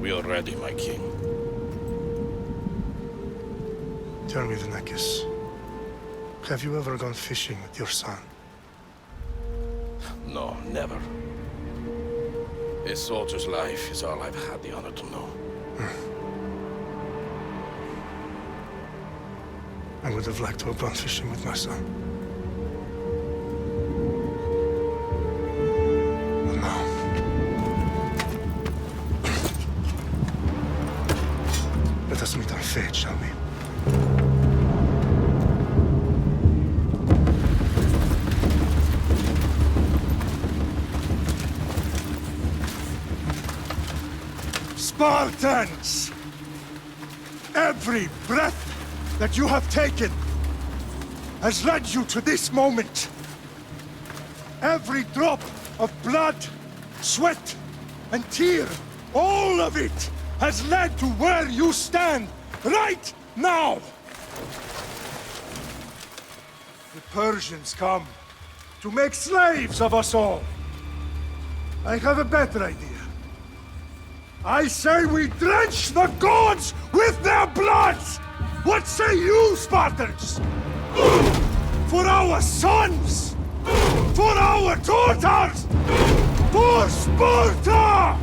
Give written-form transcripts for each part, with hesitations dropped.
We are ready, my king. Tell me, Venekis, have you ever gone fishing with your son? No, never. A soldier's life is all I've had the honor to know. I would have liked to have gone fishing with my son. But no. Let us meet our fate, shall we? Spartans! Every breath that you have taken has led you to this moment. Every drop of blood, sweat, and tear, all of it has led to where you stand right now. The Persians come to make slaves of us all. I have a better idea. I say we drench the gods with their bloods! What say you, Spartans? For our sons! For our daughters! For Sparta!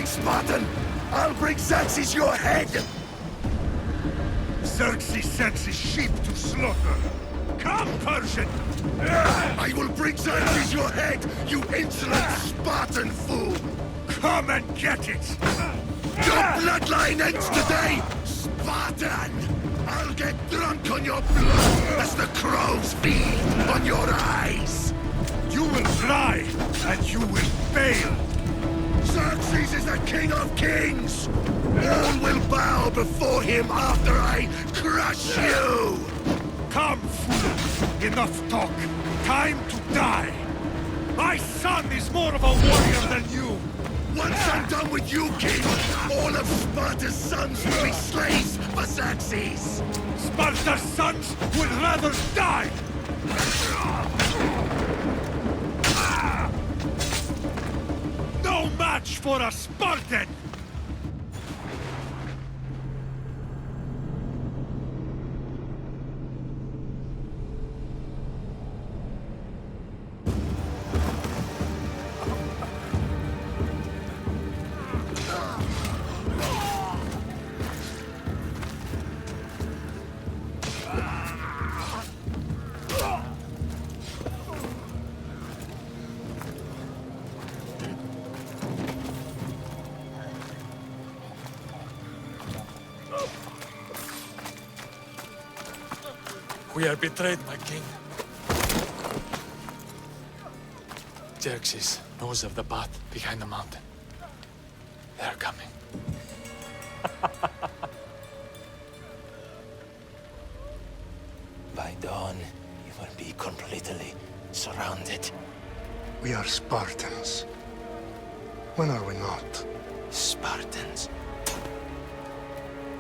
Spartan! I'll bring Xerxes your head! Xerxes sends his sheep to slaughter. Come, Persian! I will bring Xerxes your head, you insolent Spartan fool! Come and get it! Your bloodline ends today, Spartan! I'll get drunk on your blood as the crows feed on your eyes! You will fly, and you will fail! Xerxes is the king of kings! All will bow before him after I crush you! Come, fool! Enough talk! Time to die! My son is more of a warrior than you! Once I'm done with you, King, all of Sparta's sons will be slaves for Xerxes! Sparta's sons would rather die! No match for a Spartan! We are betrayed, my king. Xerxes knows of the path behind the mountain. They're coming. By dawn, you will be completely surrounded. We are Spartans. When are we not? Spartans.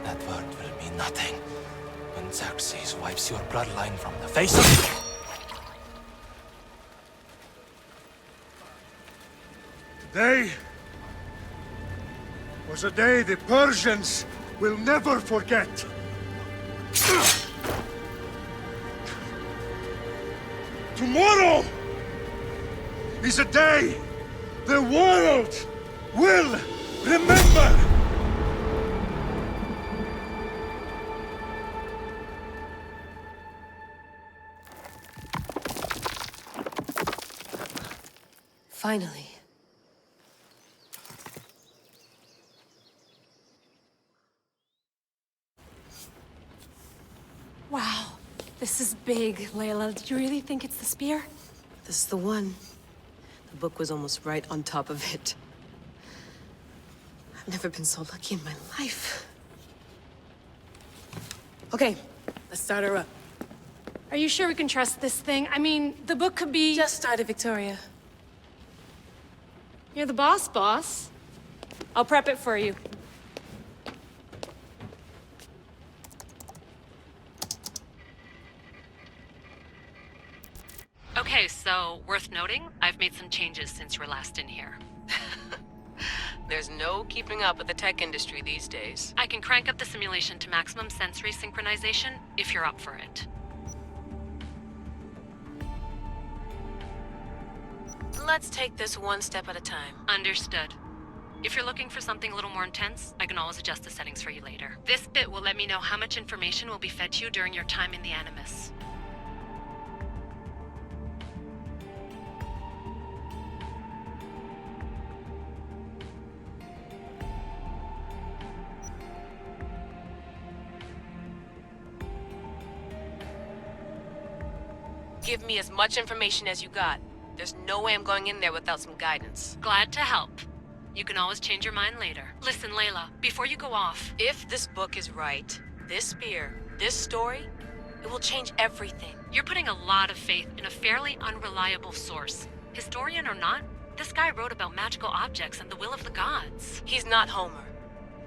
That word will mean nothing when Xerxes wipes your bloodline from the face of... Today was a day the Persians will never forget. Tomorrow is a day the world will remember. Finally. Wow, this is big, Layla. Did you really think it's the spear? This is the one. The book was almost right on top of it. I've never been so lucky in my life. Okay, let's start her up. Are you sure we can trust this thing? I mean, the book could be... Just started, Victoria. You're the boss. I'll prep it for you. Okay, so worth noting, I've made some changes since you were last in here. There's no keeping up with the tech industry these days. I can crank up the simulation to maximum sensory synchronization if you're up for it. Let's take this one step at a time. Understood. If you're looking for something a little more intense, I can always adjust the settings for you later. This bit will let me know how much information will be fed to you during your time in the Animus. Give me as much information as you got. There's no way I'm going in there without some guidance. Glad to help. You can always change your mind later. Listen, Layla, before you go off... If this book is right, this spear, this story, it will change everything. You're putting a lot of faith in a fairly unreliable source. Historian or not, this guy wrote about magical objects and the will of the gods. He's not Homer.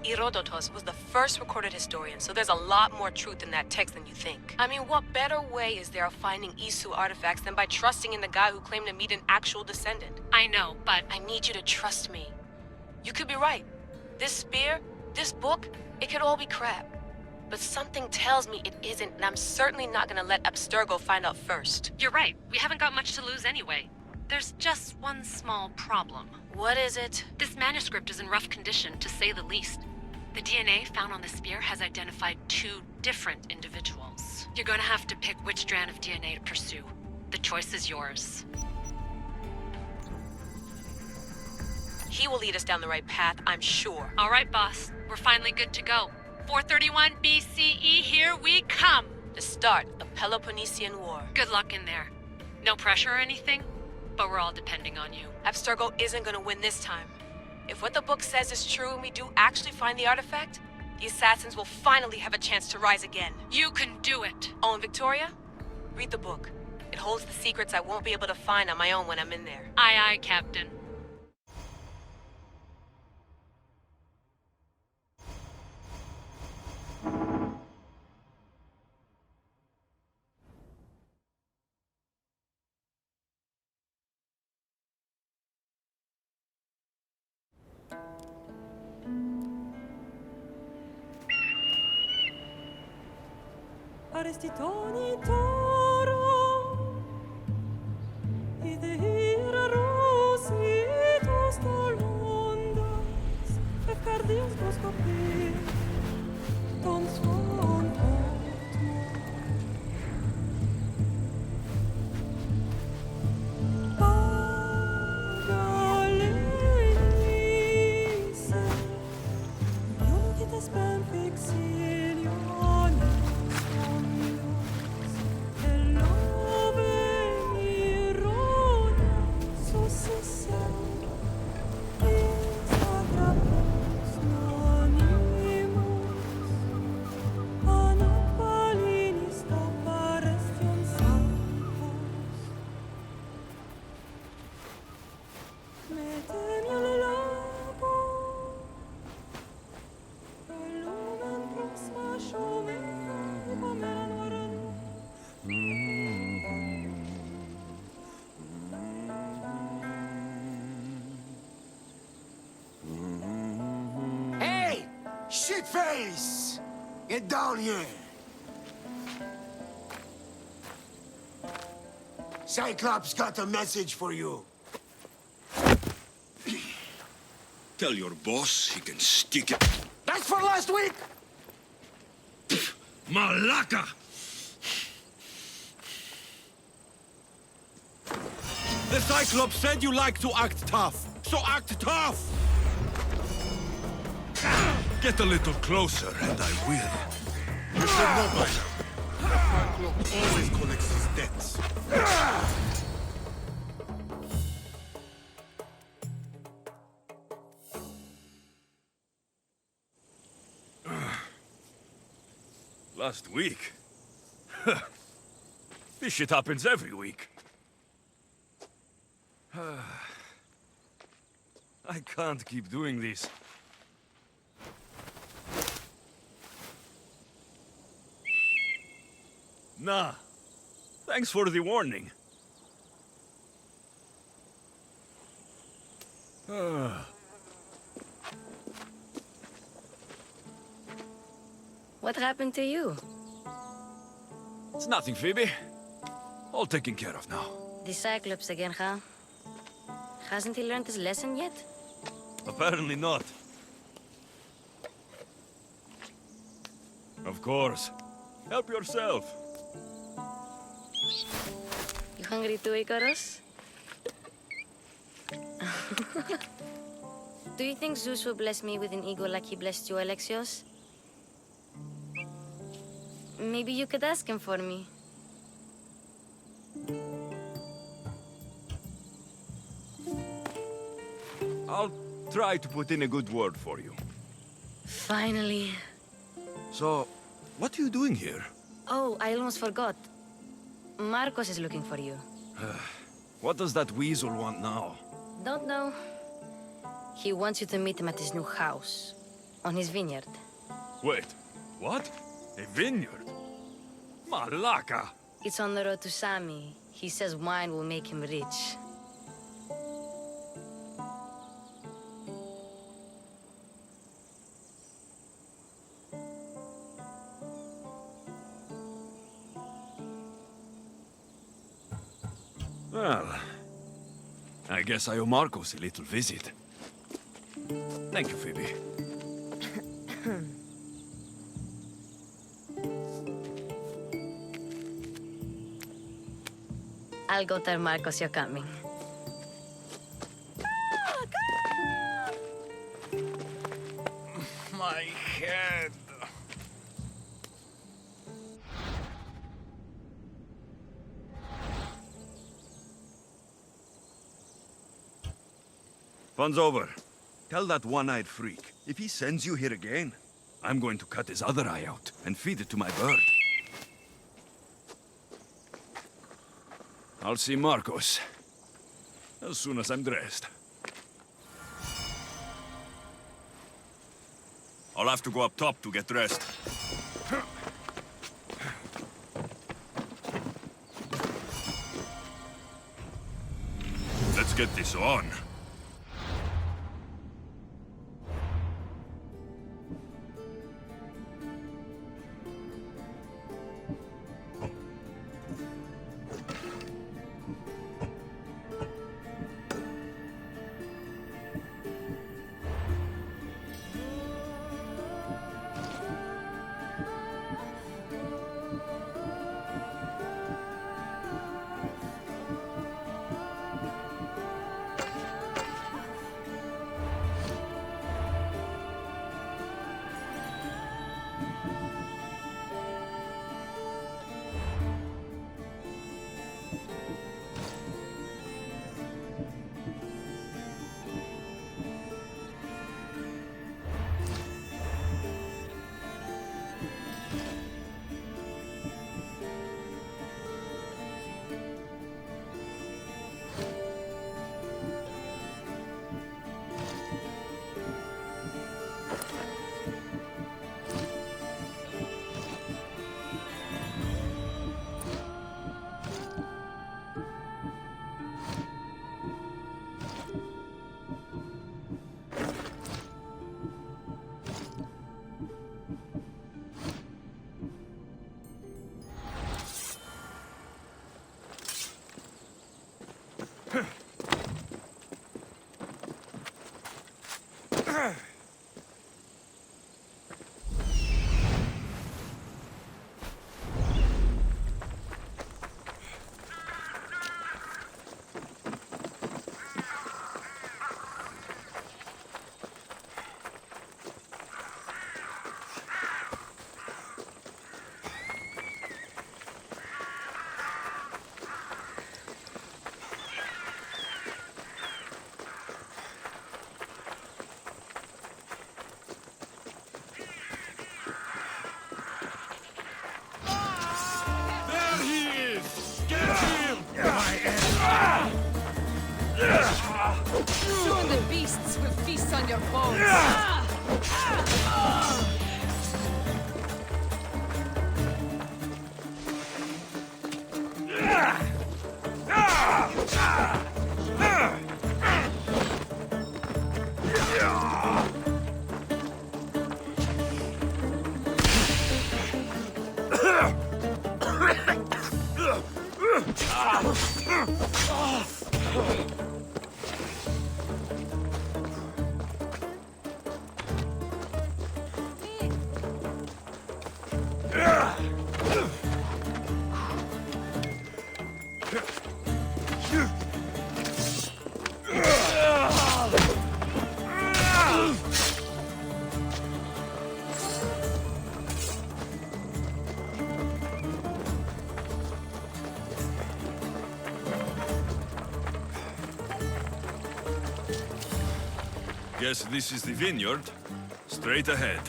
Herodotus was the first recorded historian, so there's a lot more truth in that text than you think. I mean, what better way is there of finding Isu artifacts than by trusting in the guy who claimed to meet an actual descendant? I know, but... I need you to trust me. You could be right. This spear, this book, it could all be crap. But something tells me it isn't, and I'm certainly not gonna let Abstergo find out first. You're right. We haven't got much to lose anyway. There's just one small problem. What is it? This manuscript is in rough condition, to say the least. The DNA found on the spear has identified 2 different individuals. You're gonna have to pick which strand of DNA to pursue. The choice is yours. He will lead us down the right path, I'm sure. All right, boss. We're finally good to go. 431 BCE, here we come! The start of Peloponnesian War. Good luck in there. No pressure or anything, but we're all depending on you. Abstergo isn't gonna win this time. If what the book says is true and we do actually find the artifact, the assassins will finally have a chance to rise again. You can do it! Oh, and Victoria, read the book. It holds the secrets I won't be able to find on my own when I'm in there. Aye, aye, Captain. Arestitoni toro, idehira rositos tolondas, efcardios boscopi, ton swan Pagalenise, iudites ben fixiliones. Hey! Shitface! Get down here! Cyclops got a message for you. Tell your boss he can stick it. That's for last week! Malaka! The Cyclops said you like to act tough, so act tough! Get a little closer, and I will. You should know by now. The Cyclops always collects his debts. Last week? This shit happens every week. I can't keep doing this. Nah. Thanks for the warning. What happened to you? It's nothing, Phoebe. All taken care of now. The Cyclops again, huh? Hasn't he learned his lesson yet? Apparently not. Of course. Help yourself. You hungry too, Icarus? Do you think Zeus will bless me with an ego like he blessed you, Alexios? Maybe you could ask him for me. I'll try to put in a good word for you. Finally. So, what are you doing here? Oh, I almost forgot. Marcos is looking for you. What does that weasel want now? Don't know. He wants you to meet him at his new house. On his vineyard. Wait, what? A vineyard? Malaka! It's on the road to Sami. He says wine will make him rich. Well, I guess I owe Marcos a little visit. Thank you, Phoebe. I'll go tell Marcos you're coming. My head. Fun's over. Tell that one-eyed freak, if he sends you here again, I'm going to cut his other eye out and feed it to my bird. I'll see Marcos as soon as I'm dressed. I'll have to go up top to get dressed. Let's get this on. Soon the beasts will feast on your bones. Guess this is the vineyard. Straight ahead.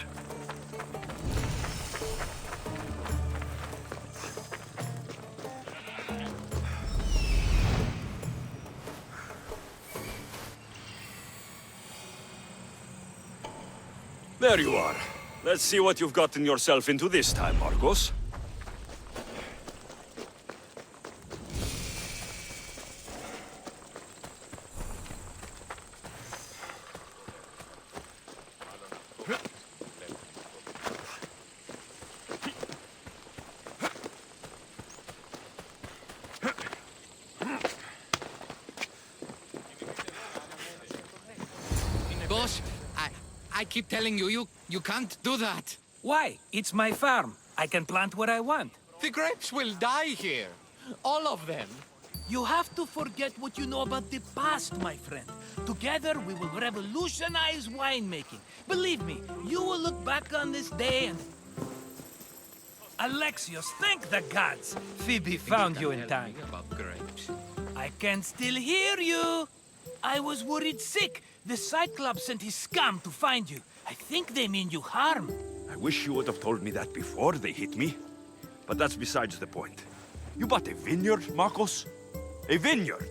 There you are. Let's see what you've gotten yourself into this time, Marcos. Boss, I keep telling you, you can't do that. Why? It's my farm. I can plant what I want. The grapes will die here. All of them. You have to forget what you know about the past, my friend. Together, we will revolutionize winemaking. Believe me, you will look back on this day and... Alexios, thank the gods! Phoebe found you in time. About grapes. I can still hear you! I was worried sick. The Cyclops sent his scum to find you. I think they mean you harm. I wish you would have told me that before they hit me. But that's besides the point. You bought a vineyard, Marcos? A vineyard?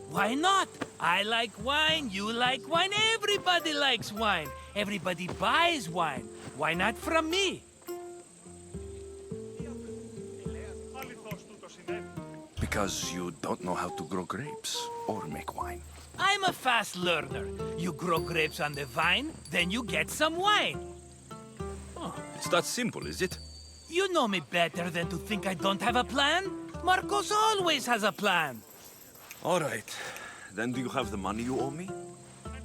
Why not? I like wine, you like wine, everybody likes wine. Everybody buys wine. Why not from me? Because you don't know how to grow grapes or make wine. I'm a fast learner. You grow grapes on the vine, then you get some wine. It's that simple, is it? You know me better than to think I don't have a plan. Marcos always has a plan. All right. Then do you have the money you owe me?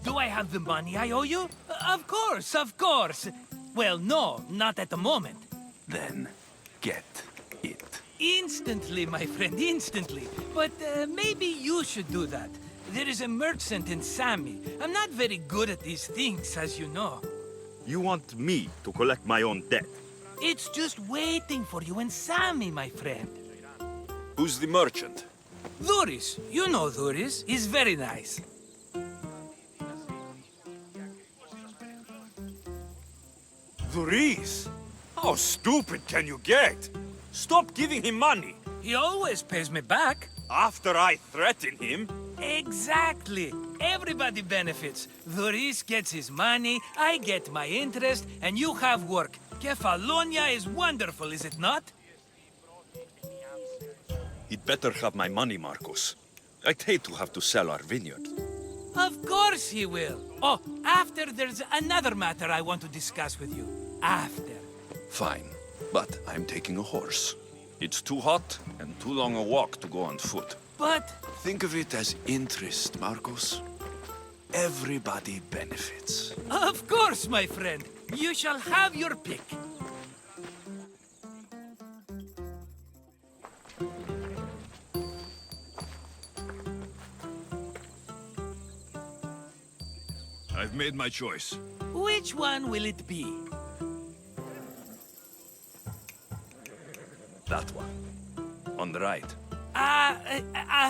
Do I have the money I owe you? Of course, of course. Well, no, not at the moment. Then get it. Instantly, my friend, instantly. But maybe you should do that. There is a merchant in Sami. I'm not very good at these things, as you know. You want me to collect my own debt? It's just waiting for you in Sami, my friend. Who's the merchant? Dhuris. You know Dhuris. He's very nice. Dhuris? How stupid can you get? Stop giving him money. He always pays me back. After I threaten him? Exactly. Everybody benefits. Dhuris gets his money, I get my interest, and you have work. Kefalonia is wonderful, is it not? He'd better have my money, Marcos. I'd hate to have to sell our vineyard. Of course he will. Oh, after there's another matter I want to discuss with you. After. Fine, but I'm taking a horse. It's too hot and too long a walk to go on foot. But... Think of it as interest, Marcos. Everybody benefits. Of course, my friend. You shall have your pick. I've made my choice. Which one will it be? That one. On the right.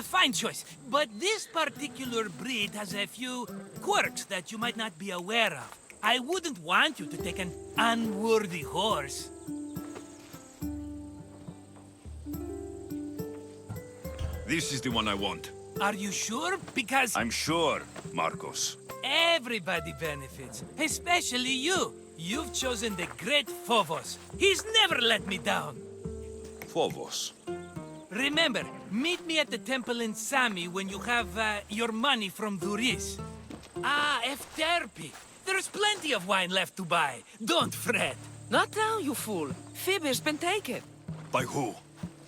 Fine choice. But this particular breed has a few quirks that you might not be aware of. I wouldn't want you to take an unworthy horse. This is the one I want. Are you sure? Because... I'm sure, Marcos. Everybody benefits, especially you. You've chosen the great Phobos. He's never let me down. Phobos. Remember, meet me at the temple in Sami when you have your money from Dhuris. Ah, Efterpi. There's plenty of wine left to buy. Don't fret. Not now, you fool. Phoebe's been taken. By who?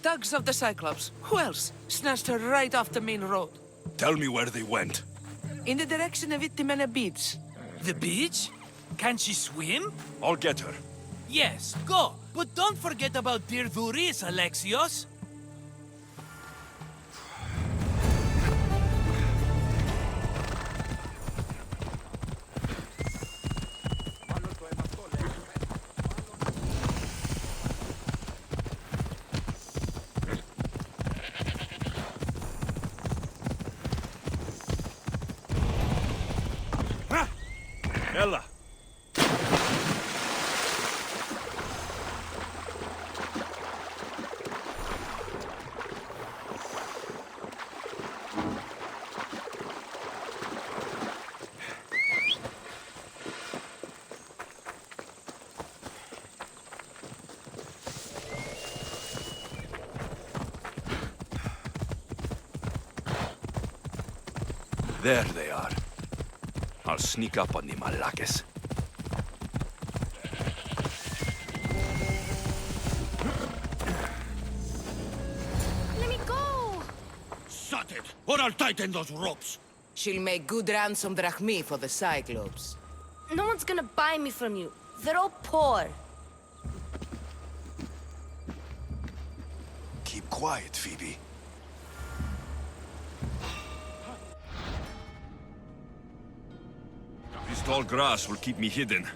Thugs of the Cyclops. Who else? Snatched her right off the main road. Tell me where they went. In the direction of Itimena Beach. The beach? Can she swim? I'll get her. Yes, go. But don't forget about dear Dhuris, Alexios. Ella! There they are. I'll sneak up on the Malakes. Let me go! Shut it, or I'll tighten those ropes. She'll make good ransom drachmi for the Cyclops. No one's gonna buy me from you. They're all poor. Keep quiet, Phoebe. This tall grass will keep me hidden.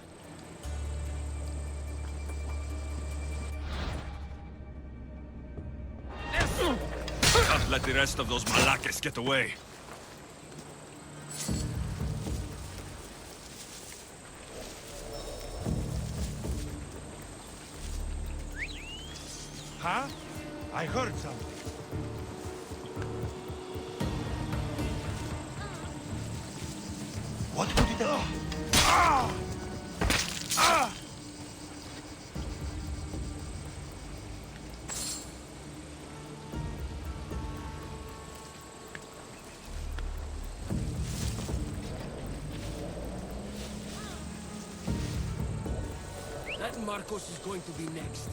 Can't let the rest of those Malakes get away. Huh? I heard something. What could it have been? That Marcos is going to be next.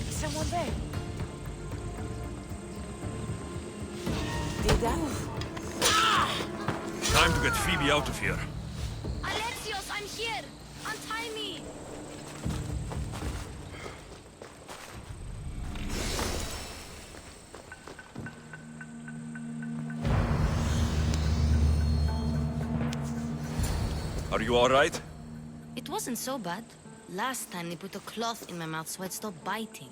Someone there. Time to get Phoebe out of here. Alexios, I'm here! Untie me! Are you all right? It wasn't so bad. Last time they put a cloth in my mouth so I'd stop biting.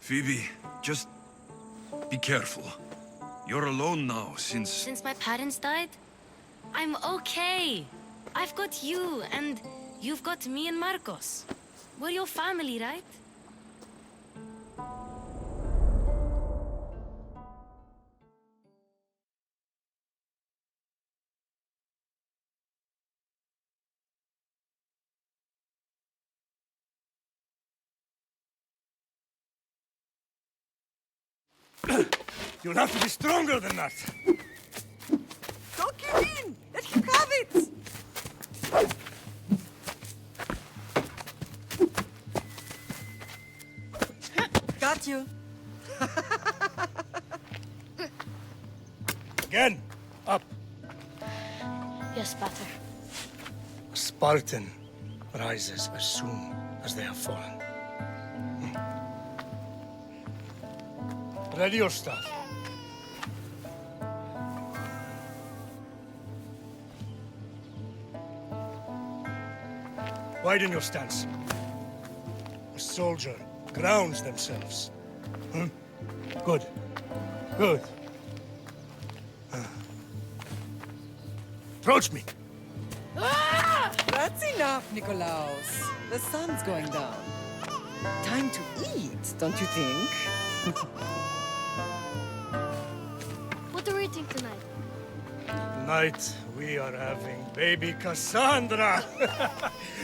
Phoebe, just be careful. You're alone now since... Since my parents died? I'm okay. I've got you, and you've got me and Marcos. We're your family, right? You'll have to be stronger than that. Don't give in! Let him have it! Got you. Again! Up! Yes, Pater. A Spartan rises as soon as they have fallen. Ready your staff. Widen your stance. A soldier grounds themselves. Good. Good. Approach me. That's enough, Nikolaos. The sun's going down. Time to eat, don't you think? What are we eating tonight? Tonight, we are having baby Cassandra.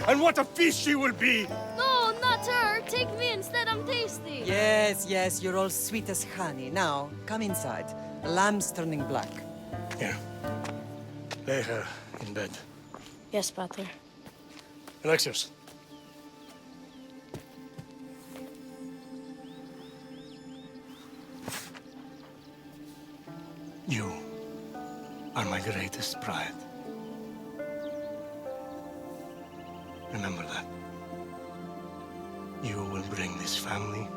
And what a feast she will be! No, not her! Take me instead, I'm tasty! Yes, yes, you're all sweet as honey. Now, come inside. The lamb's turning black. Here. Lay her in bed. Yes, Pater. Alexios. You are my greatest pride. Remember that. You will bring this family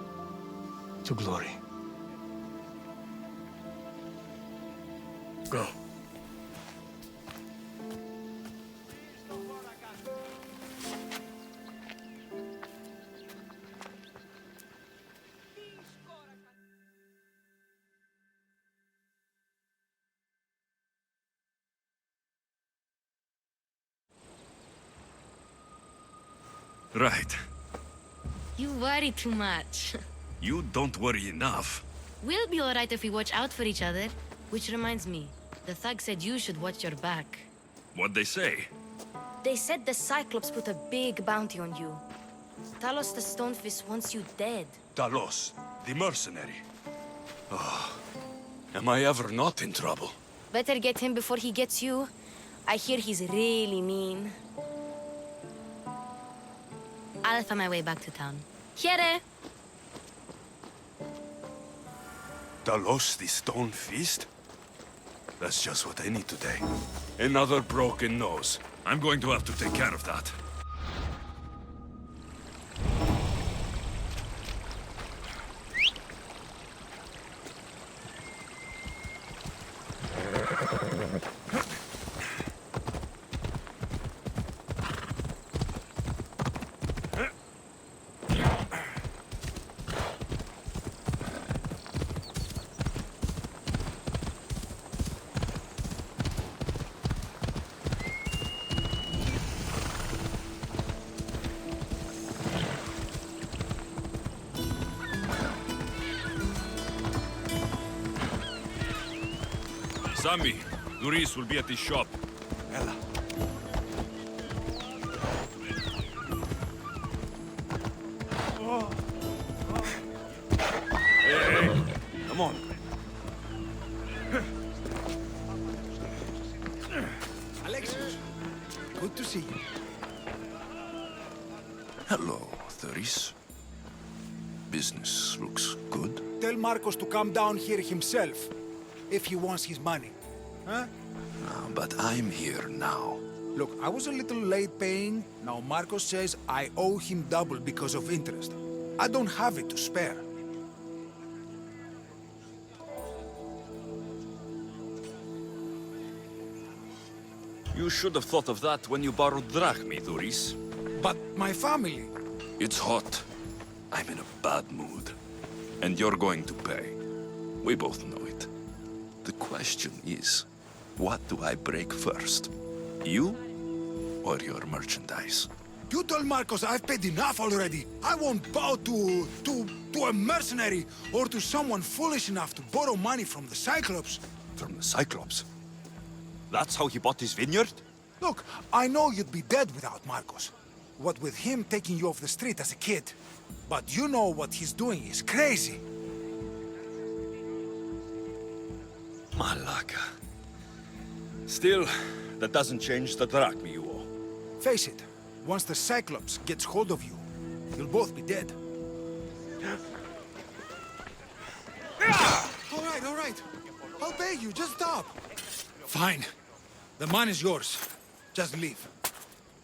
to glory. Go. Right. You worry too much. You don't worry enough. We'll be alright if we watch out for each other. Which reminds me, the thug said you should watch your back. What'd they say? They said the Cyclops put a big bounty on you. Talos the Stonefist wants you dead. Talos, the mercenary. Oh, am I ever not in trouble? Better get him before he gets you. I hear he's really mean. I'll find my way back to town. Here! Talos, the stone fist? That's just what I need today. Another broken nose. I'm going to have to take care of that. Sammy, Duris will be at his shop. Ella. Hey, come on. Alexios, good to see you. Hello, Duris. Business looks good. Tell Marcos to come down here himself, if he wants his money. Huh? But I'm here now. Look, I was a little late paying. Now Marcos says I owe him double because of interest. I don't have it to spare. You should have thought of that when you borrowed drachmi, Duris. But my family... It's hot. I'm in a bad mood. And you're going to pay. We both know it. The question is, what do I break first? You or your merchandise? You told Marcos I've paid enough already. I won't bow to a mercenary or to someone foolish enough to borrow money from the Cyclops. From the Cyclops? That's how he bought his vineyard? Look, I know you'd be dead without Marcos. What with him taking you off the street as a kid. But you know what he's doing is crazy. Malaka. Still, that doesn't change the drachmi you owe. Face it, once the Cyclops gets hold of you, you'll both be dead. All right. I'll pay you, just stop. Fine. The money's yours. Just leave.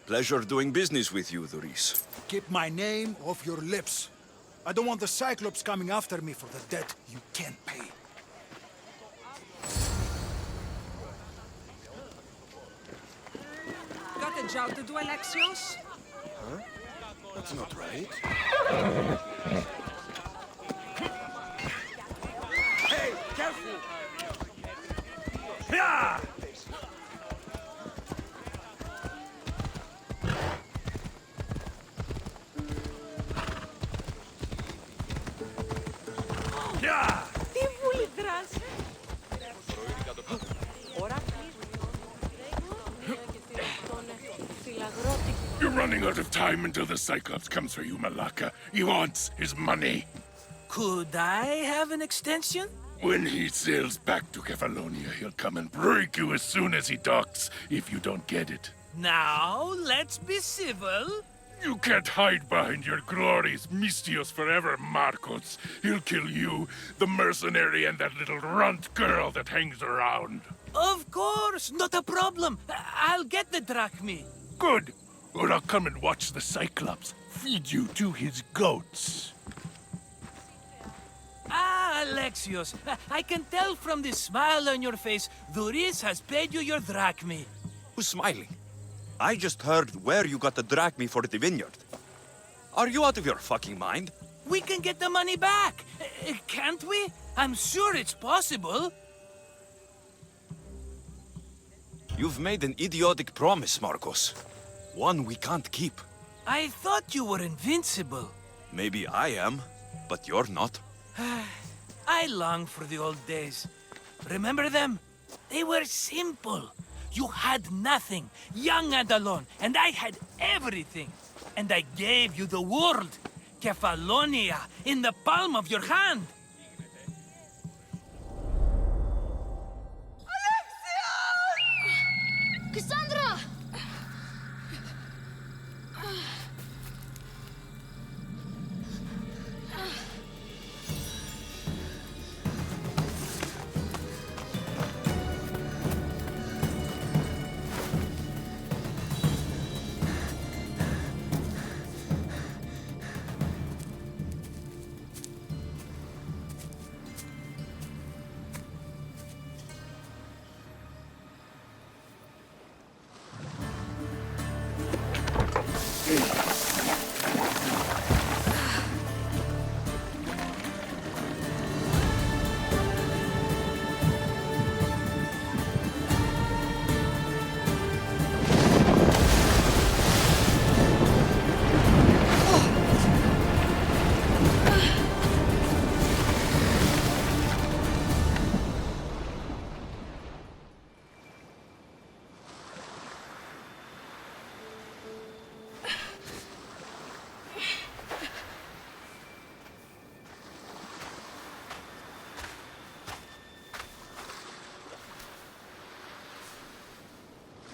Pleasure doing business with you, Duris. Keep my name off your lips. I don't want the Cyclops coming after me for the debt you can't pay. Got a job to do, Alexios? Huh? That's not right. Hey, careful! Yeah! Τι βουλιδράς! You're running out of time until the Cyclops comes for you, Malaka. He wants his money. Could I have an extension? When he sails back to Kefalonia, he'll come and break you as soon as he docks, if you don't get it. Now, let's be civil. You can't hide behind your glories, Mystios forever, Marcos. He'll kill you, the mercenary, and that little runt girl that hangs around. Of course, not a problem. I'll get the drachmi. Good. Or I'll come and watch the Cyclops feed you to his goats. Ah, Alexios, I can tell from the smile on your face, Duris has paid you your drachmi. Who's smiling? I just heard where you got the drachmi for the vineyard. Are you out of your fucking mind? We can get the money back, can't we? I'm sure it's possible. You've made an idiotic promise, Marcos. One we can't keep. I thought you were invincible. Maybe I am, but you're not. I long for the old days. Remember them? They were simple. You had nothing, young and alone, and I had everything. And I gave you the world, Kefalonia, in the palm of your hand. Cassandra!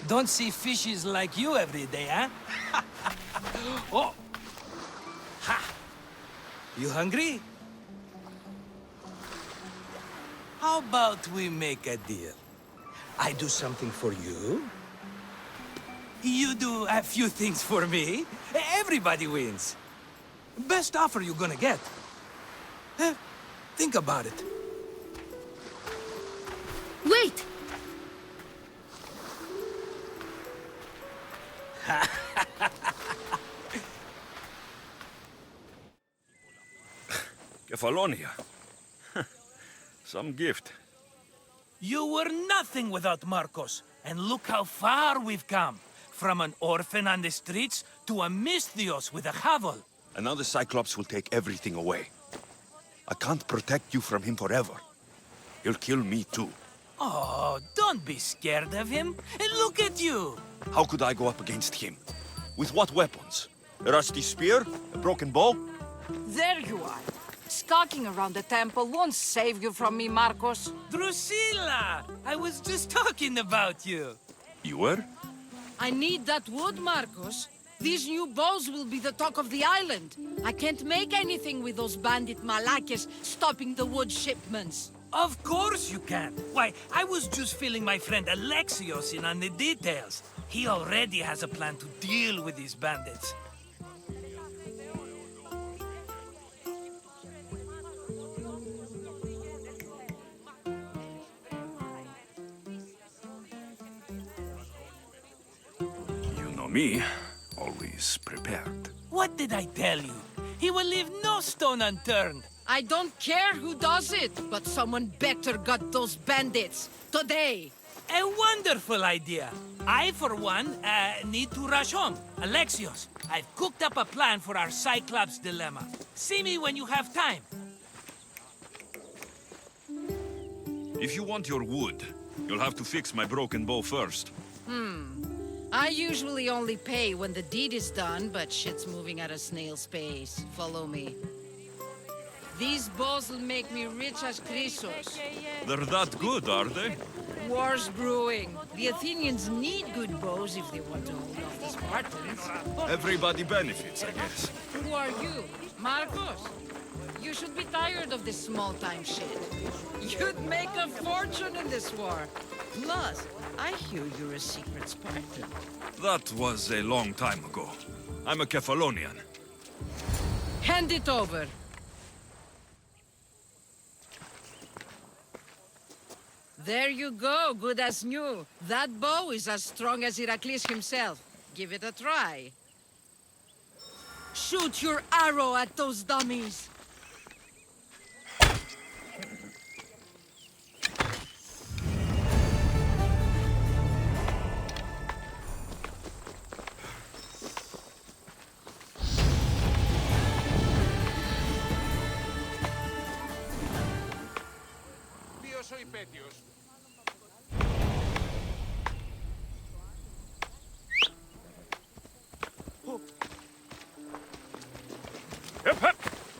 Don't see fishes like you every day, huh? Oh! Ha! You hungry? How about we make a deal? I do something for you. You do a few things for me. Everybody wins. Best offer you're gonna get. Think about it. Wait! Kefalonia. Some gift. You were nothing without Marcos, and look how far we've come. From an orphan on the streets to a Misthios with a hovel. And now the Cyclops will take everything away. I can't protect you from him forever. He'll kill me too. Oh, don't be scared of him. And look at you. How could I go up against him? With what weapons? A rusty spear? A broken bow? There you are. Skulking around the temple won't save you from me, Marcos. Drusilla! I was just talking about you. You were? I need that wood, Marcos. These new bows will be the talk of the island. I can't make anything with those bandit malakes stopping the wood shipments. Of course you can. Why, I was just filling my friend Alexios in on the details. He already has a plan to deal with these bandits. Me, always prepared. What did I tell you? He will leave no stone unturned. I don't care who does it, but someone better got those bandits. Today. A wonderful idea. I, for one, need to rush home. Alexios, I've cooked up a plan for our Cyclops dilemma. See me when you have time. If you want your wood, you'll have to fix my broken bow first. I usually only pay when the deed is done, but shit's moving at a snail's pace. Follow me. These bows will make me rich as Chrysos. They're that good, are they? War's brewing. The Athenians need good bows if they want to hold off the Spartans. Everybody benefits, I guess. Who are you? Marcos? You should be tired of this small-time shit. You'd make a fortune in this war. Plus, I hear you're a secret Spartan. That was a long time ago. I'm a Kefalonian. Hand it over. There you go, good as new. That bow is as strong as Heracles himself. Give it a try. Shoot your arrow at those dummies.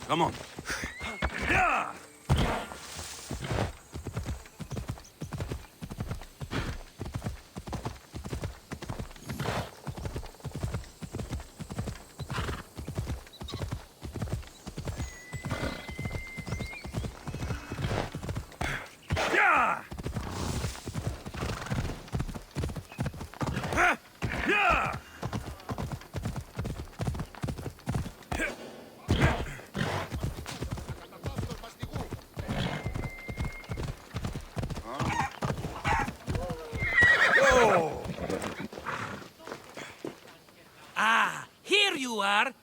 Come on. Yeah!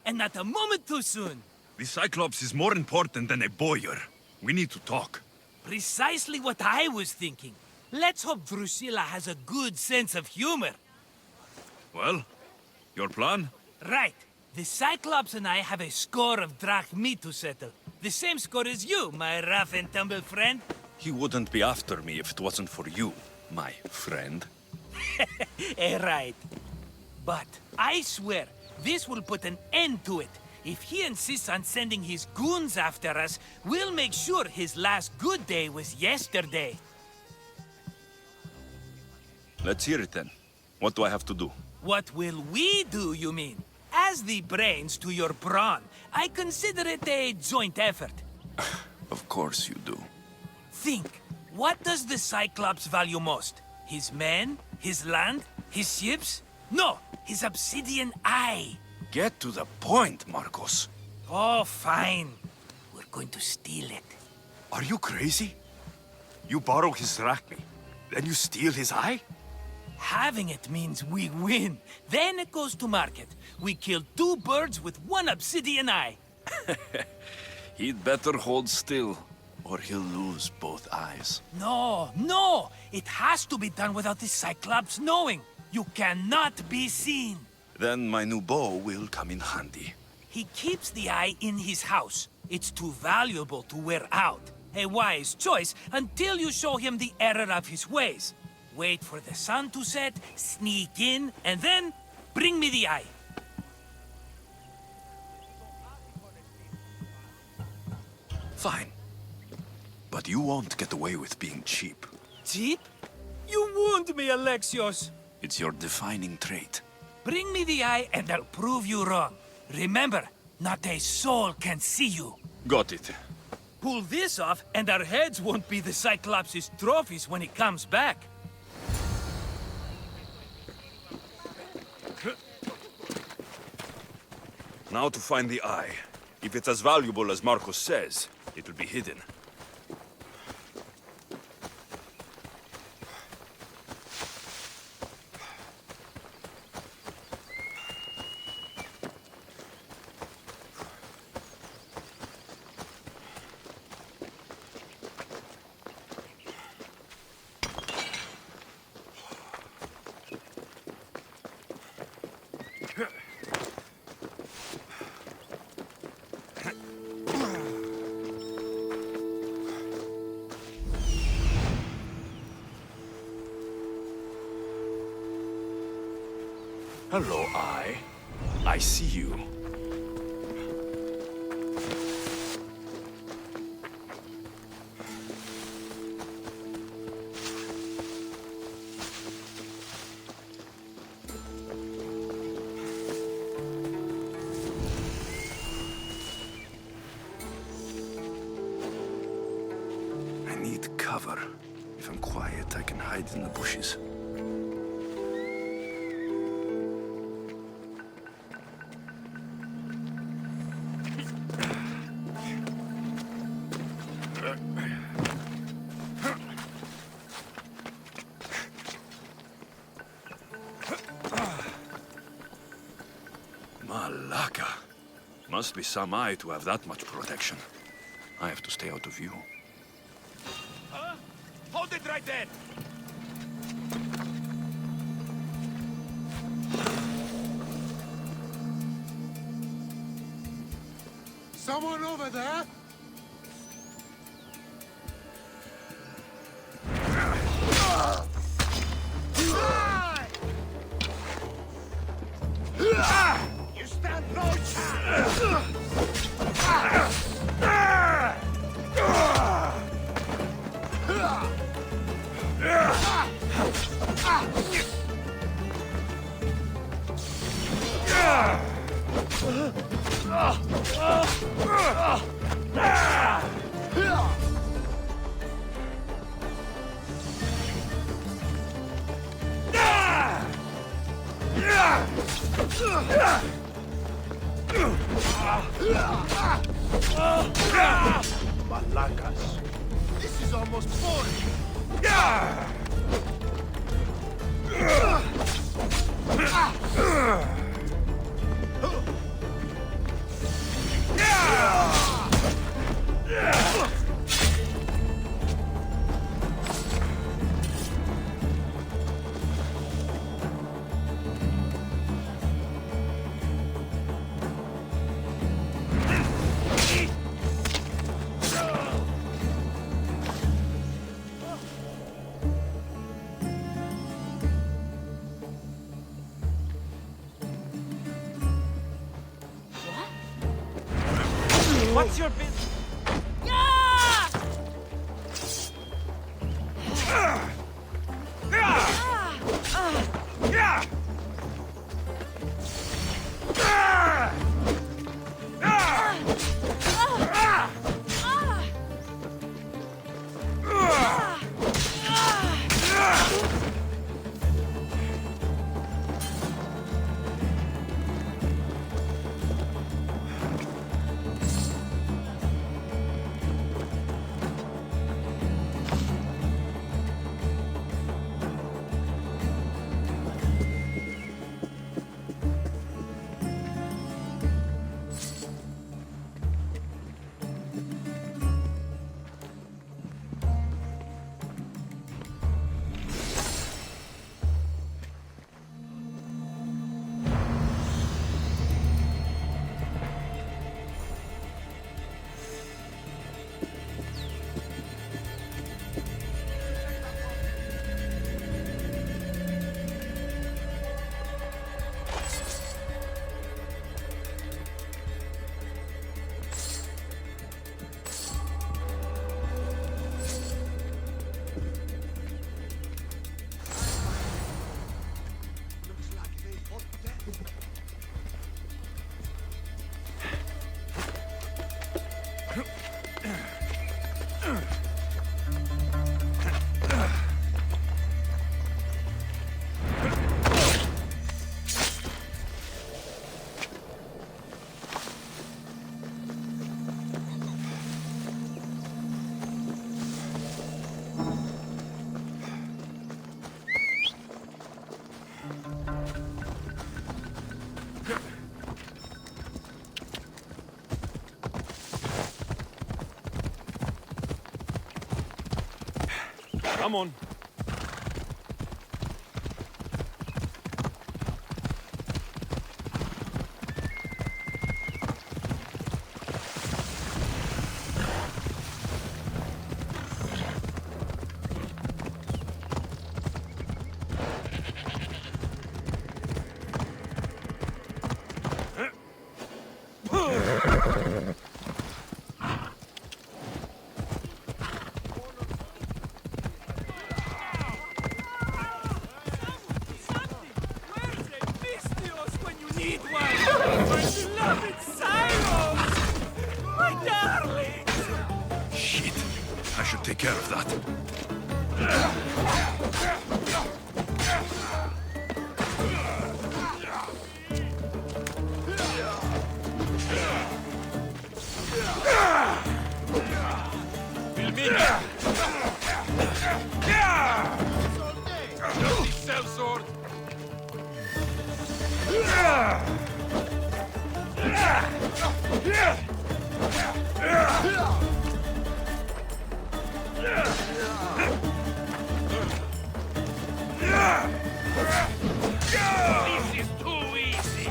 And not a moment too soon. The Cyclops is more important than a boyar. We need to talk. Precisely what I was thinking. Let's hope Drusilla has a good sense of humor. Well, your plan? Right. The Cyclops and I have a score of drachmi to settle. The same score as you, my rough and tumble friend. He wouldn't be after me if it wasn't for you, my friend. Right. But I swear, this will put an end to it. If he insists on sending his goons after us, we'll make sure his last good day was yesterday. Let's hear it then. What do I have to do? What will we do, you mean? As the brains to your brawn, I consider it a joint effort. Of course you do. Think, what does the Cyclops value most? His men? His land? His ships? No, his obsidian eye. Get to the point, Marcos. Oh, fine. We're going to steal it. Are you crazy? You borrow his drachmi, then you steal his eye? Having it means we win. Then it goes to market. We kill 2 birds with 1 obsidian eye. He'd better hold still, or he'll lose both eyes. No! It has to be done without the Cyclops knowing. You cannot be seen. Then my new bow will come in handy. He keeps the eye in his house. It's too valuable to wear out. A wise choice until you show him the error of his ways. Wait for the sun to set, sneak in, and then bring me the eye. Fine. But you won't get away with being cheap. Cheap? You wound me, Alexios. It's your defining trait. Bring me the eye and I'll prove you wrong. Remember, not a soul can see you. Got it. Pull this off and our heads won't be the Cyclops' trophies when he comes back. Now to find the eye. If it's as valuable as Marcos says, it will be hidden. Hello, Eye. I see you. I need cover. If I'm quiet, I can hide in the bushes. Malaka. Must be some eye to have that much protection. I have to stay out of view. Hold it right there! Someone over there? You stand no chance! Malacas. This is almost boring. What's your business? Yeah! Come on. Take care of that. Sellsword! This is too easy!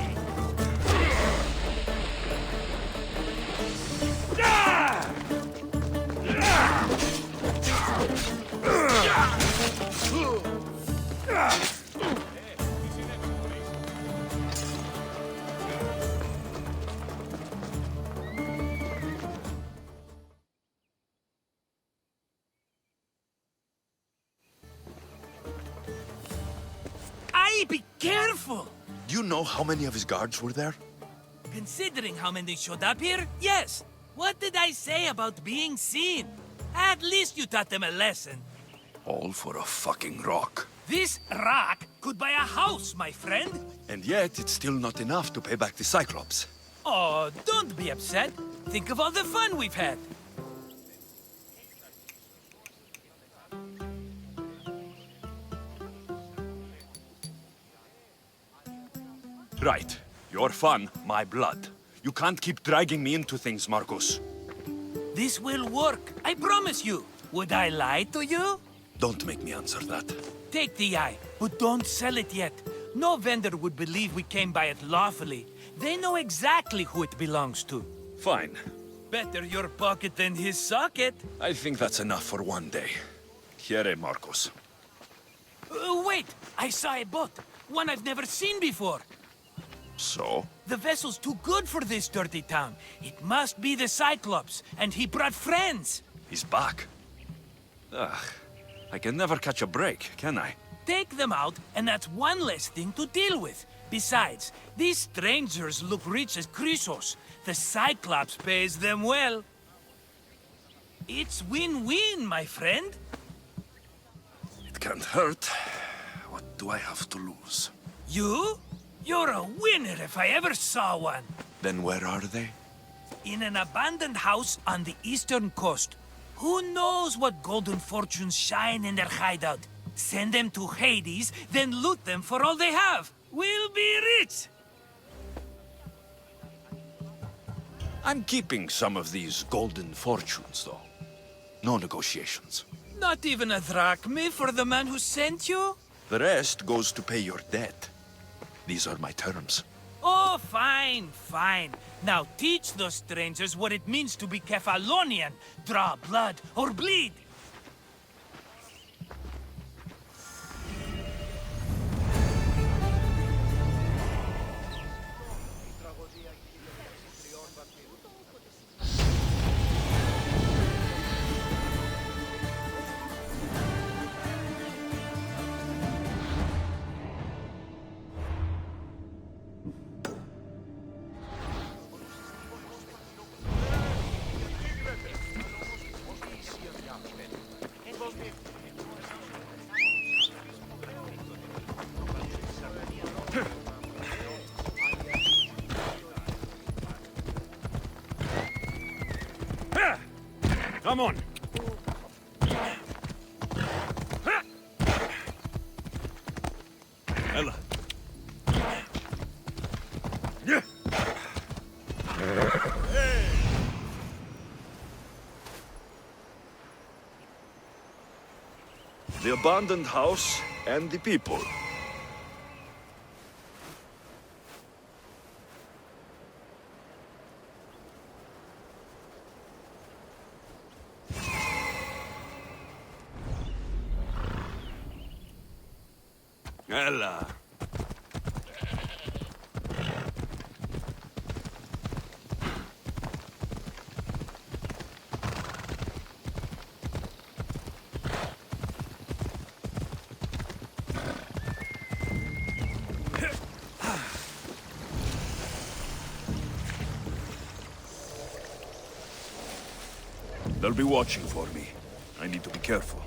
Be careful! Do you know how many of his guards were there? Considering how many showed up here, yes. What did I say about being seen? At least you taught them a lesson. All for a fucking rock. This rock could buy a house, my friend. And yet, it's still not enough to pay back the Cyclops. Oh, don't be upset. Think of all the fun we've had. Right. Your fun, my blood. You can't keep dragging me into things, Marcus. This will work, I promise you. Would I lie to you? Don't make me answer that. Take the eye, but don't sell it yet. No vendor would believe we came by it lawfully. They know exactly who it belongs to. Fine. Better your pocket than his socket. I think that's enough for one day. Here, Marcos. Wait! I saw a boat. One I've never seen before. So? The vessel's too good for this dirty town. It must be the Cyclops, and he brought friends. He's back. Ugh. I can never catch a break, can I? Take them out, and that's one less thing to deal with. Besides, these strangers look rich as Chrysos. The Cyclops pays them well. It's win-win, my friend. It can't hurt. What do I have to lose? You? You're a winner if I ever saw one. Then where are they? In an abandoned house on the eastern coast. Who knows what golden fortunes shine in their hideout? Send them to Hades, then loot them for all they have. We'll be rich! I'm keeping some of these golden fortunes, though. No negotiations. Not even a drachme for the man who sent you? The rest goes to pay your debt. These are my terms. Oh, fine, fine. Now teach those strangers what it means to be Kephalonian. Draw blood or bleed. Come on. Ella. Yeah. The abandoned house and the people. Ella. They'll be watching for me. I need to be careful.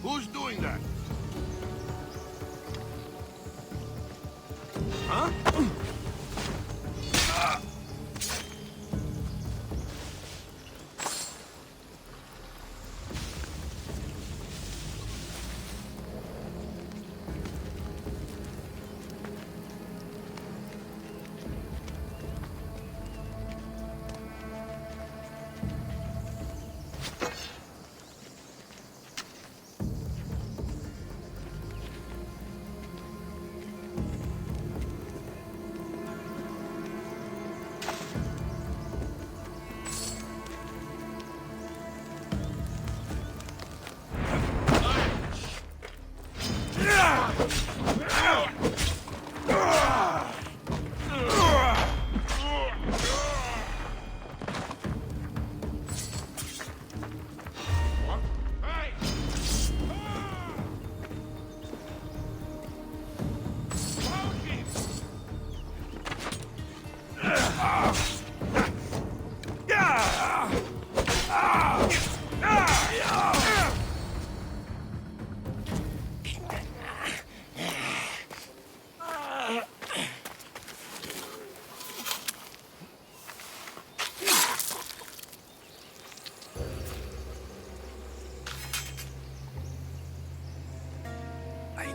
Who's doing that? Huh?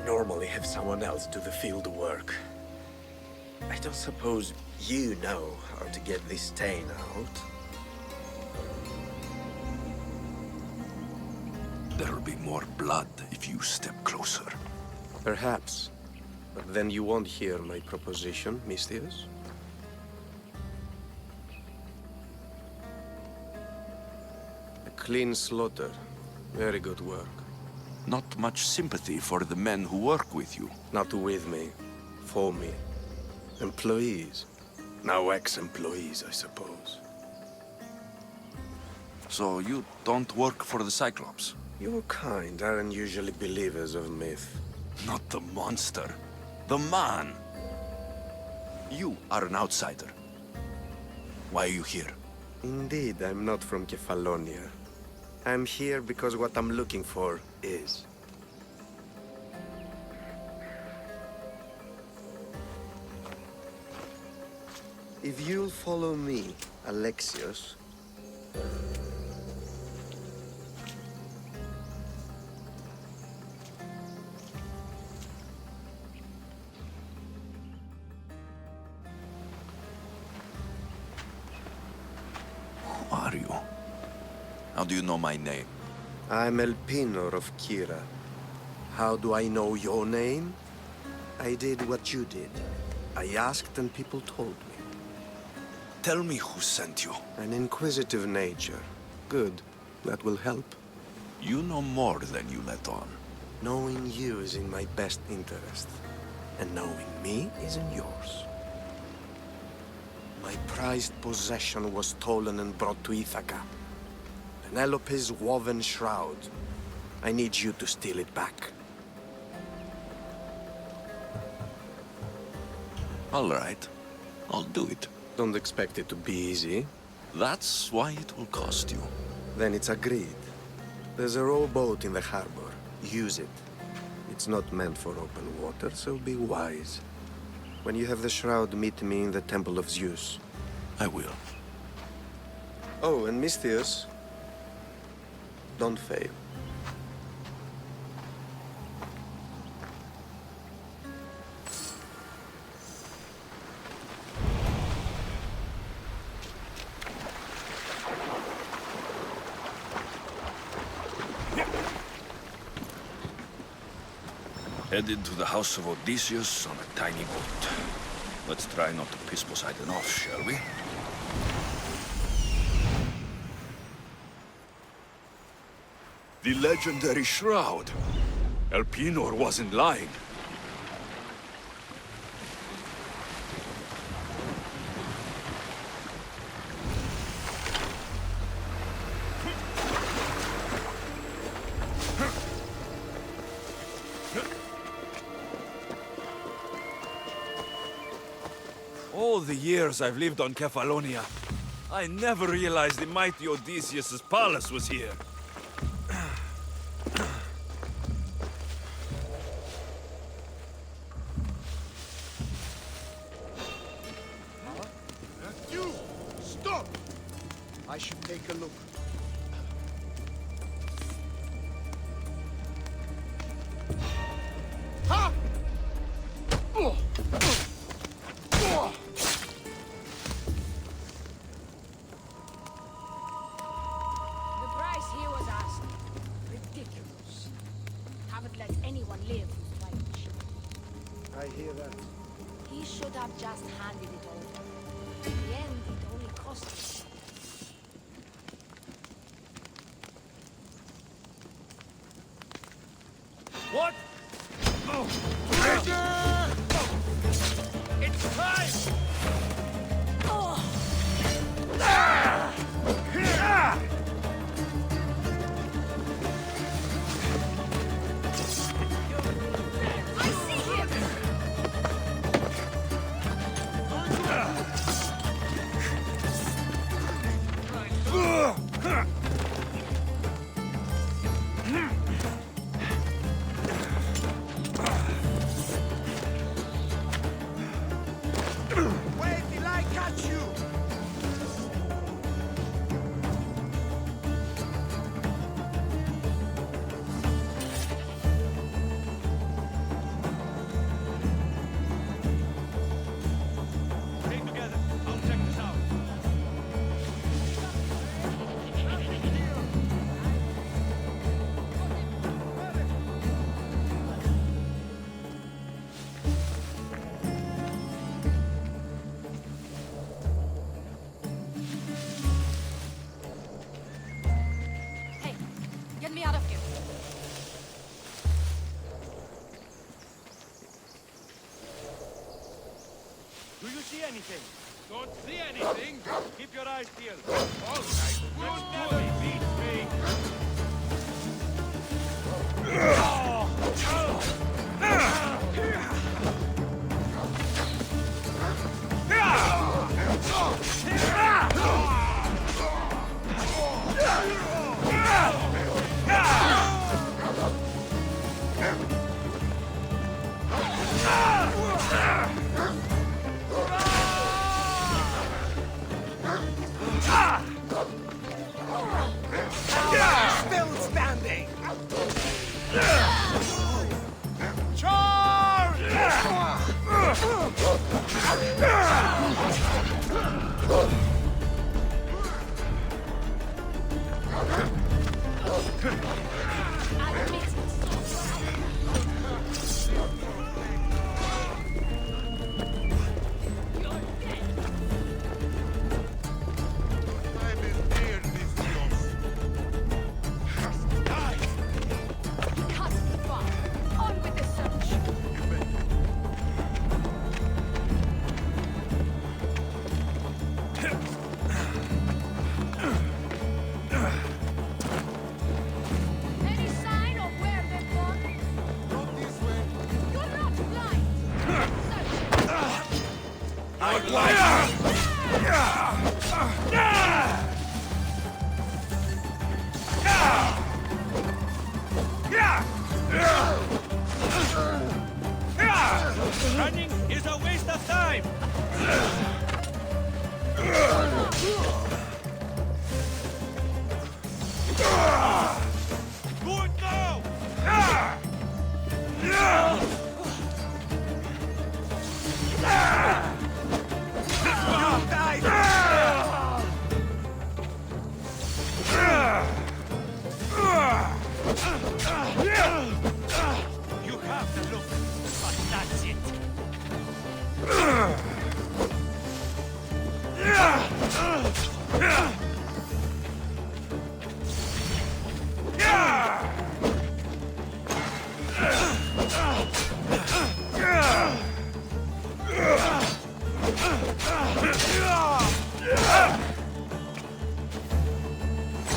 Normally have someone else do the field work. I don't suppose you know how to get this stain out? There'll be more blood if you step closer. Perhaps. But then you won't hear my proposition, Mistius. Clean slaughter. Very good work. Not much sympathy for the men who work with you. Not with me. For me. Employees. Now ex-employees, I suppose. So you don't work for the Cyclops? Your kind aren't usually believers of myth. Not the monster. The man. You are an outsider. Why are you here? Indeed, I'm not from Kefalonia. I'm here because what I'm looking for is. If you'll follow me, Alexios... Who are you? How do you know my name? I'm Elpinor of Kira. How do I know your name? I did what you did. I asked and people told me. Tell me who sent you. An inquisitive nature. Good. That will help. You know more than you let on. Knowing you is in my best interest. And knowing me is in yours. My prized possession was stolen and brought to Ithaca. Penelope's woven shroud. I need you to steal it back. All right. I'll do it. Don't expect it to be easy. That's why it will cost you. Then it's agreed. There's a rowboat in the harbor. Use it. It's not meant for open water, so be wise. When you have the shroud, meet me in the Temple of Zeus. I will. Oh, and Misthios, don't fail. Headed to the house of Odysseus on a tiny boat. Let's try not to piss Poseidon off, shall we? The legendary shroud. Elpinor wasn't lying. All the years I've lived on Kefalonia, I never realized the mighty Odysseus' palace was here. You! Stop! I should take a look. Ha! Oh! Oh! The price he was asked. Ridiculous. Haven't let anyone live who's rich. I hear that. He should have just handed it over. In the end, it only cost us. What? Oh. It's time! Oh. Ah! Ah! I see him! Wait till I catch you! Stay together. I'll check this out. anything. Don't see anything? Keep your eyes peeled. All right, You never beat me. Still standing! On with the search! Any sign of where they've gone? Not this way. You're not blind! Running is a waste of time! Do it now! You have the look, but that's it.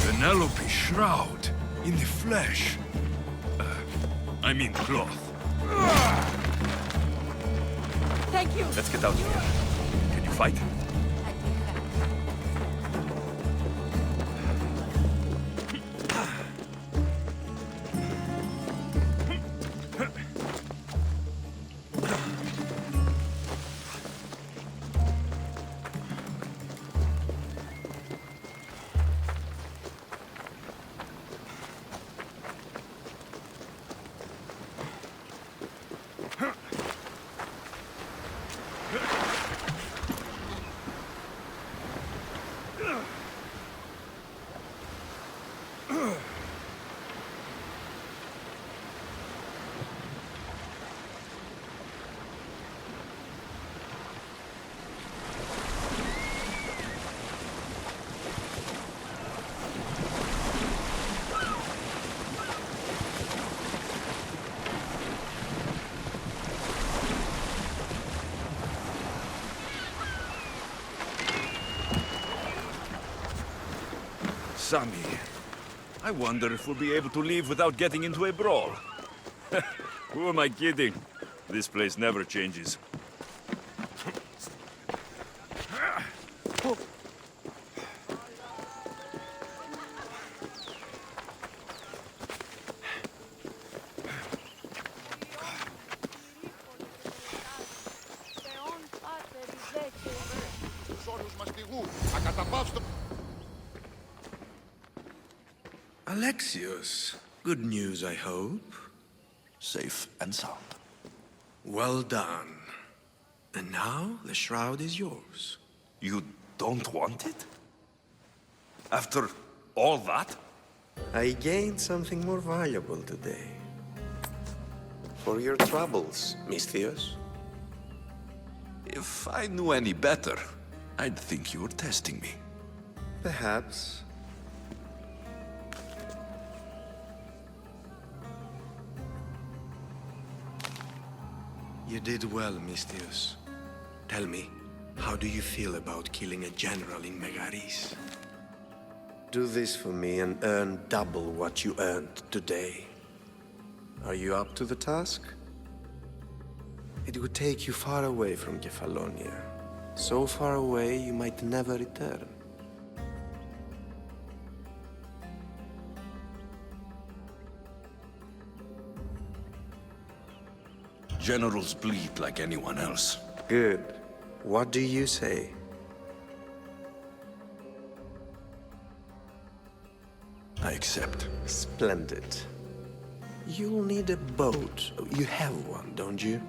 Penelope shroud in the flesh. I mean cloth. Thank you. Let's get out of here. Can you fight? Sammy, I wonder if we'll be able to leave without getting into a brawl. Who am I kidding? This place never changes. Alexios, good news, I hope. Safe and sound. Well done. And now the shroud is yours. You don't want it? After all that? I gained something more valuable today. For your troubles, Misthios. If I knew any better, I'd think you were testing me. Perhaps. You did well, Misthios. Tell me, How do you feel about killing a general in Megaris? Do this for me and earn double what you earned today. Are you up to the task? It would take you far away from Kefalonia. So far away you might never return. Generals bleed like anyone else. Good. What do you say? I accept. Splendid. You'll need a boat. You have one, don't you?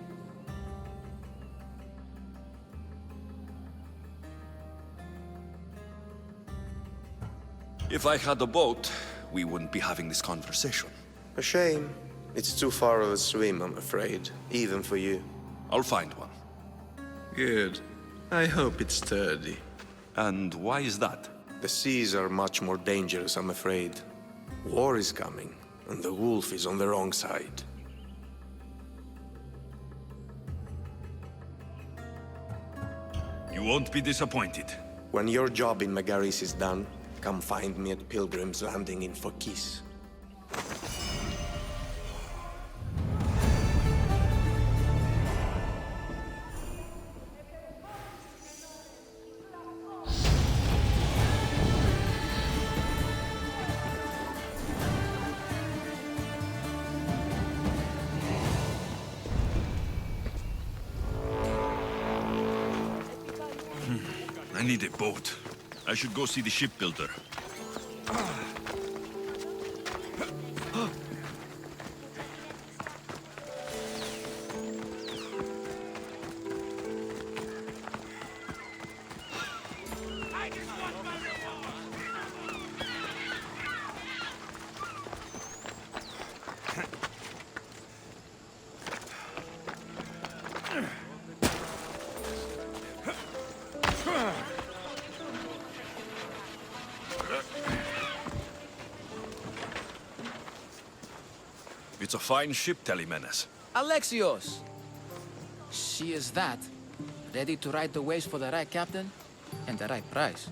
If I had a boat, we wouldn't be having this conversation. A shame. It's too far of a swim, I'm afraid. Even for you. I'll find one. Good. I hope it's sturdy. And why is that? The seas are much more dangerous, I'm afraid. War is coming, and the wolf is on the wrong side. You won't be disappointed. When your job in Megaris is done, come find me at Pilgrim's Landing in Phokis. I need a boat. I should go see the shipbuilder. It's a fine ship, Telemenes. Alexios! She is that. Ready to ride the waves for the right captain and the right price.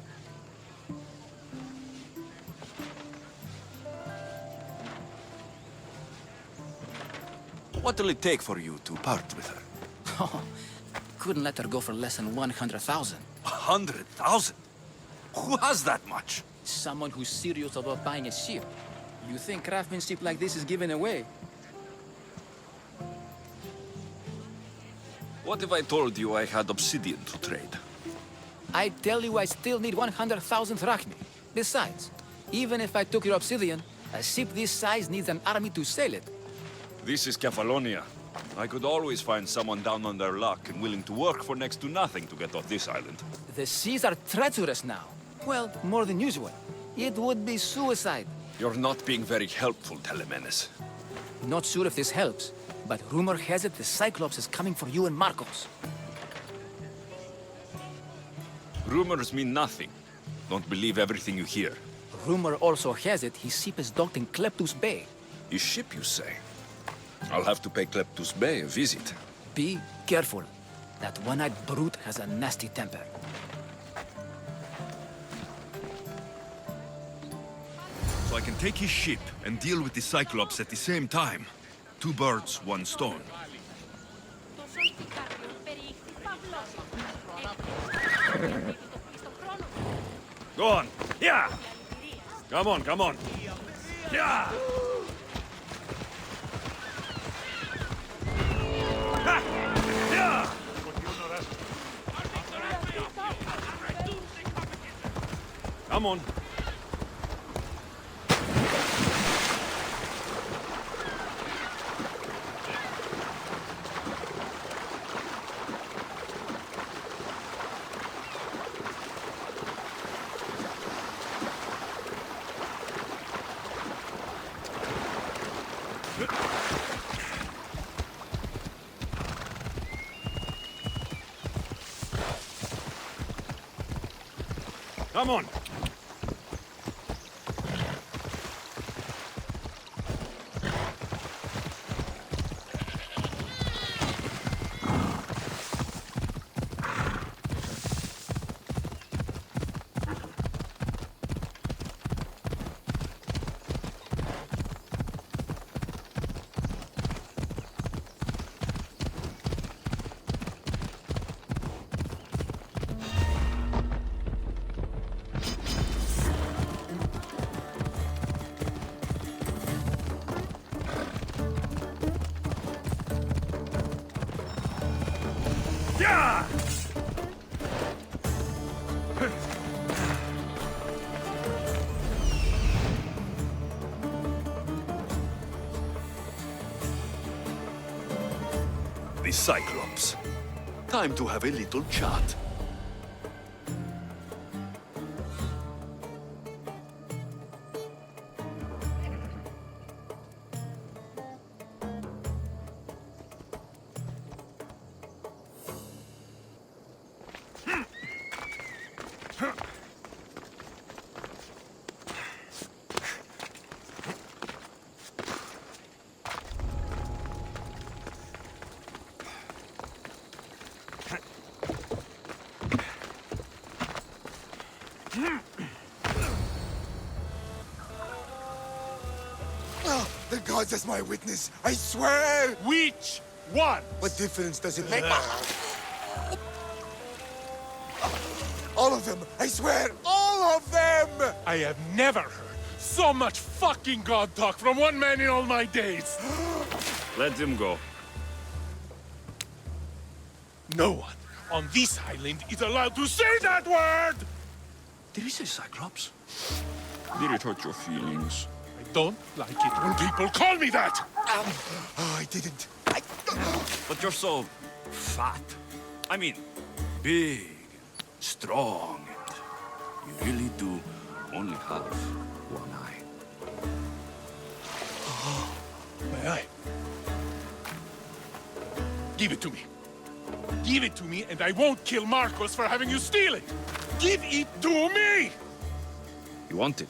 What'll it take for you to part with her? Oh, couldn't let her go for less than 100,000. 100,000? Who has that much? Someone who's serious about buying a ship. You think craftsmanship like this is given away? What if I told you I had obsidian to trade? I tell you I still need 100,000 drachmi. Besides, even if I took your obsidian, a ship this size needs an army to sail it. This is Kefalonia. I could always find someone down on their luck and willing to work for next to nothing to get off this island. The seas are treacherous now. Well, more than usual. It would be suicide. You're not being very helpful, Telemenes. Not sure if this helps, but rumor has it the Cyclops is coming for you and Marcos. Rumors mean nothing. Don't believe everything you hear. Rumor also has it his ship is docked in Kleptus Bay. His ship, you say? I'll have to pay Kleptus Bay a visit. Be careful. That one-eyed brute has a nasty temper. So I can take his ship and deal with the Cyclops at the same time. 2 birds, 1 stone. Go on. Yeah! Come on, come on. Yeah! Ha! Yeah! Come on. Come on. the Cyclops. Time to have a little chat. Oh, the gods as my witness, I swear! Which one? What difference does it make? All of them! I swear, all of them! I have never heard so much fucking god talk from one man in all my days. Let him go. No one on this island is allowed to say that word! Did he say Cyclops? Did it hurt your feelings? I don't like it when people call me that! Oh, I didn't. But you're so fat. I mean, big, strong, and you really do only have one eye. My eye. Give it to me. Give it to me, and I won't kill Marcos for having you steal it! Give it to me! You want it?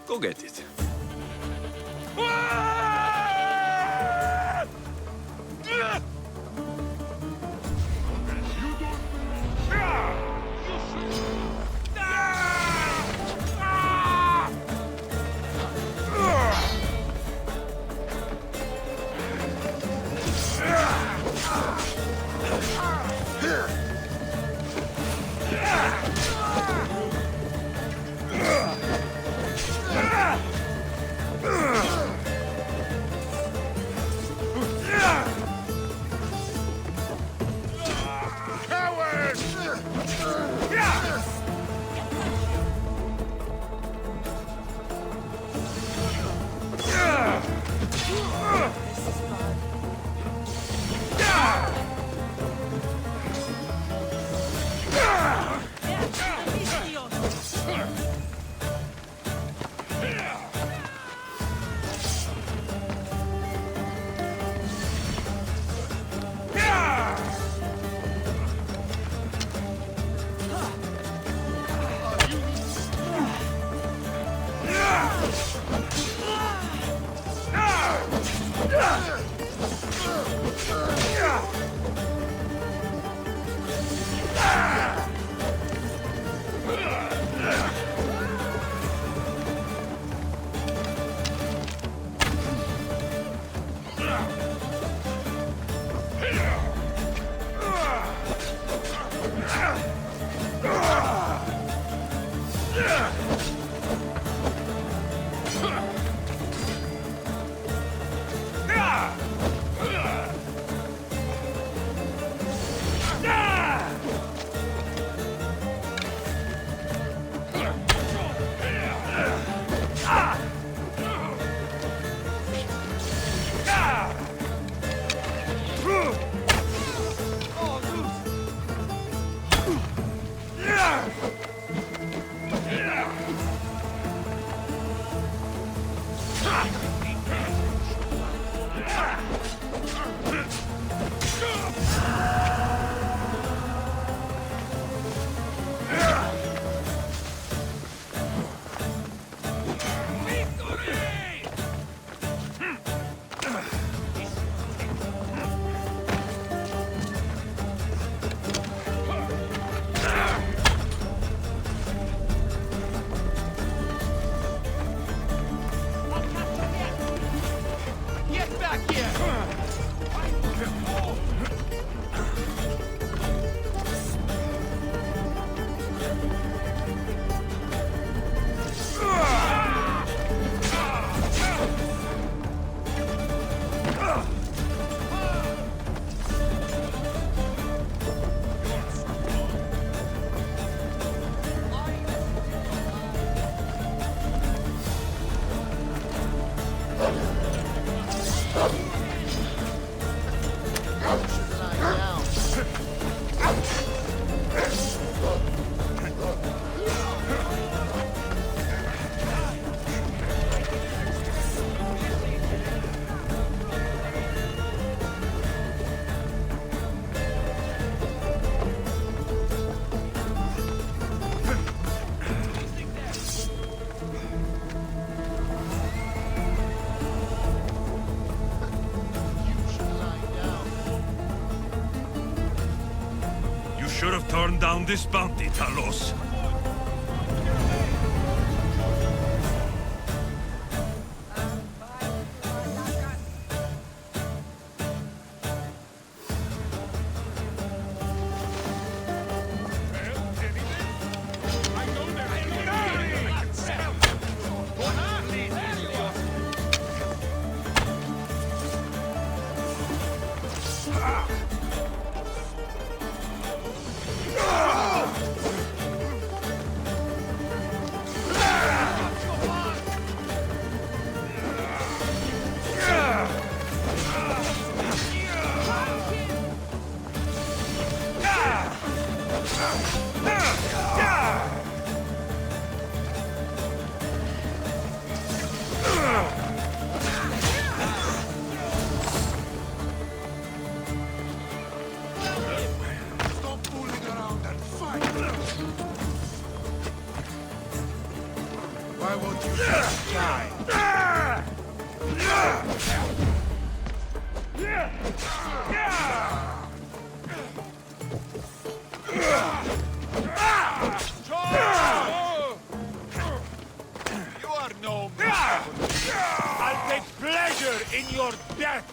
Go get it. should have turned down this bounty, Talos. Why won't you just die? You are no man. I'll take pleasure in your death.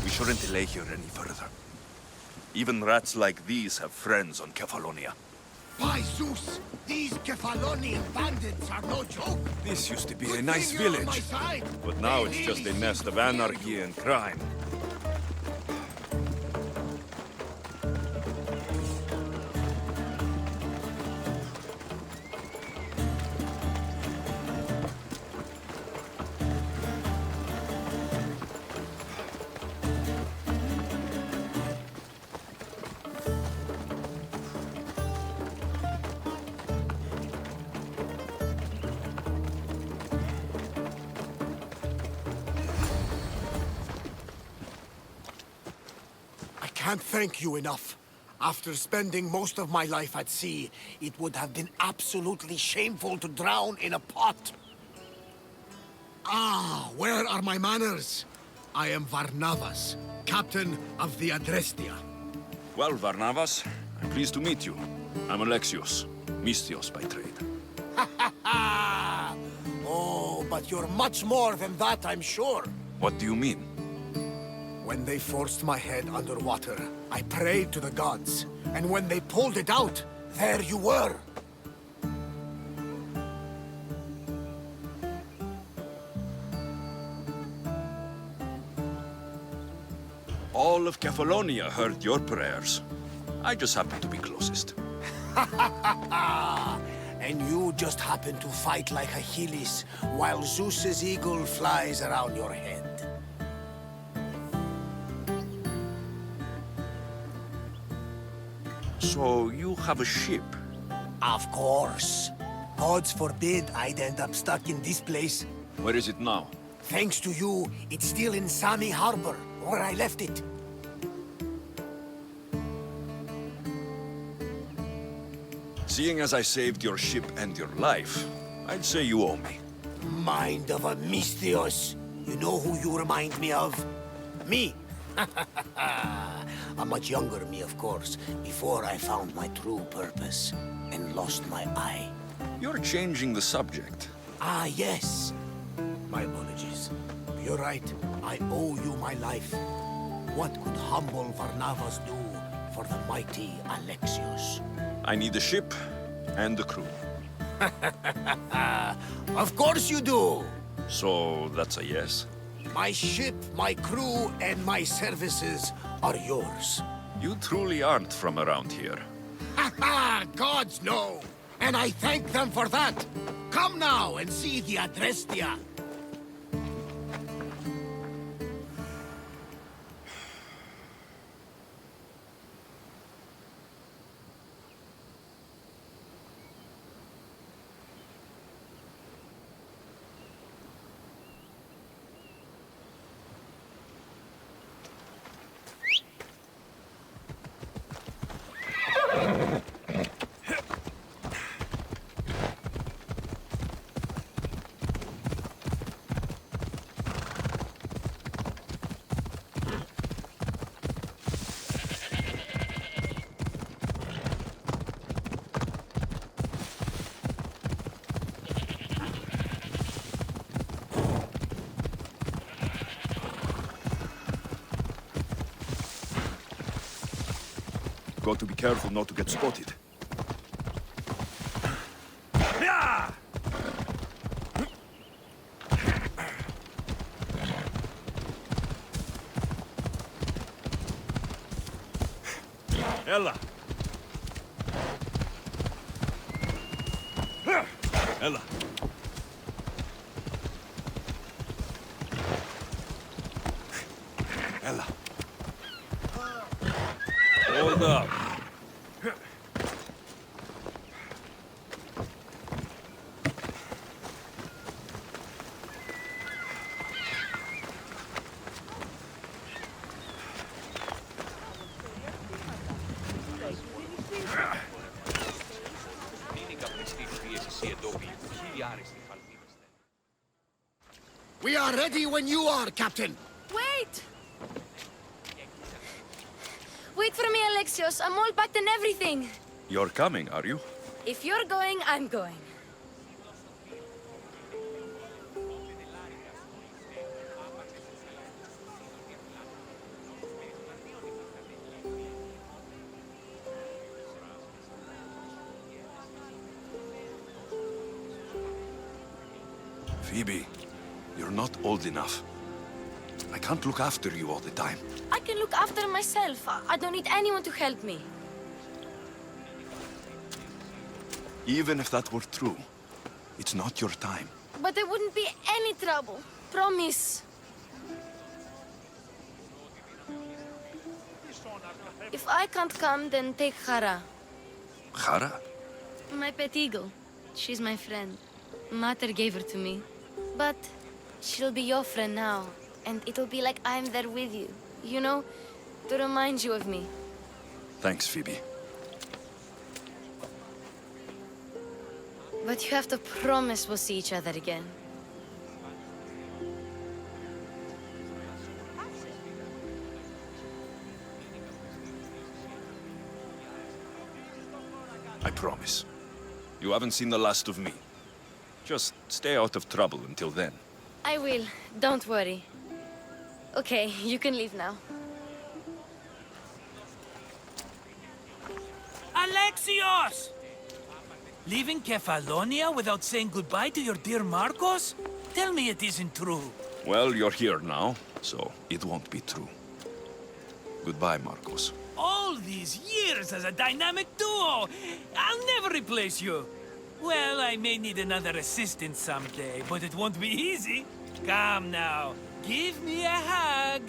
We shouldn't delay here any further. Even rats like these have friends on Kefalonia. By Zeus, these Kefalonian bandits are no joke. This used to be a Good nice thing you're on my village, side. but now They it's just a really nest seem of to fear anarchy you. and crime. I can't thank you enough. After spending most of my life at sea, it would have been absolutely shameful to drown in a pot. Ah, where are my manners? I am Varnavas, captain of the Adrestia. Well, Varnavas, I'm pleased to meet you. I'm Alexios, Mystios by trade. Oh, but you're much more than that, I'm sure. What do you mean? When they forced my head underwater, I prayed to the gods. And when they pulled it out, there you were. All of Kefalonia heard your prayers. I just happen to be closest. And you just happen to fight like Achilles, while Zeus's eagle flies around your head. So you have a ship? Of course. Gods forbid I'd end up stuck in this place. Where is it now? Thanks to you, it's still in Sami Harbor, where I left it. Seeing as I saved your ship and your life, I'd say you owe me. Mind of a Mystios. You know who you remind me of? Me. A much younger me, of course, before I found my true purpose and lost my eye. You're changing the subject. Ah, yes. My apologies. You're right. I owe you my life. What could humble Varnavas do for the mighty Alexios? I need a ship and a crew. Of course you do! So that's a yes? My ship, my crew, and my services are yours. You truly aren't from around here. Ha ha! Gods know! And I thank them for that! Come now and see the Adrestia! got to be careful not to get spotted. Ella! Ella! Ella! Hold up! We are ready when you are, Captain. Wait! Wait for me, Alexios. I'm all packed and everything. You're coming, are you? If you're going, I'm going. Phoebe, you're not old enough. I can't look after you all the time. I can look after myself. I don't need anyone to help me. Even if that were true, it's not your time. But there wouldn't be any trouble. Promise. If I can't come, then take Hara. Hara? My pet eagle. She's my friend. Mater gave her to me. But she'll be your friend now. And it'll be like I'm there with you. You know? To remind you of me. Thanks, Phoebe. But you have to promise we'll see each other again. I promise. You haven't seen the last of me. Just stay out of trouble until then. I will. Don't worry. Okay, you can leave now. Alexios! Leaving Kefalonia without saying goodbye to your dear Marcos? Tell me it isn't true. Well, you're here now, so it won't be true. Goodbye, Marcos. All these years as a dynamic duo! I'll never replace you! Well, I may need another assistant someday, but it won't be easy. Come now, give me a hug.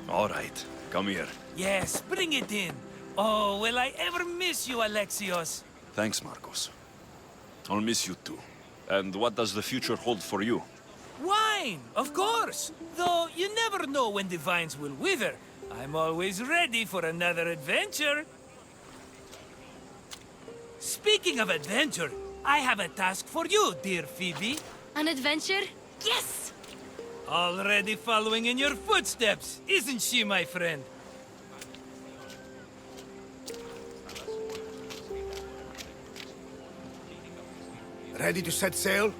All right, come here. Yes, bring it in. Oh, will I ever miss you, Alexios? Thanks, Marcos. I'll miss you too. And what does the future hold for you? Wine, of course. Though you never know when the vines will wither. I'm always ready for another adventure. Speaking of adventure, I have a task for you, dear Phoebe. An adventure? Yes! Already following in your footsteps, isn't she, my friend? Ready to set sail?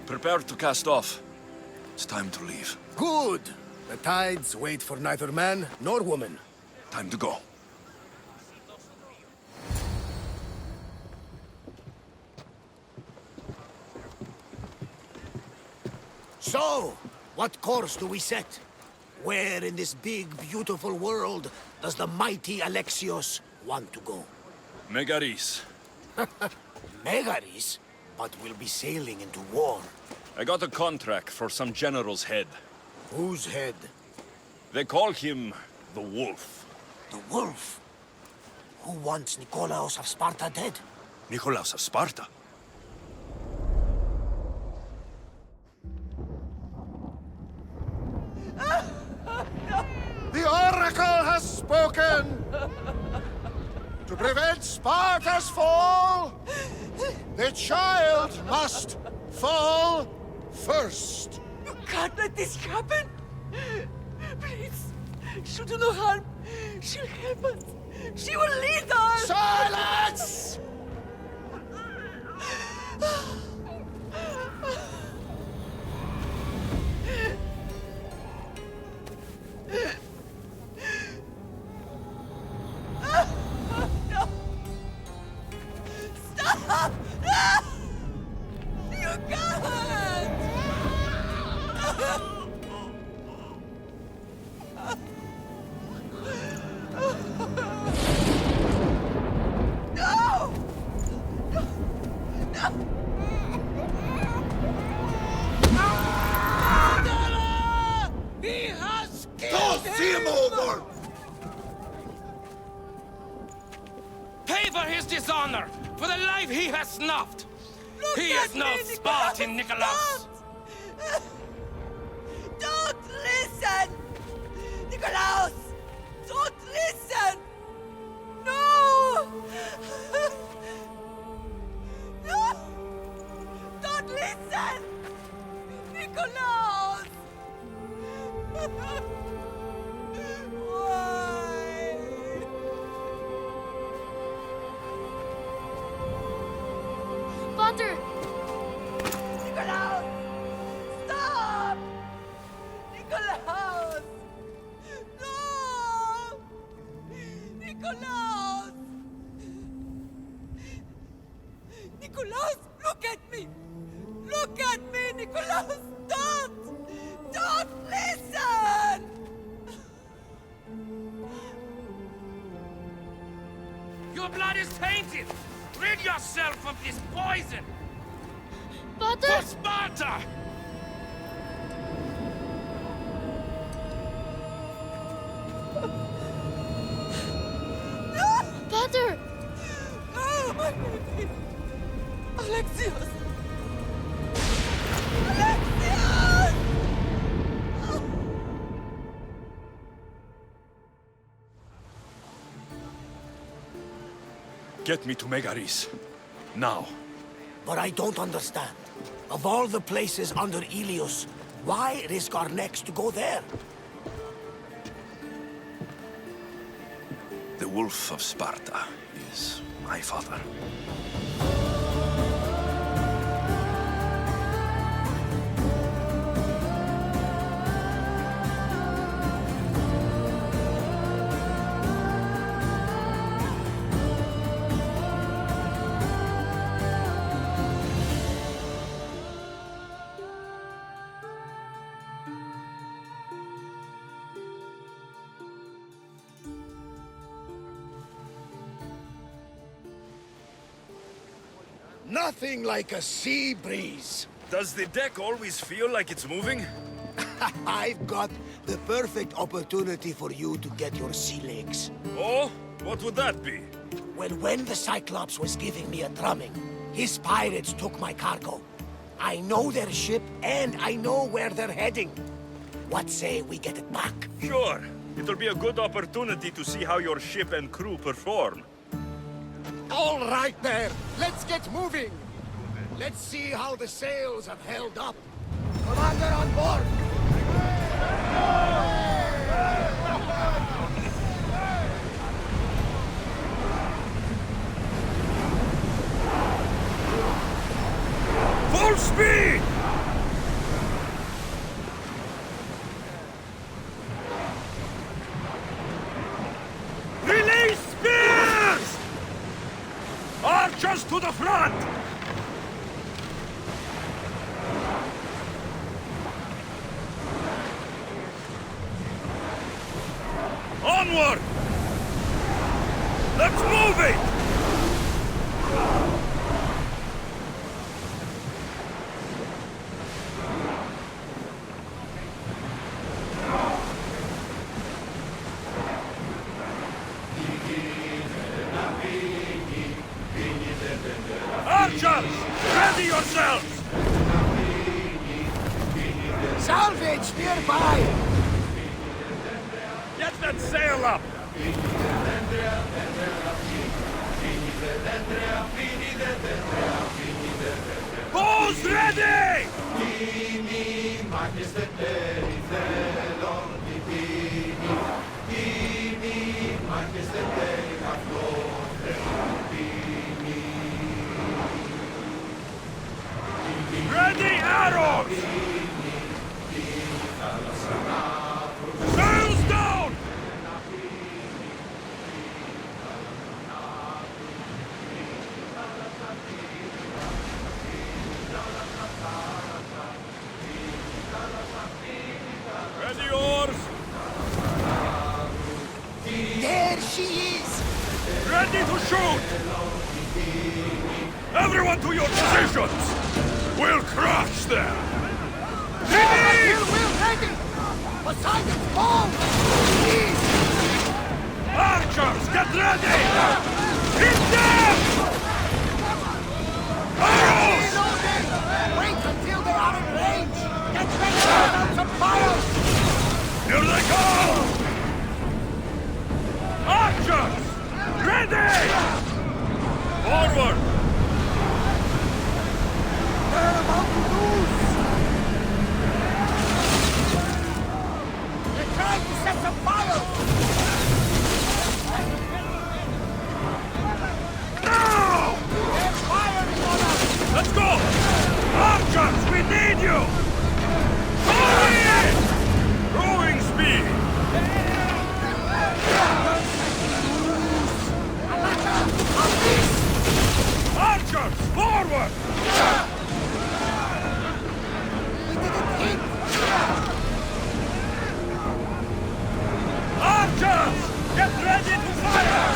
Prepare to cast off. It's time to leave. Good! The tides wait for neither man nor woman. Time to go. So, what course do we set? Where in this big, beautiful world does the mighty Alexios want to go? Megaris. Megaris? But we'll be sailing into war. I got a contract for some general's head. Whose head? They call him the Wolf. The Wolf? Who wants Nikolaos of Sparta dead? Nikolaos of Sparta? The Oracle has spoken! To prevent Sparta's fall, the child must fall first. You can't let this happen! Please, she'll do no harm. She'll help us. She will lead us! Silence! over! Pay for his dishonor, for the life he has snuffed! He is no Spartan, Nikolaos! Don't listen! Nikolaos! Don't listen! No! No! Don't listen! Nikolaos! Why? Father! Nikolaos! Stop! Nikolaos! No! Nikolaos! Nikolaos, look at me! Look at me, Nikolaos! Don't! Don't listen! Your blood is tainted! Rid yourself of this poison! Father! For Sparta! Father! Oh, my baby! Alexios! Alexios! Get me to Megaris. Now. But I don't understand. Of all the places under Ilios, why risk our necks to go there? The Wolf of Sparta is my father. Nothing like a sea breeze. Does the deck always feel like it's moving? I've got the perfect opportunity for you to get your sea legs. Oh? What would that be? Well, when the Cyclops was giving me a drumming, his pirates took my cargo. I know their ship, and I know where they're heading. What say we get it back? Sure. It'll be a good opportunity to see how your ship and crew perform. All right there, let's get moving. Let's see how the sails have held up. Commander on board. Full speed! Release spears! Archers to the front! Onward! Let's move it! Archers! Ready yourselves! Salvage nearby! Get that sail up! Bows ready! Ready arrows! Sails down! Ready oars! There she is! Ready to shoot! Everyone to your positions! We'll crush them! We're ready! Poseidon's ball! Please! Archers, get ready! Hit them! Arrows! Reloading! Wait until they are in range! Get ready to put out some fire! Here they come! Archers! Ready! Forward! They're about to lose! They're trying to set some fire! Now! They're firing on us! Let's go! Archers, we need you! Hurry! Throwing speed! Archers, forward! We didn't hit! Archers, get ready to fire!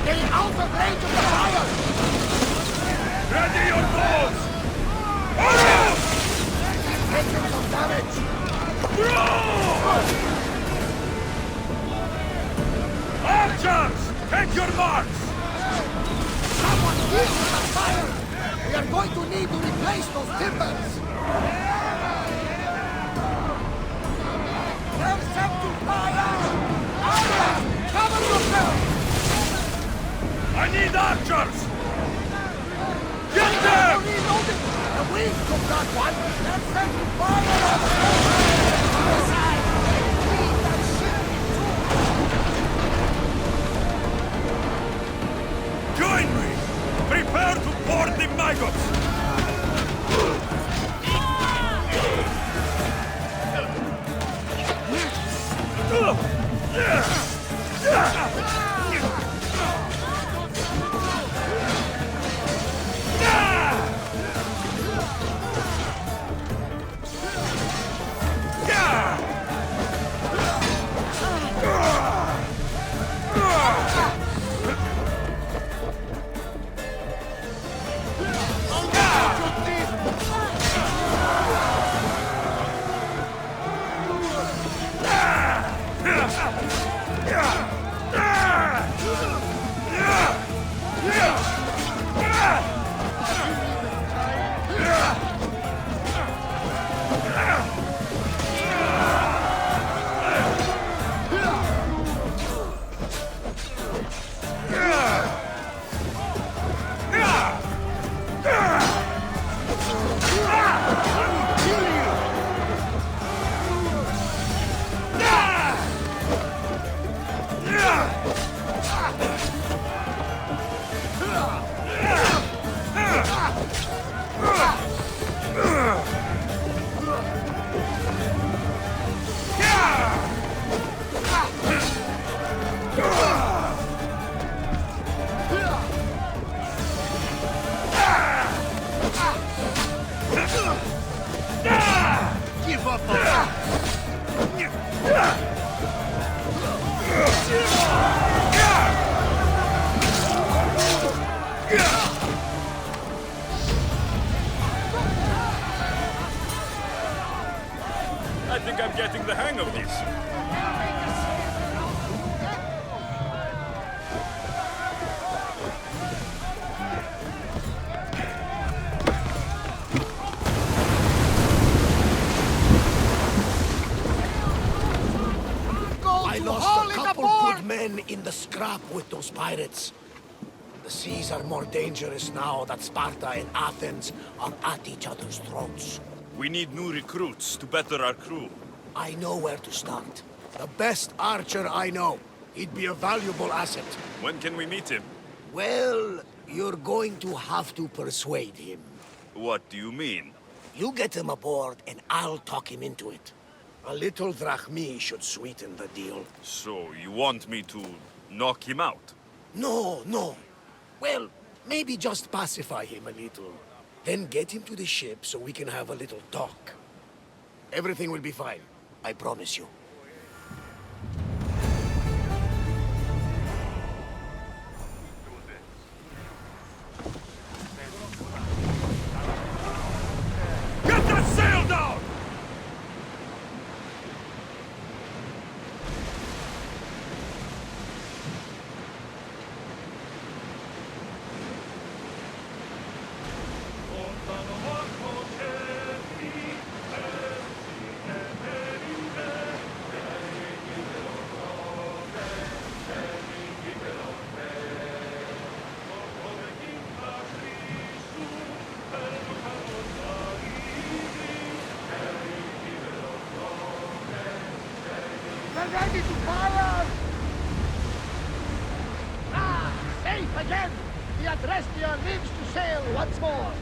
Stay out of range of the fire! Ready your bows! Arrows! Taking some damage! Throw! Archers, take your marks! Someone deal with the fire! We are going to need to replace those timbers! They're set to fire! Archers, cover yourself! I need archers! Get them! Reloading! The wind took that one! They're set to fire! Besides, they need that ship too! Join me! Prepare to board the maggots! Give up on that! I think I'm getting the hang of this. I lost a couple good men in the scrap with those pirates. The seas are more dangerous now that Sparta and Athens are at each other's throats. We need new recruits to better our crew. I know where to start. The best archer I know. He'd be a valuable asset. When can we meet him? Well, you're going to have to persuade him. What do you mean? You get him aboard and I'll talk him into it. A little drachmi should sweeten the deal. So, you want me to knock him out? No. Well, maybe just pacify him a little. Then get him to the ship so we can have a little talk. Everything will be fine. I promise you. Get that sail down! are ready to fire! Ah, safe again! The Adrestia lives to sail once more!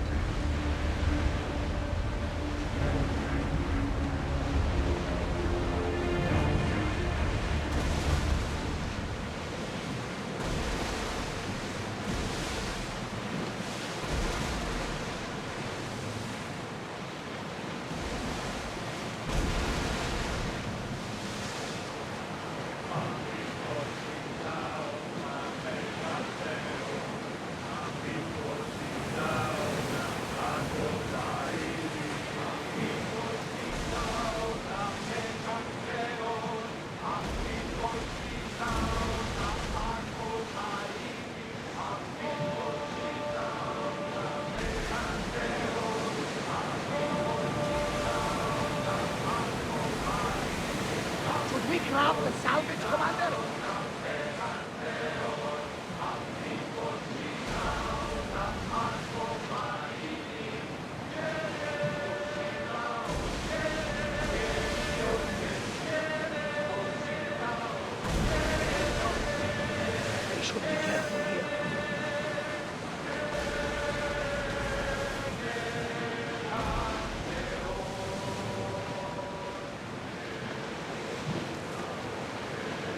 We grab the salvage, Commander! We should be careful here.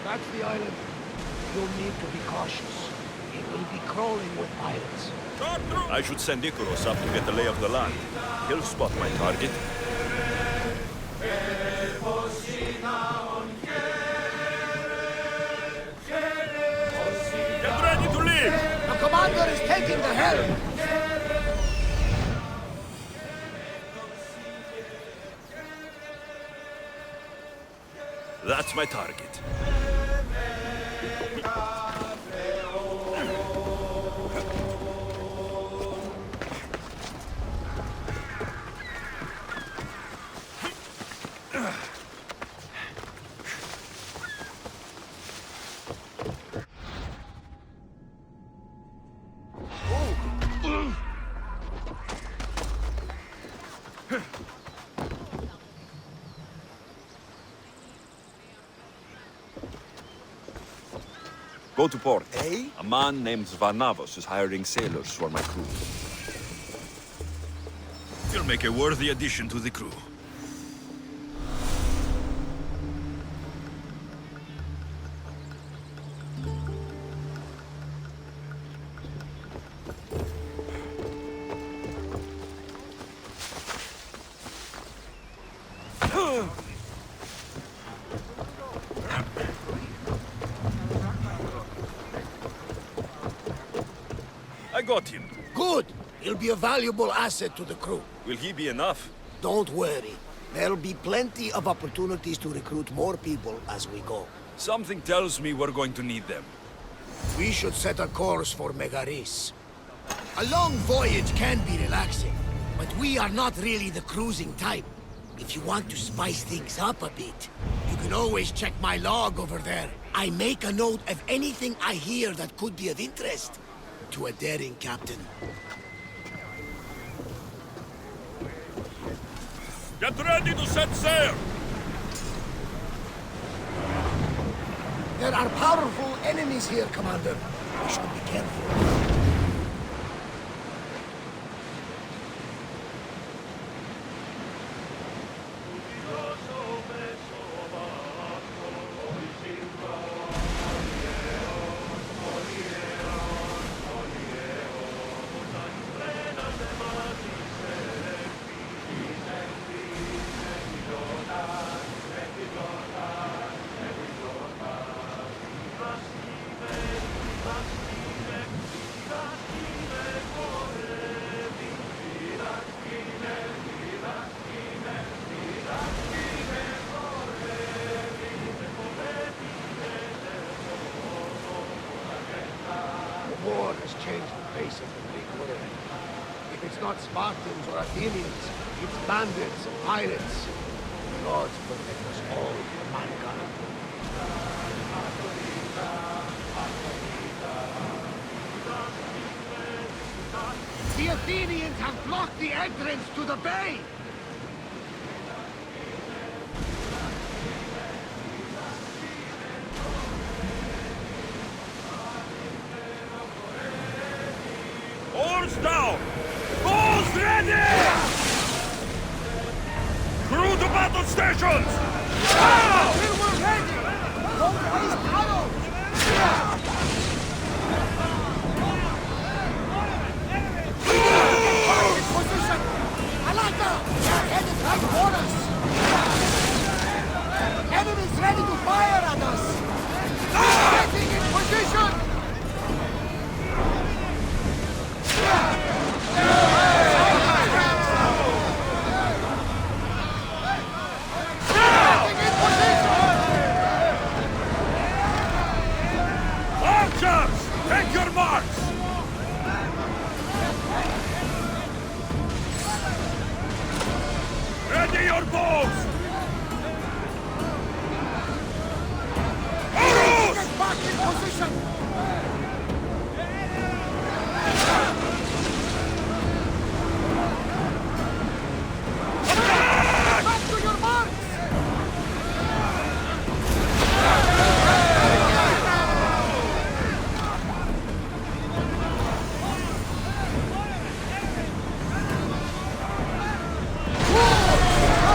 That's the island. You'll need to be cautious. It will be crawling with pirates. I should send Icarus up to get the lay of the land. He'll spot my target. Get ready to leave! The commander is taking the helm! That's my target. Go to port. Eh? A man named Varnavos is hiring sailors for my crew. You'll make a worthy addition to the crew. I got him. Good! He'll be a valuable asset to the crew. Will he be enough? Don't worry. There'll be plenty of opportunities to recruit more people as we go. Something tells me we're going to need them. We should set a course for Megaris. A long voyage can be relaxing, but we are not really the cruising type. If you want to spice things up a bit, you can always check my log over there. I make a note of anything I hear that could be of interest to a daring captain. Get ready to set sail! There are powerful enemies here, Commander. We should be careful. War has changed the face of the Greek world. If it's not Spartans or Athenians, it's bandits and pirates. The gods protect us all from mankind. The Athenians have blocked the entrance to the bay! stations! We're ready! Don't waste arrows! In position! Alaka! They're headed right for us! Enemies ready to fire at us! Getting in position! Archers! Take your marks! Ready your bows! Arrows! Get back in position! Back to your marks!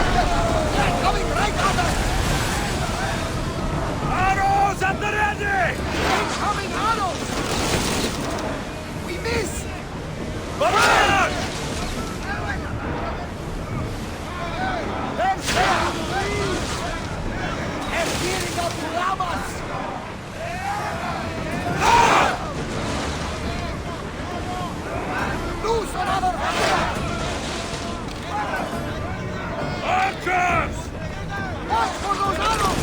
They're coming right at us! Arrows at the ready! Incoming arrows! We miss! Barrage! They're set! They're gearing up to ram us! Lose another hunter! Archers! Watch for those arrows!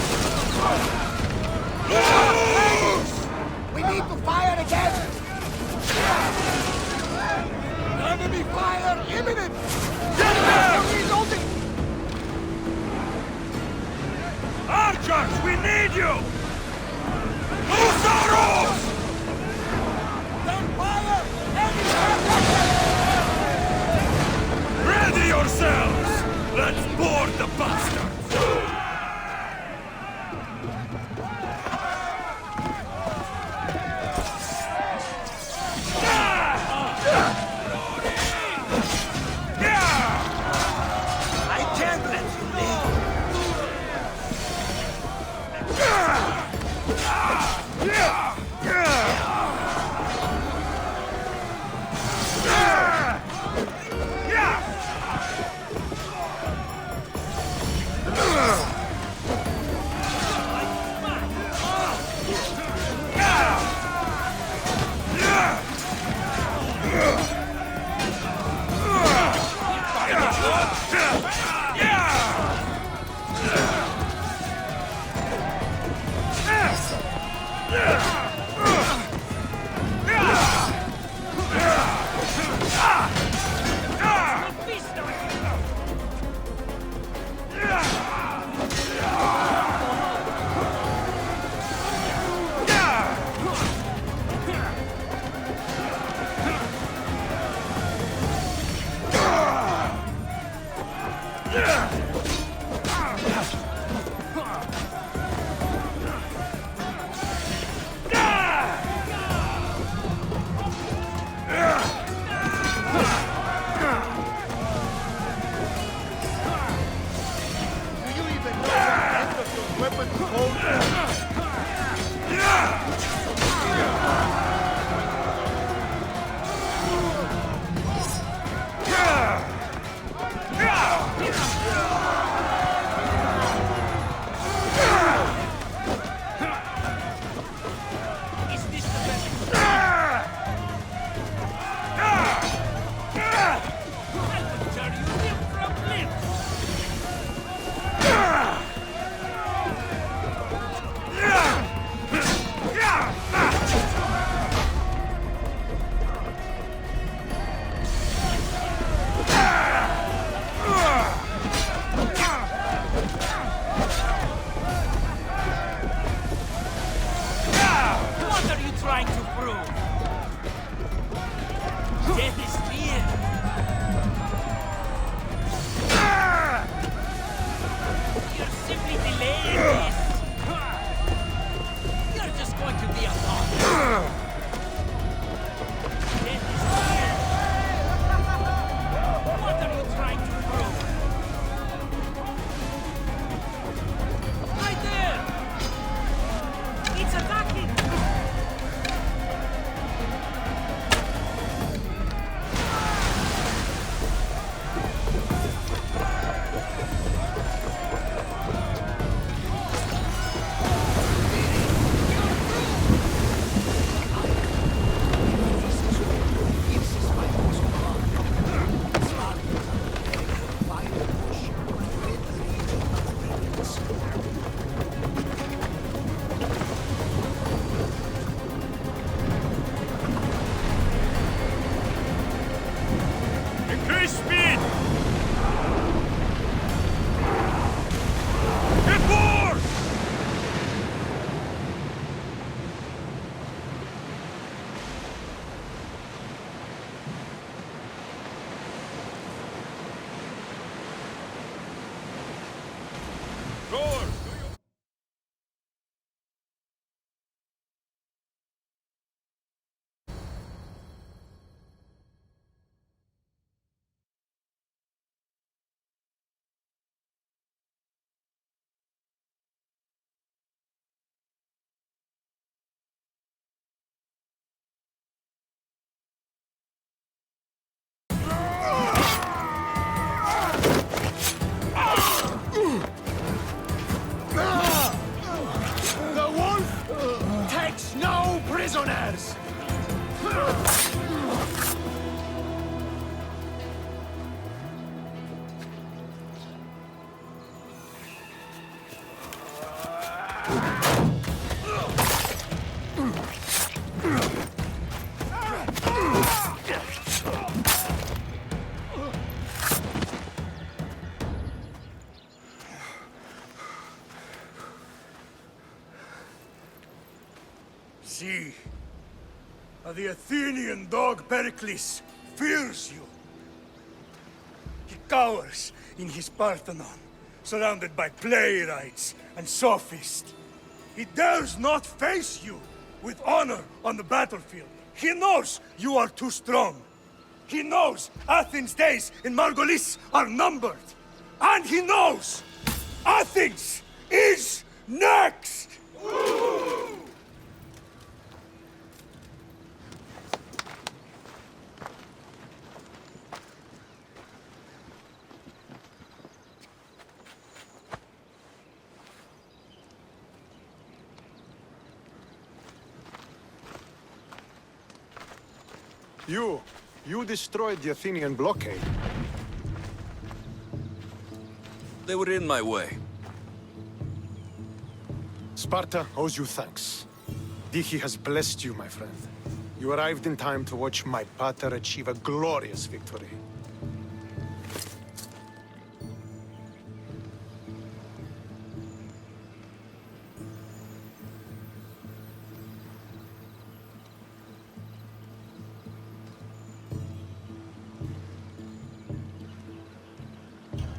We need to fire again! Enemy fire imminent! Get them! Reloading! Archers, we need you! Loose arrows! Then fire! Enemy fire! Ready yourselves! Let's board the bastards! I can't let you live! bears! See, the Athenian dog Pericles fears you. He cowers in his Parthenon, surrounded by playwrights and sophists. He dares not face you with honor on the battlefield. He knows you are too strong. He knows Athens' days in Margolis are numbered. And he knows Athens is next! You destroyed the Athenian blockade. They were in my way. Sparta owes you thanks. Dihi has blessed you, my friend. You arrived in time to watch my pater achieve a glorious victory.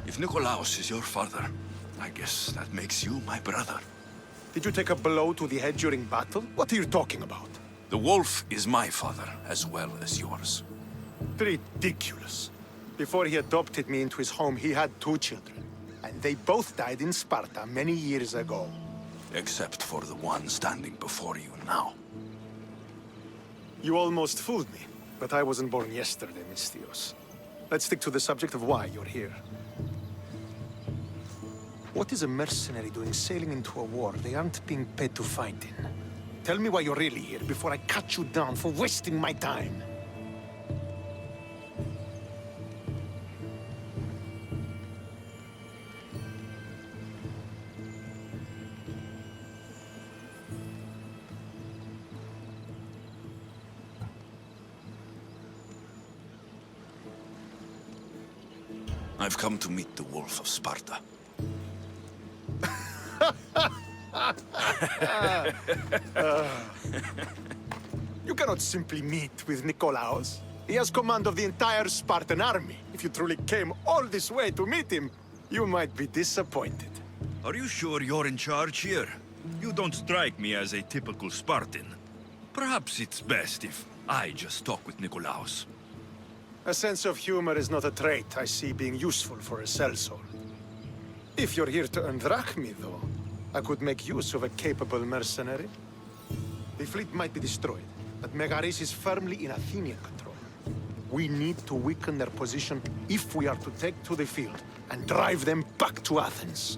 If Nikolaos is your father, I guess that makes you my brother. Did you take a blow to the head during battle? What are you talking about? The wolf is my father, as well as yours. Ridiculous. Before he adopted me into his home, he had 2 children. And they both died in Sparta many years ago. Except for the one standing before you now. You almost fooled me, but I wasn't born yesterday, Mystios. Let's stick to the subject of why you're here. What is a mercenary doing sailing into a war they aren't being paid to fight in? Tell me why you're really here before I cut you down for wasting my time. I've come to meet the Wolf of Sparta. You cannot simply meet with Nikolaos. He has command of the entire Spartan army. If you truly came all this way to meet him, you might be disappointed. Are you sure you're in charge here? You don't strike me as a typical Spartan. Perhaps it's best if I just talk with Nikolaos. A sense of humor is not a trait I see being useful for a sellsword. If you're here to earn drachmi, though, I could make use of a capable mercenary. The fleet might be destroyed, but Megaris is firmly in Athenian control. We need to weaken their position if we are to take to the field and drive them back to Athens.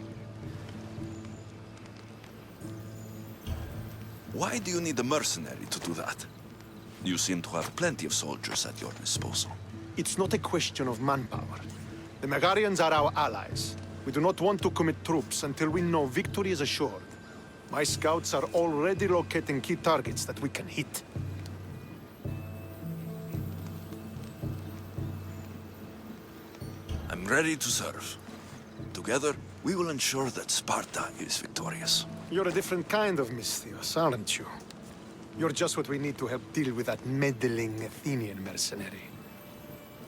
Why do you need a mercenary to do that? You seem to have plenty of soldiers at your disposal. It's not a question of manpower. The Megarians are our allies. We do not want to commit troops until we know victory is assured. My scouts are already locating key targets that we can hit. I'm ready to serve. Together, we will ensure that Sparta is victorious. You're a different kind of Mystios, aren't you? You're just what we need to help deal with that meddling Athenian mercenary.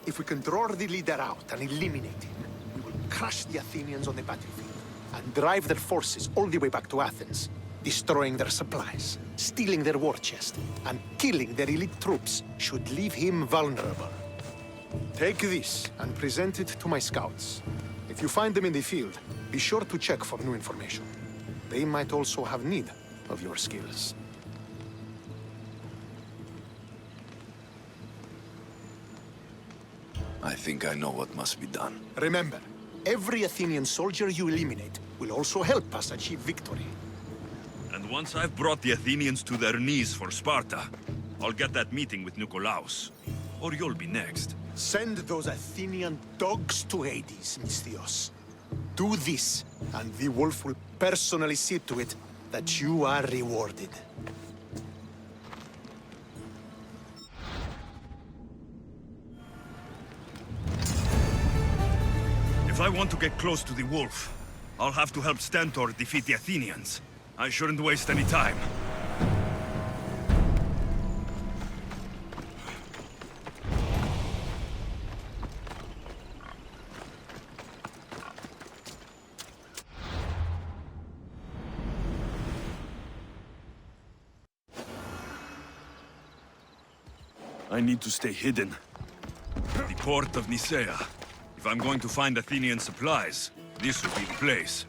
If we can draw the leader out and eliminate him, we will crush the Athenians on the battlefield and drive their forces all the way back to Athens, destroying their supplies, stealing their war chest, and killing their elite troops should leave him vulnerable. Take this and present it to my scouts. If you find them in the field, be sure to check for new information. They might also have need of your skills. I think I know what must be done. Remember, every Athenian soldier you eliminate will also help us achieve victory. And And once I've brought the Athenians to their knees for Sparta, I'll get that meeting with Nikolaos. Or you'll be next. Send those Athenian dogs to Hades, Misthios. Do this, and the wolf will personally see to it that you are rewarded. If I want to get close to the wolf, I'll have to help Stentor defeat the Athenians. I shouldn't waste any time. I need to stay hidden. The port of Nicaea. If I'm going to find Athenian supplies, this will be the place.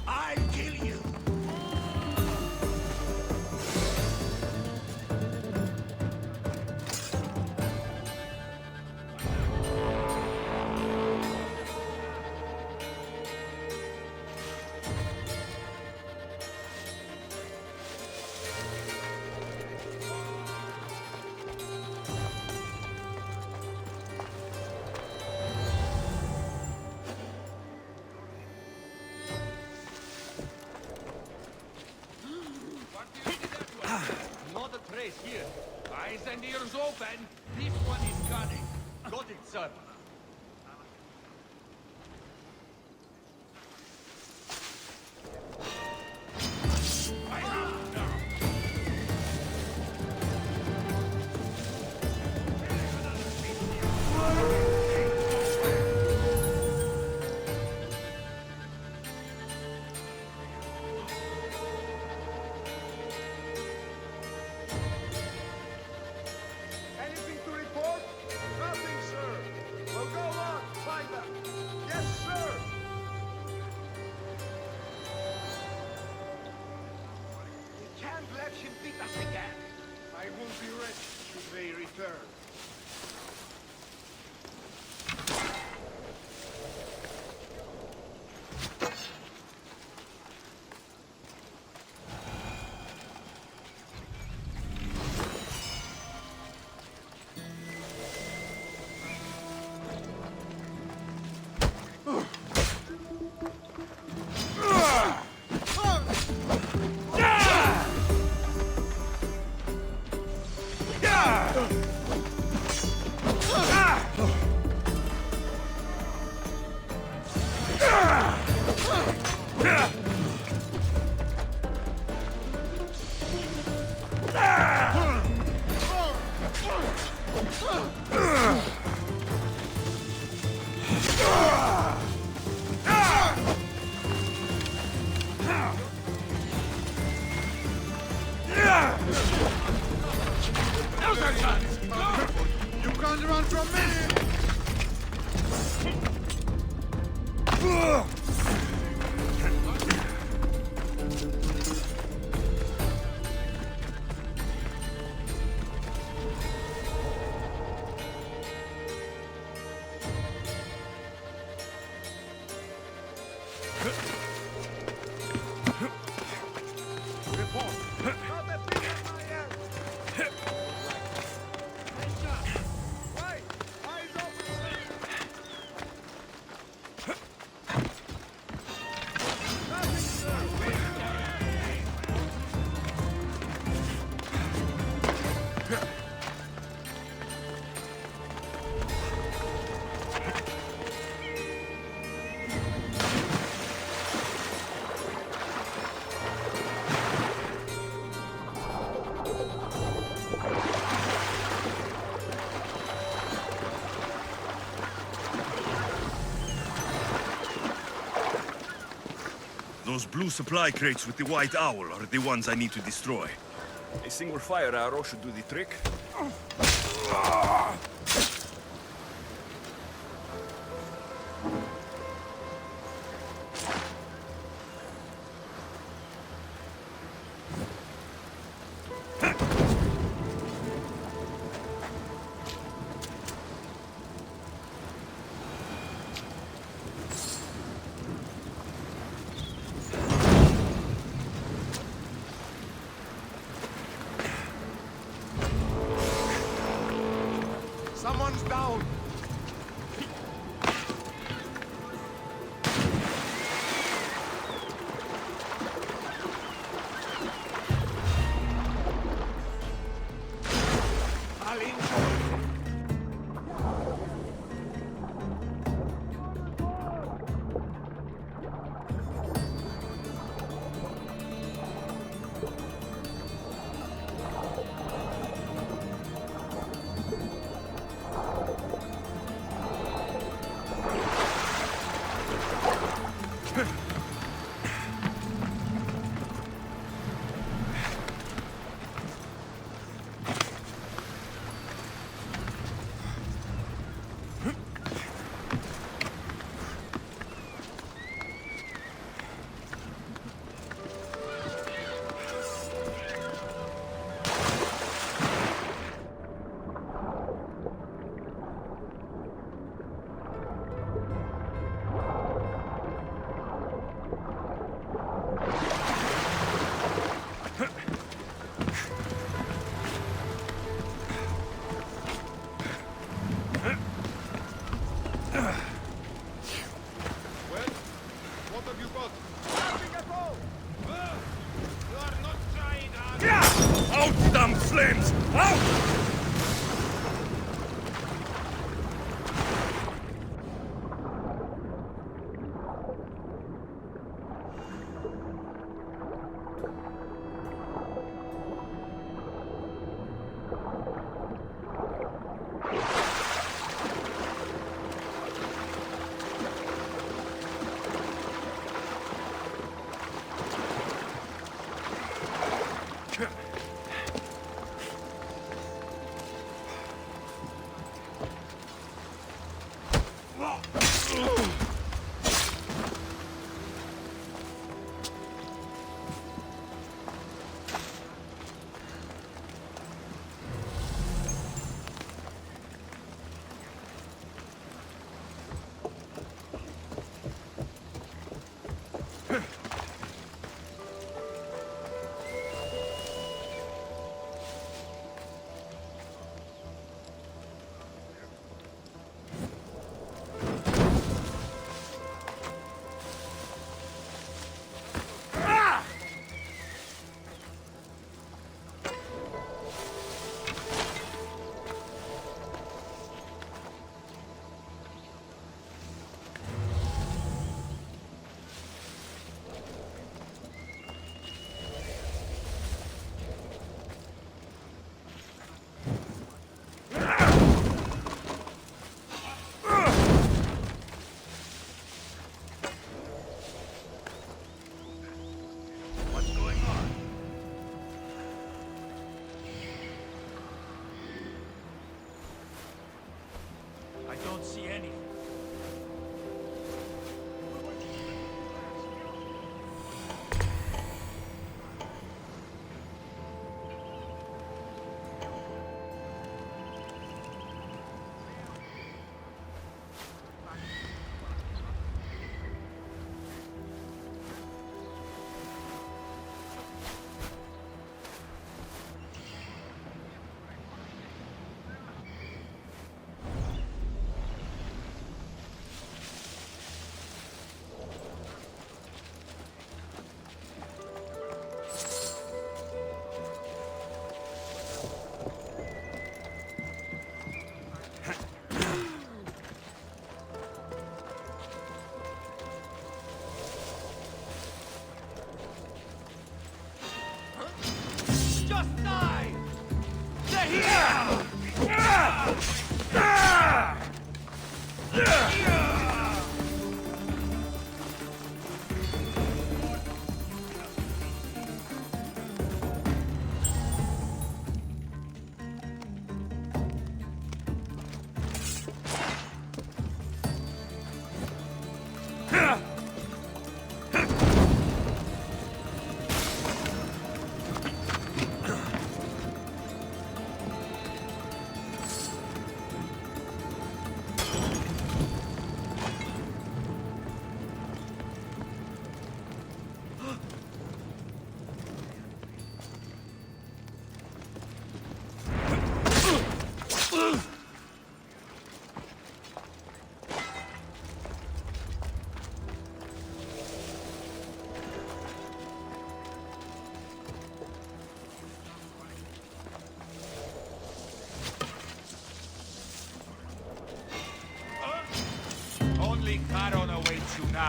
I'll kill you! Not a trace here. Eyes and ears open. This one is gunning. Got it, sir. Anything to report? Nothing, sir. We'll go on, find them. Yes, sir. We can't let him beat us again. I will be ready should they return. You can't run from me! blue supply crates with the white owl are the ones I need to destroy. A single fire arrow should do the trick. Someone's down!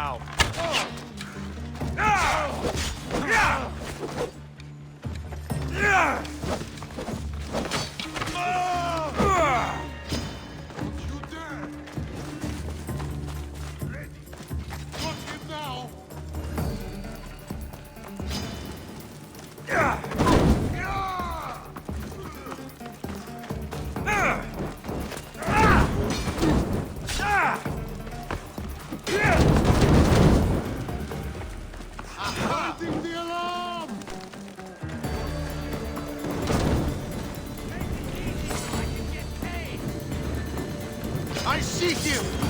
now. I seek you!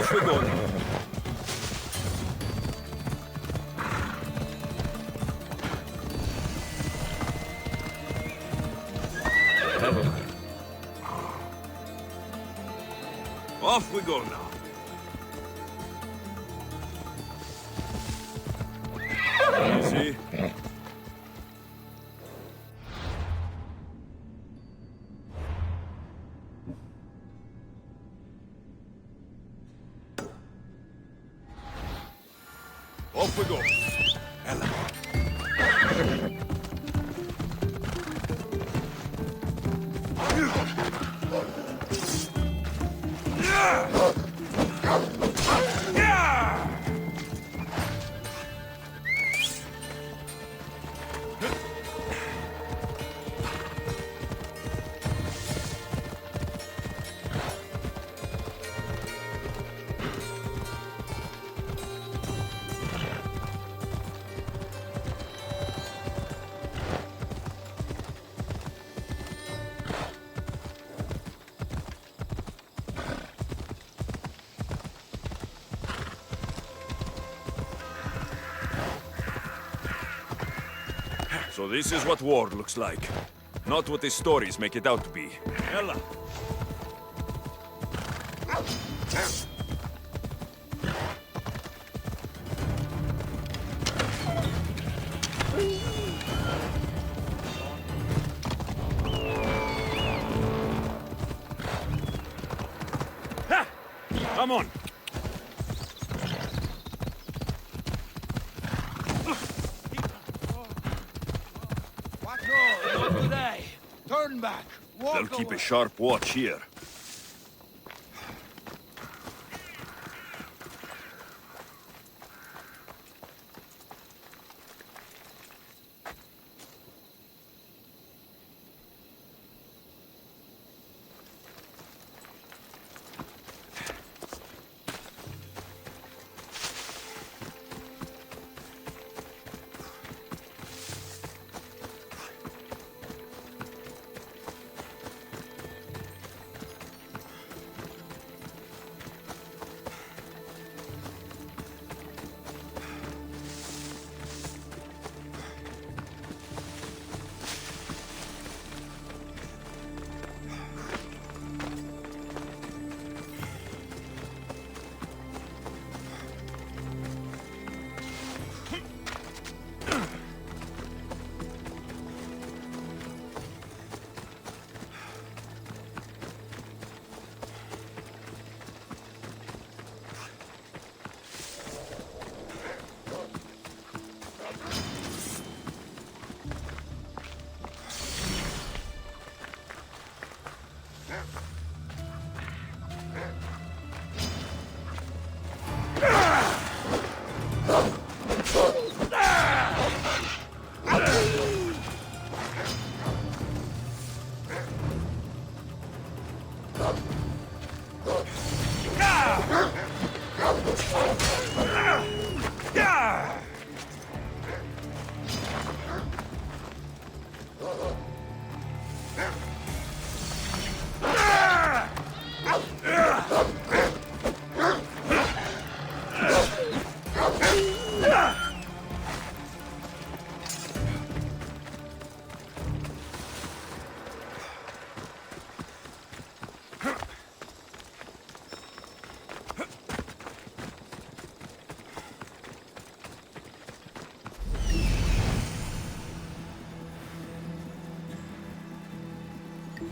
Off we go now. Off we go now. Easy. Off we go. Ella. So this is what war looks like. Not what the stories make it out to be. Ella. Ha! Come on. Turn back. Walk They'll keep away. a sharp watch here.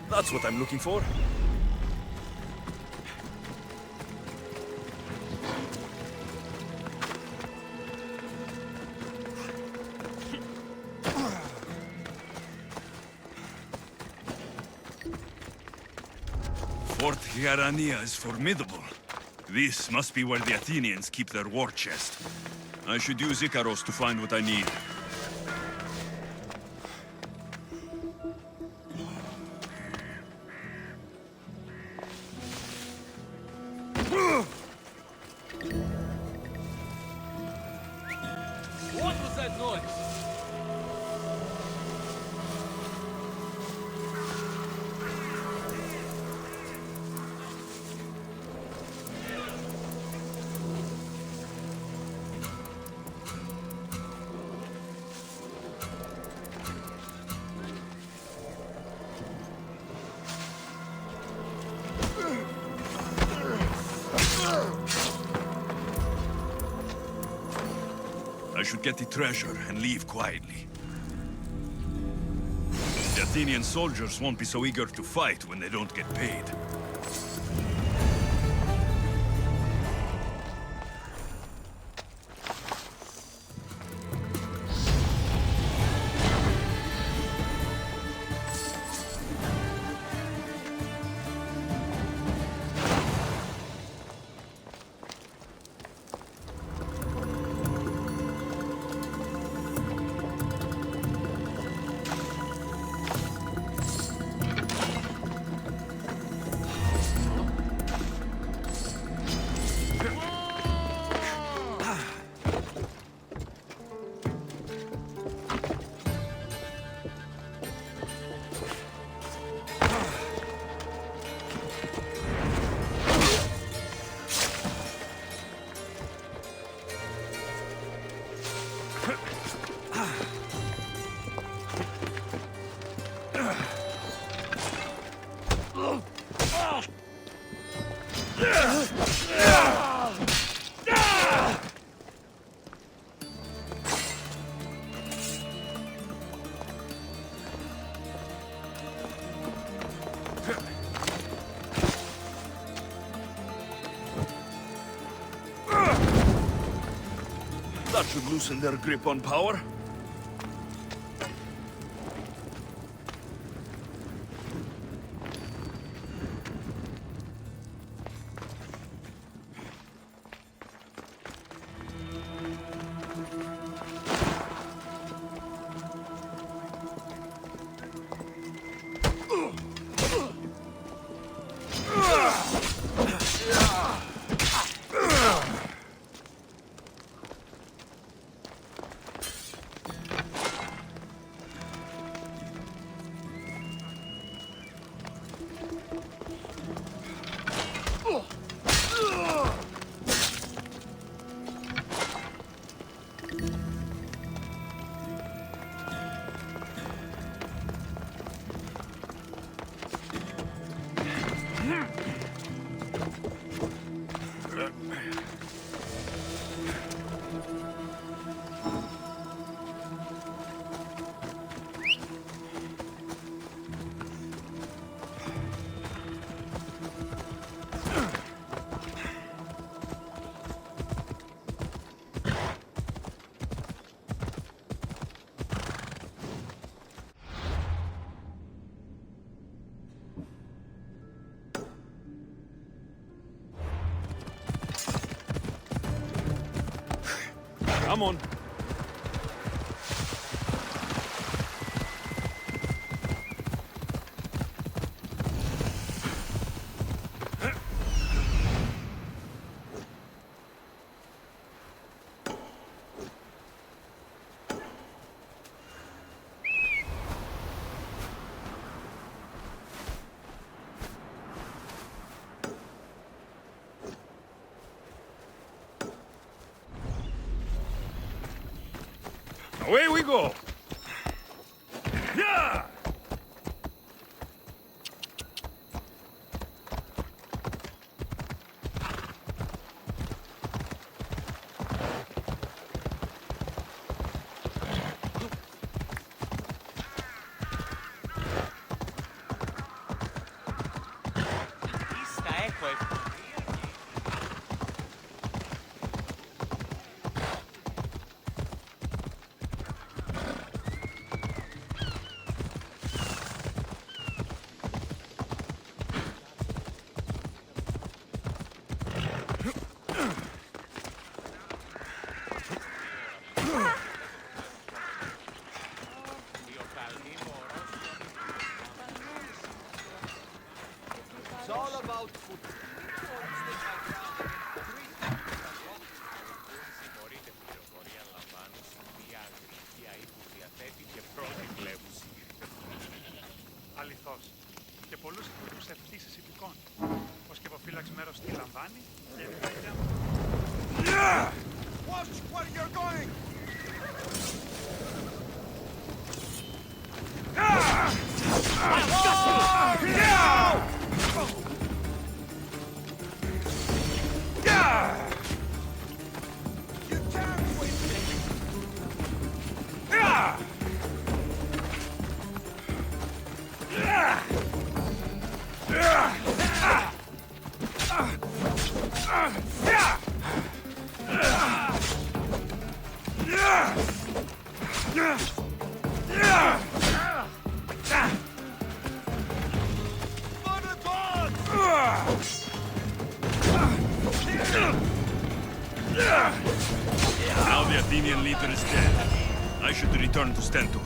That's what I'm looking for. Fort Hierania is formidable. This must be where the Athenians keep their war chest. I should use Icaros to find what I need. What was that noise? I should get the treasure and leave quietly. The Athenian soldiers won't be so eager to fight when they don't get paid. That should loosen their grip on power. Come on. Away we go! Yeah! Αληθώς. Και πολλούς εκπλήρους ευτύσεις υπηκών. Ως και αποφύλαξε μέρος στη Λαμβάνη και επιτυχία. Watch where you're going! You can't win! Now the Athenian leader is dead. I should return to Stentor.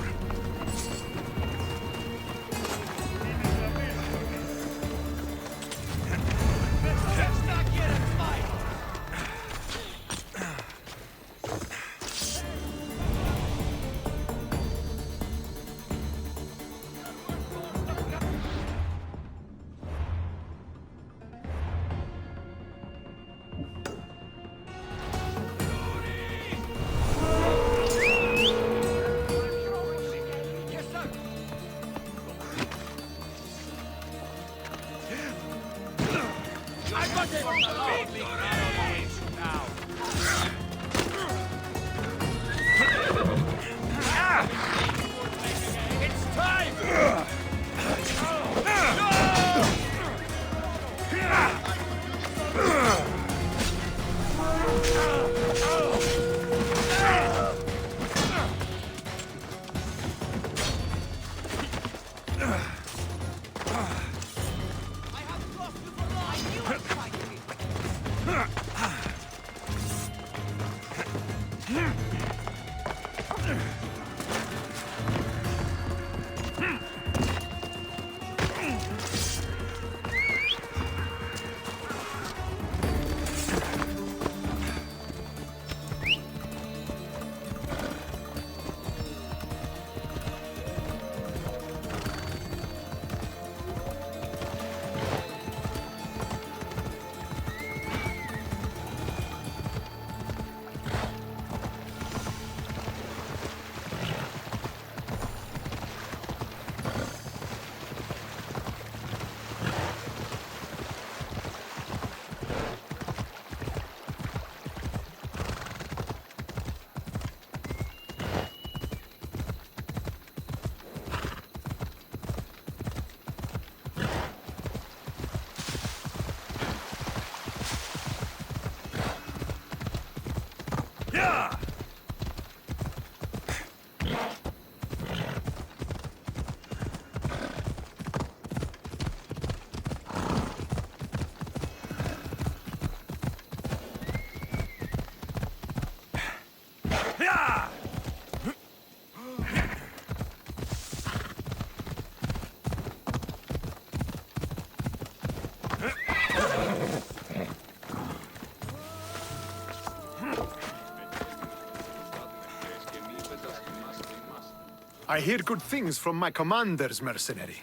I hear good things from my commanders, mercenary.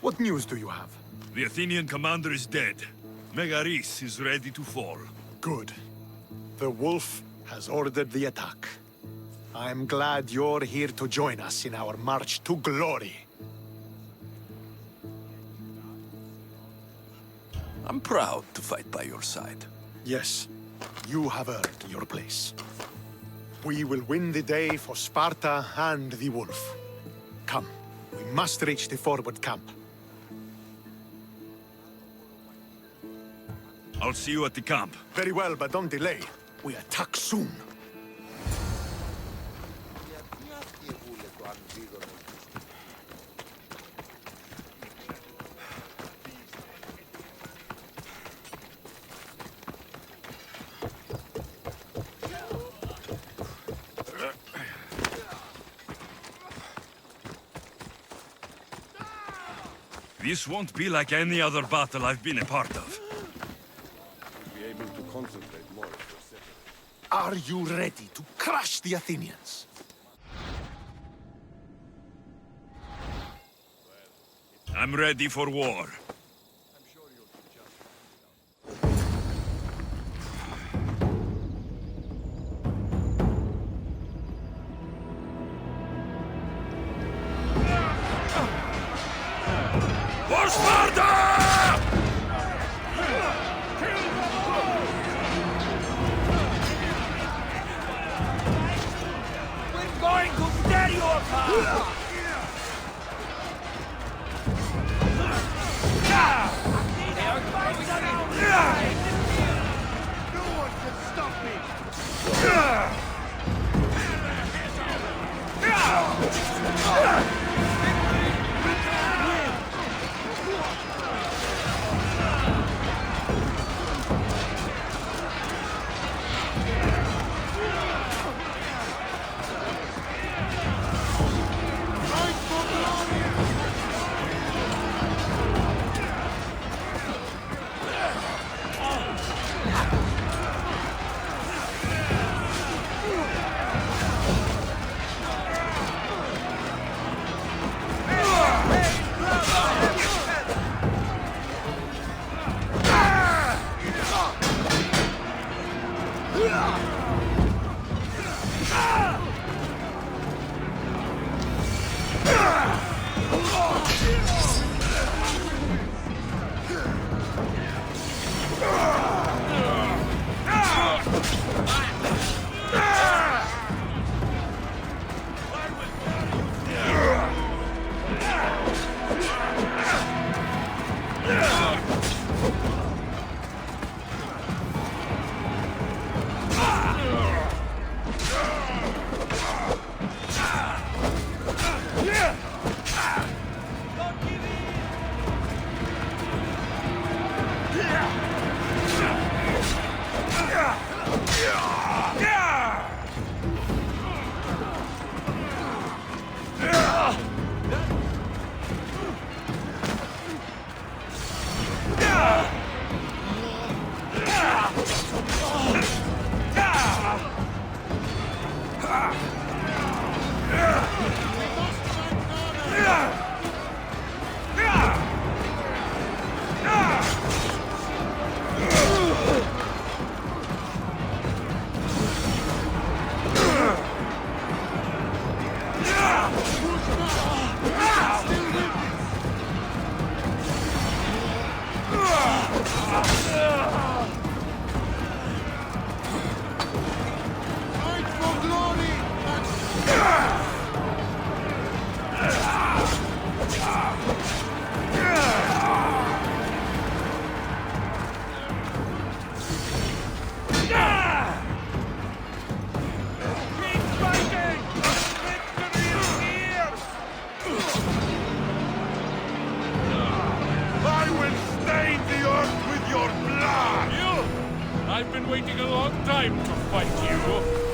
What news do you have? The Athenian commander is dead. Megaris is ready to fall. Good. The wolf has ordered the attack. I'm glad you're here to join us in our march to glory. I'm proud to fight by your side. Yes, you have earned your place. We will win the day for Sparta and the wolf. Come, we must reach the forward camp. I'll see you at the camp. Very well, but don't delay. We attack soon. This won't be like any other battle I've been a part of. Be able to concentrate more. Are you ready to crush the Athenians? I'm ready for war. For Sparta! We're going to tear you apart! No one can stop me! I've been waiting a long time to fight you.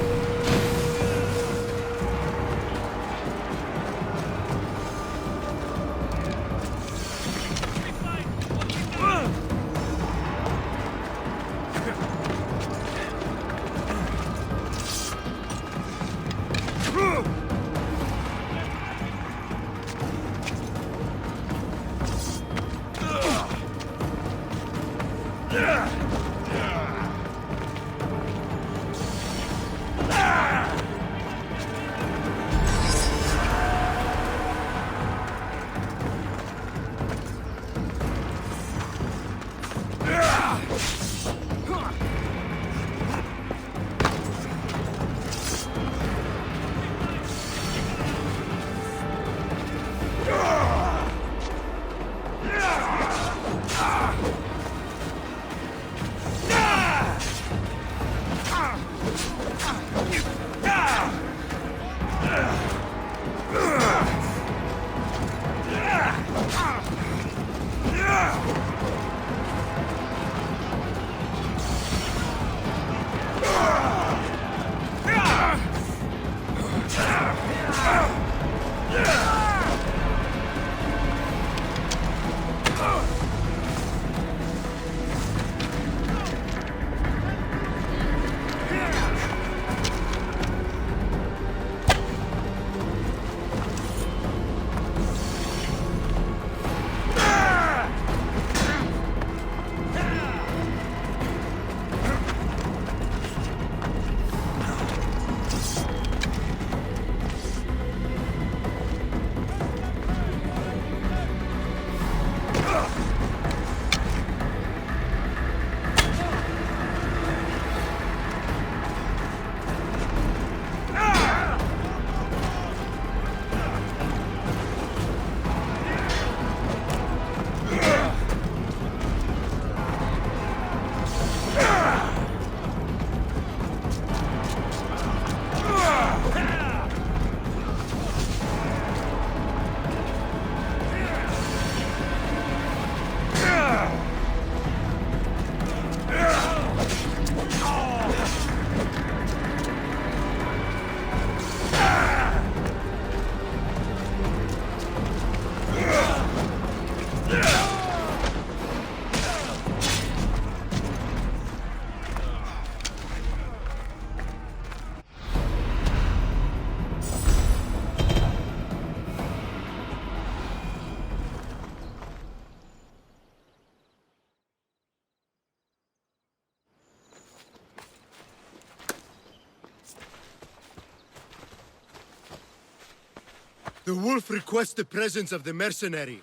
The wolf requests the presence of the mercenary.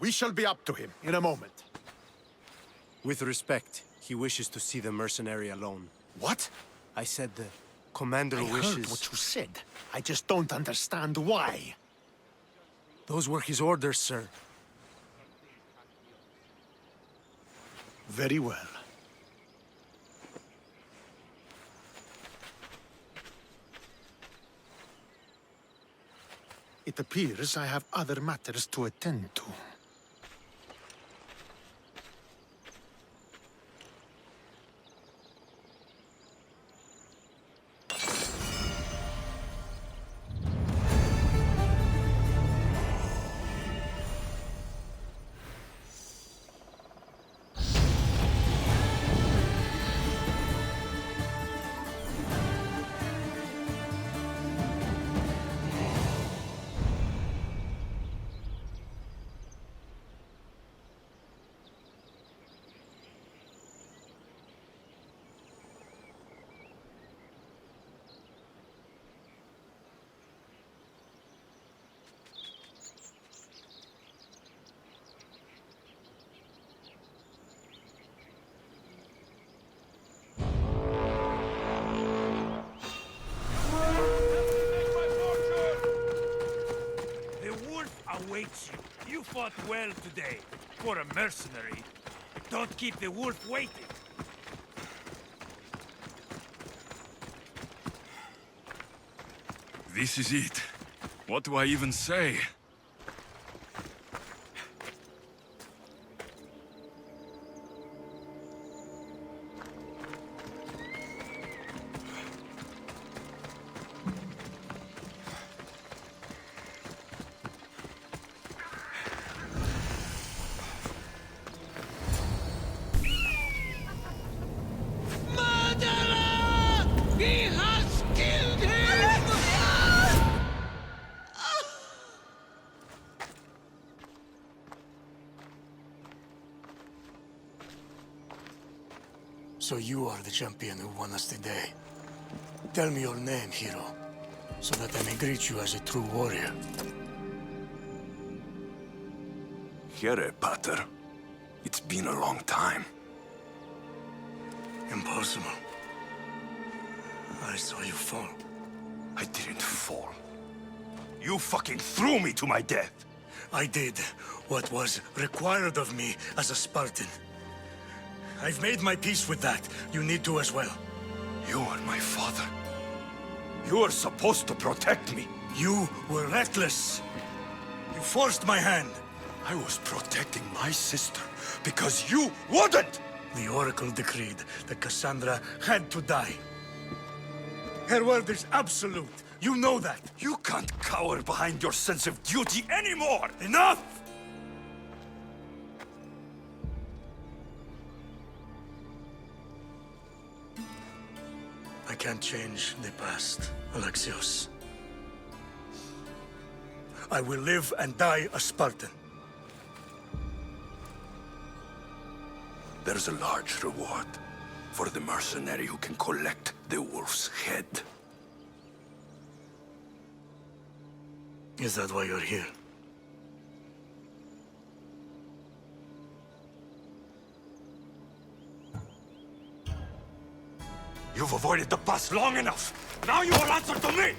We shall be up to him in a moment. With respect, he wishes to see the mercenary alone. What? I said the commander I wishes... heard what you said. I just don't understand why. Those were his orders, sir. Very well. It appears I have other matters to attend to. Awaits you. You fought well today. For a mercenary. Don't keep the wolf waiting. This is it. What do I even say? So you are the champion who won us today. Tell me your name, hero, so that I may greet you as a true warrior. Here, Pater. It's been a long time. Impossible. I saw you fall. I didn't fall. You fucking threw me to my death! I did what was required of me as a Spartan. I've made my peace with that. You need to as well. You are my father. You are supposed to protect me. You were reckless. You forced my hand. I was protecting my sister because you wouldn't! The Oracle decreed that Cassandra had to die. Her word is absolute. You know that. You can't cower behind your sense of duty anymore! Enough! I can't change the past, Alexios. I will live and die a Spartan. There's a large reward for the mercenary who can collect the wolf's head. Is that why you're here? You've avoided the past long enough. Now you will answer to me!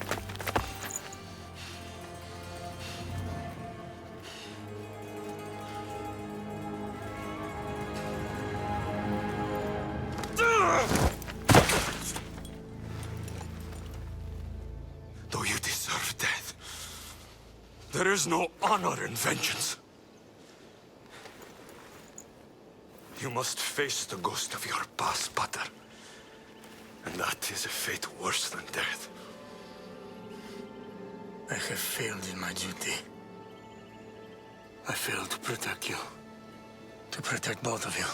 Though you deserve death, there is no honor in vengeance. You must face the ghost of your past, Pater. And that is a fate worse than death. I have failed in my duty. I failed to protect you. To protect both of you.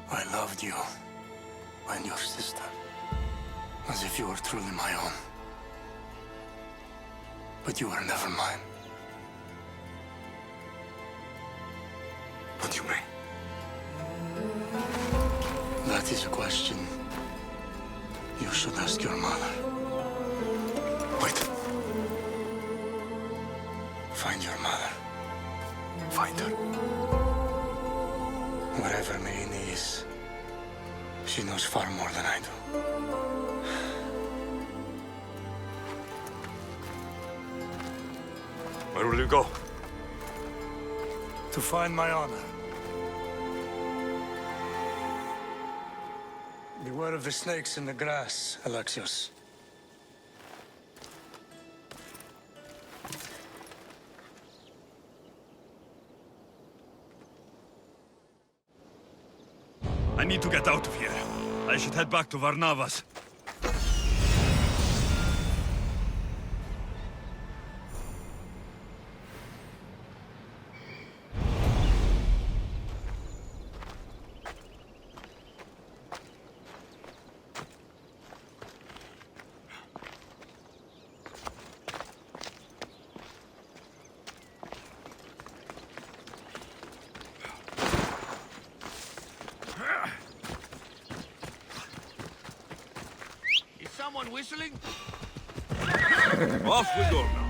I loved you and your sister as if you were truly my own. But you were never mine. What do you mean? That is a question you should ask your mother. Wait. Find your mother. Find her. Wherever Merini is, she knows far more than I do. Where will you go? To find my honor. Beware of the snakes in the grass, Alexios. I need to get out of here. I should head back to Varnavas. Someone whistling? Off we go now.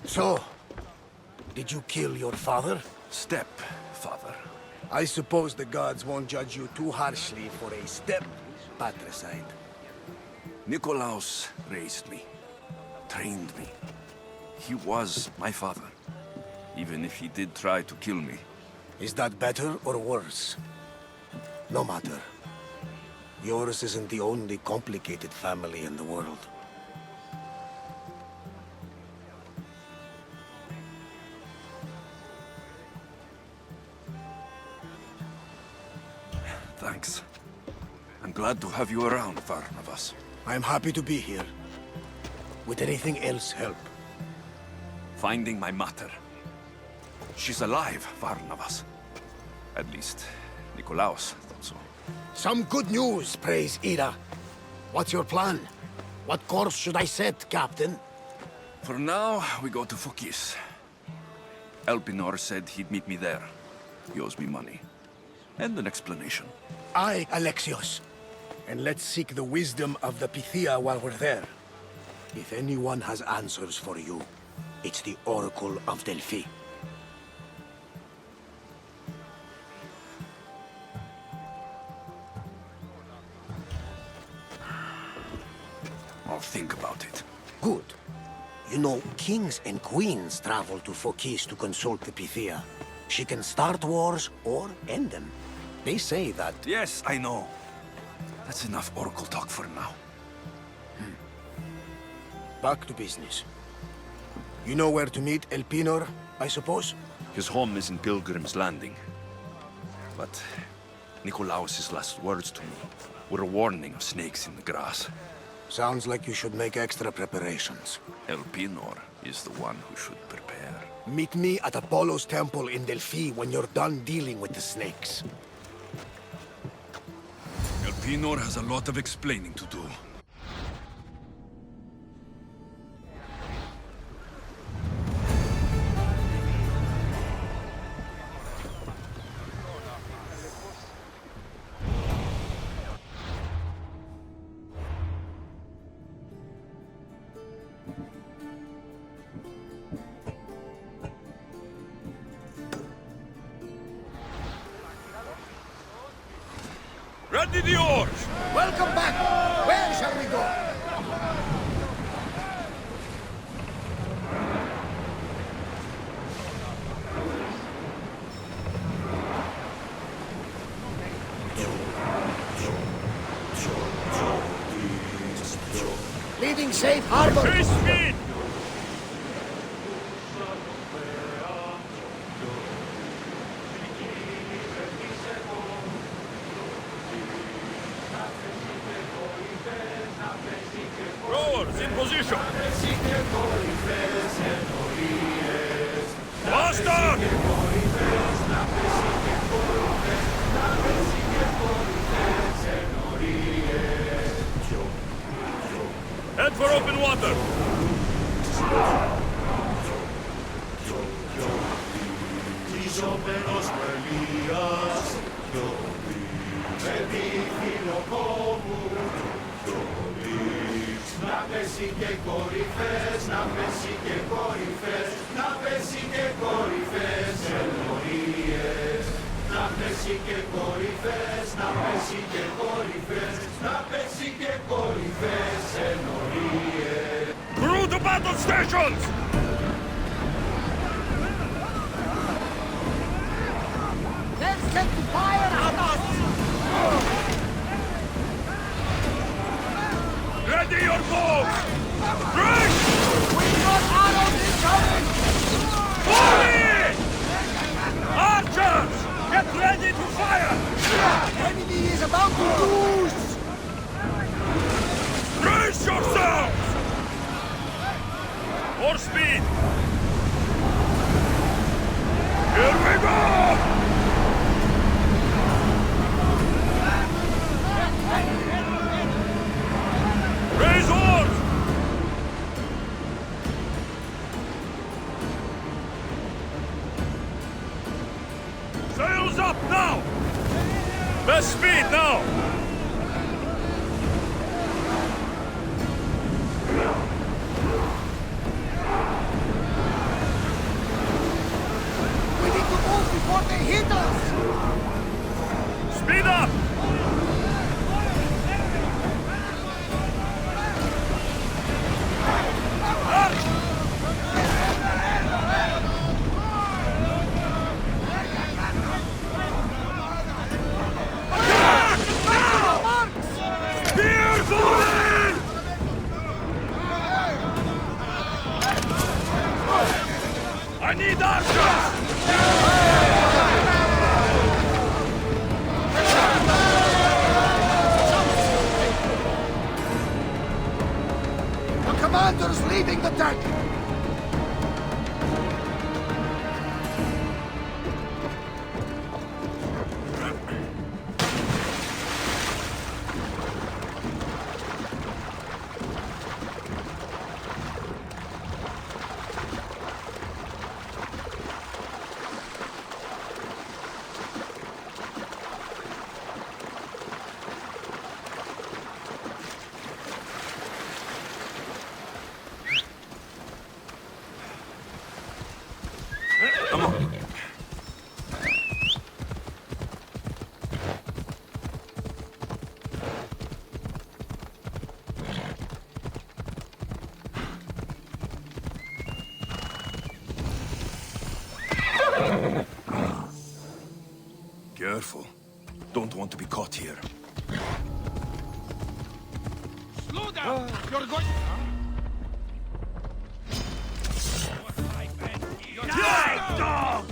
So, did you kill your father? Stepfather. I suppose the gods won't judge you too harshly for a patricide. Nikolaos raised me, trained me. He was my father, even if he did try to kill me. Is that better or worse? No matter. Yours isn't the only complicated family in the world. Thanks. I'm glad to have you around, Varnavas. I'm happy to be here. Would anything else help? Finding my mater. She's alive, Varnavas. At least, Nikolaos thought so. Some good news, praise Ira. What's your plan? What course should I set, Captain? For now, we go to Phokis. Elpinor said he'd meet me there. He owes me money. And an explanation. Aye, Alexios. And let's seek the wisdom of the Pythia while we're there. If anyone has answers for you, it's the Oracle of Delphi. I'll think about it. Good. You know, kings and queens travel to Phokis to consult the Pythia. She can start wars or end them. They say that... Yes, I know. That's enough Oracle talk for now. Back to business. You know where to meet Elpinor, I suppose? His home is in Pilgrim's Landing. But Nikolaos' last words to me were a warning of snakes in the grass. Sounds like you should make extra preparations. Elpinor is the one who should prepare. Meet me at Apollo's temple in Delphi when you're done dealing with the snakes. Elpinor has a lot of explaining to do. Ready the oars! Welcome back! Where shall we go? Leaving safe harbor! Chase speed! Rowers in position! Master! Head for open water! Crew to battle stations! Let's set fire on us! Ready your bow! Drink! We got arrows incoming! Fire! Archers! Get ready to fire! Enemy is about to lose! Brace yourselves! More speed! Here we go! Raise oars! Sails up now! Best speed now! We need to move before they hit us! Speed up! Spears on! I need archers! The commander's leading the deck! Come on. Careful. Don't want to be caught here. Slow down! You're going... Die, dog!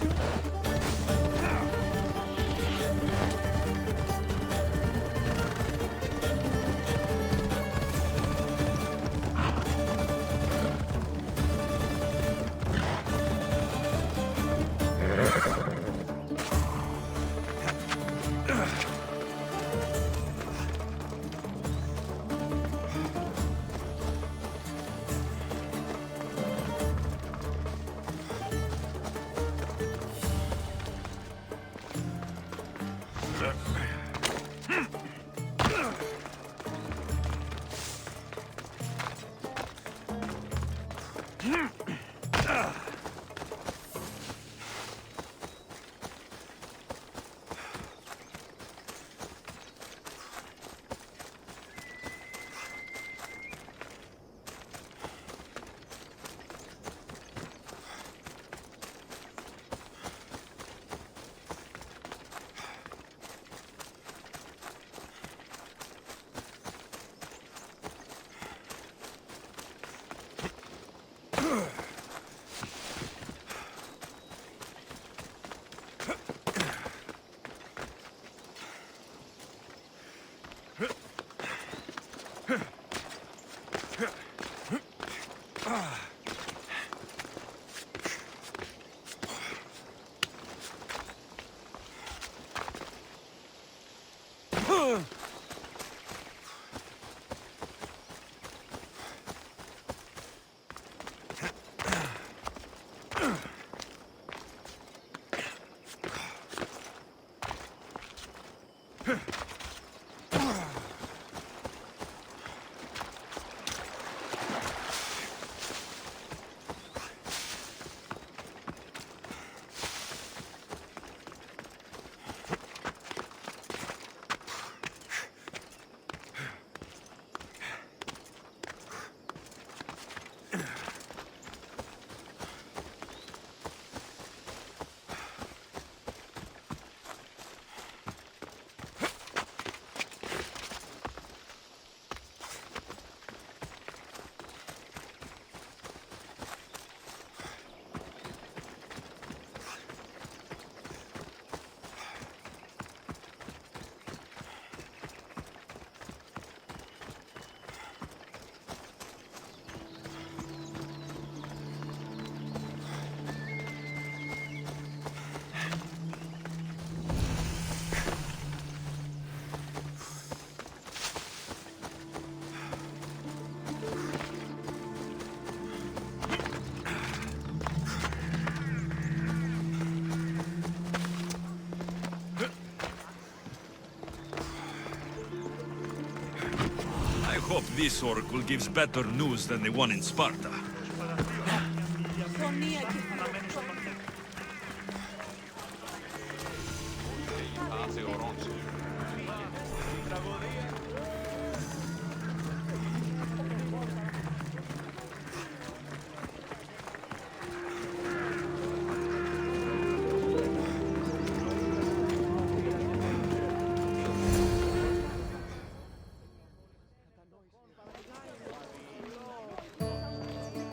hope this oracle gives better news than the one in Sparta.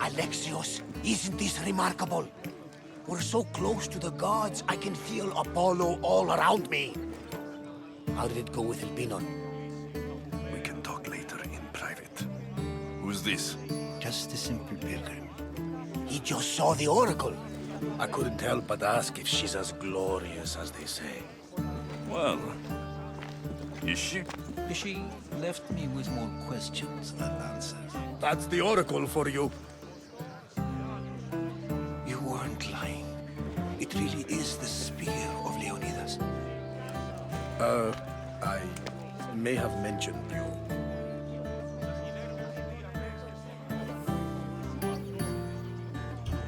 Alexios, isn't this remarkable? We're so close to the gods, I can feel Apollo all around me. How did it go with Elpinon? We can talk later in private. Who's this? Just a simple pilgrim. He just saw the oracle. I couldn't help but ask if she's as glorious as they say. Well, is she? She left me with more questions than answers. That's the oracle for you. You weren't lying. It really is the spear of Leonidas. I may have mentioned you.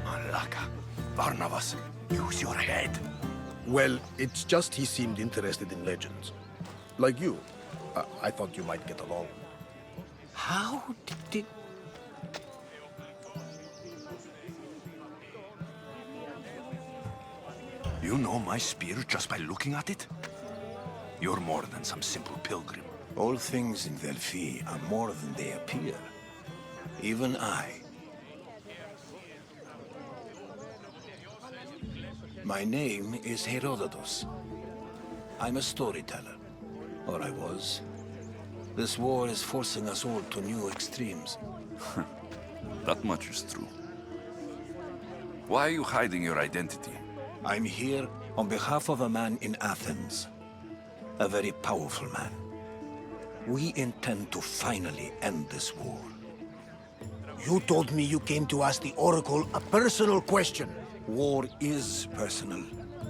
Malaka. Barnabas, use your head. Well, it's just he seemed interested in legends. Like you. I thought you might get along. How did... You know my spear just by looking at it? You're more than some simple pilgrim. All things in Delphi are more than they appear. Even I. My name is Herodotus. I'm a storyteller. Or I was. This war is forcing us all to new extremes. That much is true. Why are you hiding your identity? I'm here on behalf of a man in Athens. A very powerful man. We intend to finally end this war. You told me you came to ask the Oracle a personal question. War is personal,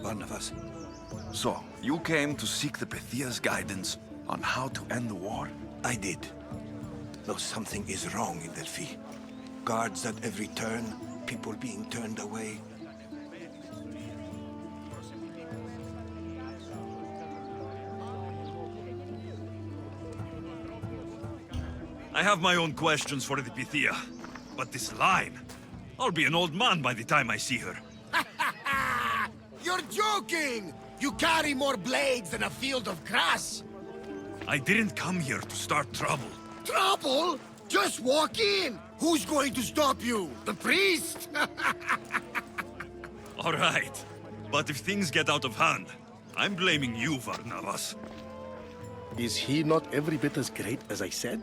Barnabas. So, you came to seek the Pythia's guidance on how to end the war? I did. Though something is wrong in Delphi. Guards at every turn, people being turned away. I have my own questions for the Pythia. But this line... I'll be an old man by the time I see her. You're joking! You carry more blades than a field of grass! I didn't come here to start trouble. Trouble? Just walk in! Who's going to stop you? The priest? All right. But if things get out of hand, I'm blaming you, Barnabas. Is he not every bit as great as I said?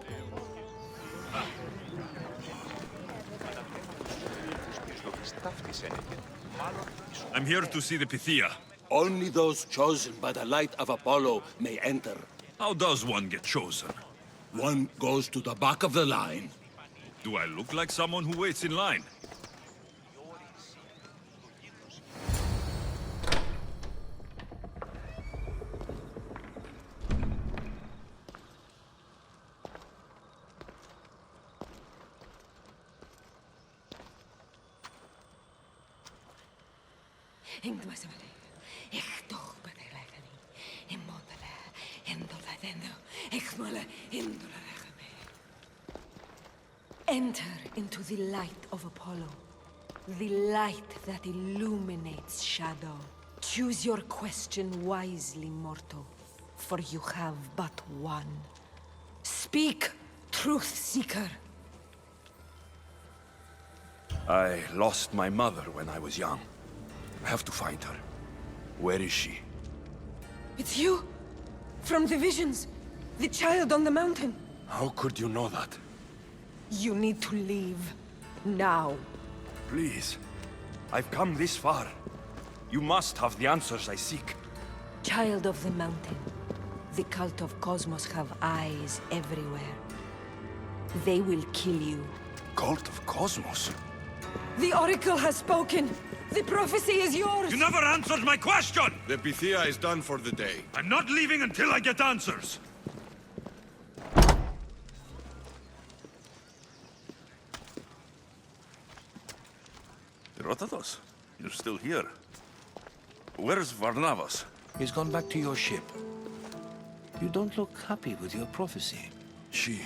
I'm here to see the Pythia. Only those chosen by the light of Apollo may enter. How does one get chosen? One goes to the back of the line. Do I look like someone who waits in line? Enter into the light of Apollo, the light that illuminates shadow. Choose your question wisely, mortal, for you have but one. Speak, truth seeker. I lost my mother when I was young. I have to find her. Where is she? It's you! From the visions! The child on the mountain! How could you know that? You need to leave. Now. Please. I've come this far. You must have the answers I seek. Child of the mountain. The Cult of Kosmos have eyes everywhere. They will kill you. Cult of Kosmos? The Oracle has spoken! The prophecy is yours! You never answered my question! The Pythia is done for the day. I'm not leaving until I get answers! Herodotus, you're still here. Where's Varnavas? He's gone back to your ship. You don't look happy with your prophecy. She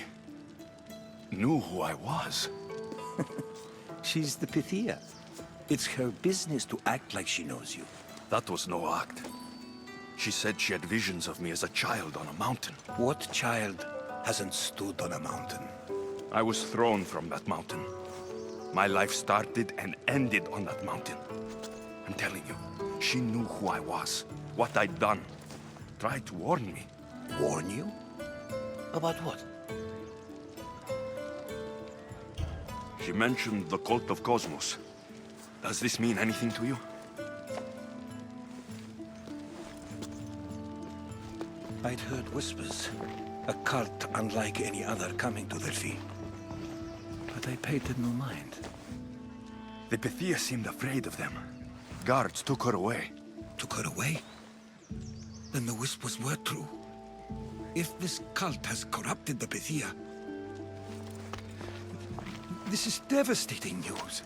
knew who I was. She's the Pythia. It's her business to act like she knows you. That was no act. She said she had visions of me as a child on a mountain. What child hasn't stood on a mountain? I was thrown from that mountain. My life started and ended on that mountain. I'm telling you, she knew who I was, what I'd done. Tried to warn me. Warn you? About what? She mentioned the Cult of Kosmos. Does this mean anything to you? I'd heard whispers. A cult unlike any other coming to Delphi. But I paid it no mind. The Pythia seemed afraid of them. Guards took her away. Took her away? Then the whispers were true. If this cult has corrupted the Pythia... This is devastating news.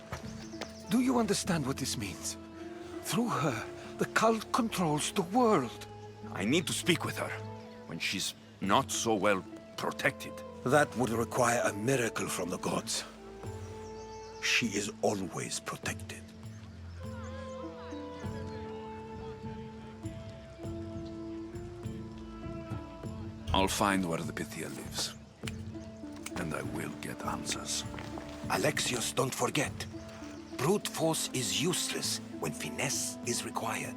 Do you understand what this means? Through her, the cult controls the world. I need to speak with her, when she's not so well protected. That would require a miracle from the gods. She is always protected. I'll find where the Pythia lives. And I will get answers. Alexios, don't forget. Brute force is useless when finesse is required.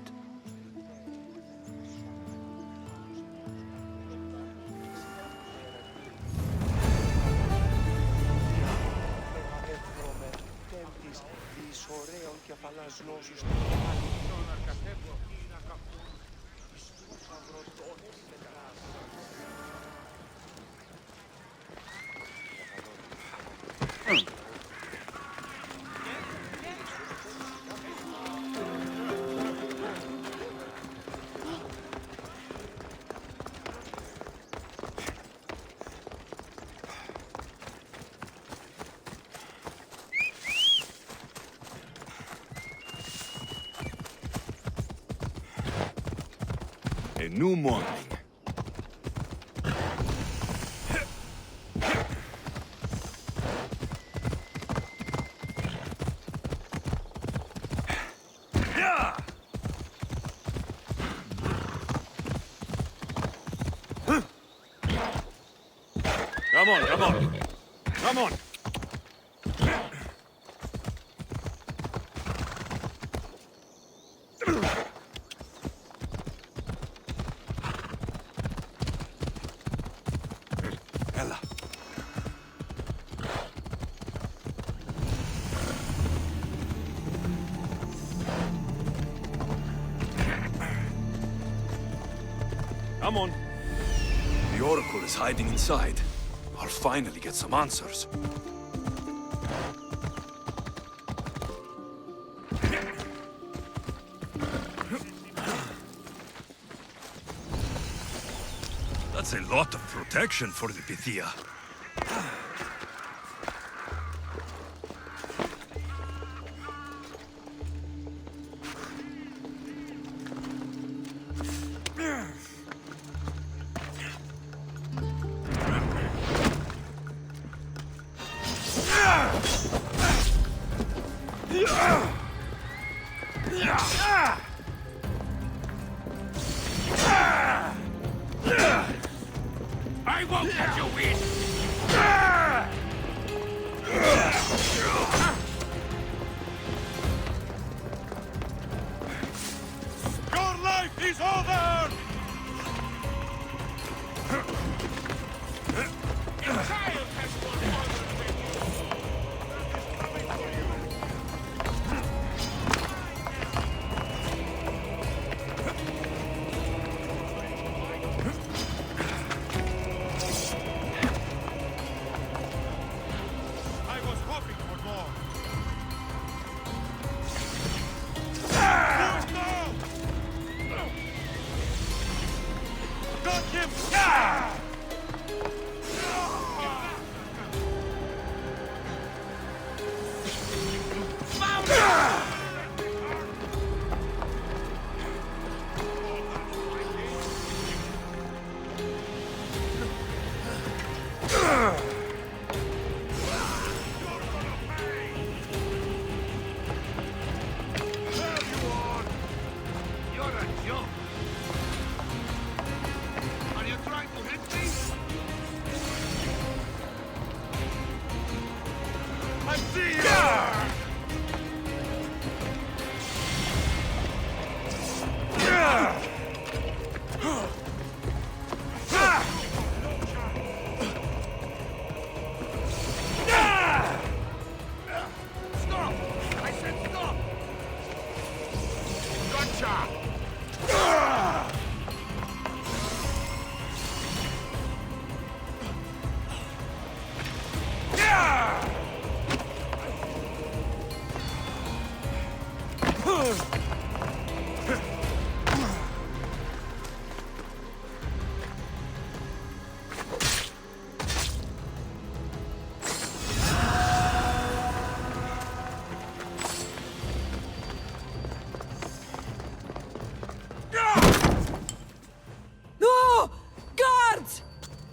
A new morning. Come on, come on. Come on. Ella. Come on. The Oracle is hiding inside. I'll finally get some answers. That's a lot of protection for the Pythia. I won't let you win! Your life is over! A child has Got him!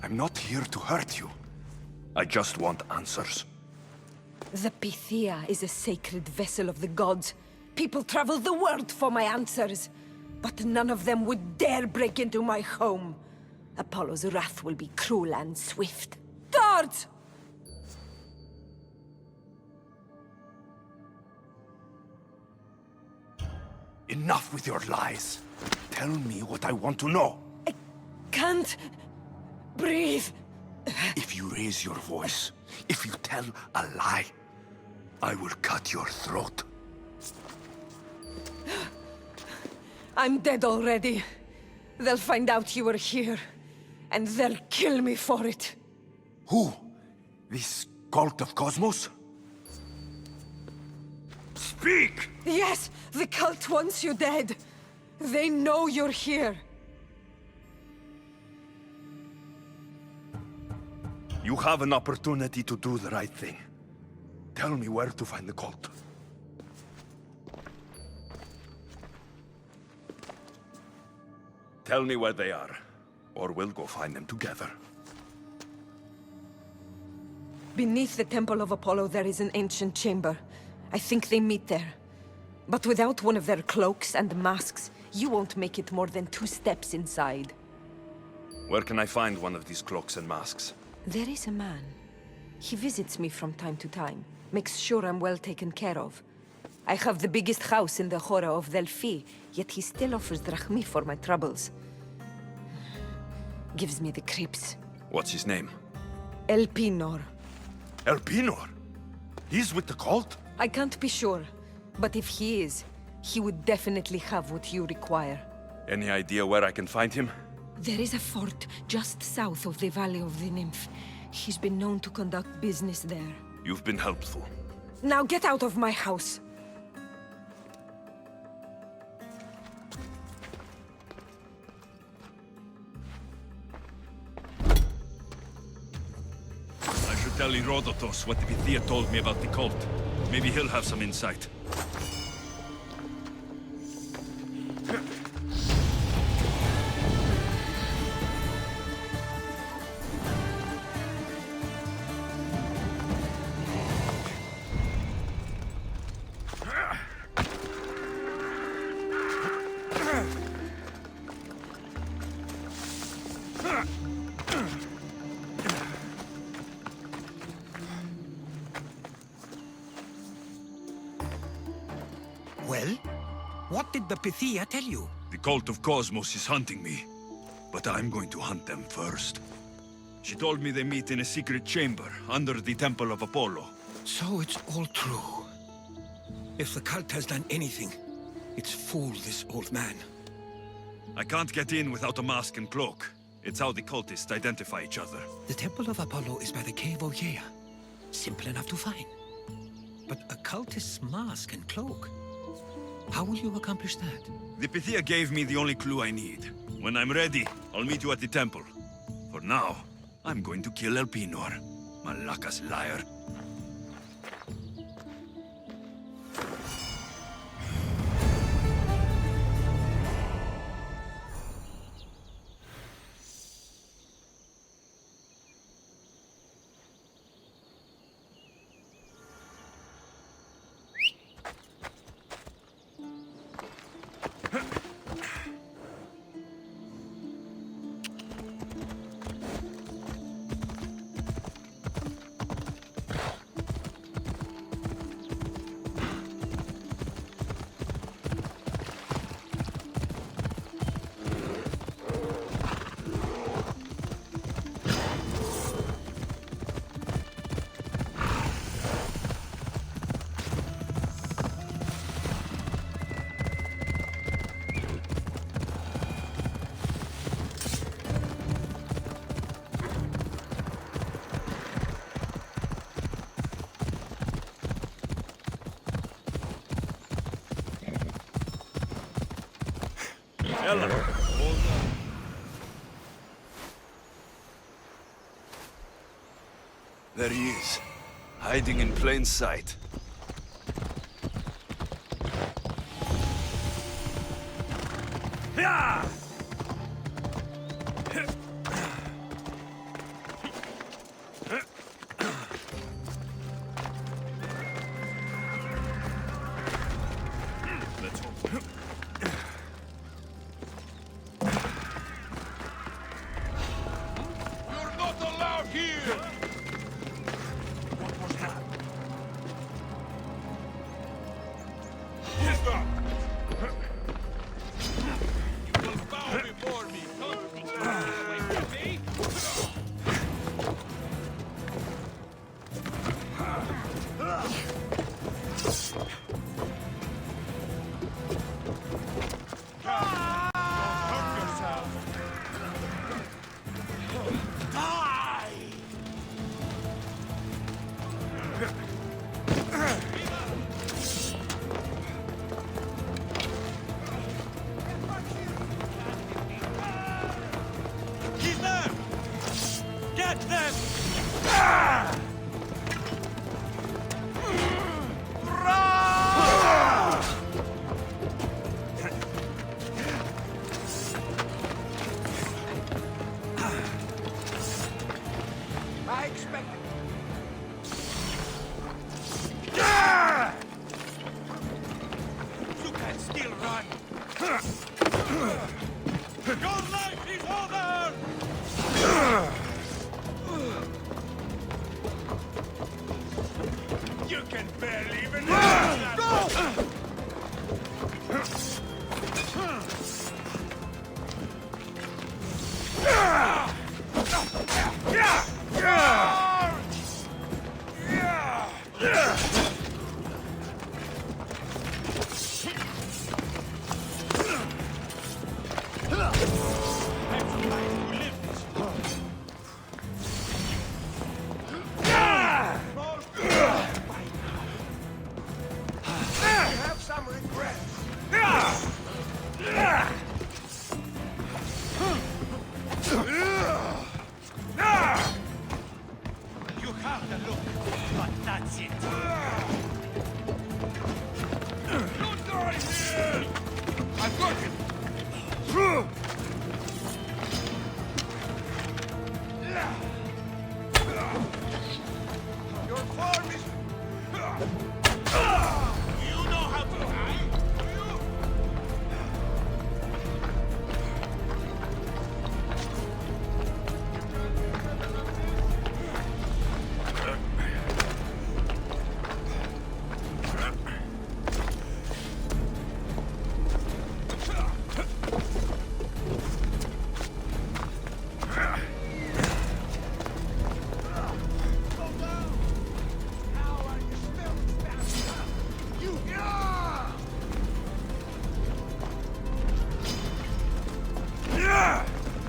I'm not here to hurt you. I just want answers. The Pythia is a sacred vessel of the gods. People travel the world for my answers. But none of them would dare break into my home. Apollo's wrath will be cruel and swift. Guards! Enough with your lies. Tell me what I want to know. I can't breathe. If you raise your voice, if you tell a lie, I will cut your throat. I'm dead already. They'll find out you were here, and they'll kill me for it. Who? This Cult of Kosmos? Speak! Yes, the cult wants you dead. They know you're here. You have an opportunity to do the right thing. Tell me where to find the cult. Tell me where they are, or we'll go find them together. Beneath the Temple of Apollo, there is an ancient chamber. I think they meet there. But without one of their cloaks and masks, you won't make it more than 2 steps inside. Where can I find one of these cloaks and masks? There is a man. He visits me from time to time, makes sure I'm well taken care of. I have the biggest house in the Hora of Delphi, yet he still offers drachmi for my troubles. Gives me the creeps. What's his name? Elpinor. Elpinor? He's with the cult? I can't be sure, but if he is, he would definitely have what you require. Any idea where I can find him? There is a fort just south of the Valley of the Nymph. He's been known to conduct business there. You've been helpful. Now get out of my house! I should tell Herodotus what the Pythia told me about the cult. Maybe he'll have some insight. Well? What did the Pythia tell you? The Cult of Kosmos is hunting me, but I'm going to hunt them first. She told me they meet in a secret chamber under the Temple of Apollo. So it's all true. If the cult has done anything, it's fooled this old man. I can't get in without a mask and cloak. It's how the cultists identify each other. The Temple of Apollo is by the Cave of Yea. Simple enough to find. But a cultist's mask and cloak? How will you accomplish that? The Pythia gave me the only clue I need. When I'm ready, I'll meet you at the temple. For now, I'm going to kill Elpinor, Malaka's liar. There he is, hiding in plain sight. You're not allowed here! What was that? Who's that? You will bow before me. Don't think you're away from me. He's there! Get them! I expected. You can still run! Your life is over! You can barely even Have some regrets. You have the look, but that's it. Don't die here! I've got him! Your form is... You know how to hide, do you?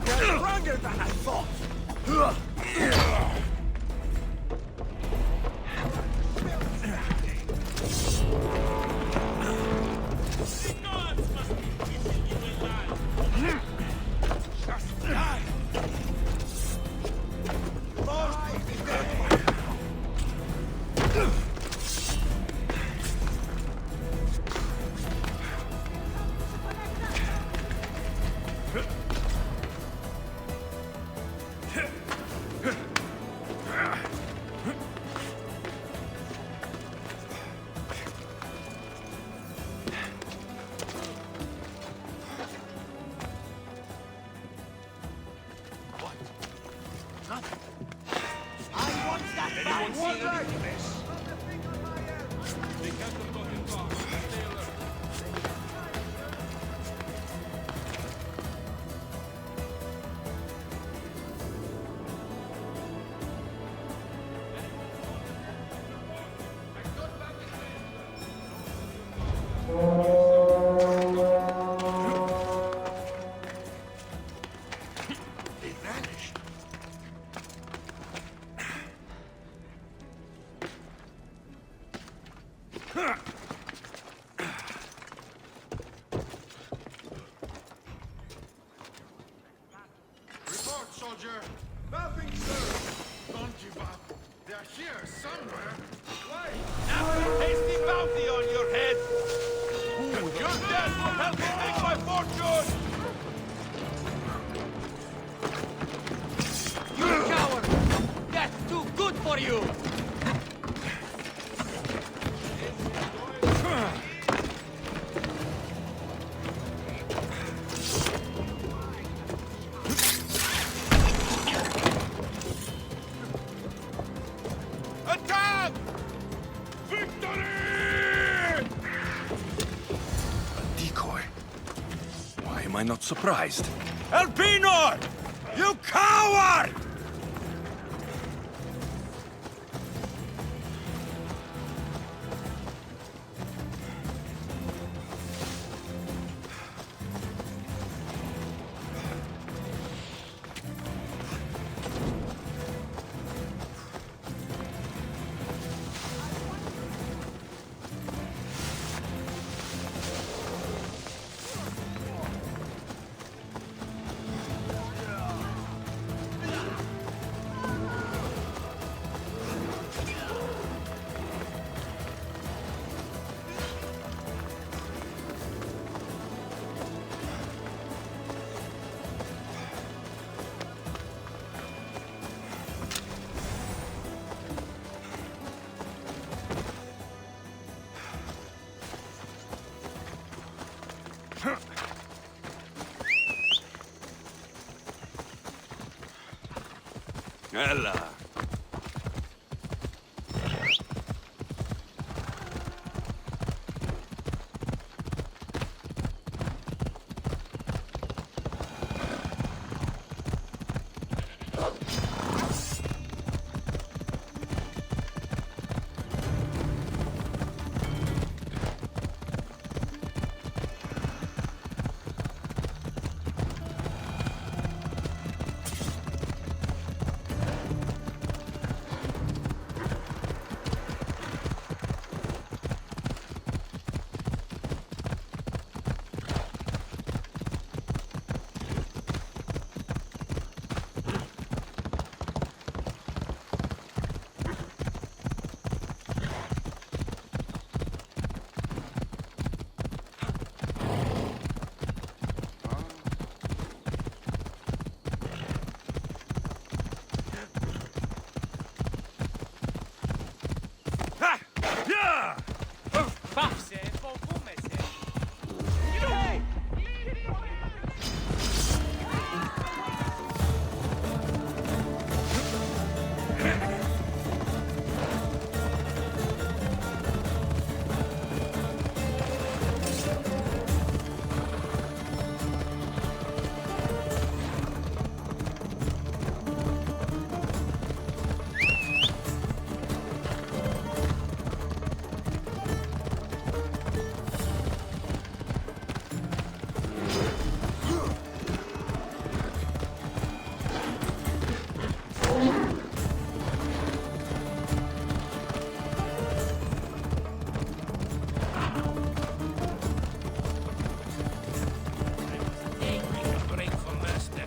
You're stronger than I thought. The gods must be keeping you alive. Just die! soldier. Nothing, sir. Don't give up. They're here somewhere. Wait. After a hasty bounty on your head. Your death will help me make my fortune. You coward! That's too good for you! Attack! Decoy. Why am I not surprised? Elpinor! You coward! Ella.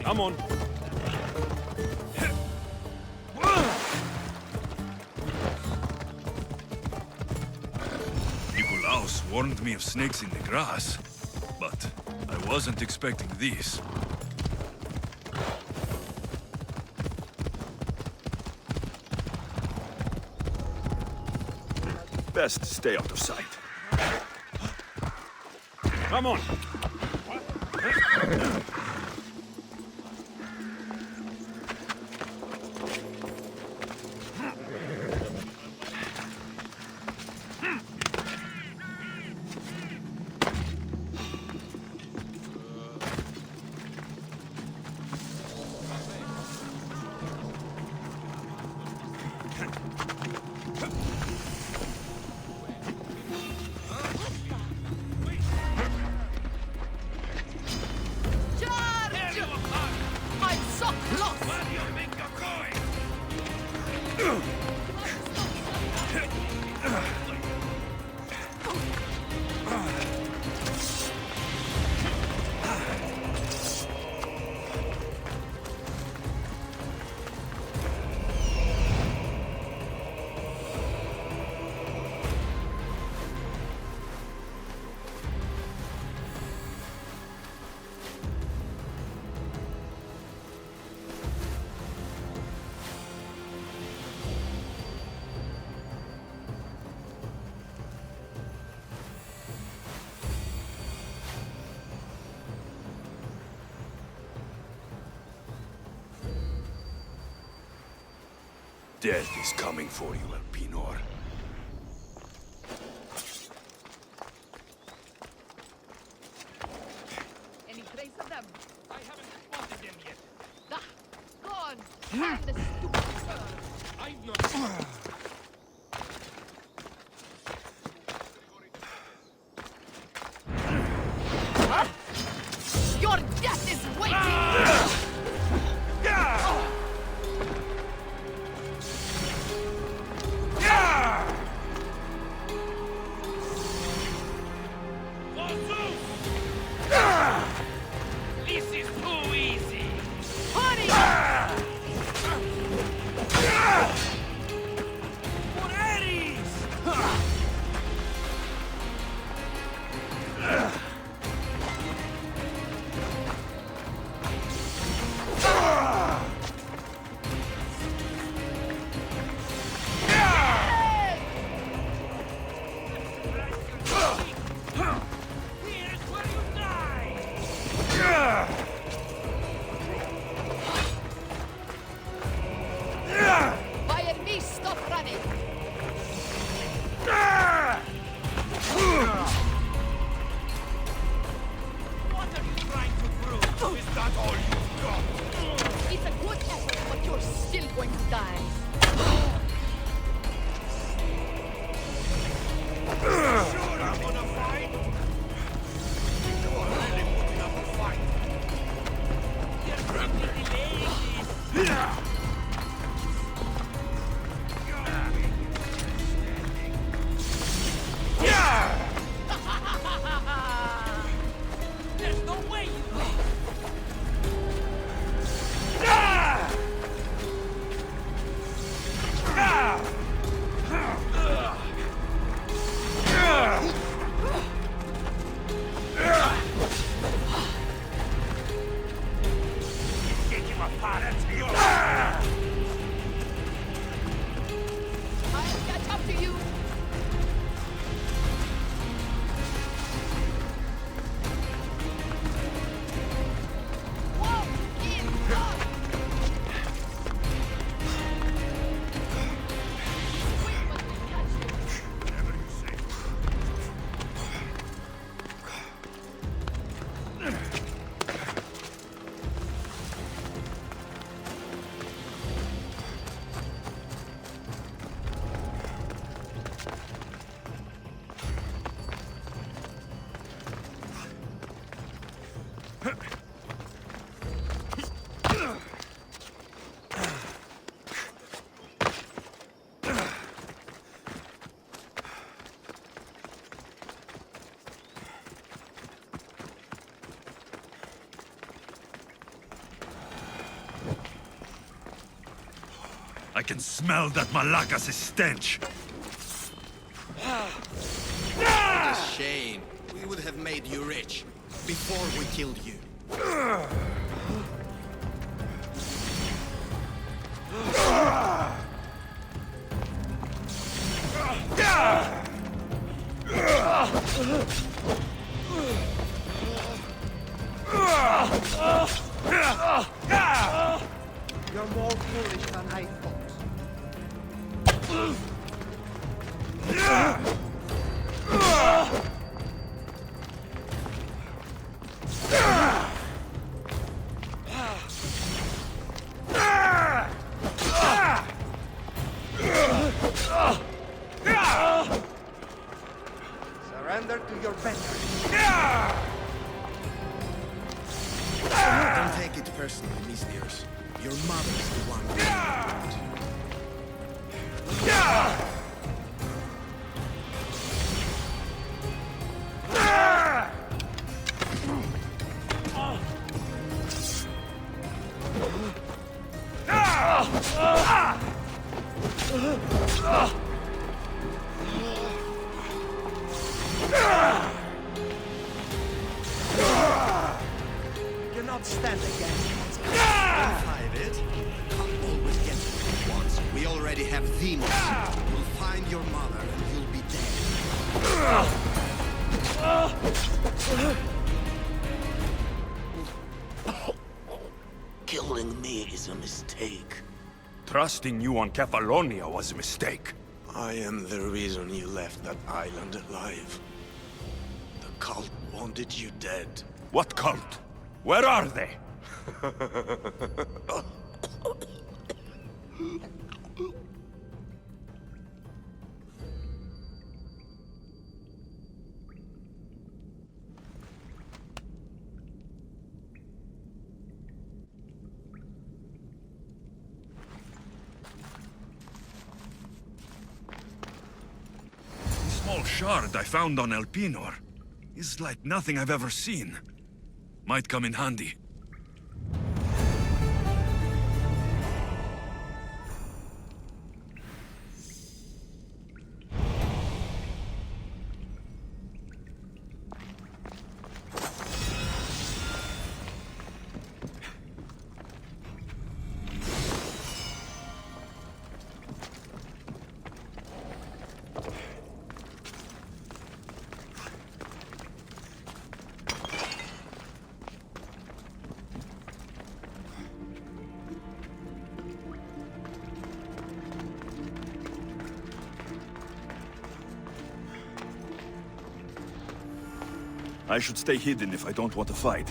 Come on. Nikolaos warned me of snakes in the grass, but I wasn't expecting these. Best stay out of sight. Come on. Charge! Death is coming for you, Elpinor. Any trace of them? I haven't spotted them yet. Gone! Find the stupid girl! I've not... Your death is waiting! This is too easy! Honey! For Ares! Here's where you die! By me, stop running! What are you trying to prove? Is that all you've got? It's a good effort, but you're still going to die. Sure I'm gonna fight? You are really putting up a fight. You're probably delaying this. There's no way you win. Take him apart and you. I'll catch up to you. Whoa! In! Up! Quick, must we catch you? Whatever you say. I can smell that Malakas' stench. A shame. We would have made you rich before we killed you. You're more foolish than I thought. Surrender to your better. Don't take it personally, Mystios. Your mother's the one who You're not stand against what's coming. Don't hide it. Can't always get what he wants. We already have Demos. We'll find your mother and you'll be dead. Killing me is a mistake. Trusting you on Kefalonia was a mistake. I am the reason you left that island alive. The cult wanted you dead. What cult? Where are they? Small shard I found on Elpinor is like nothing I've ever seen. Might come in handy. I should stay hidden if I don't want to fight.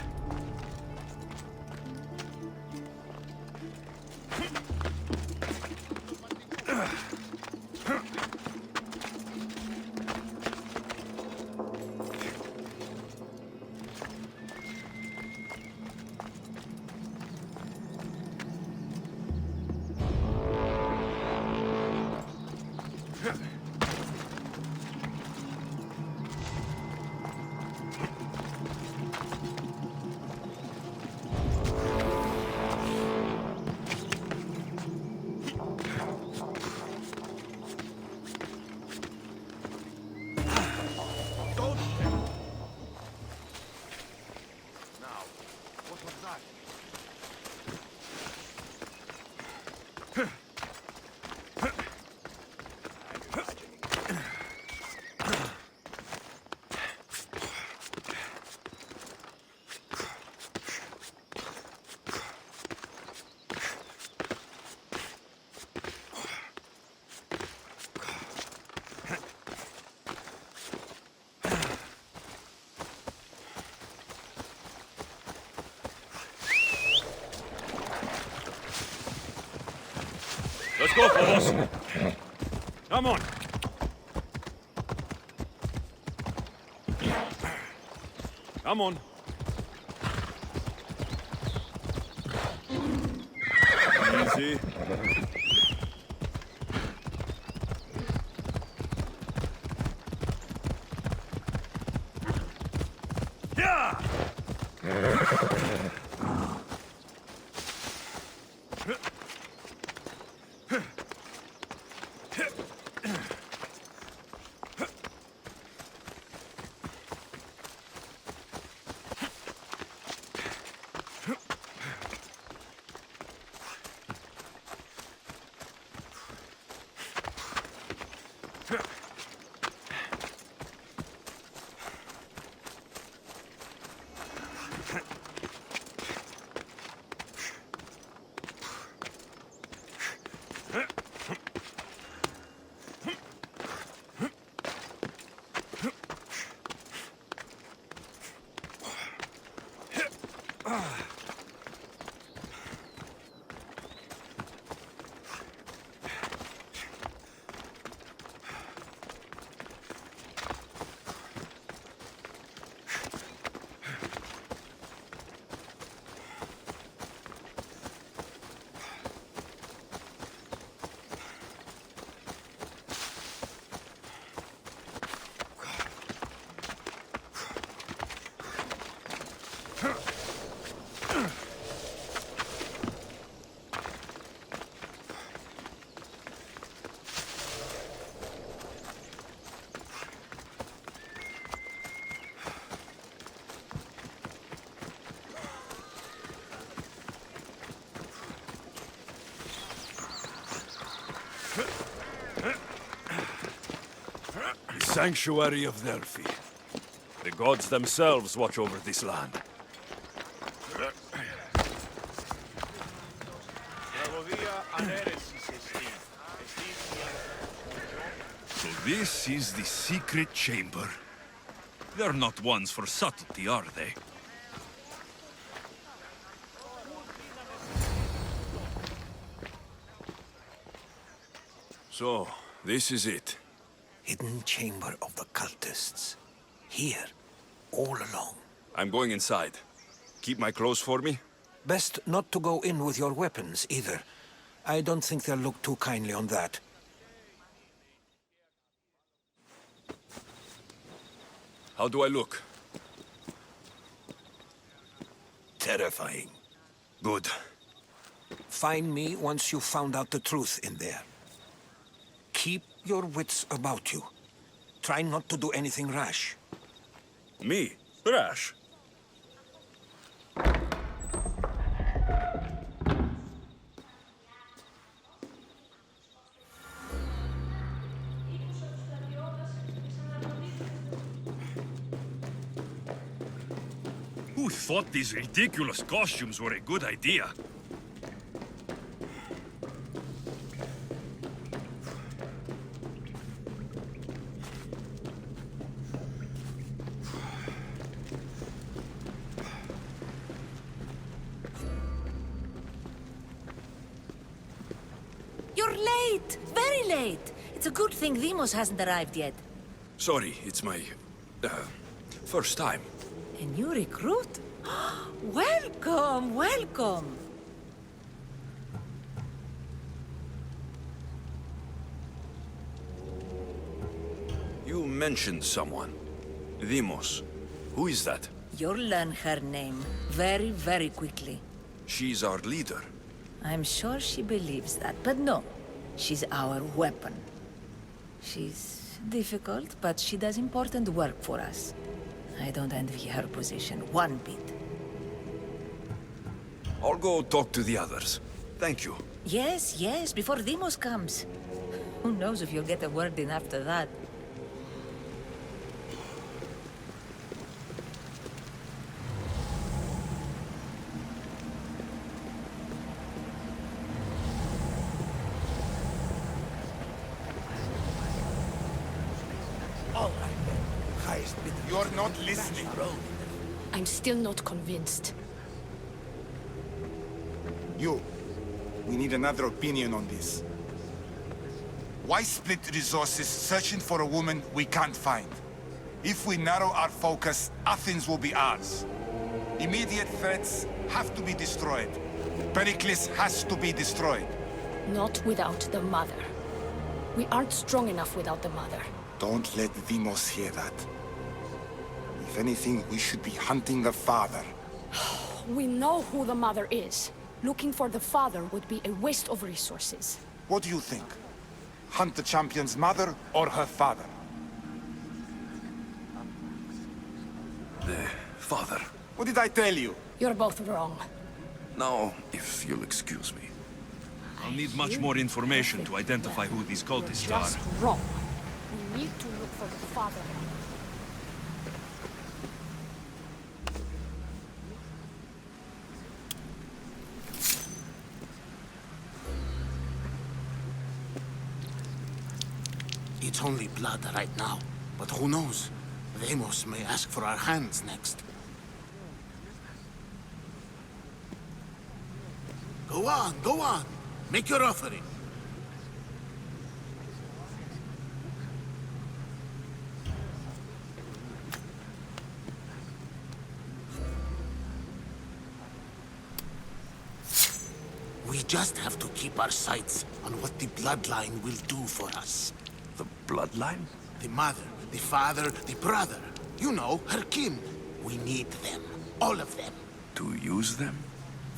Let's go, fellas. Come on. Come on. Easy. Yeah! Sanctuary of Delphi. The gods themselves watch over this land. Τραγωδία ανέρεσης. This is the secret chamber. They're not ones for subtlety, are they? So, this is it. Hidden chamber of the cultists. Here, all along. I'm going inside. Keep my clothes for me? Best not to go in with your weapons, either. I don't think they'll look too kindly on that. How do I look? Terrifying. Good. Find me once you've found out the truth in there. Keep your wits about you. Try not to do anything rash. Me? Rash? Who thought these ridiculous costumes were a good idea? You're late! Very late! It's a good thing Demos hasn't arrived yet. Sorry, it's my... first time. A new recruit? Welcome, welcome! You mentioned someone. Demos. Who is that? You'll learn her name very, very quickly. She's our leader. I'm sure she believes that, but no. She's our weapon. She's difficult, but she does important work for us. I don't envy her position one bit. I'll go talk to the others. Thank you. Yes, yes, before Demos comes. Who knows if you'll get a word in after that. You're not listening. I'm still not convinced. You. We need another opinion on this. Why split resources searching for a woman we can't find? If we narrow our focus, Athens will be ours. Immediate threats have to be destroyed. Pericles has to be destroyed. Not without the mother. We aren't strong enough without the mother. Don't let Demos hear that. If anything, we should be hunting the father. We know who the mother is. Looking for the father would be a waste of resources. What do you think? Hunt the champion's mother or her father? The father. What did I tell you? You're both wrong. Now, if you'll excuse me. I'll need much more information to identify who these cultists are. Just wrong. We need to look for the father. It's only blood right now, but who knows? Demos may ask for our hands next. Go on, go on. Make your offering. We just have to keep our sights on what the bloodline will do for us. The bloodline? The mother, the father, the brother. You know, her kin. We need them. All of them. To use them?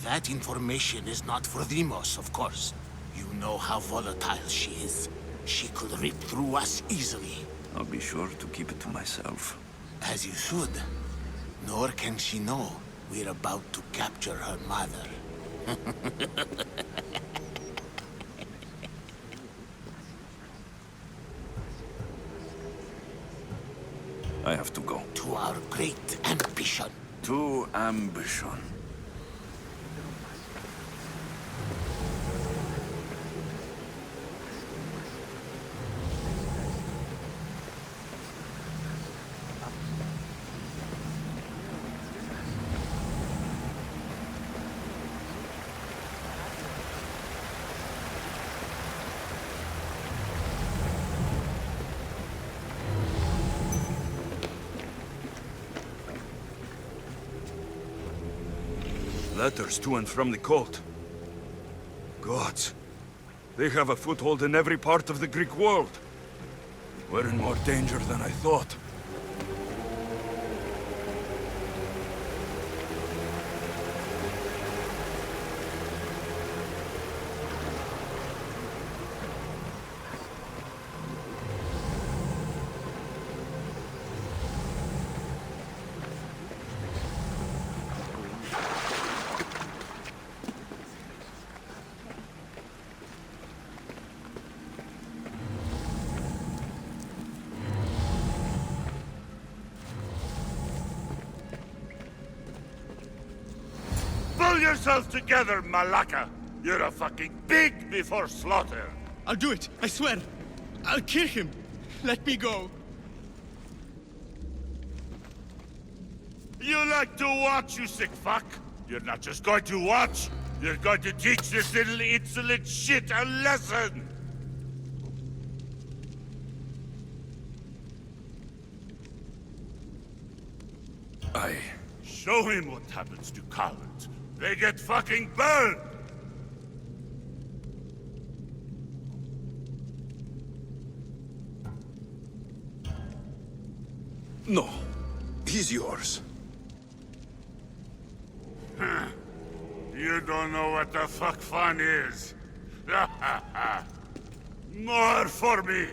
That information is not for Demos, of course. You know how volatile she is. She could rip through us easily. I'll be sure to keep it to myself. As you should. Nor can she know we're about to capture her mother. I have to go. To our great ambition. To ambition. letters to and from the cult. Gods, they have a foothold in every part of the Greek world. We're in more danger than I thought. Pull yourself together, Malaka! You're a fucking pig before slaughter! I'll do it, I swear. I'll kill him. Let me go. You like to watch, you sick fuck? You're not just going to watch, you're going to teach this little insolent shit a lesson! Show him what happens to cowards. They get fucking burned! No. He's yours. Huh. You don't know what the fuck fun is. More for me!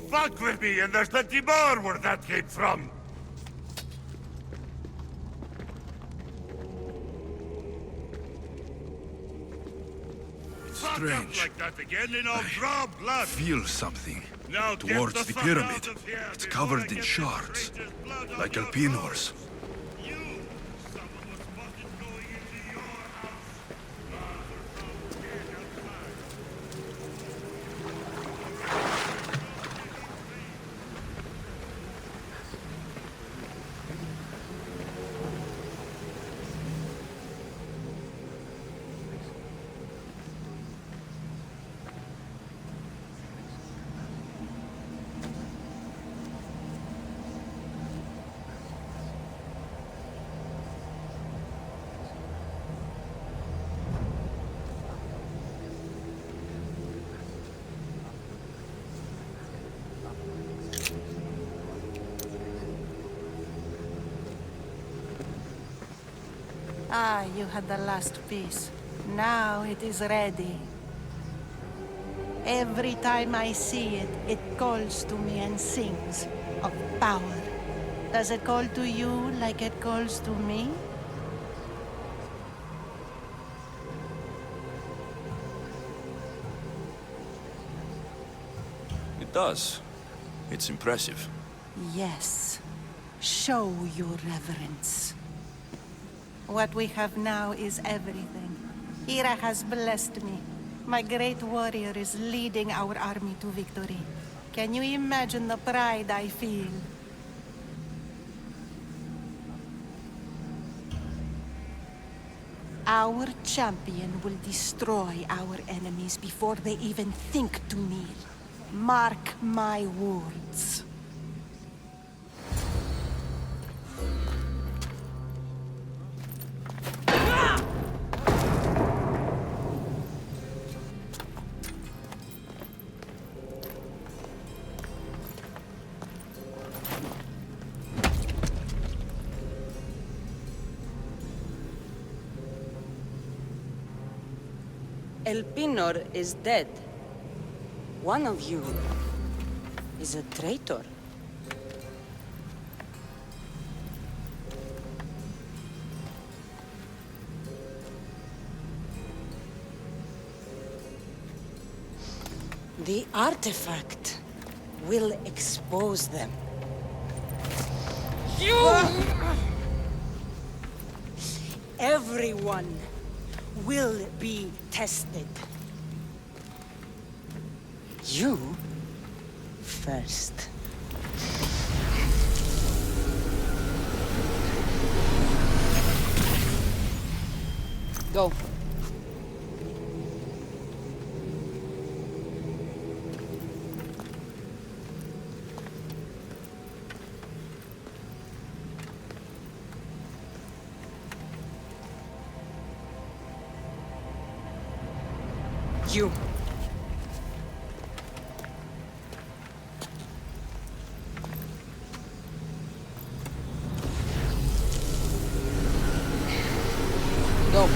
Fuck with me, and there's plenty more where that came from! Strange. Like that again, and I'll draw blood! Feel something. Now Towards the pyramid. It's covered in shards. Like Alpinors. Ah, you had the last piece. Now it is ready. Every time I see it, it calls to me and sings of power. Does it call to you like it calls to me? It does. It's impressive. Yes. Show your reverence. What we have now is everything. Hera has blessed me. My great warrior is leading our army to victory. Can you imagine the pride I feel? Our champion will destroy our enemies before they even think to kneel. Mark my words. Elpinor is dead. One of you is a traitor. The artifact will expose them. You! Everyone will be tested. You first. Go. you. Go.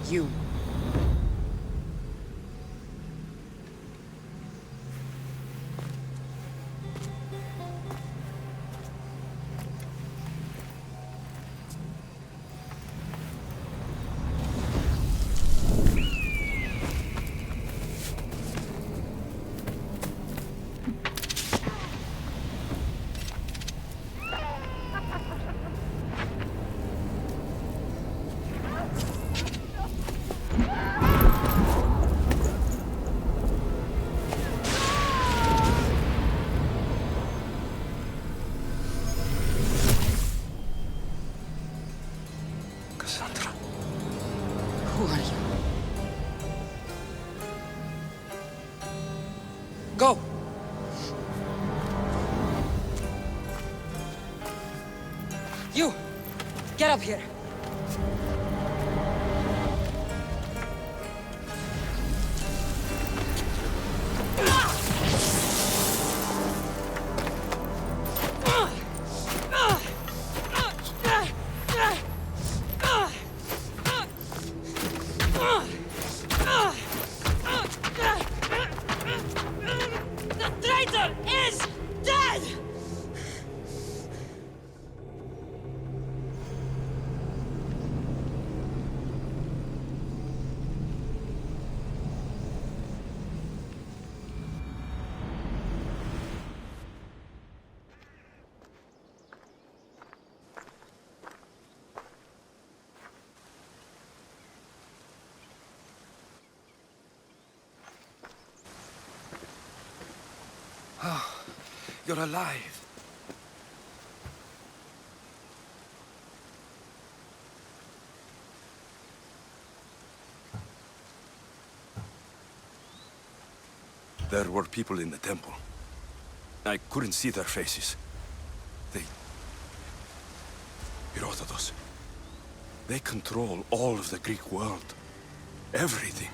You. Who are you? Go! You! Get up here! Oh, you're alive. There were people in the temple. I couldn't see their faces. Herodotus. They control all of the Greek world. Everything.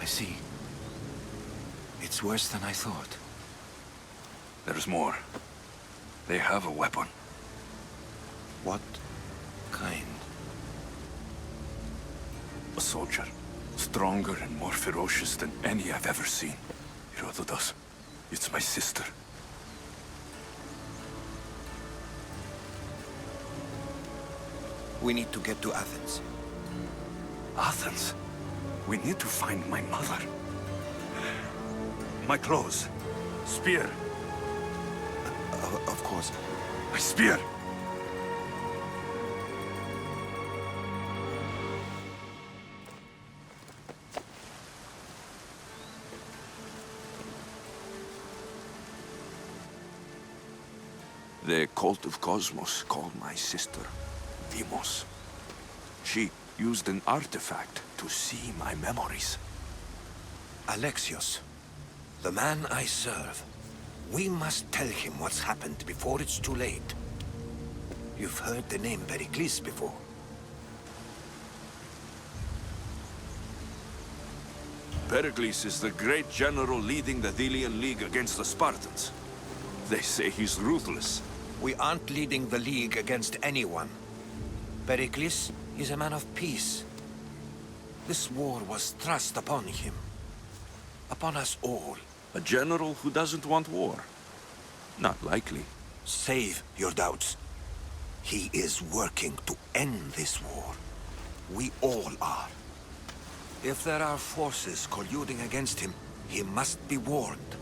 I see. It's worse than I thought. There's more. They have a weapon. What kind? A soldier. Stronger and more ferocious than any I've ever seen. Herodotus. It's my sister. We need to get to Athens. Athens? We need to find my mother. My clothes. Spear. Of course. My spear! The Cult of Kosmos called my sister Deimos. She used an artifact to see my memories. Alexios, the man I serve. We must tell him what's happened before it's too late. You've heard the name Pericles before. Pericles is the great general leading the Delian League against the Spartans. They say he's ruthless. We aren't leading the League against anyone. Pericles is a man of peace. This war was thrust upon him. Upon us all. A general who doesn't want war? Not likely. Save your doubts. He is working to end this war. We all are. If there are forces colluding against him, he must be warned.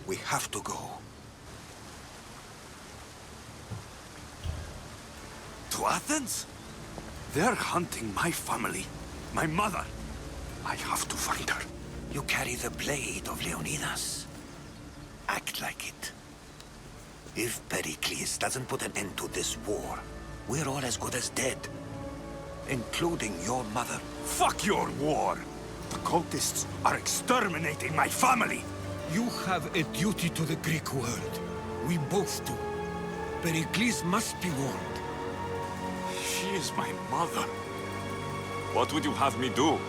We have to go. To Athens? They're hunting my family. My mother. I have to find her. You carry the blade of Leonidas. act like it. If Pericles doesn't put an end to this war, we're all as good as dead. Including your mother. Fuck your war! The cultists are exterminating my family! You have a duty to the Greek world. We both do. Pericles must be warned. She is my mother. What would you have me do?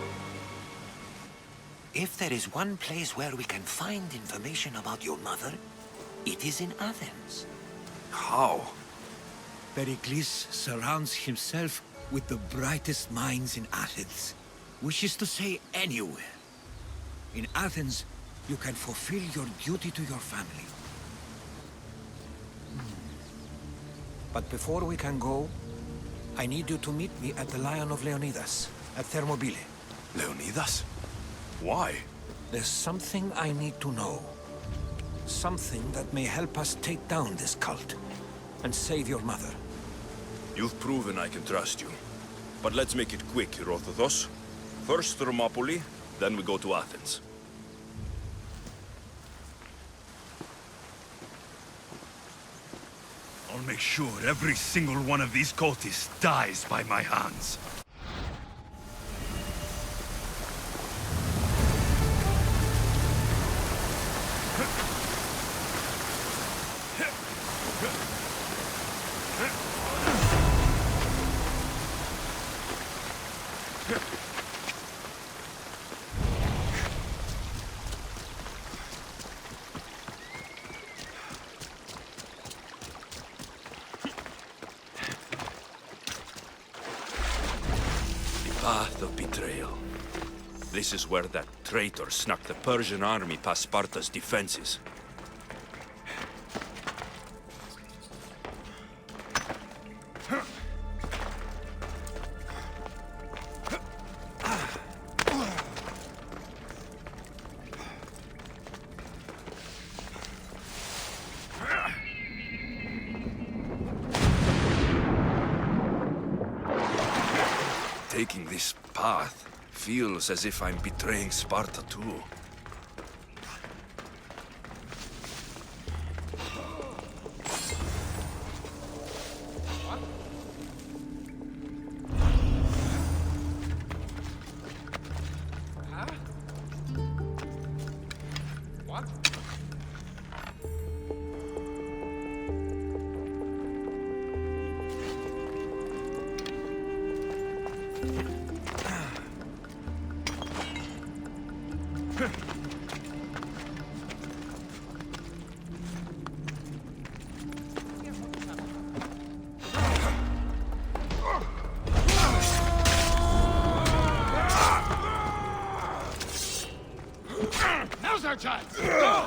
If there is one place where we can find information about your mother, it is in Athens. How? Pericles surrounds himself with the brightest minds in Athens. Which is to say, anywhere. In Athens, you can fulfill your duty to your family. But before we can go, I need you to meet me at the Lion of Leonidas, at Thermopylae. Leonidas? Why? There's something I need to know. Something that may help us take down this cult, and save your mother. You've proven I can trust you. But let's make it quick, Herodotus. First Thermopylae, then we go to Athens. I'll make sure every single one of these cultists dies by my hands. Path of betrayal. This is where that traitor snuck the Persian army past Sparta's defenses. Taking this path feels as if I'm betraying Sparta too. Now's our chance! Go!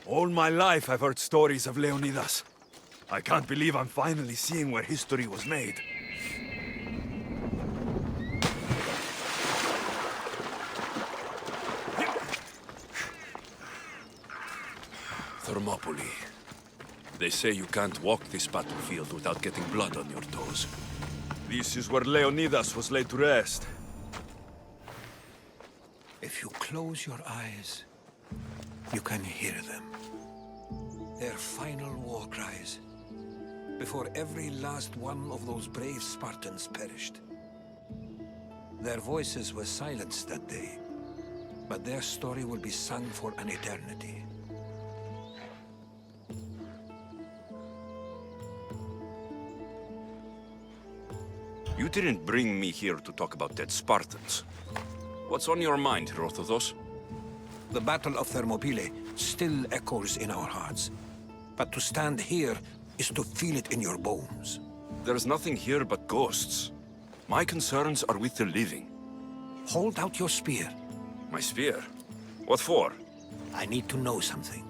All my life I've heard stories of Leonidas. I can't believe I'm finally seeing where history was made. Thermopylae. They say you can't walk this battlefield without getting blood on your toes. This is where Leonidas was laid to rest. If you close your eyes, you can hear them. Their final war cries, before every last one of those brave Spartans perished. Their voices were silenced that day, but their story will be sung for an eternity. You didn't bring me here to talk about dead Spartans. What's on your mind, Herodotus? The Battle of Thermopylae still echoes in our hearts. But to stand here is to feel it in your bones. There's nothing here but ghosts. My concerns are with the living. Hold out your spear. My spear? What for? I need to know something.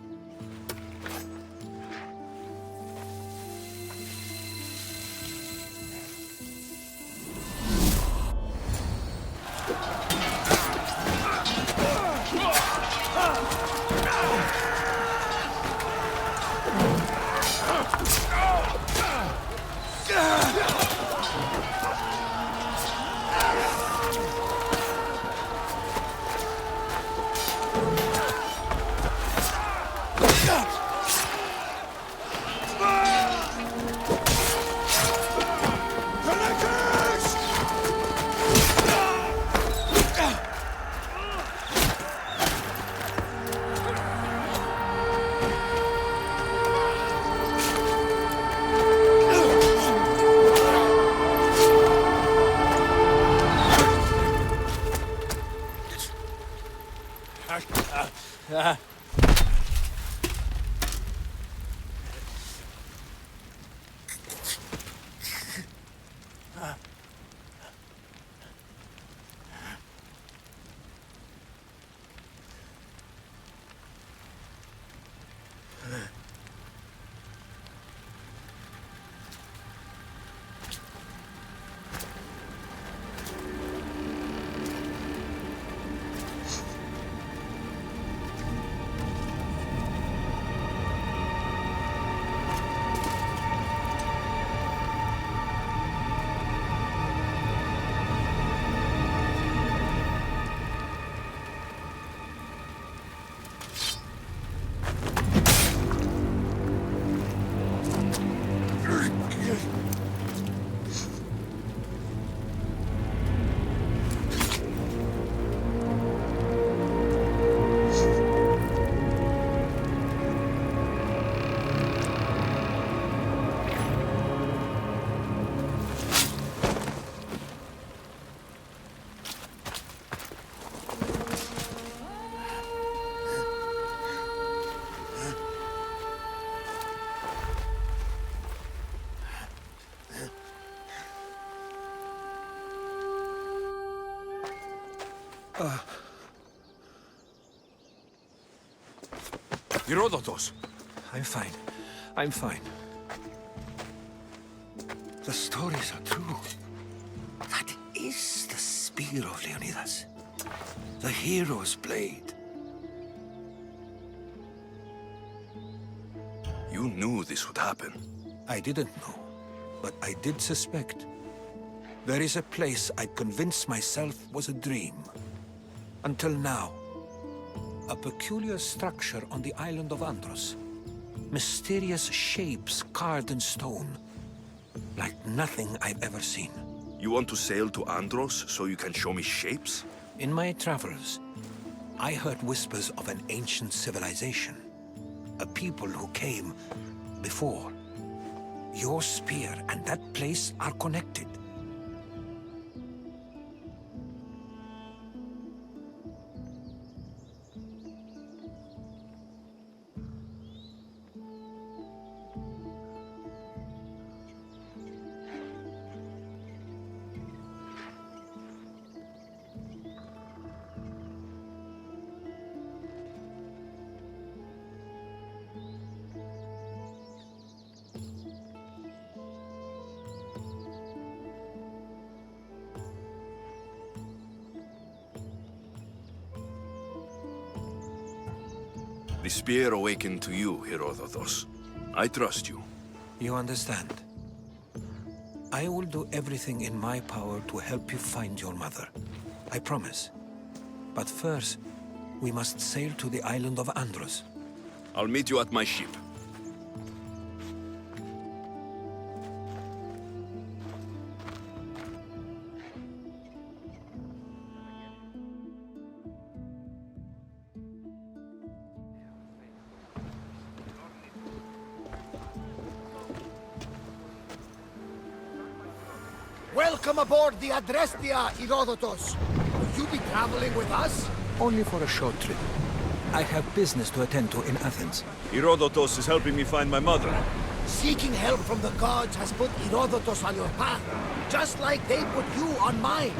Herodotus! I'm fine. I'm fine. The stories are true. That is the spear of Leonidas. The hero's blade. You knew this would happen. I didn't know, but I did suspect. There is a place I'd convinced myself was a dream. Until now. A peculiar structure on the island of Andros. Mysterious shapes carved in stone. Like nothing I've ever seen. You want to sail to Andros so you can show me shapes? In my travels, I heard whispers of an ancient civilization. A people who came before. Your spear and that place are connected. The spear awakened to you, Herodotus. I trust you. You understand? I will do everything in my power to help you find your mother. I promise. But first, we must sail to the island of Andros. I'll meet you at my ship. Welcome aboard the Adrestia, Herodotus. Will you be traveling with us? Only for a short trip. I have business to attend to in Athens. Herodotus is helping me find my mother. Seeking help from the gods has put Herodotus on your path, just like they put you on mine.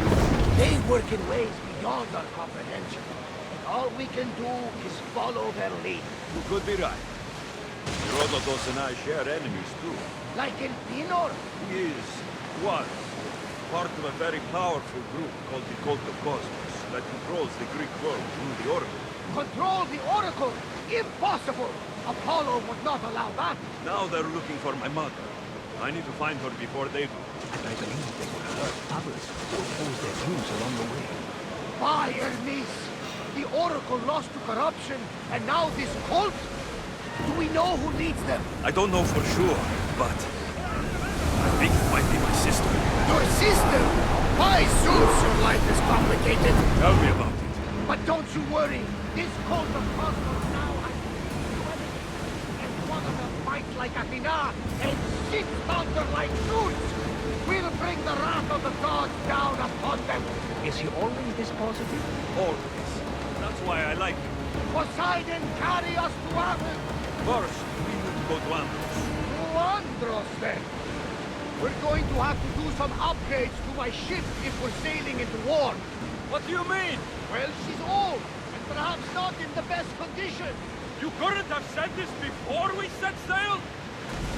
They work in ways beyond our comprehension, and all we can do is follow their lead. You could be right. Herodotus and I share enemies too. Like in Pinor? He was part of a very powerful group called the Cult of Kosmos that controls the Greek world through the Oracle. Control the Oracle? Impossible! Apollo would not allow that. Now they're looking for my mother. I need to find her before they do. And I believe they will hurt others who oppose their views along the way. By Hermes! The Oracle lost to corruption, and now this cult? Do we know who leads them? I don't know for sure, but I think it might be my sister. Your sister? By Zeus, your life is complicated. Tell me about it. But don't you worry. This Cult of Kosmos now has and one of them fights like Athena and shits thunder like Zeus. We'll bring the wrath of the gods down upon them. Is he always this positive? Always. That's why I like him. Poseidon, carry us to Athens. First, we need to go to Animus. To Andros, then. We're going to have to do some upgrades to my ship if we're sailing into war. What do you mean? Well, she's old, and perhaps not in the best condition. You couldn't have said this before we set sail?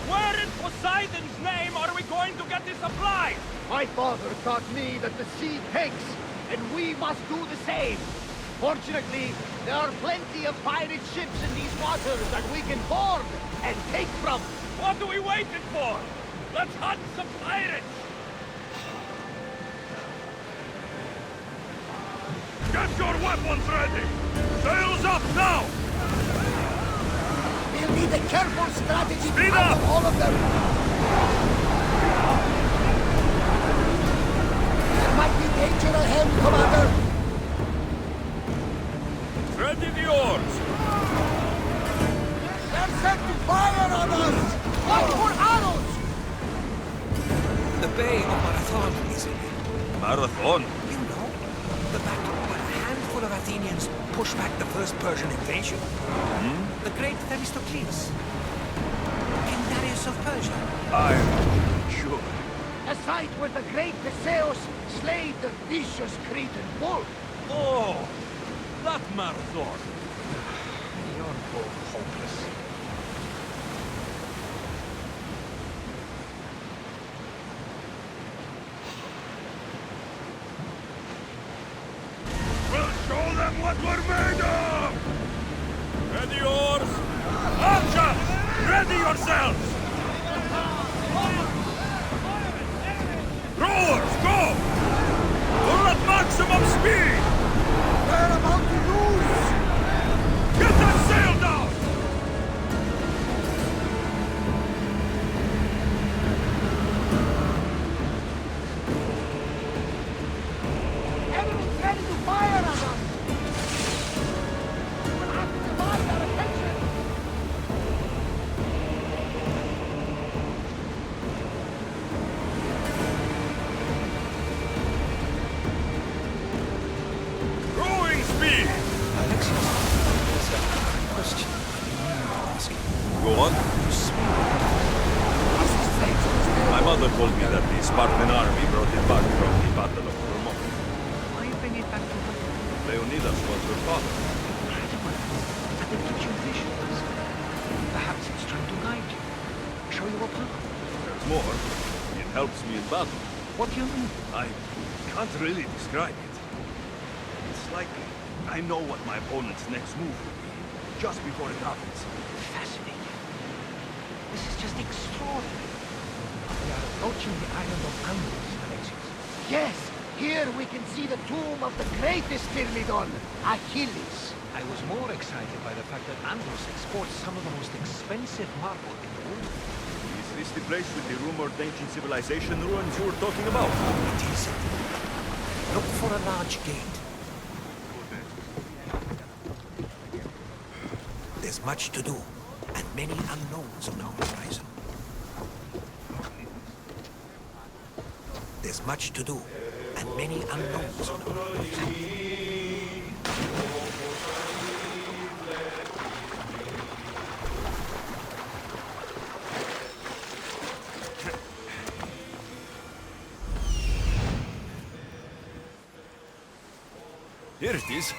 Where in Poseidon's name are we going to get this supplies? My father taught me that the sea takes, and we must do the same. Fortunately, there are plenty of pirate ships in these waters that we can board and take from. What are we waiting for? Let's hunt some pirates! Get your weapons ready! Sails up now! We'll need a careful strategy Speed to up! handle all of them. There might be danger ahead, Commander. Ready the oars! They're set to fire on us! Watch for arrows! The Bay of Marathon is in it. Marathon? You know, the battle where a handful of Athenians pushed back the first Persian invasion. The great Themistocles. King Darius of Persia. I'm sure. A site where the great Theseus slayed the vicious Cretan bull. Oh, that Marathon. You're both hopeless. We'll show them what we're made of! Ready oars! Archers! Ready yourselves! Rowers, go! Pull at maximum speed! We're about to lose! Get that sail down! Enemies ready to fire on us! We'll have to divide our attention! Rowing speed! Alexius, there's a question I need to ask you. Go on. My mother told me that the Spartan army brought it back from the Battle of Peloponnesian. Why bring it back to her? Leonidas was her father. Incredible. And it gives you visions. Perhaps it's trying to guide you. Show you a path. There's more. It helps me in battle. What do you mean? I can't really describe it. It's like I know what my opponent's next move will be. just before it happens. Fascinating. This is just extraordinary. We are approaching the island of Animus, Alexius. Yes! Here we can see the tomb of the greatest Myrmidon, Achilles. I was more excited by the fact that Andros exports some of the most expensive marble in the world. Is this the place with the rumored ancient civilization ruins you were talking about? It is. Look for a large gate. There's much to do, and many unknowns on our horizon. There's much to do, and many unknowns on our horizon. Here it is.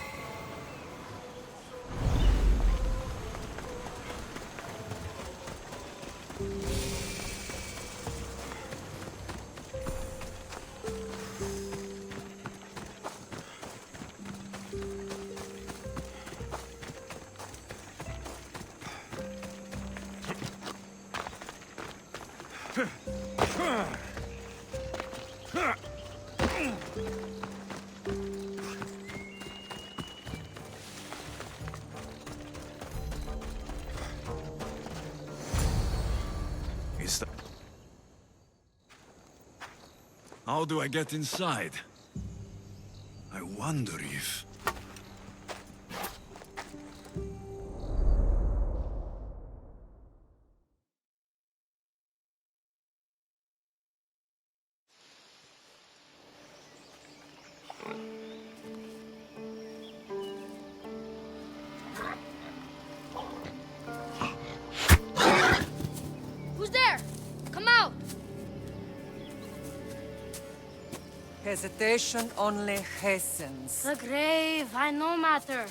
How do I get inside? I wonder if... Who's there? Come out! Hesitation only hastens. The grave, I no matter.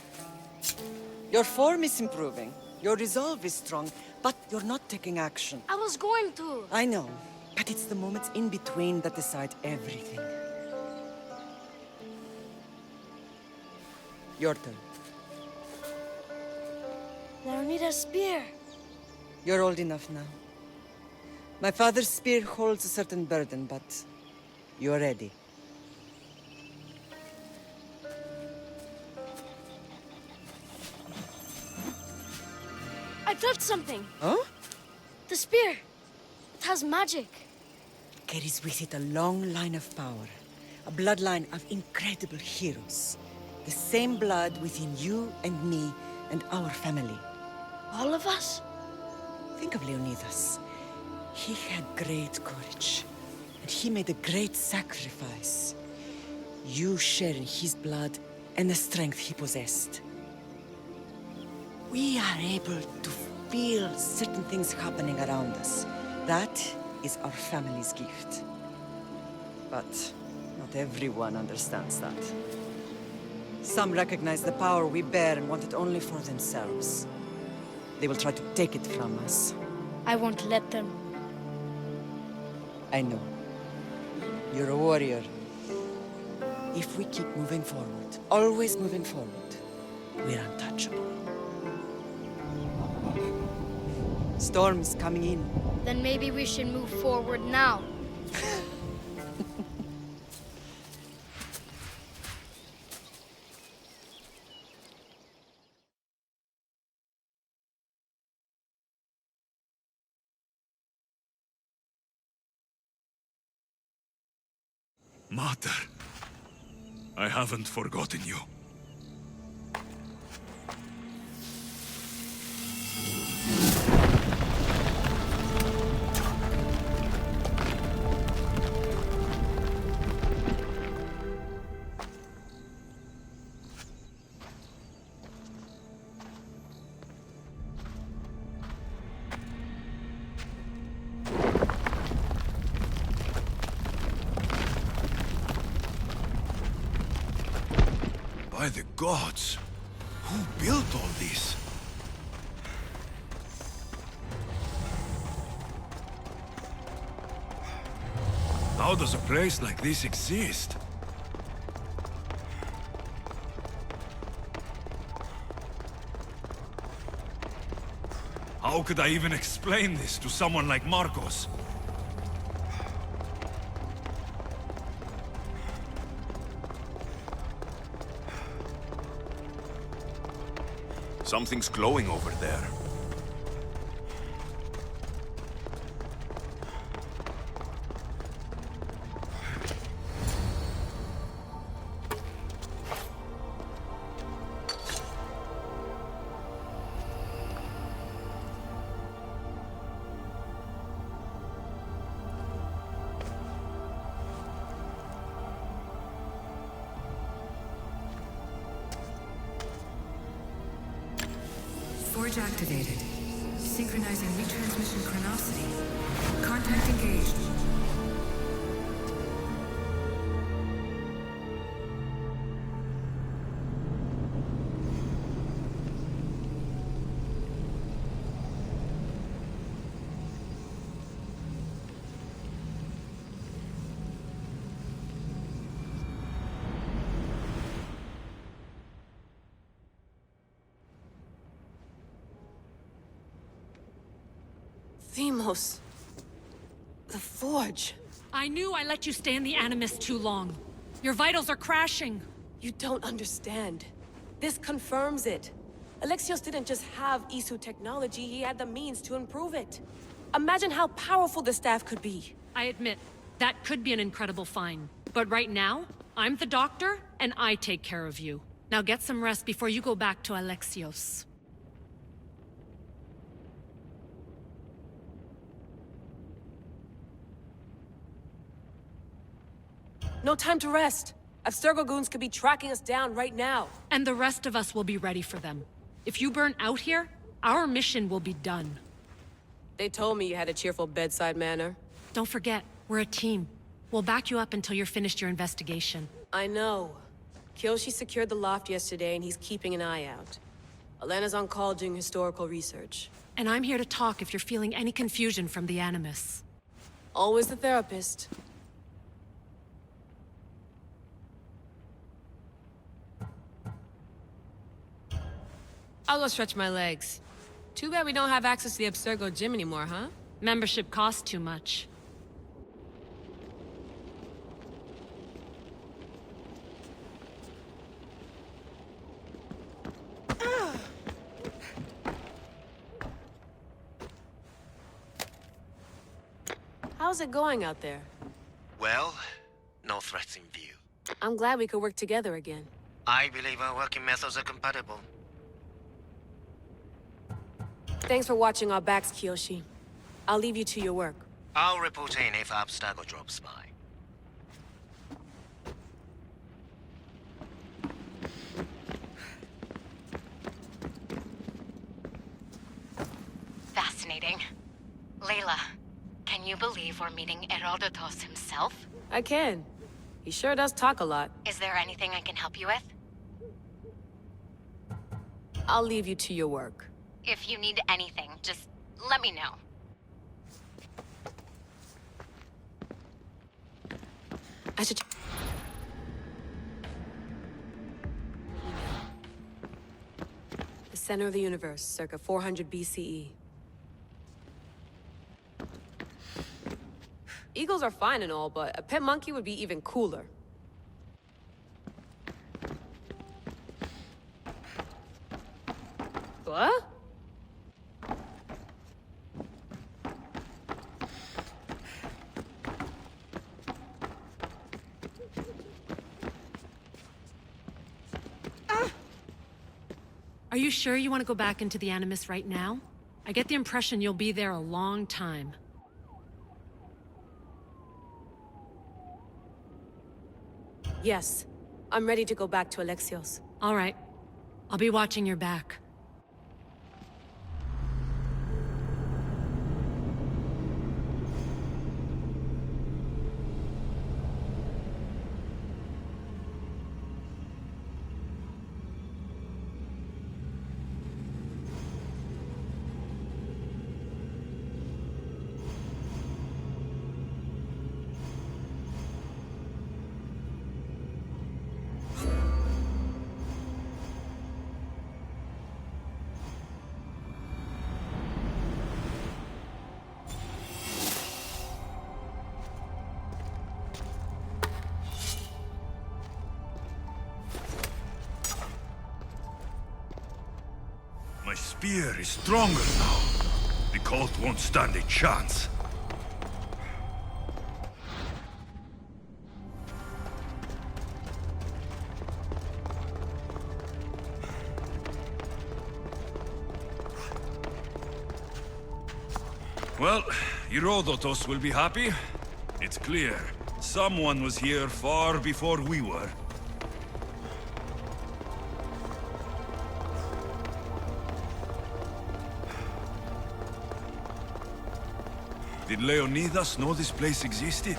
Your form is improving. Your resolve is strong, but you're not taking action. I was going to. I know, but it's the moments in between that decide everything. Your turn. I need a spear. You're old enough now. My father's spear holds a certain burden, but you're ready. I felt something. Huh? The spear. It has magic. Carries with it a long line of power. A bloodline of incredible heroes. The same blood within you and me and our family. All of us? Think of Leonidas. He had great courage. And he made a great sacrifice. You share in his blood and the strength he possessed. We are able to feel certain things happening around us. That is our family's gift. But not everyone understands that. Some recognize the power we bear and want it only for themselves. They will try to take it from us. I won't let them. I know. You're a warrior. If we keep moving forward, always moving forward, we're untouchable. Storm's coming in. Then maybe we should move forward now. Mater, I haven't forgotten you. By the gods! Who built all this? How does a place like this exist? How could I even explain this to someone like Marcos? Something's glowing over there. Forge activated. Synchronizing retransmission chronicity. Contact engaged. Themos. The Forge. I knew I let you stay in the Animus too long. Your vitals are crashing. You don't understand. This confirms it. Alexios didn't just have Isu technology, he had the means to improve it. Imagine how powerful the staff could be. I admit, that could be an incredible find. But right now, I'm the doctor, and I take care of you. Now get some rest before you go back to Alexios. No time to rest. Abstergo goons could be tracking us down right now. And the rest of us will be ready for them. If you burn out here, our mission will be done. They told me you had a cheerful bedside manner. Don't forget, we're a team. We'll back you up until you're finished your investigation. I know. Kyoshi secured the loft yesterday and he's keeping an eye out. Elena's on call doing historical research. And I'm here to talk if you're feeling any confusion from the Animus. Always the therapist. I'll go stretch my legs. Too bad we don't have access to the Abstergo gym anymore, huh? Membership costs too much. How's it going out there? Well, no threats in view. I'm glad we could work together again. I believe our working methods are compatible. Thanks for watching our backs, Kyoshi. I'll leave you to your work. I'll report in if Abstergo drops by. Fascinating. Layla, can you believe we're meeting Herodotus himself? I can. He sure does talk a lot. Is there anything I can help you with? I'll leave you to your work. If you need anything, just let me know. I should... The center of the universe, circa 400 BCE. Eagles are fine and all, but a pet monkey would be even cooler. What? Are you sure you want to go back into the Animus right now? I get the impression you'll be there a long time. Yes. I'm ready to go back to Alexios. All right. I'll be watching your back. spear is stronger now. The cult won't stand a chance. Well, Herodotus will be happy. It's clear. Someone was here far before we were. Did Leonidas know this place existed?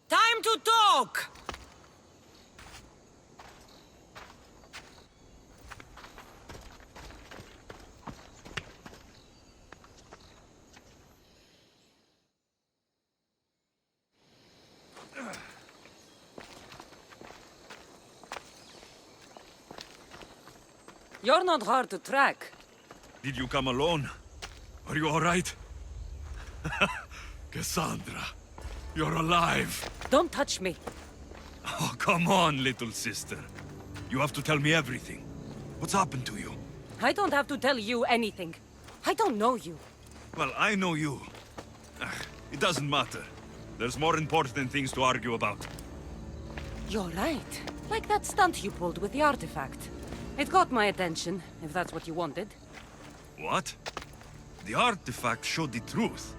Time to talk! You're not hard to track. Did you come alone? Are you all right? Cassandra, you're alive. Don't touch me. Oh, come on, little sister. You have to tell me everything. What's happened to you? I don't have to tell you anything. I don't know you. Well, I know you. It doesn't matter. There's more important things to argue about. You're right. Like that stunt you pulled with the artifact. It got my attention, if that's what you wanted. What? The artifact showed the truth.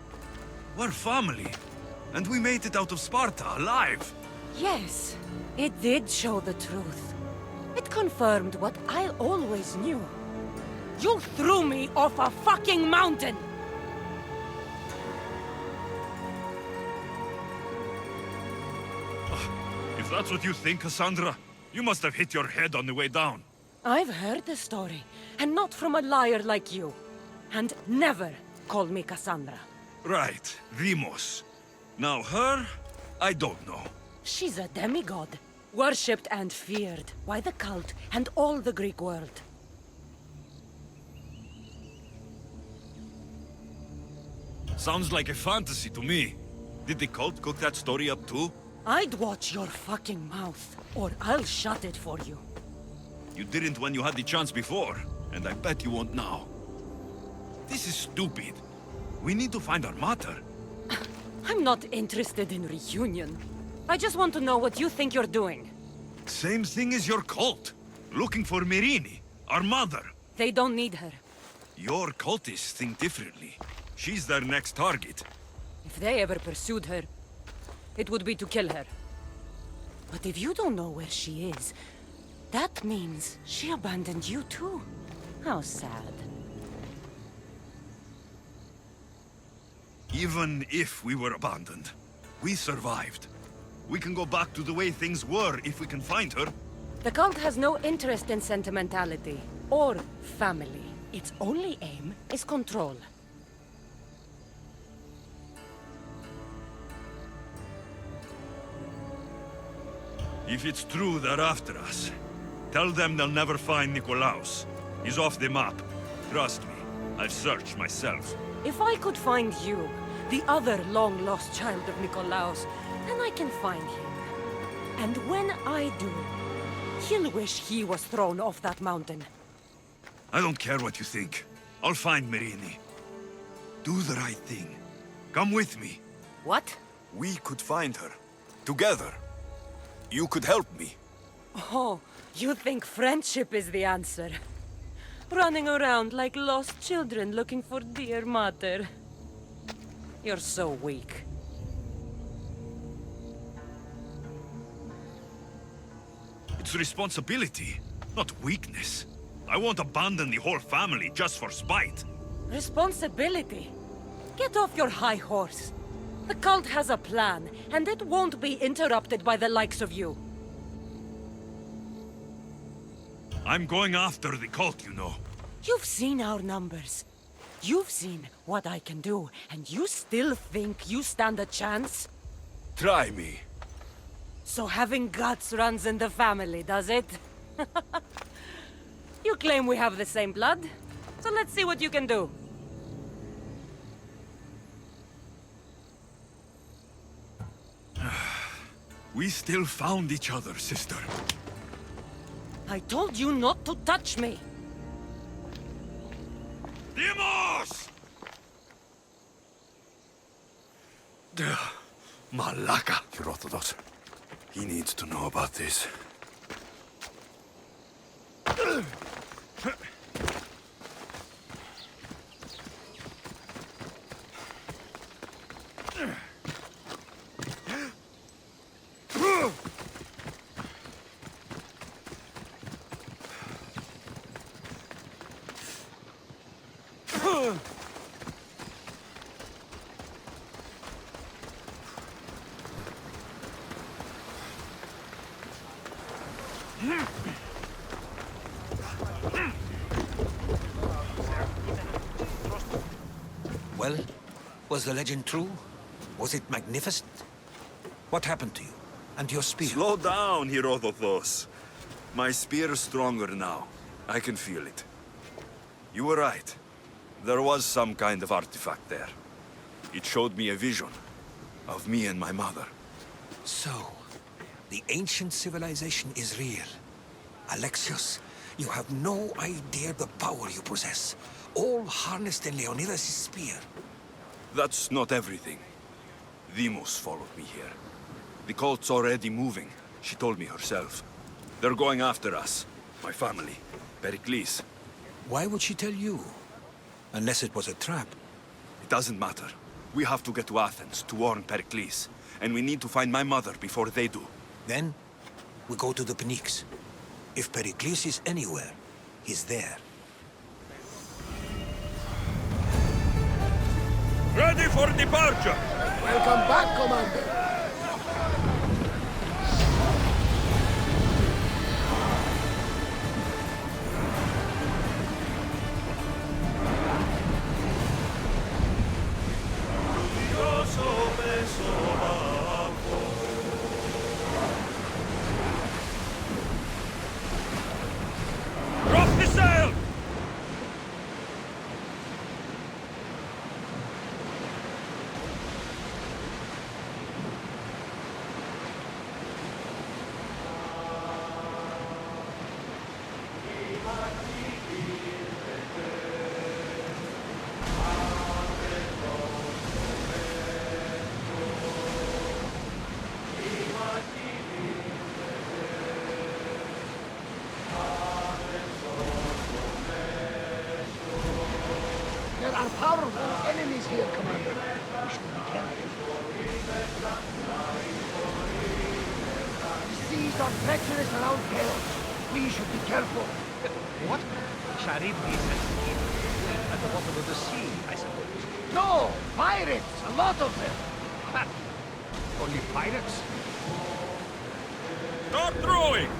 We're family. And we made it out of Sparta, alive. Yes, it did show the truth. It confirmed what I always knew. You threw me off a fucking mountain! If that's what you think, Cassandra, you must have hit your head on the way down. I've heard the story, and not from a liar like you. And never call me Cassandra. Right, Demos. Now her, I don't know. She's a demigod, worshipped and feared by the cult and all the Greek world. Sounds like a fantasy to me. Did the cult cook that story up too? I'd watch your fucking mouth, or I'll shut it for you. You didn't when you had the chance before, and I bet you won't now. This is stupid. We need to find our mater. I'm not interested in reunion. I just want to know what you think you're doing. Same thing as your cult. Looking for Myrrine, our mother. They don't need her. Your cultists think differently. She's their next target. If they ever pursued her, it would be to kill her. But if you don't know where she is, that means she abandoned you too. How sad. Even if we were abandoned, we survived. We can go back to the way things were if we can find her. The cult has no interest in sentimentality or family. Its only aim is control. If it's true they're after us, tell them they'll never find Nikolaos. He's off the map. Trust me, I've searched myself. If I could find you, the other long-lost child of Nikolaos, then I can find him. And when I do, he'll wish he was thrown off that mountain. I don't care what you think. I'll find Myrrine. Do the right thing. Come with me. What? We could find her. Together. You could help me. Oh, you think friendship is the answer? Running around like lost children looking for dear mother. You're so weak. It's responsibility, not weakness. I won't abandon the whole family just for spite. Responsibility? Get off your high horse. The cult has a plan, and it won't be interrupted by the likes of you. I'm going after the cult, you know. You've seen our numbers. You've seen what I can do, and you still think you stand a chance? Try me. So having guts runs in the family, does it? You claim we have the same blood, so let's see what you can do. We still found each other, sister. I told you not to touch me! Demos! Malaka. Herodotus, he needs to know about this. Well, was the legend true? Was it magnificent? What happened to you? And your spear? Slow down, Herodotus. My spear is stronger now. I can feel it. You were right. There was some kind of artifact there. It showed me a vision of me and my mother. So, the ancient civilization is real. Alexios, you have no idea the power you possess. All harnessed in Leonidas' spear. That's not everything. Demos followed me here. The cult's already moving. She told me herself. They're going after us. My family. Pericles. Why would she tell you? Unless it was a trap. It doesn't matter. We have to get to Athens to warn Pericles. And we need to find my mother before they do. Then, we go to the Pnyx. If Pericles is anywhere, he's there. Ready for departure! Welcome back, Commander. Drop the sail! There are powerful enemies here, Commander. We should be careful. The seas are treacherous around Chaos. We should be careful. What? Charybdis at the bottom of the sea, I suppose. No! Pirates! A lot of them! Only pirates? Start throwing!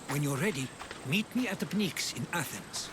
When you're ready, meet me at the Pnyx in Athens.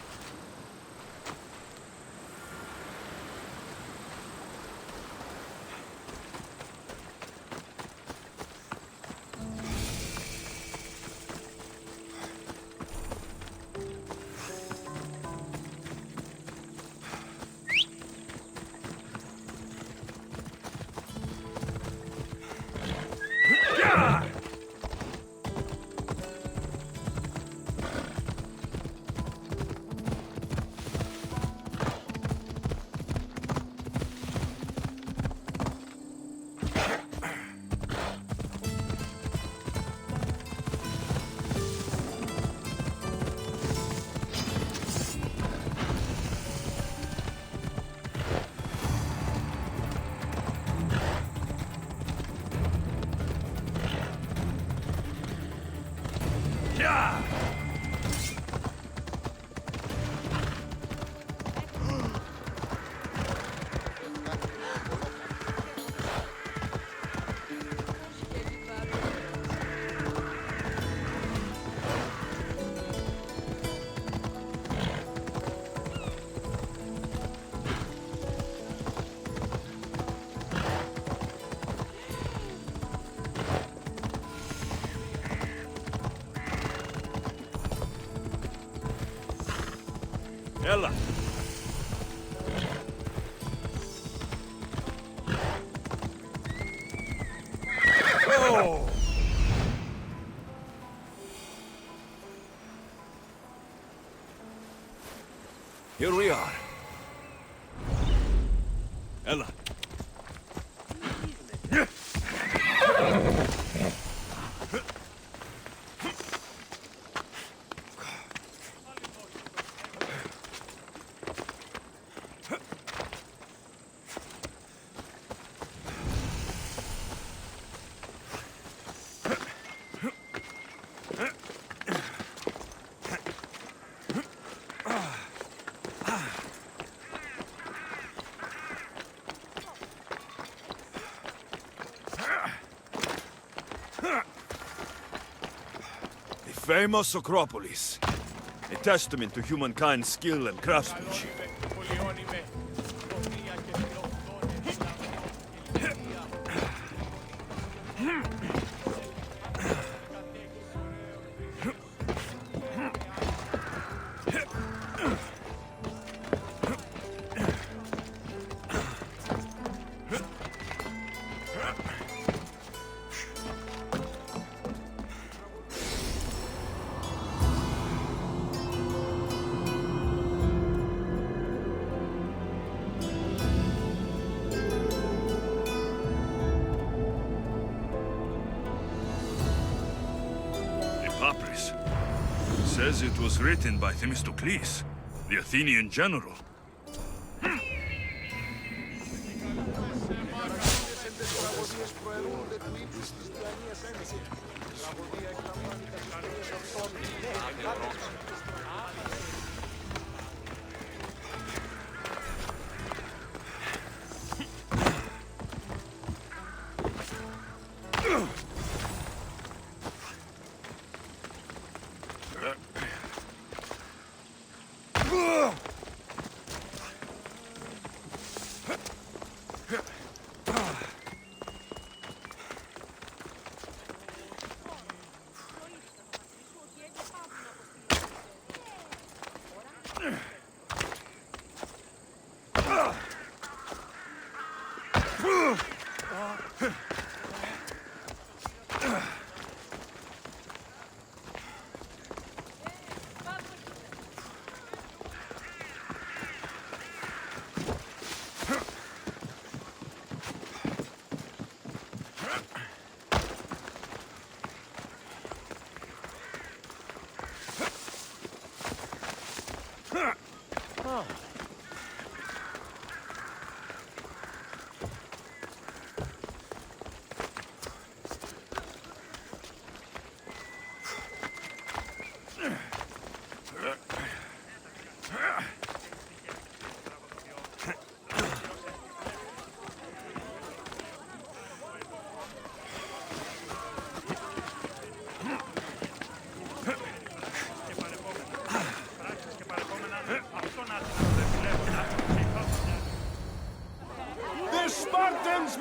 Ella! Oh! Here we are. Ella. Famous Acropolis. A testament to humankind's skill and craftsmanship. Says it was written by Themistocles, the Athenian general.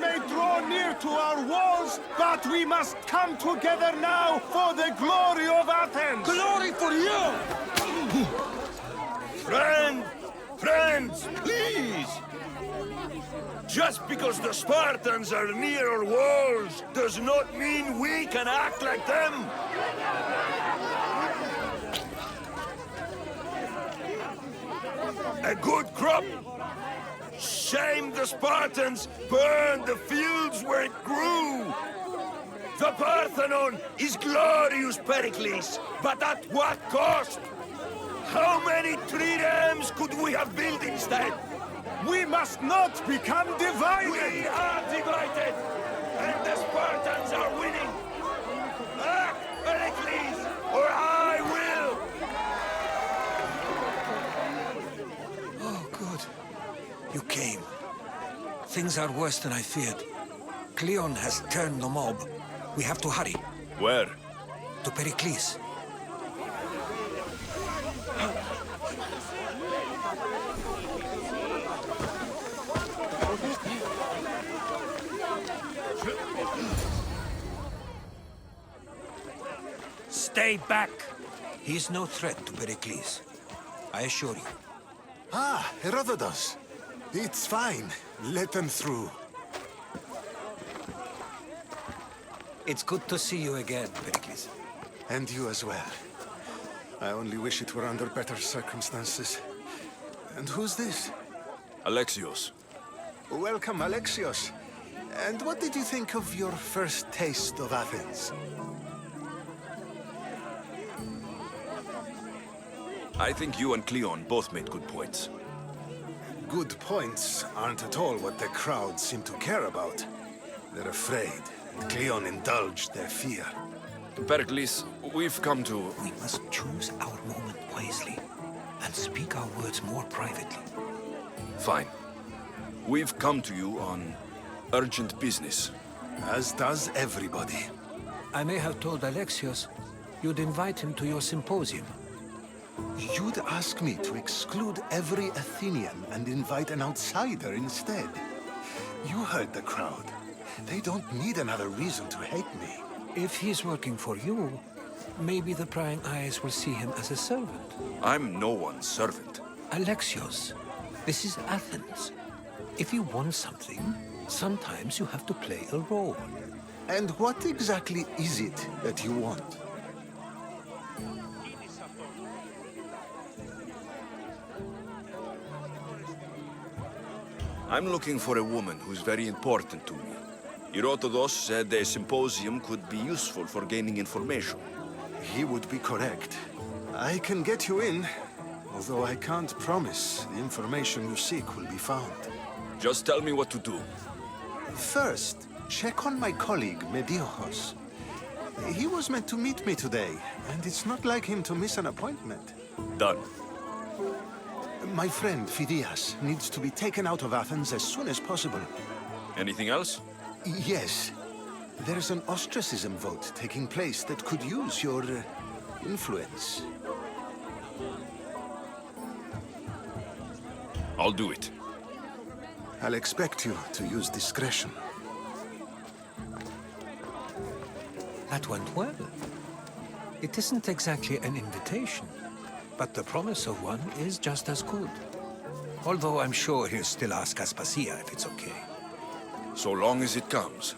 May draw near to our walls, but we must come together now for the glory of Athens! Glory for you! Friends, please! Just because the Spartans are near our walls does not mean we can act like them! A good crop! Shame the Spartans burned the fields where it grew! The Parthenon is glorious, Pericles, but at what cost? How many triremes could we have built instead? We must not become divided! We are divided! And the Spartans are winning! Act, Pericles, or I will! Oh, good. You came. Things are worse than I feared. Cleon has turned the mob. We have to hurry. Where? To Pericles. Stay back! He is no threat to Pericles. I assure you. Ah, Herodotus. It's fine. Let them through. It's good to see you again, Pericles. And you as well. I only wish it were under better circumstances. And who's this? Alexios. Welcome, Alexios. And what did you think of your first taste of Athens? I think you and Cleon both made good points. Good points aren't at all what the crowd seem to care about. They're afraid, and Cleon indulged their fear. Pericles, we've come to... We must choose our moment wisely, and speak our words more privately. Fine. We've come to you on urgent business. As does everybody. I may have told Alexios you'd invite him to your symposium. You'd ask me to exclude every Athenian and invite an outsider instead. You heard the crowd. They don't need another reason to hate me. If he's working for you, maybe the prying eyes will see him as a servant. I'm no one's servant. Alexios, this is Athens. If you want something, sometimes you have to play a role. And what exactly is it that you want? I'm looking for a woman who's very important to me. Herodotus said a symposium could be useful for gaining information. He would be correct. I can get you in, although I can't promise the information you seek will be found. Just tell me what to do. First, check on my colleague, Mediochos. He was meant to meet me today, and it's not like him to miss an appointment. Done. My friend, Phidias, needs to be taken out of Athens as soon as possible. Anything else? Yes. There's an ostracism vote taking place that could use your influence. I'll do it. I'll expect you to use discretion. That went well. It isn't exactly an invitation, but the promise of one is just as good. Although I'm sure he'll still ask Aspasia if it's okay. So long as it comes.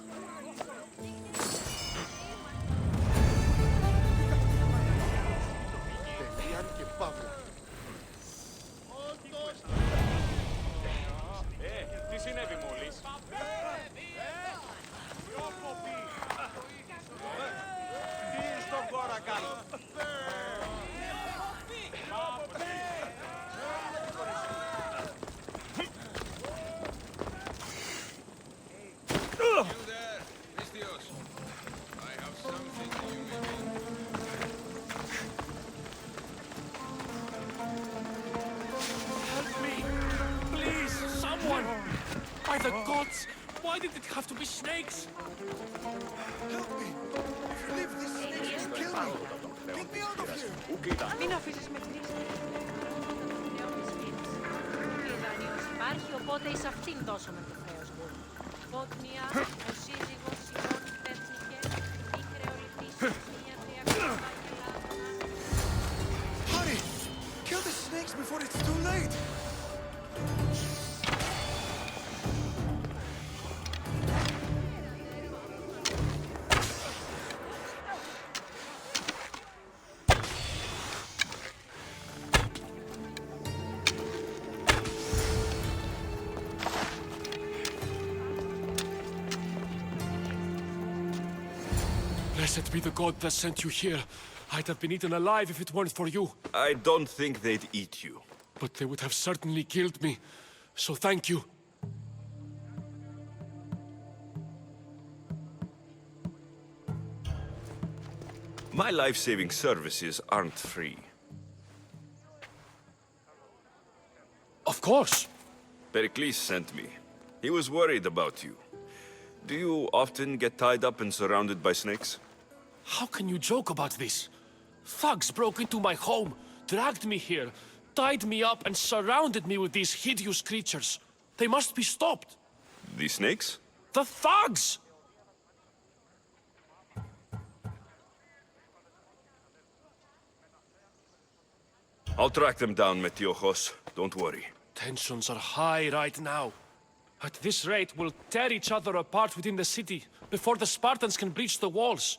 By the gods! Why did it have to be snakes? Help me! If you live, these snakes will kill me! Get me out of here! Μην αφήσεις με χτίσει. Η δανείος υπάρχει, οπότε εις αυτήν δώσαμε το χρέος μου. Πότμια, ο σύζυγος, Σιμών, Πέθνικε, η κρεολιτής, μία τριακά, Hurry! Kill the snakes before it's too late! Blessed be the god that sent you here. I'd have been eaten alive if it weren't for you. I don't think they'd eat you. But they would have certainly killed me. So thank you. My life-saving services aren't free. Of course. Pericles sent me. He was worried about you. Do you often get tied up and surrounded by snakes? How can you joke about this? Thugs broke into my home, dragged me here, tied me up and surrounded me with these hideous creatures. They must be stopped. The snakes? The thugs! I'll track them down, Metiochos. Don't worry. Tensions are high right now. At this rate, we'll tear each other apart within the city before the Spartans can breach the walls.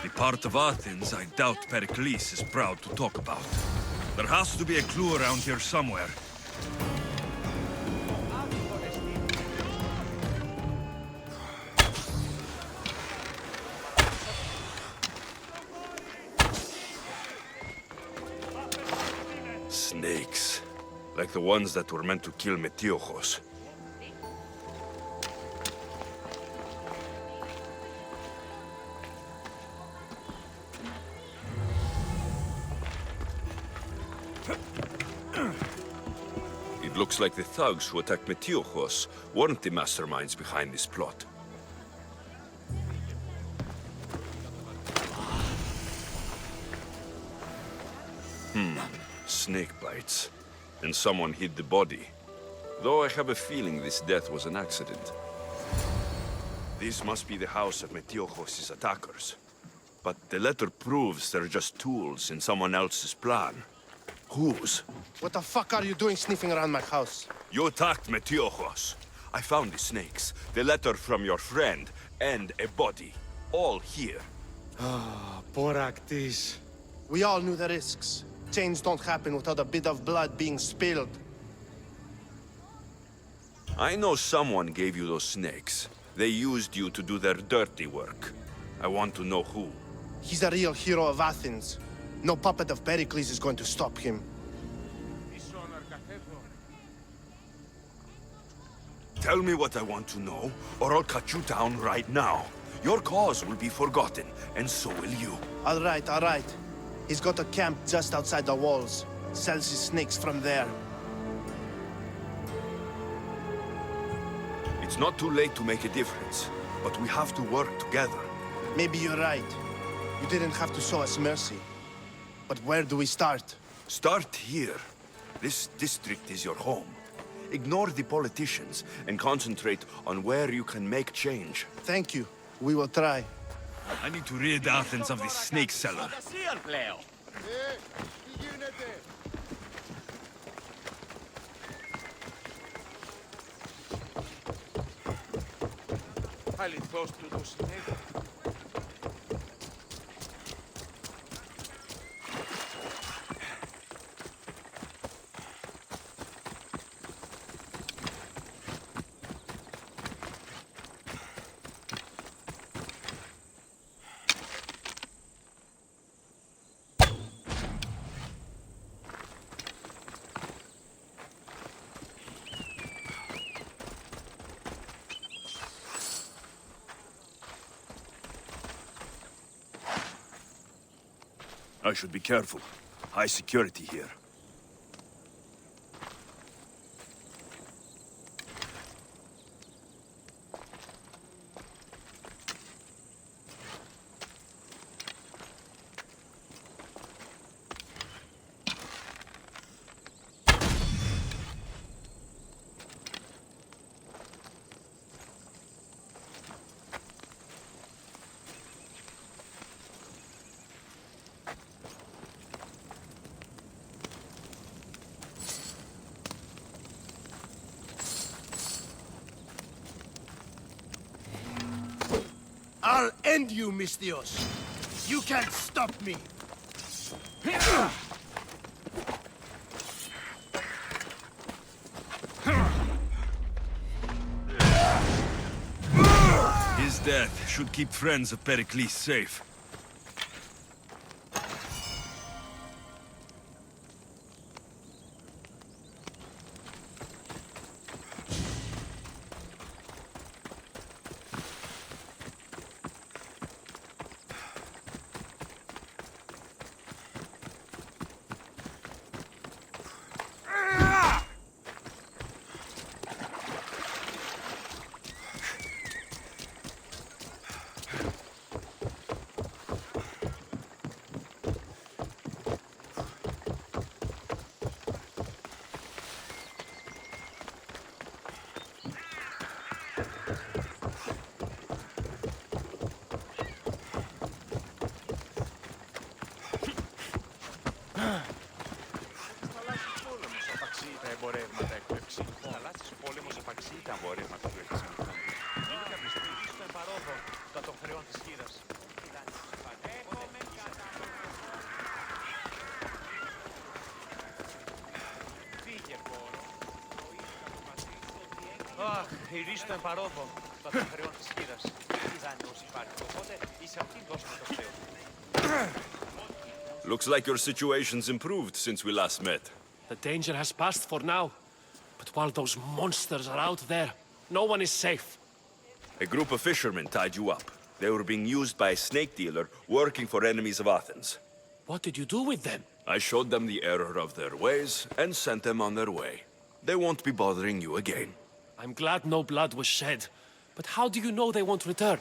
The part of Athens I doubt Pericles is proud to talk about. There has to be a clue around here somewhere. Snakes. Like the ones that were meant to kill Metiochos. It looks like the thugs who attacked Metiochos weren't the masterminds behind this plot. Snake bites. And someone hid the body. Though I have a feeling this death was an accident. This must be the house of Metiochos' attackers. But the letter proves they're just tools in someone else's plan. Whose? What the fuck are you doing sniffing around my house? You attacked Metiochos. I found the snakes, the letter from your friend, and a body. All here. Ah, poor Actis. We all knew the risks. Change don't happen without a bit of blood being spilled. I know someone gave you those snakes. They used you to do their dirty work. I want to know who. He's a real hero of Athens. No puppet of Pericles is going to stop him. Tell me what I want to know, or I'll cut you down right now. Your cause will be forgotten, and so will you. All right, all right. He's got a camp just outside the walls. Sells his snakes from there. It's not too late to make a difference, but we have to work together. Maybe you're right. You didn't have to show us mercy. But where do we start? Start here. This district is your home. Ignore the politicians and concentrate on where you can make change. Thank you. We will try. I need to rid Athens of this snake seller. Πάλι δώσ' του το συνέχεια. I should be careful. High security here. I'll end you, Mystios. You can't stop me. His death should keep friends of Pericles safe. των χρεών της χείρας. Φύγε, πόρο. Αχ, ηρίστο εν παρόδο των χρεών της χείρας. Τι δάνειος υπάρχει, οπότε είσαι αυτή δώσουμε το χρέο. Looks like your situation's improved since we last met. The danger has passed for now. But while those monsters are out there, no one is safe. A group of fishermen tied you up. They were being used by a snake dealer working for enemies of Athens. What did you do with them? I showed them the error of their ways and sent them on their way. They won't be bothering you again. I'm glad no blood was shed. But how do you know they won't return?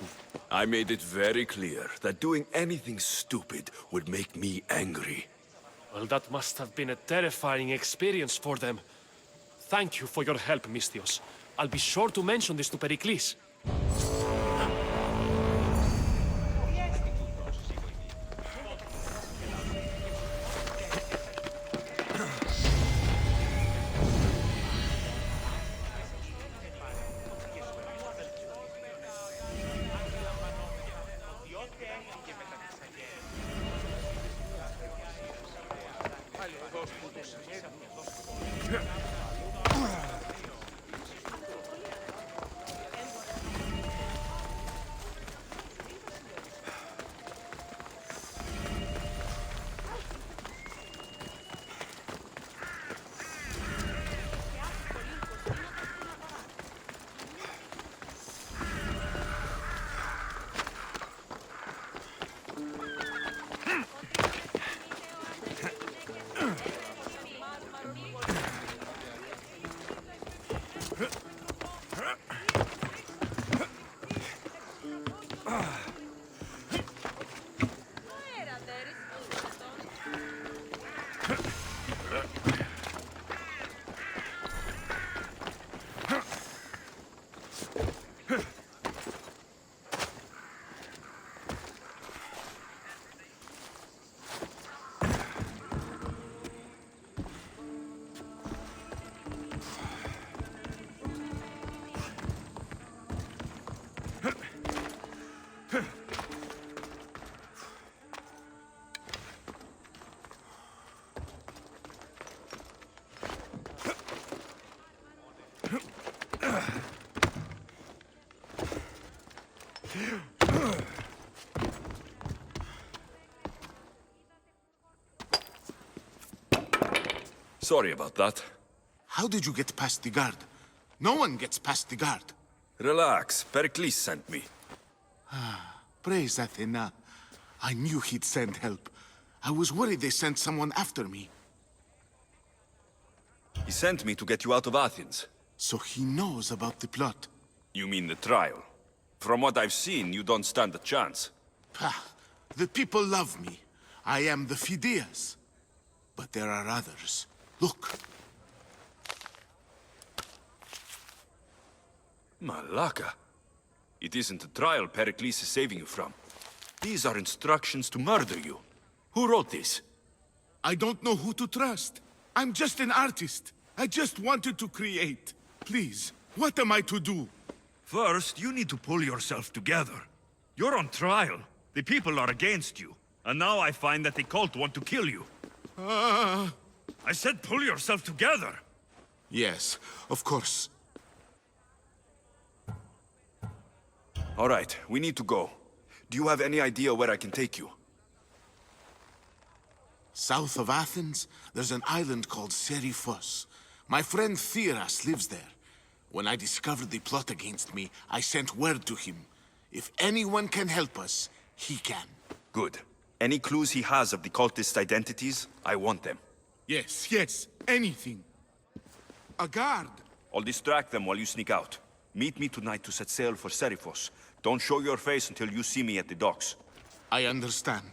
I made it very clear that doing anything stupid would make me angry. Well, that must have been a terrifying experience for them. Thank you for your help, Mystios. I'll be sure to mention this to Pericles. Sorry about that. How did you get past the guard? No one gets past the guard. Relax. Pericles sent me. Praise Athena. I knew he'd send help. I was worried they sent someone after me. He sent me to get you out of Athens. So he knows about the plot. You mean the trial? From what I've seen, you don't stand a chance. Pah, the people love me. I am the Phidias. But there are others. Look. Malaka. It isn't a trial Pericles is saving you from. These are instructions to murder you. Who wrote this? I don't know who to trust. I'm just an artist. I just wanted to create. Please, what am I to do? First, you need to pull yourself together. You're on trial. The people are against you. And now I find that the cult want to kill you. I said pull yourself together. Yes, of course. All right, we need to go. Do you have any idea where I can take you? South of Athens, there's an island called Seriphos. My friend Theras lives there. When I discovered the plot against me, I sent word to him. If anyone can help us, he can. Good. Any clues he has of the cultist identities, I want them. Yes, yes, anything. A guard. I'll distract them while you sneak out. Meet me tonight to set sail for Seriphos. Don't show your face until you see me at the docks. I understand.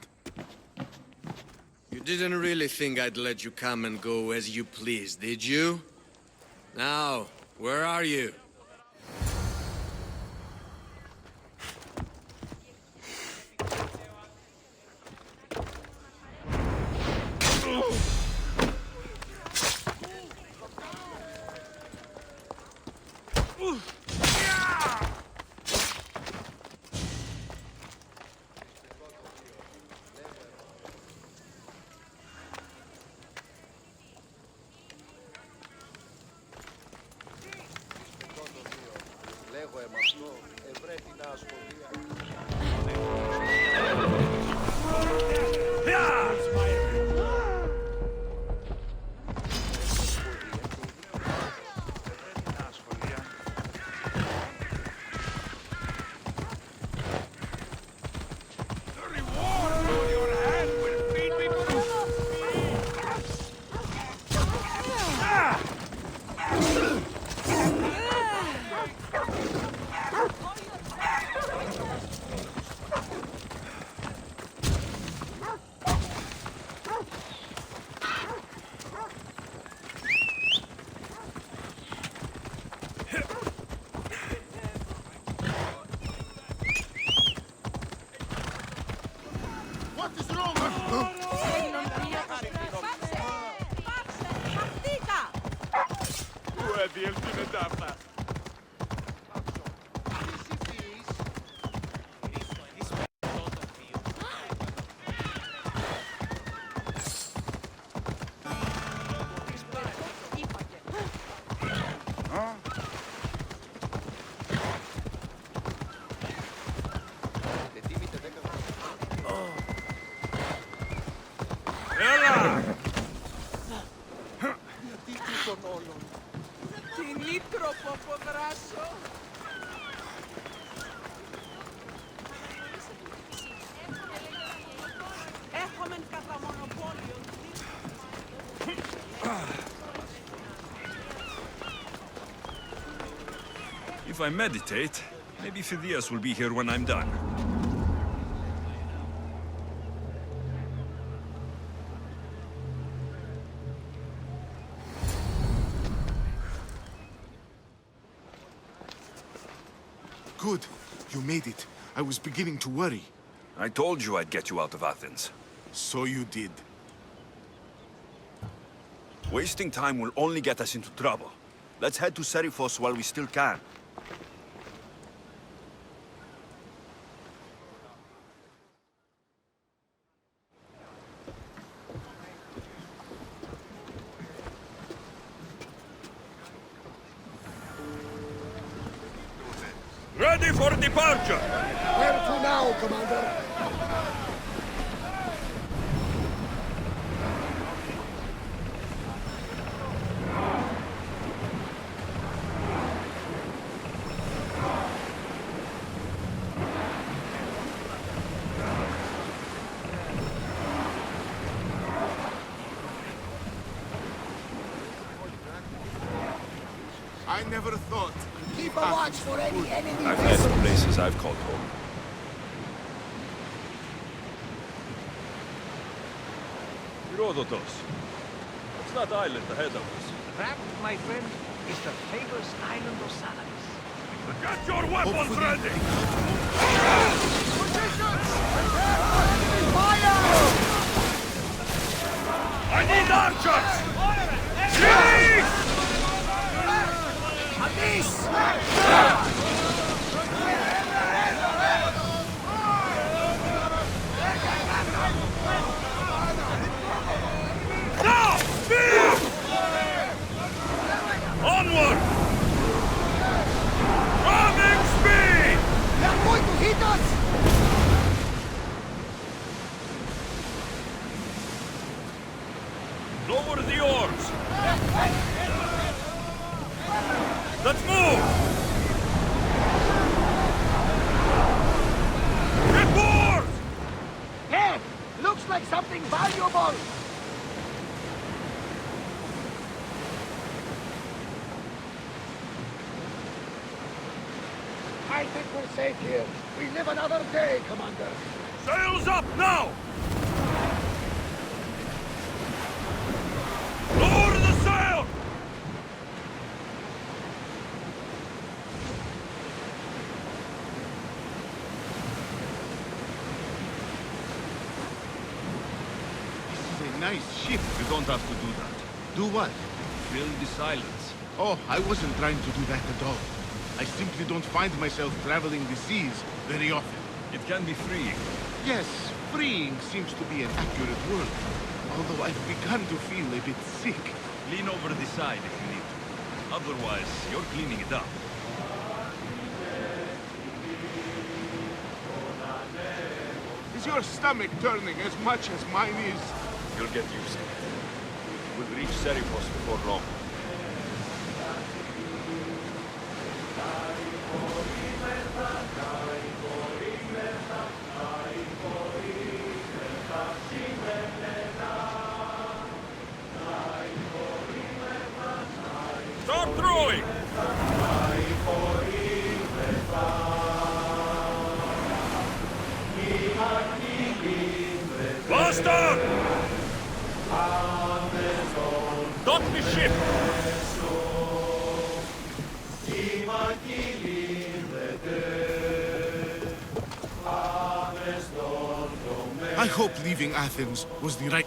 You didn't really think I'd let you come and go as you please, did you? Now, where are you? What is wrong? If I meditate, maybe Phidias will be here when I'm done. Good. You made it. I was beginning to worry. I told you I'd get you out of Athens. So you did. Wasting time will only get us into trouble. Let's head to Seriphos while we still can. Ready for departure! Where to now, Commander? I never thought. Keep a watch for any enemy I've had some places I've called home. Herodotus, what's that island ahead of us? That, my friend, is the famous island of Salamis. Get your weapons ready! I need archers! Cheese! Now! Speed! Onward! Running speed! They're going to hit us! Lower the oars! Let's move! Get board! Hey! Looks like something valuable! I think we're safe here. We live another day, Commander. Sails up now! Lower the sail! Nice ship. You don't have to do that. Do what? Fill the silence. Oh, I wasn't trying to do that at all. I simply don't find myself traveling the seas very often. It can be freeing. Yes, freeing seems to be an accurate word. Although I've begun to feel a bit sick. Lean over the side if you need to. Otherwise, you're cleaning it up. Is your stomach turning as much as mine is? You'll get used to it. We'll reach Seriphos before long. Start throwing! Blaster! Dock the ship! I hope leaving Athens was the right...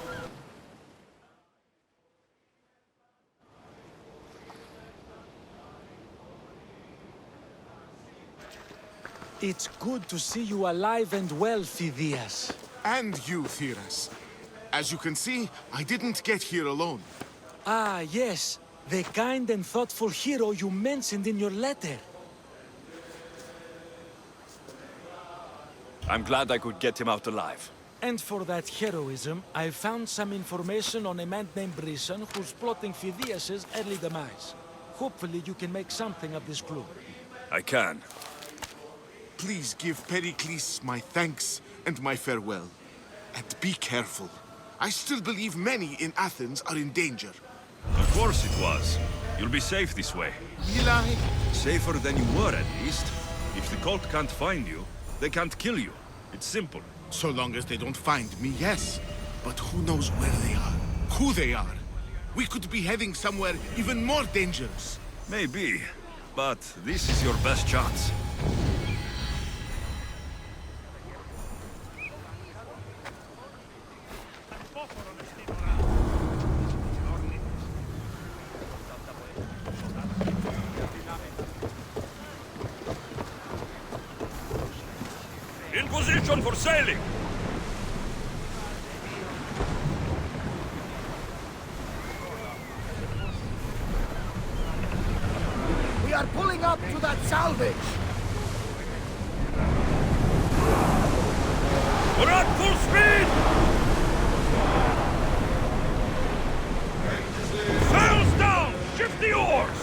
It's good to see you alive and well, Phidias. And you, Theras. As you can see, I didn't get here alone. Ah, yes. The kind and thoughtful hero you mentioned in your letter. I'm glad I could get him out alive. And for that heroism, I found some information on a man named Brisson who's plotting Phidias' early demise. Hopefully you can make something of this clue. I can. Please give Pericles my thanks and my farewell. And be careful. I still believe many in Athens are in danger. Of course it was. You'll be safe this way. Will I? Safer than you were, at least. If the cult can't find you, they can't kill you. It's simple. So long as they don't find me, yes. But who knows where they are? Who they are? We could be heading somewhere even more dangerous. Maybe. But this is your best chance. In position for sailing! We are pulling up to that salvage! We're at full speed! Sails down! Shift the oars!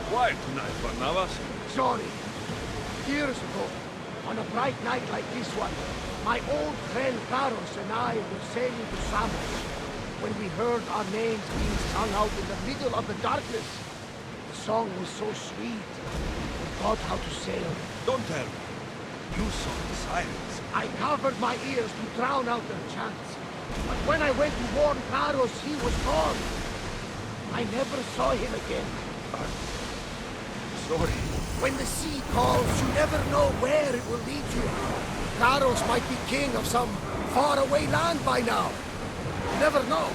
Quiet tonight, Barnabas. Sorry. Years ago, on a bright night like this one, my old friend Paros and I were sailing to Samos when we heard our names being sung out in the middle of the darkness. The song was so sweet, we thought how to sail. Don't tell me. You saw the sirens. I covered my ears to drown out their chants. But when I went to warn Paros, he was gone. I never saw him again. Sorry. When the sea calls, you never know where it will lead you. Paros might be king of some faraway land by now. You never know.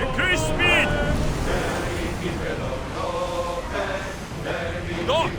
Increase speed! Dock!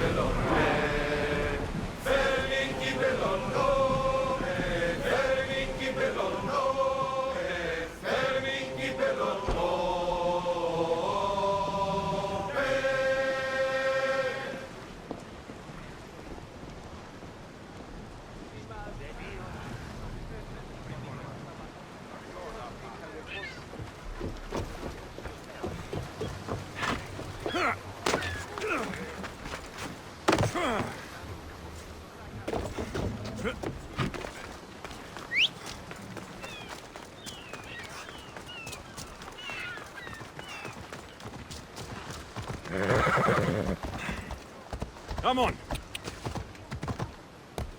Come on.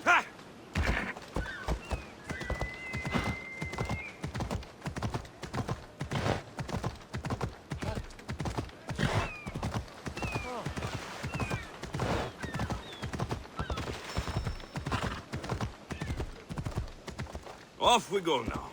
Ha! Off we go now.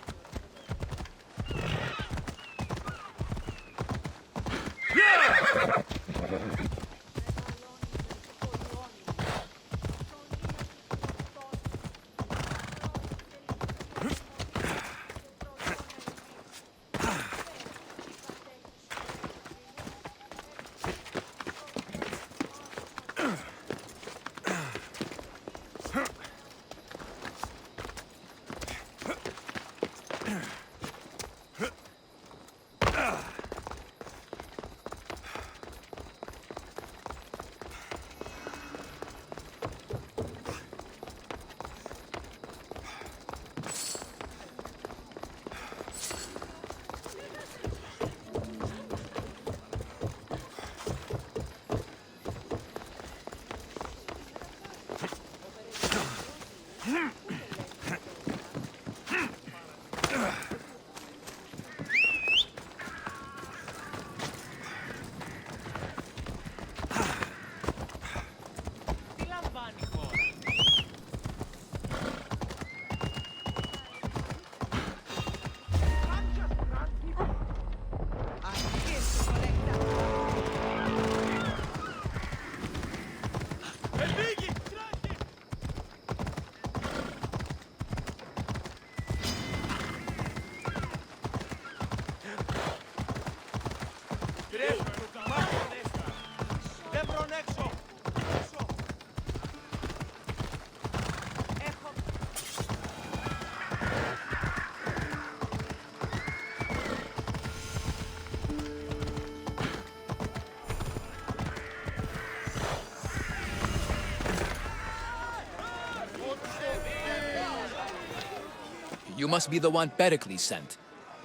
You must be the one Pericles sent.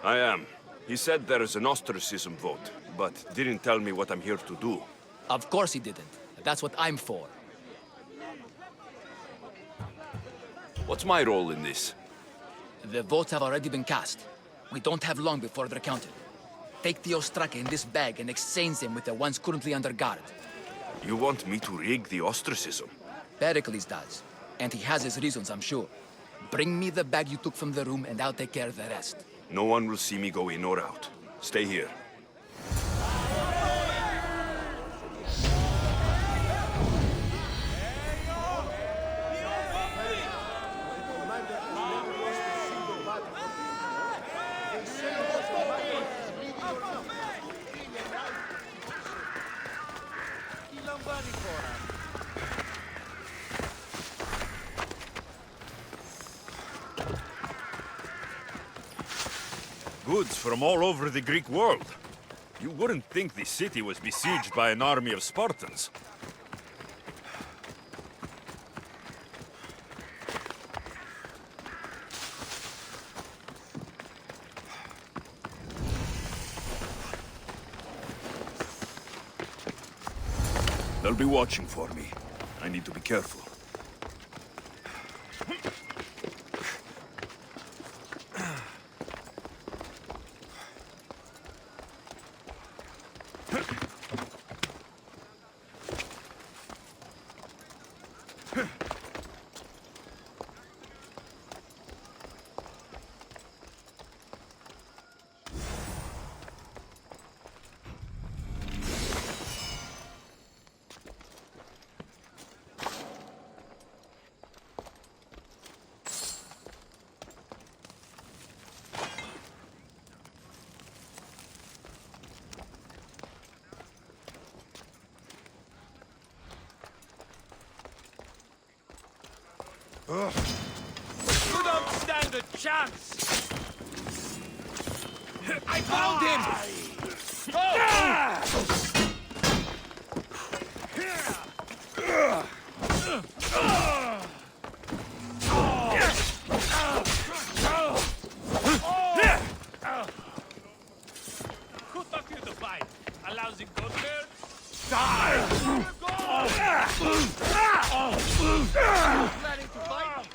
I am. He said there is an ostracism vote, but didn't tell me what I'm here to do. Of course he didn't. That's what I'm for. What's my role in this? The votes have already been cast. We don't have long before they're counted. Take the ostraka in this bag and exchange them with the ones currently under guard. You want me to rig the ostracism? Pericles does. And he has his reasons, I'm sure. Bring me the bag you took from the room and I'll take care of the rest. No one will see me go in or out. Stay here. Goods from all over the Greek world. You wouldn't think the city was besieged by an army of Spartans. They'll be watching for me. I need to be careful. You don't stand a chance! I found him! Who taught you to fight? A lousy goat herd? Die! Planning to fight?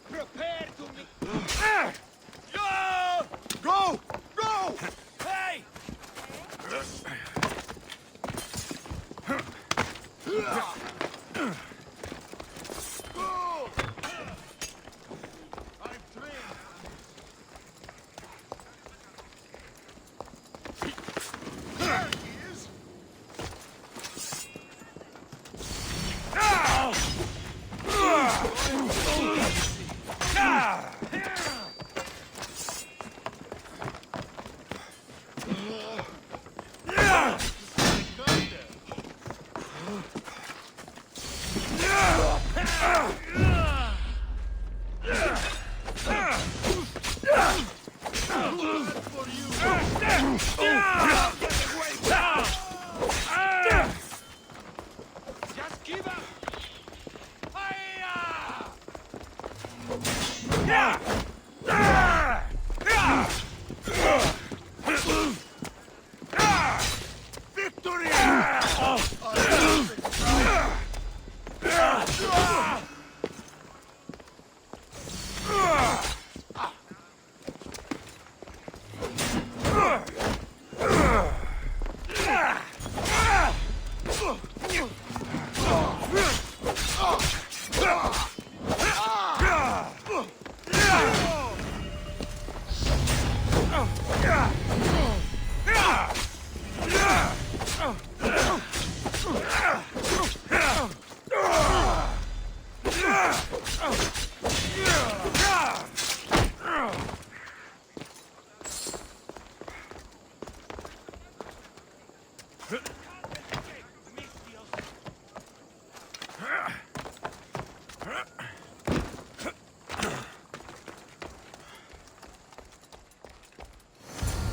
Prepare to meet. Go! Go! Hey! Just give up! Victory!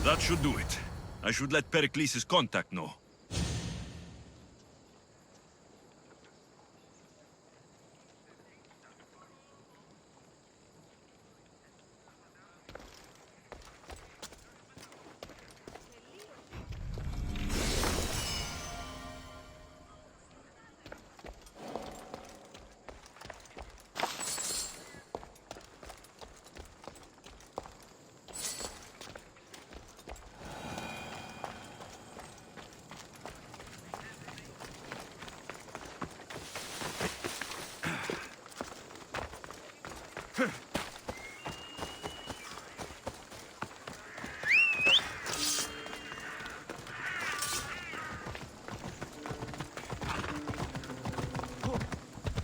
That should do it. I should let Pericles' contact know.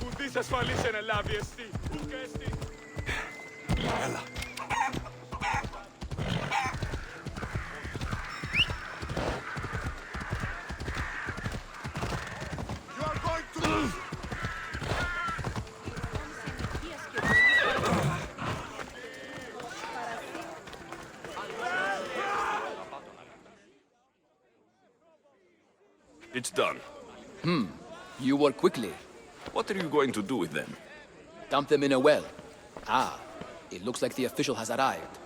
Ουδής ασφαλής εν ελάβει εστί. Ούκ εστί. Έλα. You are going to lose! It's done. You work quickly. What are you going to do with them? Dump them in a well. Ah, it looks like the official has arrived.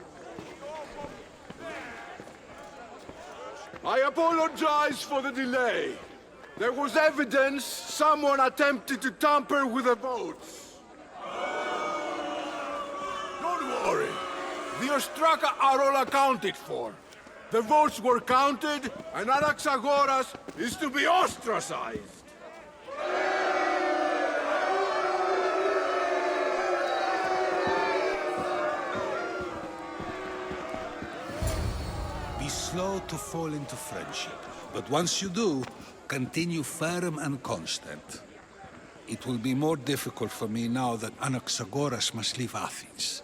I apologize for the delay. There was evidence someone attempted to tamper with the votes. Don't worry. The Ostraka are all accounted for. The votes were counted, and Anaxagoras is to be ostracized. Be slow to fall into friendship, but once you do, continue firm and constant. It will be more difficult for me now that Anaxagoras must leave Athens.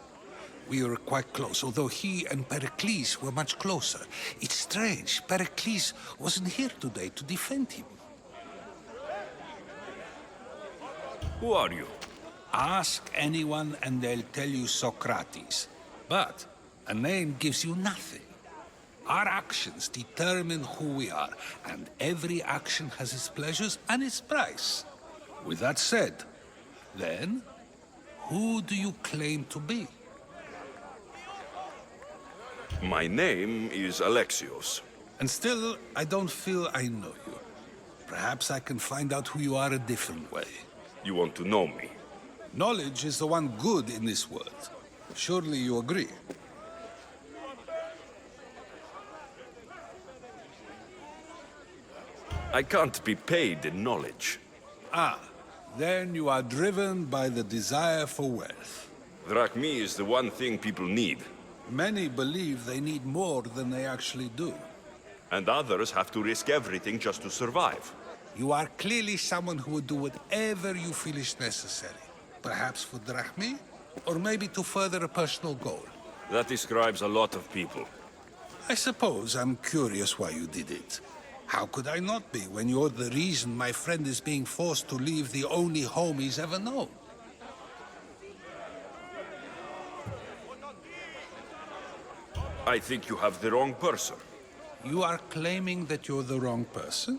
We were quite close, although he and Pericles were much closer. It's strange, Pericles wasn't here today to defend him. Who are you? Ask anyone and they'll tell you Socrates. But a name gives you nothing. Our actions determine who we are, and every action has its pleasures and its price. With that said, Then, who do you claim to be? My name is Alexios. And still, I don't feel I know you. Perhaps I can find out who you are a different way. You want to know me? Knowledge is the one good in this world. Surely you agree? I can't be paid in knowledge. Ah, then you are driven by the desire for wealth. Drachmi is the one thing people need. Many believe they need more than they actually do. And others have to risk everything just to survive. You are clearly someone who would do whatever you feel is necessary. Perhaps for drachmi, or maybe to further a personal goal. That describes a lot of people. I suppose I'm curious why you did it. How could I not be when you're the reason my friend is being forced to leave the only home he's ever known? I think you have the wrong person. You are claiming that you're the wrong person?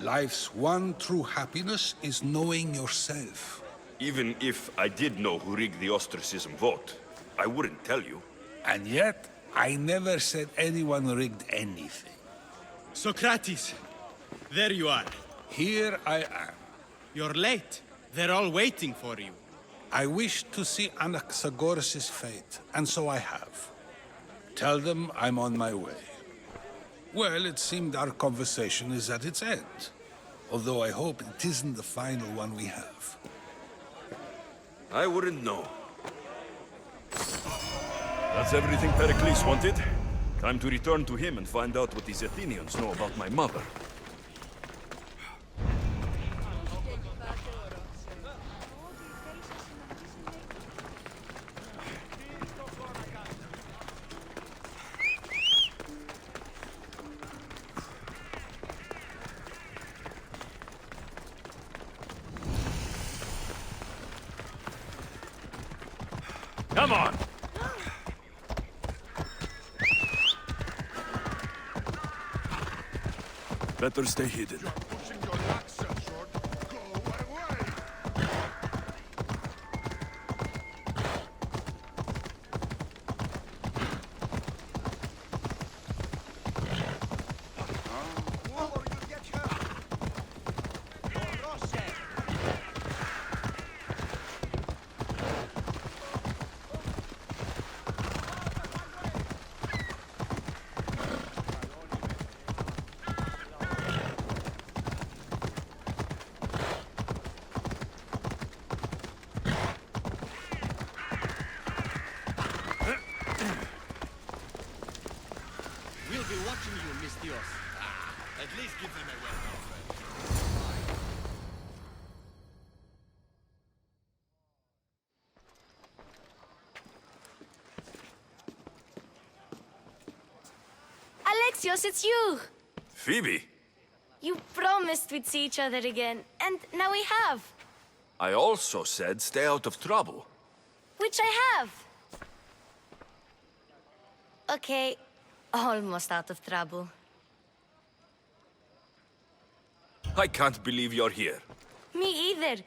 Life's one true happiness is knowing yourself. Even if I did know who rigged the ostracism vote, I wouldn't tell you. And yet, I never said anyone rigged anything. Socrates! There you are. Here I am. You're late. They're all waiting for you. I wish to see Anaxagoras' fate, and so I have. Tell them I'm on my way. Well, it seemed our conversation is at its end. Although I hope it isn't the final one we have. I wouldn't know. That's everything Pericles wanted. Time to return to him and find out what these Athenians know about my mother. Come on! Better stay hidden. At least give them a welcome. Alexios, it's you! Phoebe? You promised we'd see each other again, and now we have. I also said stay out of trouble. Which I have. Okay, almost out of trouble. I can't believe you're here. Me either.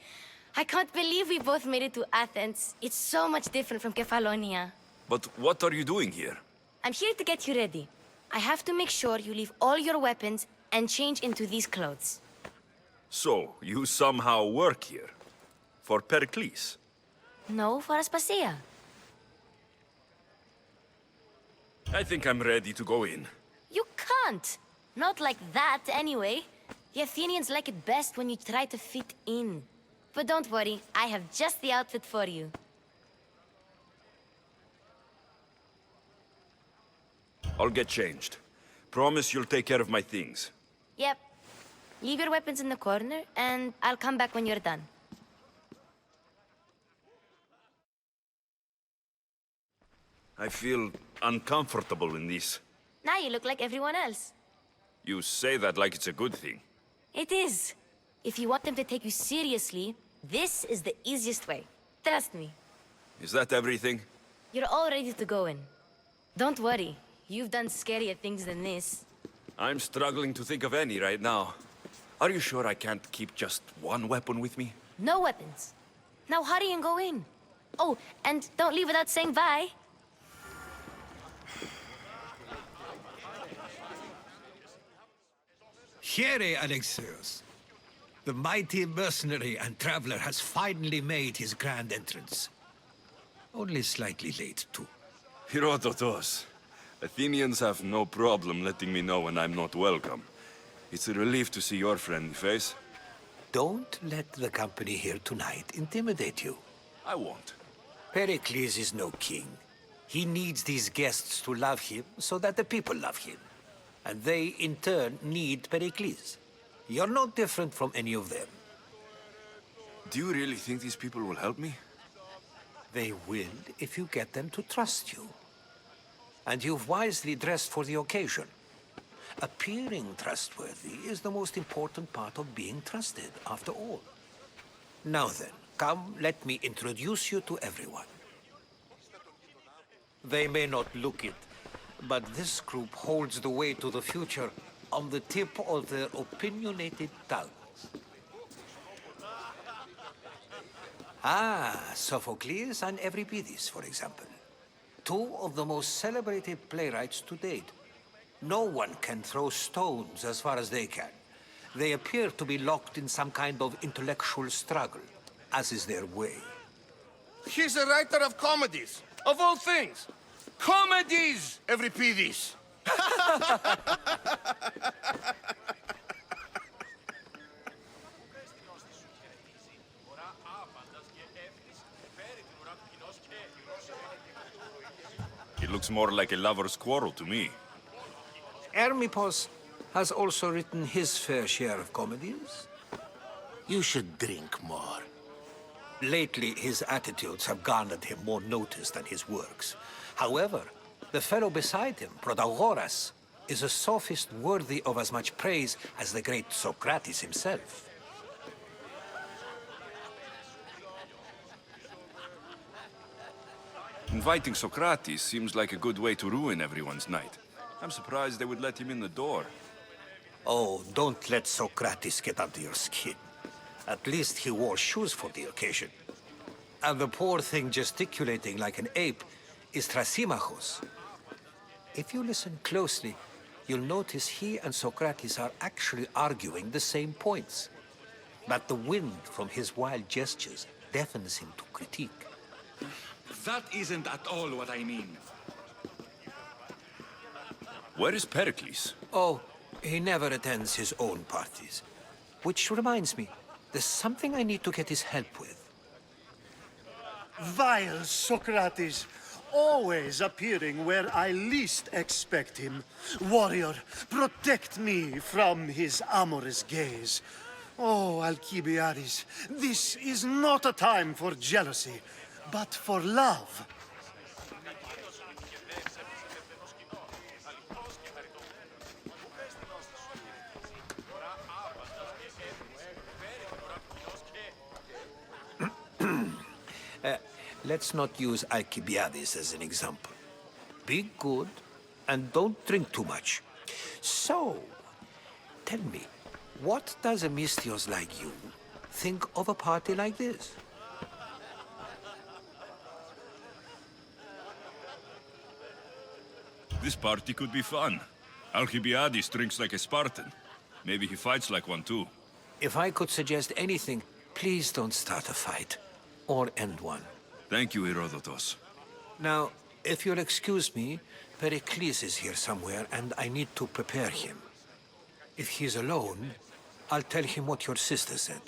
I can't believe we both made it to Athens. It's so much different from Kefalonia. But what are you doing here? I'm here to get you ready. I have to make sure you leave all your weapons and change into these clothes. So, you somehow work here? For Pericles? No, for Aspasia. I think I'm ready to go in. You can't. Not like that, anyway. The Athenians like it best when you try to fit in. But don't worry, I have just the outfit for you. I'll get changed. Promise you'll take care of my things. Yep. Leave your weapons in the corner, and I'll come back when you're done. I feel uncomfortable in this. Now you look like everyone else. You say that like it's a good thing. It is. If you want them to take you seriously, this is the easiest way. Trust me. Is that everything? You're all ready to go in. Don't worry. You've done scarier things than this. I'm struggling to think of any right now. Are you sure I can't keep just one weapon with me? No weapons. Now hurry and go in. Oh, and don't leave without saying bye. Here, Alexios. The mighty mercenary and traveler has finally made his grand entrance. Only slightly late, too. Herodotus. Athenians have no problem letting me know when I'm not welcome. It's a relief to see your friendly face. Don't let the company here tonight intimidate you. I won't. Pericles is no king. He needs these guests to love him so that the people love him. And they, in turn, need Pericles. You're no different from any of them. Do you really think these people will help me? They will if you get them to trust you. And you've wisely dressed for the occasion. Appearing trustworthy is the most important part of being trusted, after all. Now then, come, let me introduce you to everyone. They may not look it, but this group holds the way to the future on the tip of their opinionated tongues. Sophocles and Euripides, for example. Two of the most celebrated playwrights to date. No one can throw stones as far as they can. They appear to be locked in some kind of intellectual struggle, as is their way. He's a writer of comedies, of all things. Comedies, Euripides. It looks more like a lover's quarrel to me. Hermippos has also written his fair share of comedies. You should drink more. Lately, his attitudes have garnered him more notice than his works. However, the fellow beside him, Protagoras, is a sophist worthy of as much praise as the great Socrates himself. Inviting Socrates seems like a good way to ruin everyone's night. I'm surprised they would let him in the door. Oh, don't let Socrates get under your skin. At least he wore shoes for the occasion. And the poor thing gesticulating like an ape is Thrasymachos. If you listen closely, you'll notice he and Socrates are actually arguing the same points. But the wind from his wild gestures deafens him to critique. That isn't at all what I mean. Where is Pericles? Oh, he never attends his own parties. Which reminds me, there's something I need to get his help with. Vile Socrates, always appearing where I least expect him. Warrior, protect me from his amorous gaze. Oh, Alcibiades, this is not a time for jealousy, but for love. Let's not use Alcibiades as an example. Be good, and don't drink too much. So, tell me, what does a Mystios like you think of a party like this? This party could be fun. Alcibiades drinks like a Spartan. Maybe he fights like one too. If I could suggest anything, please don't start a fight. Or end one. Thank you, Herodotus. Now, if you'll excuse me, Pericles is here somewhere, and I need to prepare him. If he's alone, I'll tell him what your sister said.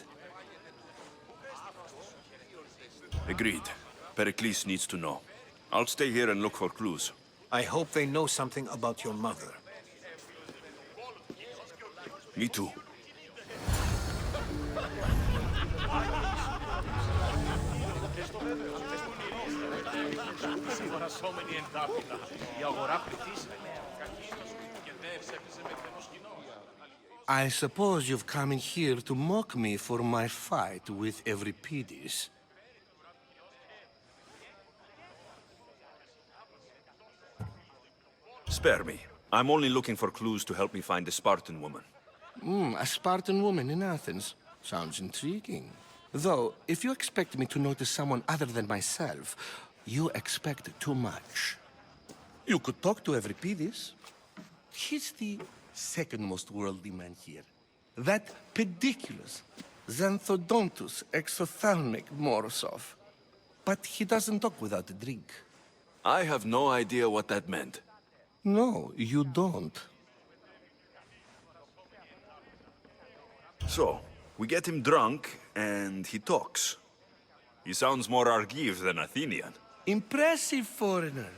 Agreed. Pericles needs to know. I'll stay here and look for clues. I hope they know something about your mother. Me too. I suppose you've come in here to mock me for my fight with Euripides. Spare me. I'm only looking for clues to help me find a Spartan woman. A Spartan woman in Athens. Sounds intriguing. Though, if you expect me to notice someone other than myself, you expect too much. You could talk to Euripides. He's the second most worldly man here. That pediculous, xanthodontus exophthalmic Morosov. But he doesn't talk without a drink. I have no idea what that meant. No, you don't. So, we get him drunk, and he talks. He sounds more Argive than Athenian. Impressive, foreigner.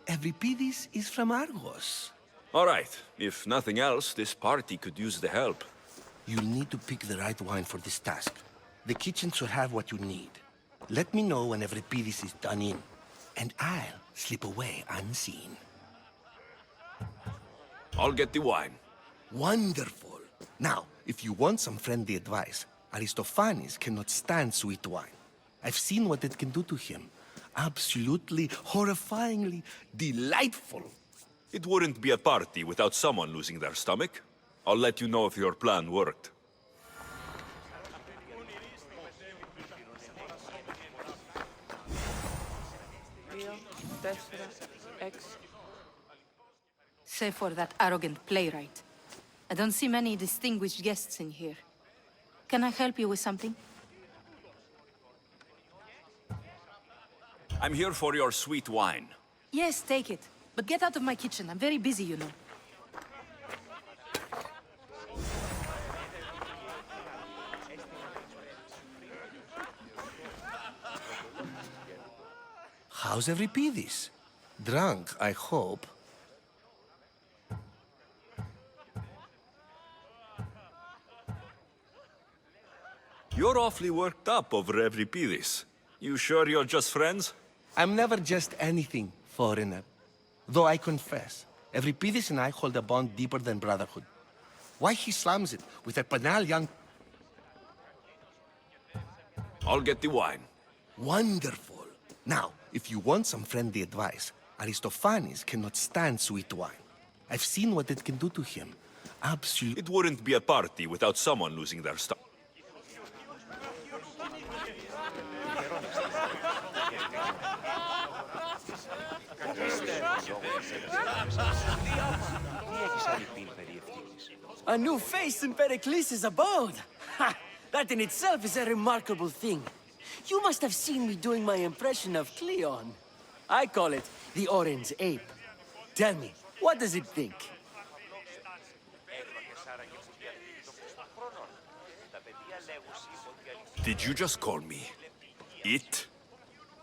Euripides is from Argos. All right. If nothing else, this party could use the help. You'll need to pick the right wine for this task. The kitchen should have what you need. Let me know when Euripides is done in, and I'll slip away unseen. I'll get the wine. Wonderful. Now, if you want some friendly advice, Aristophanes cannot stand sweet wine. I've seen what it can do to him. Absolutely, horrifyingly delightful. It wouldn't be a party without someone losing their stomach. I'll let you know if your plan worked. Say for that arrogant playwright. I don't see many distinguished guests in here. Can I help you with something? I'm here for your sweet wine. Yes, take it. But get out of my kitchen. I'm very busy, you know. How's Euripides? Drunk, I hope. You're awfully worked up over Euripides. You sure you're just friends? I'm never just anything, foreigner. Though I confess, Euripides and I hold a bond deeper than brotherhood. Why he slams it with a banal young... I'll get the wine. Wonderful. Now, if you want some friendly advice, Aristophanes cannot stand sweet wine. I've seen what it can do to him. Absolutely. It wouldn't be a party without someone losing their stomach. A new face in Pericles' abode! Ha! That in itself is a remarkable thing. You must have seen me doing my impression of Cleon. I call it the Orange Ape. Tell me, what does it think? Did you just call me it?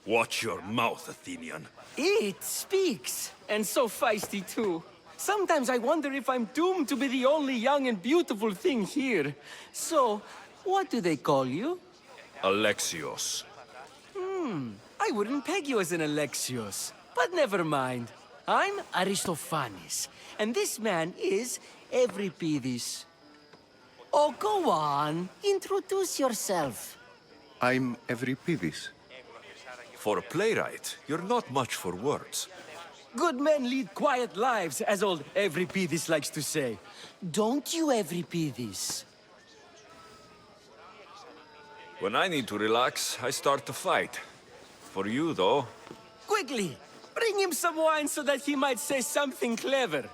Watch your mouth, Athenian. It speaks, and so feisty too. Sometimes I wonder if I'm doomed to be the only young and beautiful thing here. So, what do they call you? Alexios. I wouldn't peg you as an Alexios. But never mind. I'm Aristophanes, and this man is Euripides. Oh, go on. Introduce yourself. I'm Euripides. For a playwright, you're not much for words. Good men lead quiet lives, as old Euripides likes to say. Don't you, Euripides? When I need to relax, I start to fight. For you, though... Quickly! Bring him some wine so that he might say something clever.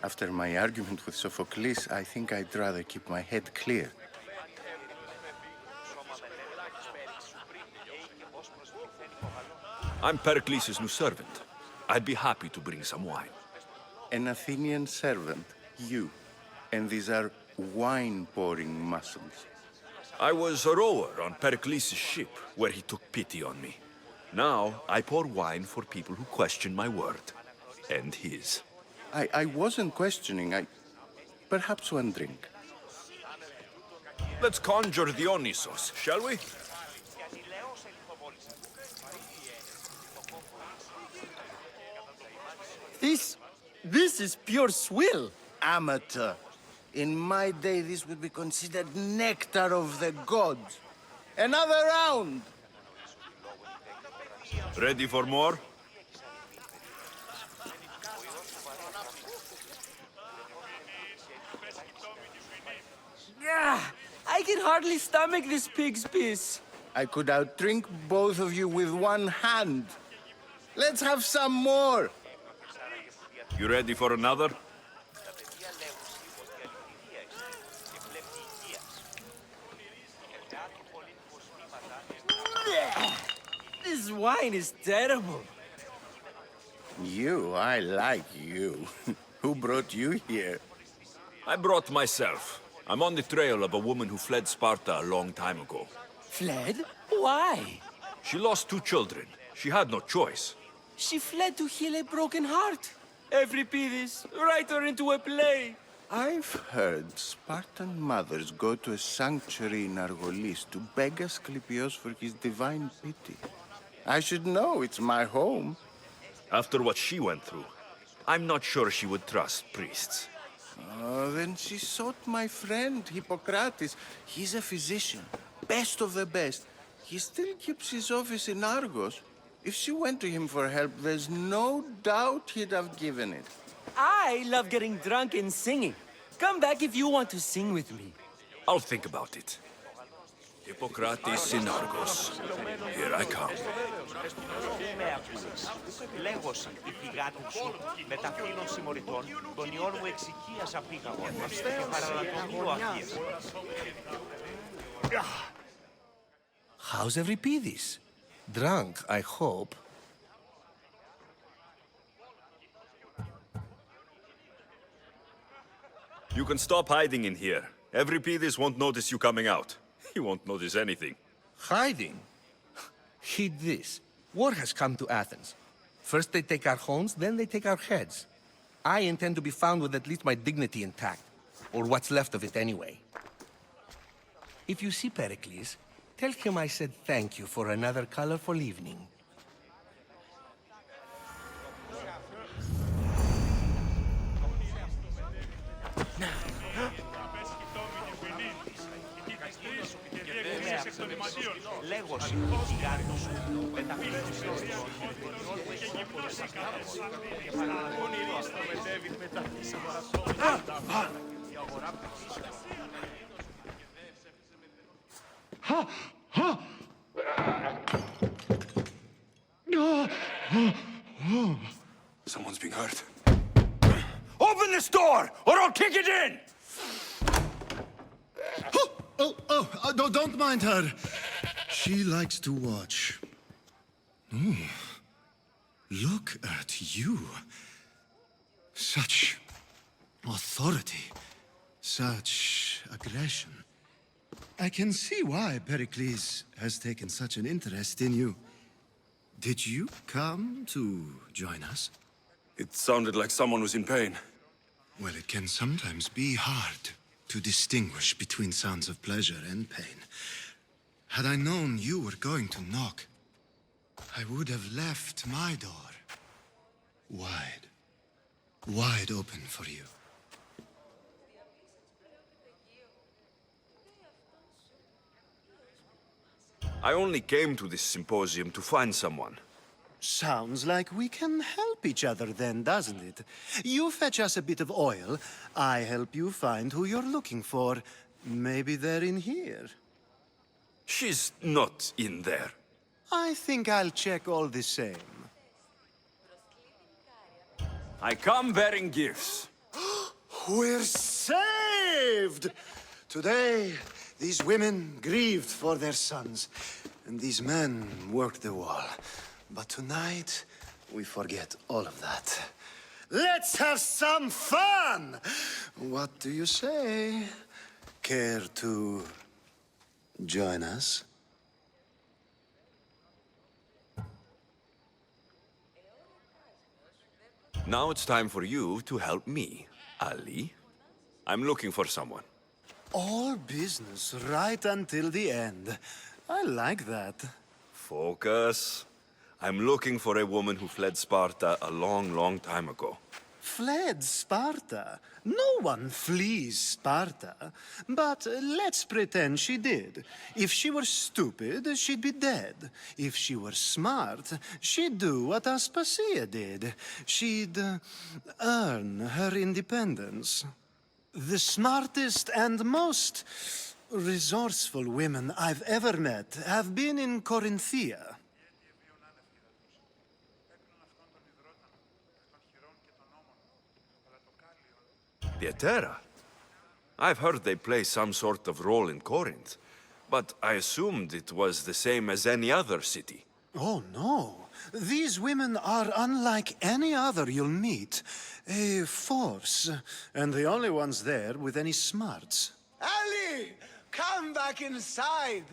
After my argument with Sophocles, I think I'd rather keep my head clear. I'm Pericles' new servant. I'd be happy to bring some wine. An Athenian servant, you. And these are wine-pouring muscles. I was a rower on Pericles' ship, where he took pity on me. Now, I pour wine for people who question my word. And his. I wasn't questioning, Perhaps one drink. Let's conjure Dionysos, shall we? This is pure swill. Amateur. In my day, this would be considered nectar of the gods. Another round! Ready for more? I can hardly stomach this pig's piss. I could outdrink both of you with one hand. Let's have some more. You ready for another? This wine is terrible. You, I like you. Who brought you here? I brought myself. I'm on the trail of a woman who fled Sparta a long time ago. Fled? Why? She lost 2 children. She had no choice. She fled to heal a broken heart. Euripides, write her into a play. I've heard Spartan mothers go to a sanctuary in Argolis to beg Asclepios for his divine pity. I should know, it's my home. After what she went through, I'm not sure she would trust priests. Oh, then she sought my friend, Hippocrates. He's a physician, best of the best. He still keeps his office in Argos. If she went to him for help, there's no doubt he'd have given it. I love getting drunk and singing. Come back if you want to sing with me. I'll think about it. Hippocrates in Argos. Here I come. Λέγωσαν τη θυγάτην σου με τα φίλων συμμοριτών, τον ιόν μου εξοικίασα πήγαγον και παραλατωμίου Αχίας. How's Euripides? Drunk, I hope. You can stop hiding in here. Euripides won't notice you coming out. He won't notice anything. Hiding? Heed this. War has come to Athens. First they take our homes, then they take our heads. I intend to be found with at least my dignity intact. Or what's left of it anyway. If you see Pericles, tell him I said thank you for another colorful evening. Λέγωσαν τη θυγάτην σου με τα φίλων συμμοριτών, τον ιόν μου εξοικίασα πήγαγον και παραλατωμίου Someone's being hurt. Open this door, or I'll kick it in! No, don't mind her. She likes to watch. Oh, look at you. Such authority, such aggression. I can see why Pericles has taken such an interest in you. Did you come to join us? It sounded like someone was in pain. Well, it can sometimes be hard to distinguish between sounds of pleasure and pain. Had I known you were going to knock, I would have left my door wide open for you. I only came to this symposium to find someone. Sounds like we can help each other then, doesn't it? You fetch us a bit of oil, I help you find who you're looking for. Maybe they're in here. She's not in there. I think I'll check all the same. I come bearing gifts. We're saved! Today, these women grieved for their sons, and these men worked the wall. But tonight, we forget all of that. Let's have some fun! What do you say? Care to join us? Now it's time for you to help me, Ali. I'm looking for someone. All business right until the end. I like that. Focus. I'm looking for a woman who fled Sparta a long, long time ago. Fled Sparta? No one flees Sparta. But let's pretend she did. If she were stupid, she'd be dead. If she were smart, she'd do what Aspasia did. She'd earn her independence. The smartest and most resourceful women I've ever met have been in Corinthia. Pietera? I've heard they play some sort of role in Corinth, but I assumed it was the same as any other city. Oh, no. These women are unlike any other you'll meet. A force, and the only ones there with any smarts. Ali! Come back inside!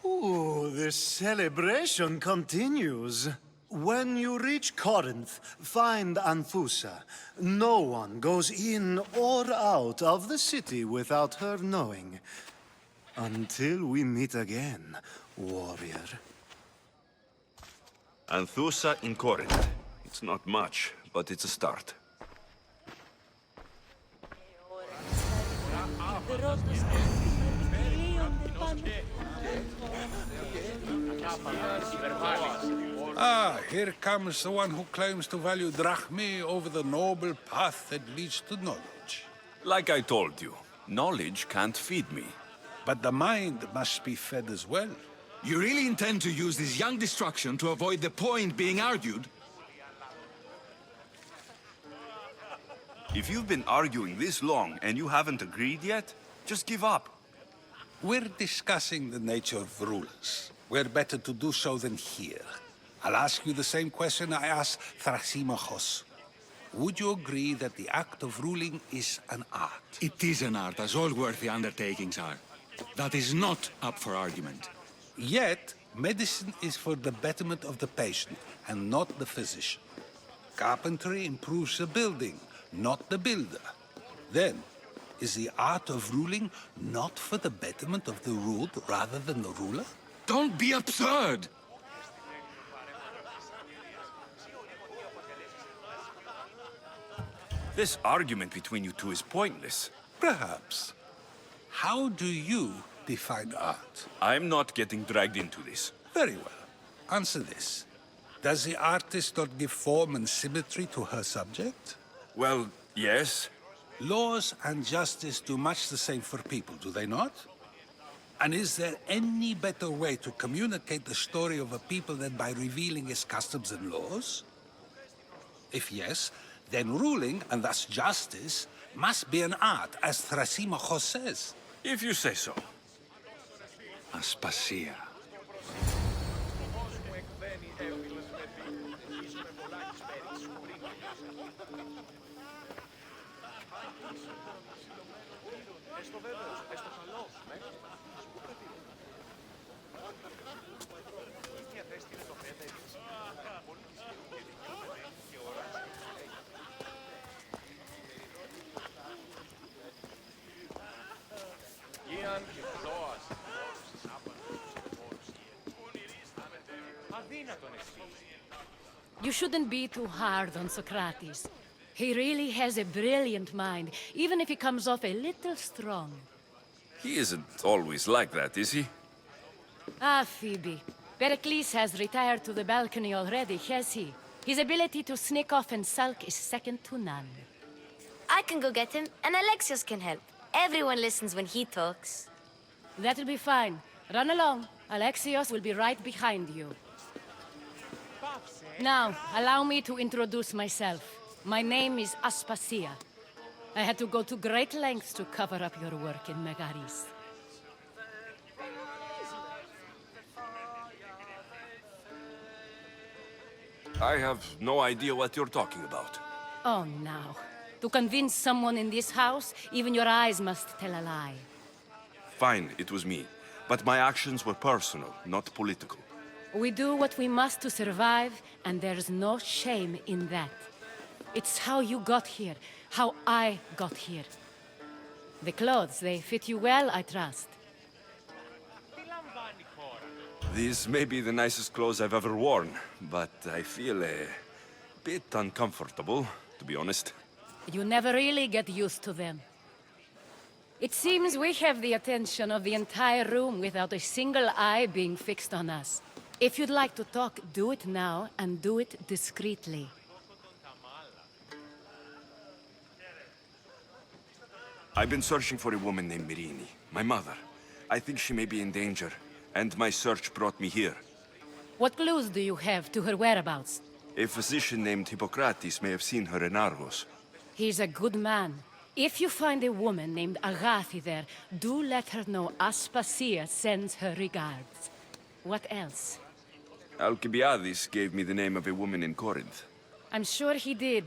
Ooh, the celebration continues. When you reach Corinth, find Anthusa. No one goes in or out of the city without her knowing. Until we meet again, warrior. Anthusa in Corinth. It's not much, but it's a start. Ah, here comes the one who claims to value drachmae over the noble path that leads to knowledge. Like I told you, knowledge can't feed me. But the mind must be fed as well. You really intend to use this young destruction to avoid the point being argued? If you've been arguing this long and you haven't agreed yet, just give up. We're discussing the nature of rulers. Where better to do so than here? I'll ask you the same question I asked Thrasymachos. Would you agree that the act of ruling is an art? It is an art, as all worthy undertakings are. That is not up for argument. Yet, medicine is for the betterment of the patient, and not the physician. Carpentry improves the building, not the builder. Then, is the art of ruling not for the betterment of the ruled rather than the ruler? Don't be absurd! This argument between you two is pointless. Perhaps. How do you define art? I'm not getting dragged into this. Very well. Answer this. Does the artist not give form and symmetry to her subject? Well, yes. Laws and justice do much the same for people, do they not? And is there any better way to communicate the story of a people than by revealing its customs and laws? If yes, then ruling, and thus justice, must be an art, as Thrasymachos says. If you say so. Aspasia. You shouldn't be too hard on Socrates. He really has a brilliant mind, even if he comes off a little strong. He isn't always like that, is he? Ah, Phoebe. Pericles has retired to the balcony already, has he? His ability to sneak off and sulk is second to none. I can go get him, and Alexios can help. Everyone listens when he talks. That'll be fine. Run along. Alexios will be right behind you. Now, allow me to introduce myself. My name is Aspasia. I had to go to great lengths to cover up your work in Megaris. I have no idea what you're talking about. Oh, now. To convince someone in this house, even your eyes must tell a lie. Fine, it was me. But my actions were personal, not political. We do what we must to survive, and there's no shame in that. It's how you got here, how I got here. The clothes, they fit you well, I trust. These may be the nicest clothes I've ever worn, but I feel a bit uncomfortable, to be honest. You never really get used to them. It seems we have the attention of the entire room without a single eye being fixed on us. If you'd like to talk, do it now, and do it discreetly. I've been searching for a woman named Myrine, my mother. I think she may be in danger, and my search brought me here. What clues do you have to her whereabouts? A physician named Hippocrates may have seen her in Argos. He's a good man. If you find a woman named Agathi there, do let her know Aspasia sends her regards. What else? Alcibiades gave me the name of a woman in Corinth. I'm sure he did.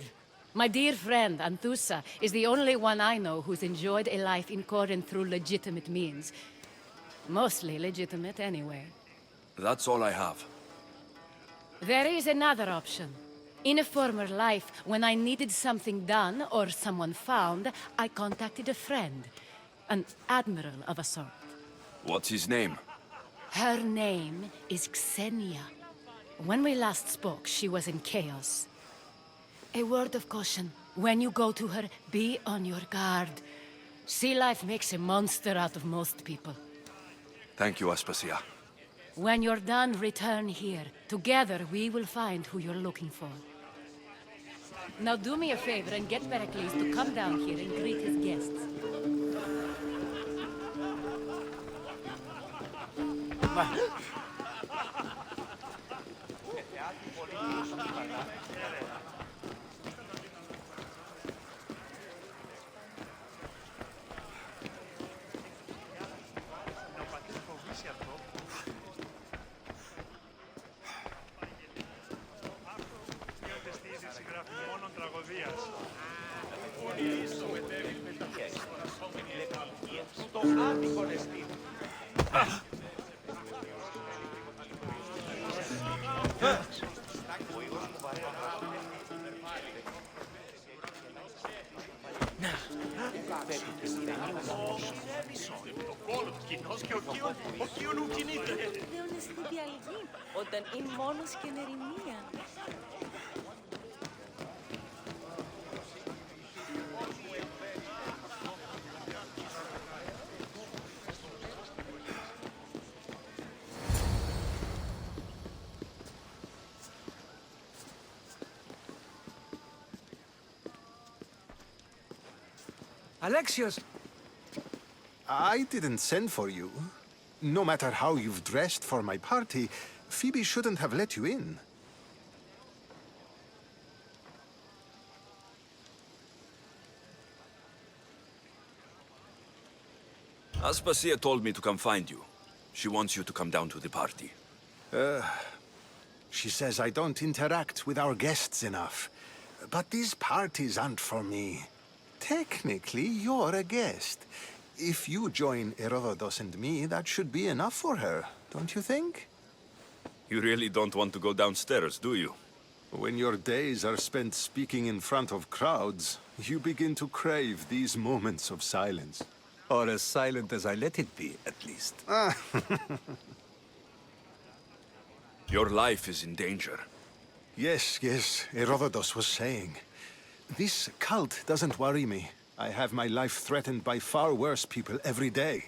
My dear friend, Anthusa, is the only one I know who's enjoyed a life in Corinth through legitimate means. Mostly legitimate, anyway. That's all I have. There is another option. In a former life, when I needed something done or someone found, I contacted a friend. An admiral of a sort. What's his name? Her name is Xenia. When we last spoke, she was in chaos. A word of caution. When you go to her, be on your guard. Sea life makes a monster out of most people. Thank you, Aspasia. When you're done, return here. Together, we will find who you're looking for. Now do me a favor and get Pericles to come down here and greet his guests. Όταν είναι μόνος και εν ερημία. Alexios! I didn't send for you. No matter how you've dressed for my party, Phoebe shouldn't have let you in. Aspasia told me to come find you. She wants you to come down to the party. She says I don't interact with our guests enough. But these parties aren't for me. Technically, you're a guest. If you join Herodotus and me, that should be enough for her, don't you think? You really don't want to go downstairs, do you? When your days are spent speaking in front of crowds, you begin to crave these moments of silence. Or as silent as I let it be, at least. Your life is in danger. Yes, Herodotus was saying. This cult doesn't worry me. I have my life threatened by far worse people every day.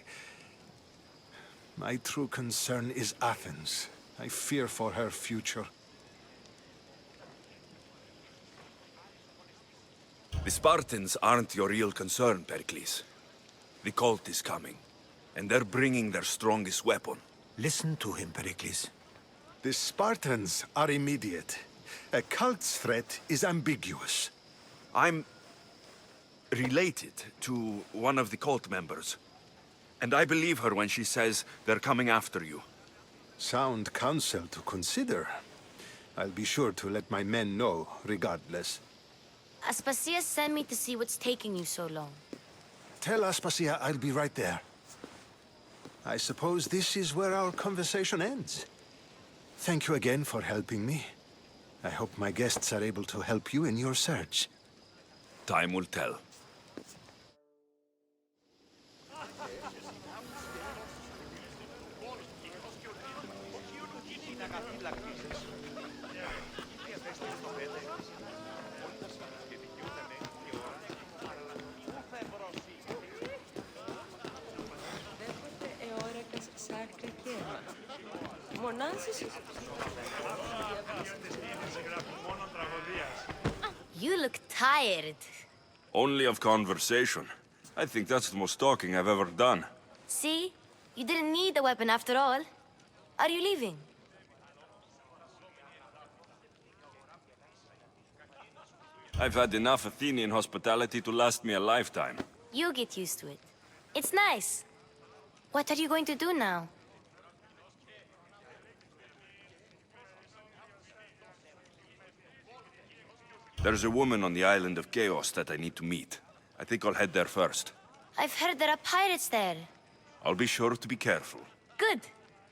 My true concern is Athens. I fear for her future. The Spartans aren't your real concern, Pericles. The cult is coming, and they're bringing their strongest weapon. Listen to him, Pericles. The Spartans are immediate. A cult's threat is ambiguous. I'm related to one of the cult members, and I believe her when she says they're coming after you. Sound counsel to consider. I'll be sure to let my men know, regardless. Aspasia sent me to see what's taking you so long. Tell Aspasia I'll be right there. I suppose this is where our conversation ends. Thank you again for helping me. I hope my guests are able to help you in your search. Time will tell. You look tired. Only of conversation. I think that's the most talking I've ever done. See? You didn't need the weapon after all. Are you leaving? I've had enough Athenian hospitality to last me a lifetime. You get used to it. It's nice. What are you going to do now? There's a woman on the island of Chaos that I need to meet. I think I'll head there first. I've heard there are pirates there. I'll be sure to be careful. Good.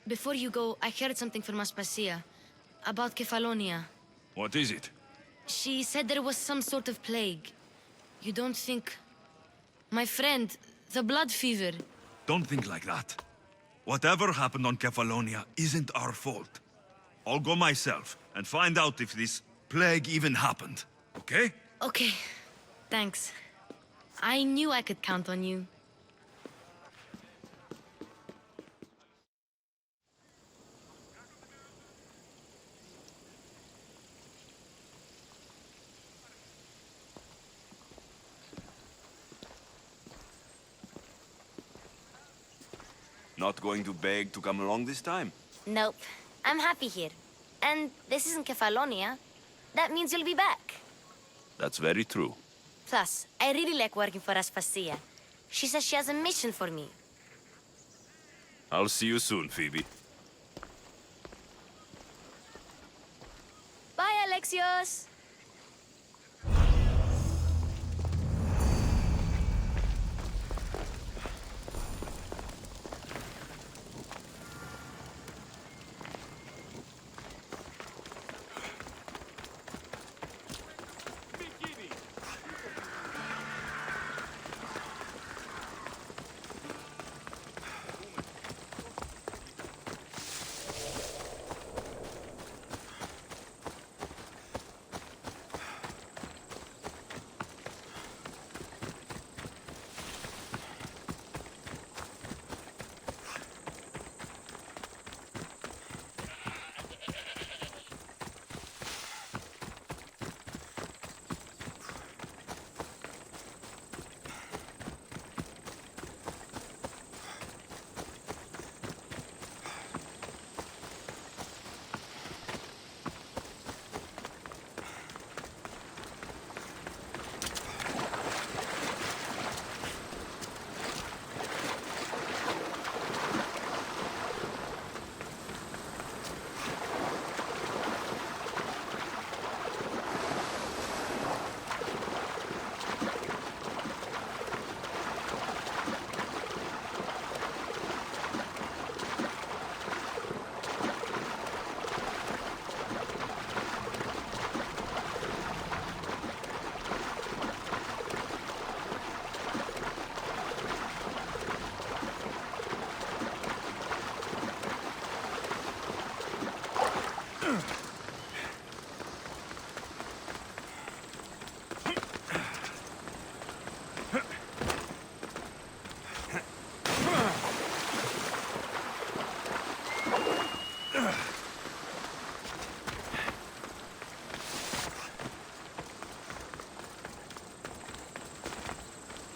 Before you go, I heard something from Aspasia. About Kefalonia. What is it? She said there was some sort of plague. You don't think... My friend, the blood fever. Don't think like that. Whatever happened on Kefalonia isn't our fault. I'll go myself and find out if this plague even happened, okay? Okay. Thanks. I knew I could count on you. Not going to beg to come along this time? Nope. I'm happy here. And this isn't Kefalonia. That means you'll be back. That's very true. Plus, I really like working for Aspasia. She says she has a mission for me. I'll see you soon, Phoebe. Bye, Alexios!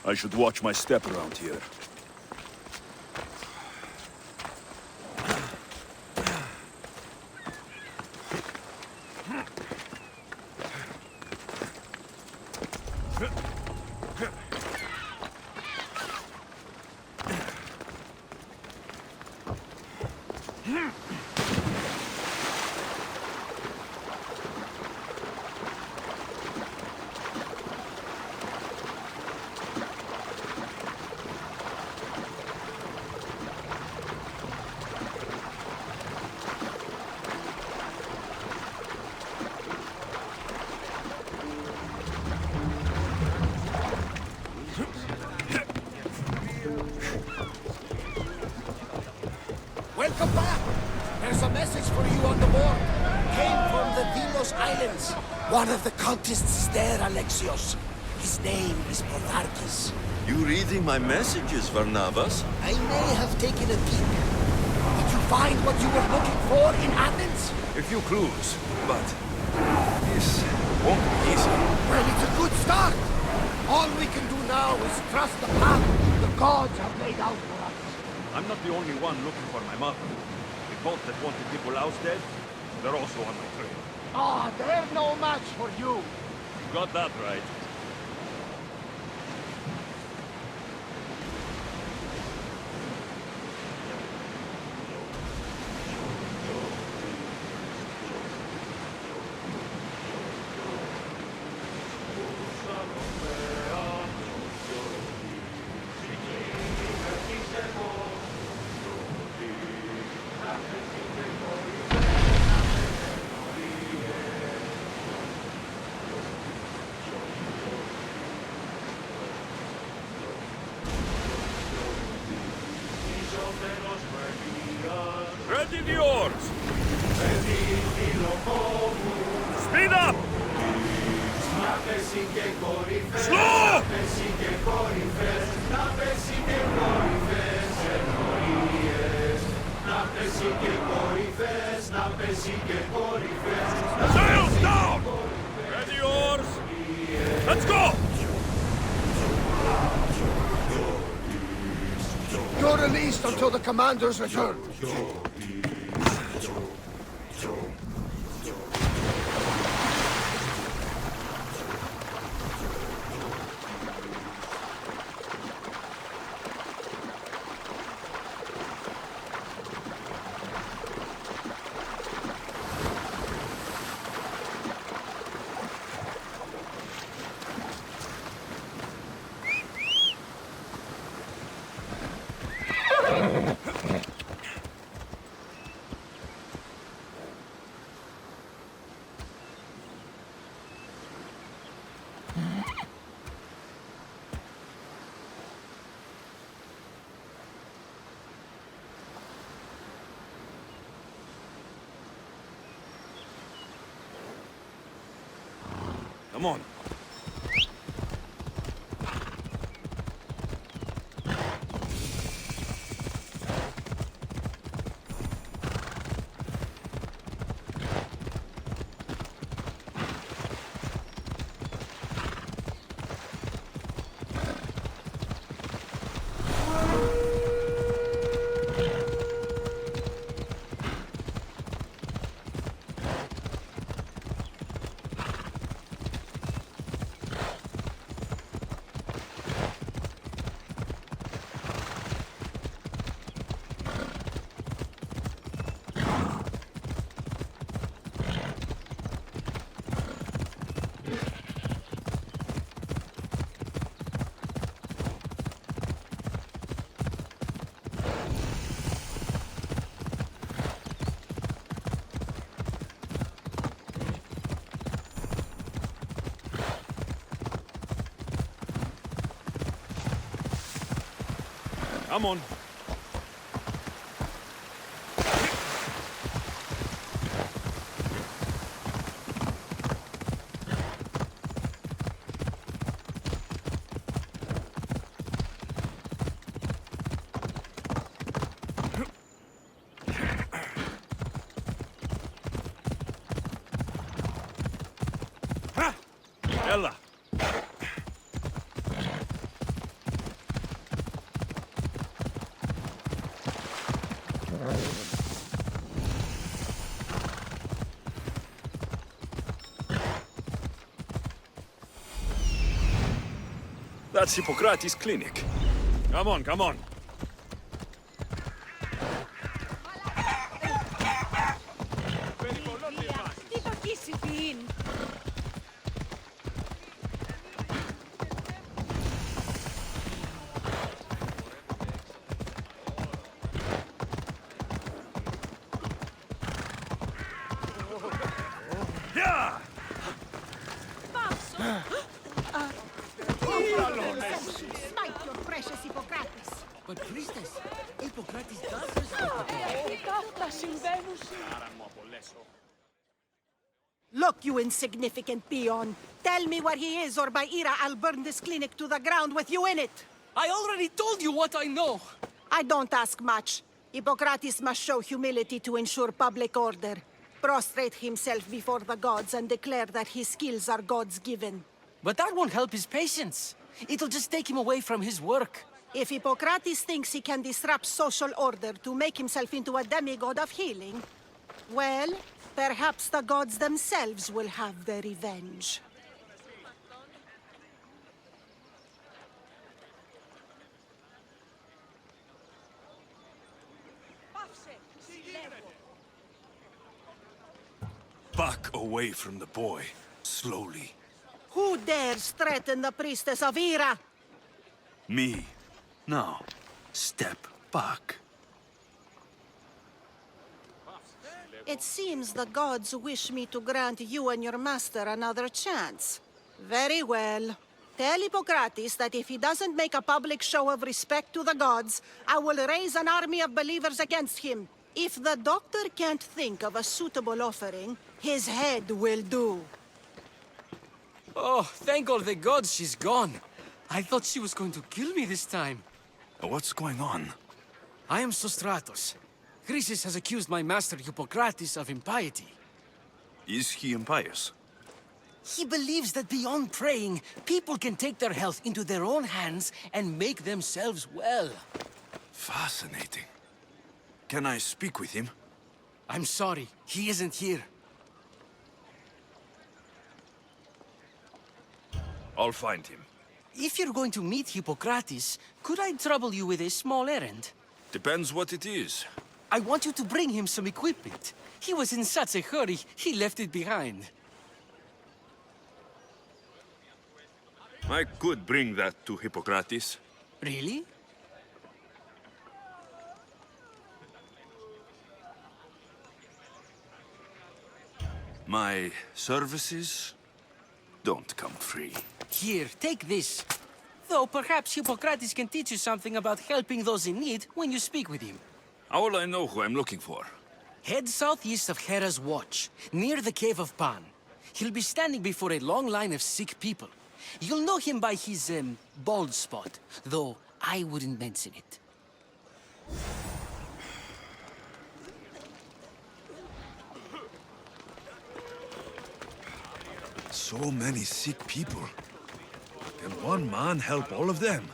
I should watch my step around here. Welcome back! There's a message for you on the board. Came from the Delos Islands. One of the cultists is there, Alexios. His name is Podarkis. You reading my messages, Varnavas? I may have taken a peek. Did you find what you were looking for in Athens? A few clues, but this won't be easy. Well, it's a good start. All we can do now is trust the path the gods have laid out for us. I'm not the only one looking for my mother. The cult that wanted Nicolaus dead, they're also on my trail. Ah, they're no match for you. You got that right. Ready the oars! Speed up! Slow! Sails down! Ready oars! Let's go! You're released until the commander's return. Come on. Come on. Layla. That's Hippocrates' clinic. Come on, come on. Τι τοκίσει την. Smite your precious Hippocrates. But priestess, Hippocrates does respect Look, you insignificant peon. Tell me where he is, or by Ira, I'll burn this clinic to the ground with you in it. I already told you what I know. I don't ask much. Hippocrates must show humility to ensure public order. Prostrate himself before the gods and declare that his skills are gods given. But that won't help his patients. It'll just take him away from his work. If Hippocrates thinks he can disrupt social order to make himself into a demigod of healing, well, perhaps the gods themselves will have their revenge. Back away from the boy, slowly. Who dares threaten the priestess of Hera? Me. Now, step back. It seems the gods wish me to grant you and your master another chance. Very well. Tell Hippocrates that if he doesn't make a public show of respect to the gods, I will raise an army of believers against him. If the doctor can't think of a suitable offering, his head will do. Oh, thank all the gods she's gone. I thought she was going to kill me this time. What's going on? I am Sostratos. Chrysis has accused my master Hippocrates of impiety. Is he impious? He believes that beyond praying, people can take their health into their own hands and make themselves well. Fascinating. Can I speak with him? I'm sorry, he isn't here. I'll find him. If you're going to meet Hippocrates, could I trouble you with a small errand? Depends what it is. I want you to bring him some equipment. He was in such a hurry, he left it behind. I could bring that to Hippocrates. Really? My services don't come free. Here, take this. Though perhaps Hippocrates can teach you something about helping those in need when you speak with him. How will I know who I'm looking for? Head southeast of Hera's Watch, near the Cave of Pan. He'll be standing before a long line of sick people. You'll know him by his, bald spot, though I wouldn't mention it. So many sick people. Can one man help all of them?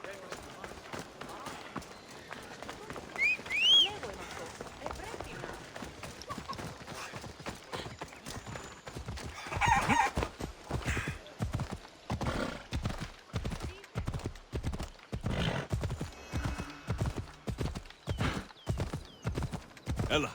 Ella.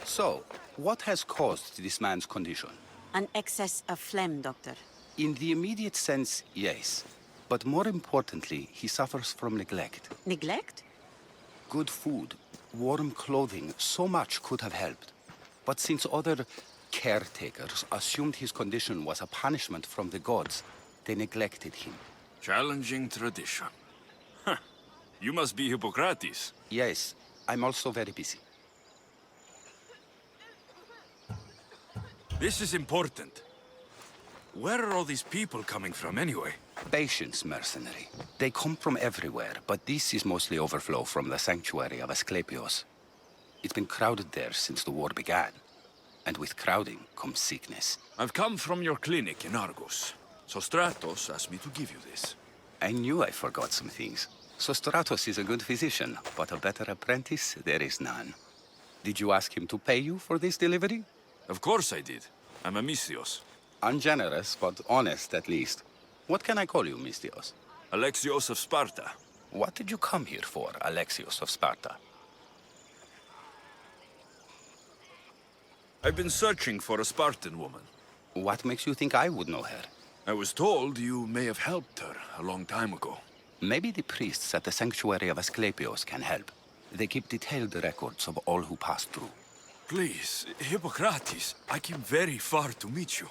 So, what has caused this man's condition? An excess of phlegm, Doctor. In the immediate sense, yes. But more importantly, he suffers from neglect. Neglect? Good food, warm clothing, so much could have helped. But since other caretakers assumed his condition was a punishment from the gods, they neglected him. Challenging tradition. Huh. You must be Hippocrates. Yes, I'm also very busy. This is important. Where are all these people coming from, anyway? Patience, mercenary. They come from everywhere, but this is mostly overflow from the sanctuary of Asclepios. It's been crowded there since the war began. And with crowding comes sickness. I've come from your clinic in Argos. Sostratos asked me to give you this. I knew I forgot some things. Sostratos is a good physician, but a better apprentice there is none. Did you ask him to pay you for this delivery? Of course I did. I'm a Mystios. Ungenerous, but honest at least. What can I call you, Mystios? Alexios of Sparta. What did you come here for, Alexios of Sparta? I've been searching for a Spartan woman. What makes you think I would know her? I was told you may have helped her a long time ago. Maybe the priests at the sanctuary of Asclepios can help. They keep detailed records of all who pass through. Please, Hippocrates, I came very far to meet you.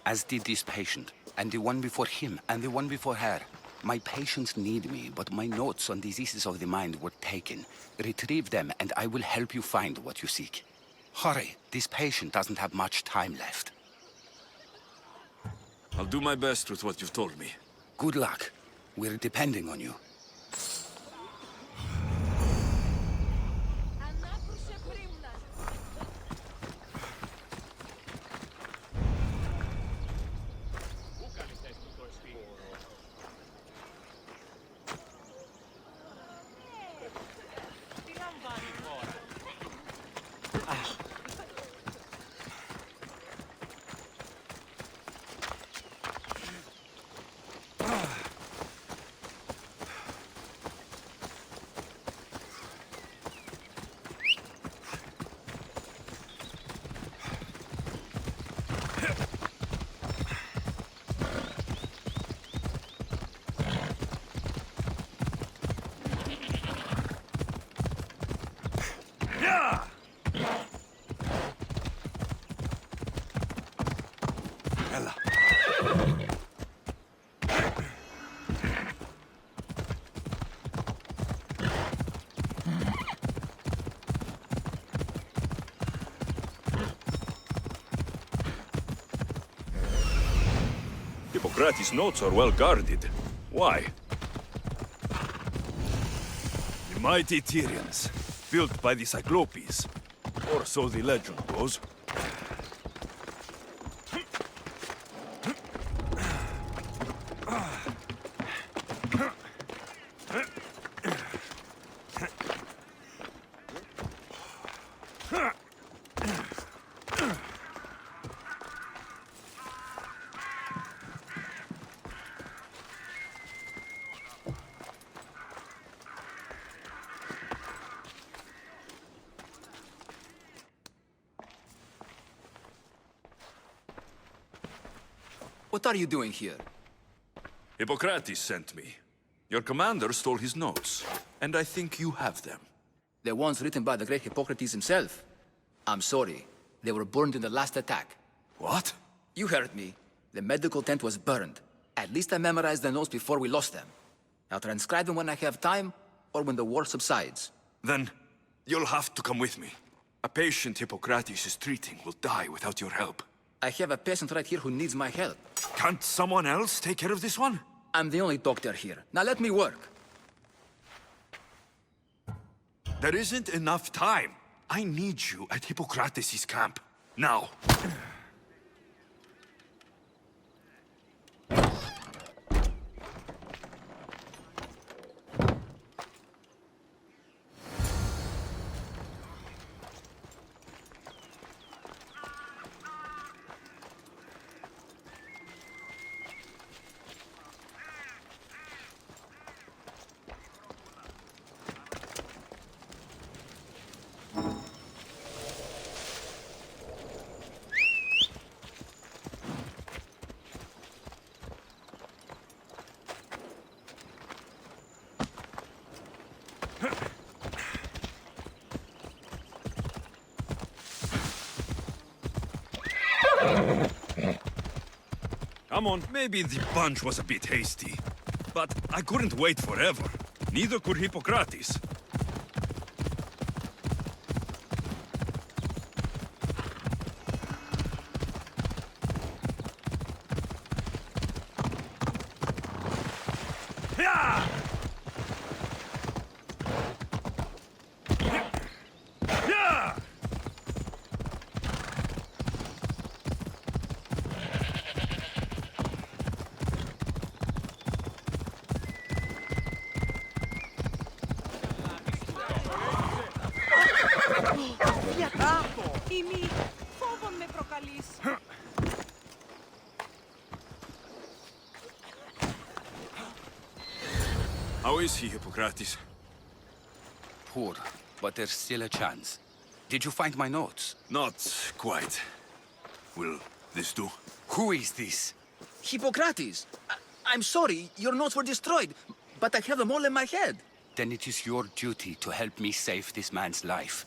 As did this patient, and the one before him, and the one before her. My patients need me, but my notes on diseases of the mind were taken. Retrieve them, and I will help you find what you seek. Hurry, this patient doesn't have much time left. I'll do my best with what you've told me. Good luck. We're depending on you. Hippocrates' notes are well guarded. Why? The mighty Tyrians, built by the Cyclopes, or so the legend goes. What are you doing here? Hippocrates sent me. Your commander stole his notes, and I think you have them. The ones written by the great Hippocrates himself. I'm sorry. They were burned in the last attack. What? You heard me. The medical tent was burned. At least I memorized the notes before we lost them. I'll transcribe them when I have time, or when the war subsides. Then, you'll have to come with me. A patient Hippocrates is treating will die without your help. I have a patient right here who needs my help. Can't someone else take care of this one? I'm the only doctor here. Now let me work. There isn't enough time. I need you at Hippocrates' camp. Now. Come on. Maybe the punch was a bit hasty, but I couldn't wait forever. Neither could Hippocrates. is he, Hippocrates? Poor, but there's still a chance. Did you find my notes? Not quite. Will this do? Who is this? Hippocrates! I'm sorry, your notes were destroyed, but I have them all in my head. Then it is your duty to help me save this man's life.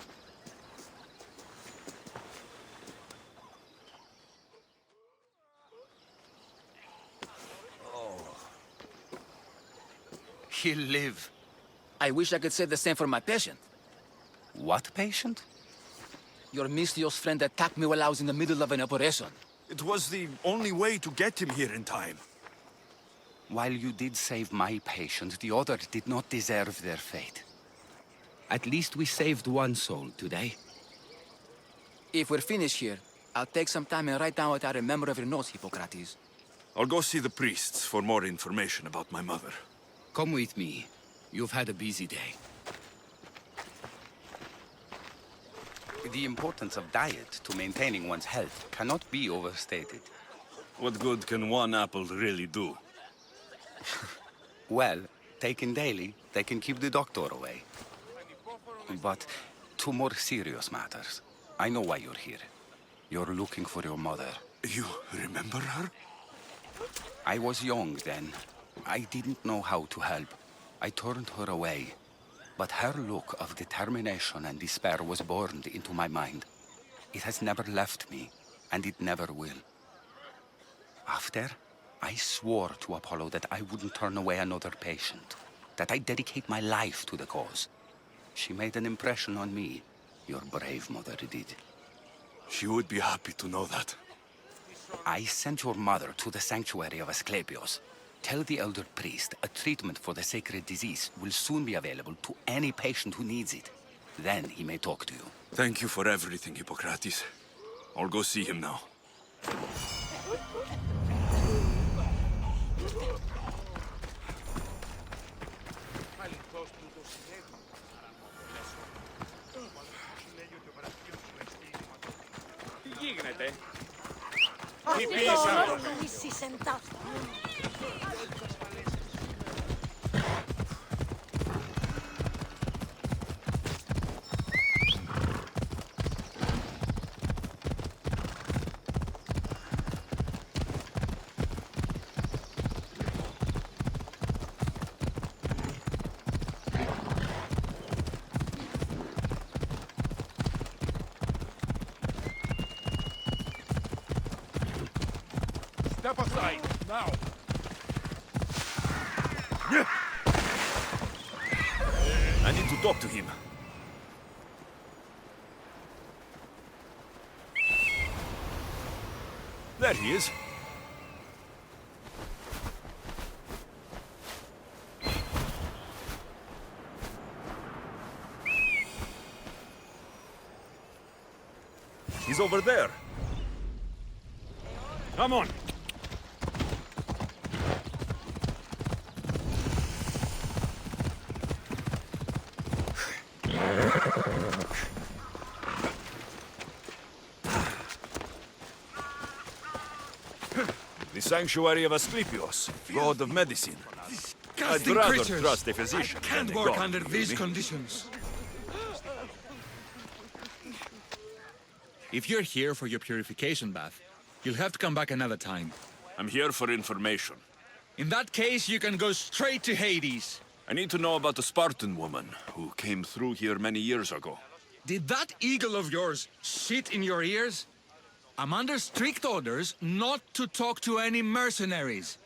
He'll live. I wish I could say the same for my patient. What patient? Your mysterious friend attacked me while I was in the middle of an operation. It was the only way to get him here in time. While you did save my patient, the other did not deserve their fate. At least we saved one soul today. If we're finished here, I'll take some time and write down what I remember of your notes, Hippocrates. I'll go see the priests for more information about my mother. Come with me. You've had a busy day. The importance of diet to maintaining one's health cannot be overstated. What good can one apple really do? Well, taken daily, they can keep the doctor away. But to more serious matters, I know why you're here. You're looking for your mother. You remember her? I was young then. I didn't know how to help. I turned her away. But her look of determination and despair was burned into my mind. It has never left me, and it never will. After, I swore to Apollo that I wouldn't turn away another patient, that I'd dedicate my life to the cause. She made an impression on me. Your brave mother did. She would be happy to know that. I sent your mother to the sanctuary of Asclepios. Tell the elder priest a treatment for the sacred disease will soon be available to any patient who needs it. Then he may talk to you. Thank you for everything, Hippocrates. I'll go see him now. Τι γίνεται? Τι πίσω. Step aside, now! I need to talk to him. There he is. He's over there. Come on. The sanctuary of Asclepios, god of medicine. I'd rather creatures. trust a physician I can't than a work god, under you these me? conditions. If you're here for your purification bath, you'll have to come back another time. I'm here for information. In that case, you can go straight to Hades. I need to know about the Spartan woman who came through here many years ago. Did that eagle of yours shit in your ears? I'm under strict orders not to talk to any mercenaries.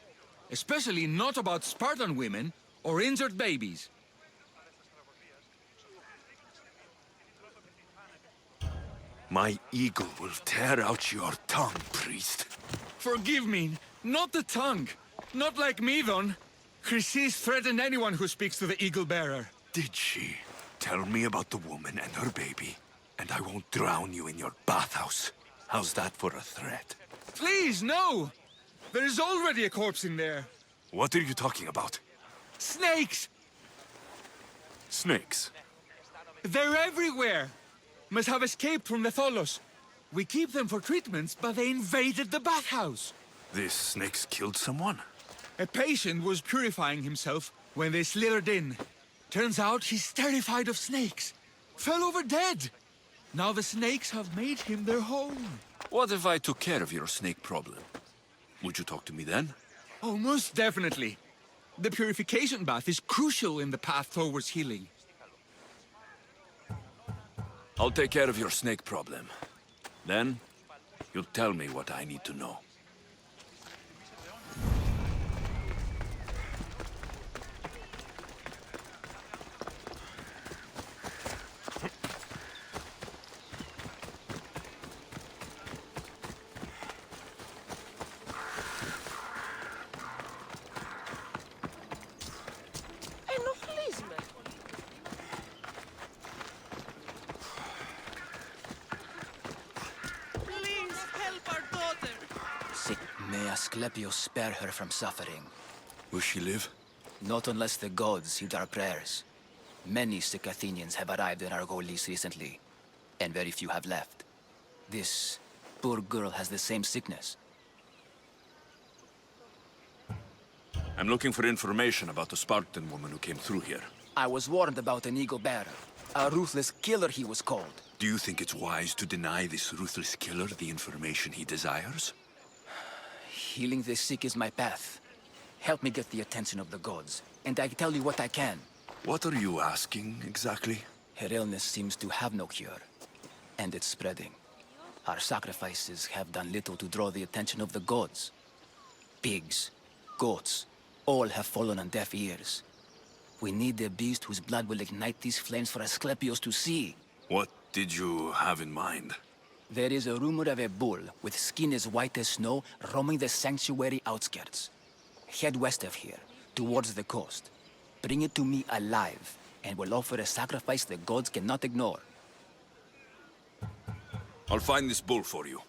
Especially not about Spartan women or injured babies. My eagle will tear out your tongue, priest. Forgive me, not the tongue. Not like me, Don. Chrysis threatened anyone who speaks to the eagle bearer. Did she? Tell me about the woman and her baby, and I won't drown you in your bathhouse. How's that for a threat? Please, no! There is already a corpse in there. What are you talking about? Snakes! Snakes? They're everywhere! Must have escaped from the Tholos. We keep them for treatments, but they invaded the bathhouse. These snakes killed someone? A patient was purifying himself when they slithered in. Turns out he's terrified of snakes. Fell over dead. Now the snakes have made him their home. What if I took care of your snake problem? Would you talk to me then? Oh, most definitely. The purification bath is crucial in the path towards healing. I'll take care of your snake problem. Then, you'll tell me what I need to know. May Asclepius spare her from suffering. Will she live? Not unless the gods heed our prayers. Many sick Athenians have arrived in Argolis recently, and very few have left. This poor girl has the same sickness. I'm looking for information about the Spartan woman who came through here. I was warned about an eagle bearer. A ruthless killer, he was called. Do you think it's wise to deny this ruthless killer the information he desires? Healing the sick is my path. Help me get the attention of the gods, and I tell you what I can. What are you asking, exactly? Her illness seems to have no cure, and it's spreading. Our sacrifices have done little to draw the attention of the gods. Pigs, goats, all have fallen on deaf ears. We need a beast whose blood will ignite these flames for Asclepius to see. What did you have in mind? There is a rumor of a bull with skin as white as snow roaming the sanctuary outskirts. Head west of here, towards the coast. Bring it to me alive, and we'll offer a sacrifice the gods cannot ignore. I'll find this bull for you.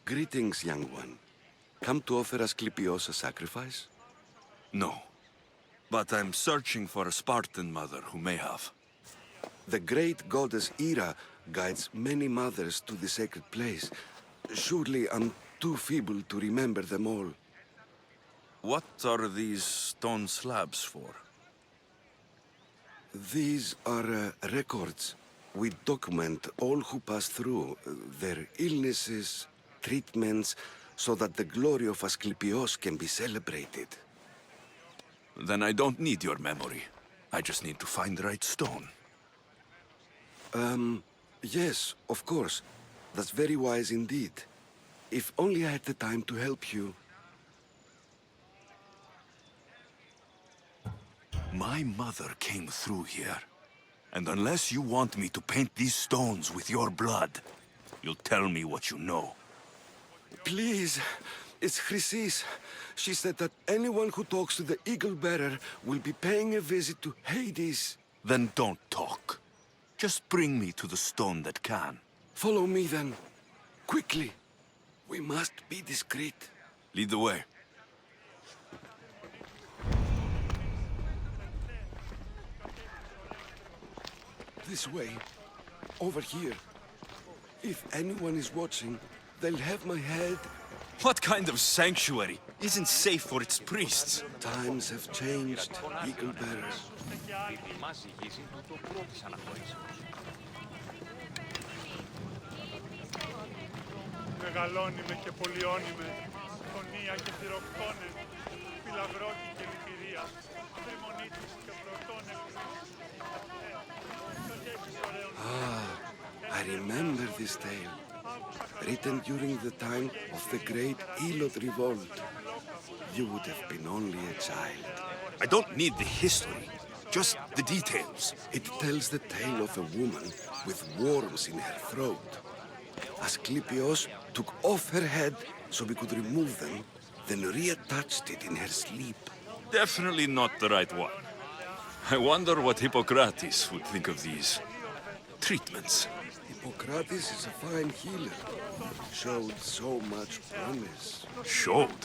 Greetings, young one. Come to offer Asclepios a sacrifice? No. But I'm searching for a Spartan mother who may have. The great goddess Hera guides many mothers to the sacred place. Surely I'm too feeble to remember them all. What are these stone slabs for? These are records. We document all who pass through, their illnesses, treatments, so that the glory of Asclepios can be celebrated. Then I don't need your memory. I just need to find the right stone. Yes, of course. That's very wise indeed. If only I had the time to help you. My mother came through here. And unless you want me to paint these stones with your blood, you'll tell me what you know. Please, it's Chrysis. She said that anyone who talks to the Eagle Bearer will be paying a visit to Hades. Then don't talk. Just bring me to the stone that can. Follow me then. Quickly. We must be discreet. Lead the way. This way. Over here. If anyone is watching, they'll have my head. What kind of sanctuary isn't safe for its priests? Times have changed, Eagle Bearer. Μεγαλώνει και πολιώνει με, φωνία και θηροκτώνε, φυλαγρώτη και λυπηρία, τριμονίτης και πρωτώνε. I remember this tale. Written during the time of the great Elot revolt. You would have been only a child. I don't need the history, just the details. It tells the tale of a woman with worms in her throat. Asclepios took off her head so we could remove them, then reattached it in her sleep. Definitely not the right one. I wonder what Hippocrates would think of these treatments. Hippocrates is a fine healer. Showed so much promise. Showed?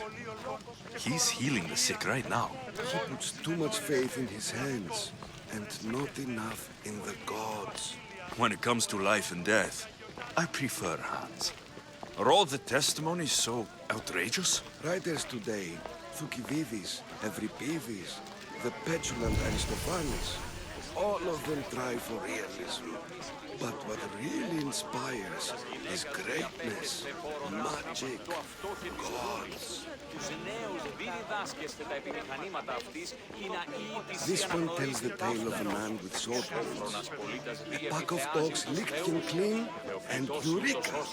He's healing the sick right now. He puts too much faith in his hands, and not enough in the gods. When it comes to life and death, I prefer hands. Are all the testimonies so outrageous? Writers today, Thucydides, Euripides, the petulant Aristophanes, all of them try for realism. But what really inspires is greatness, magic, gods. This one tells the tale of a man with sword wounds. A pack of dogs licked him clean, and Eureka!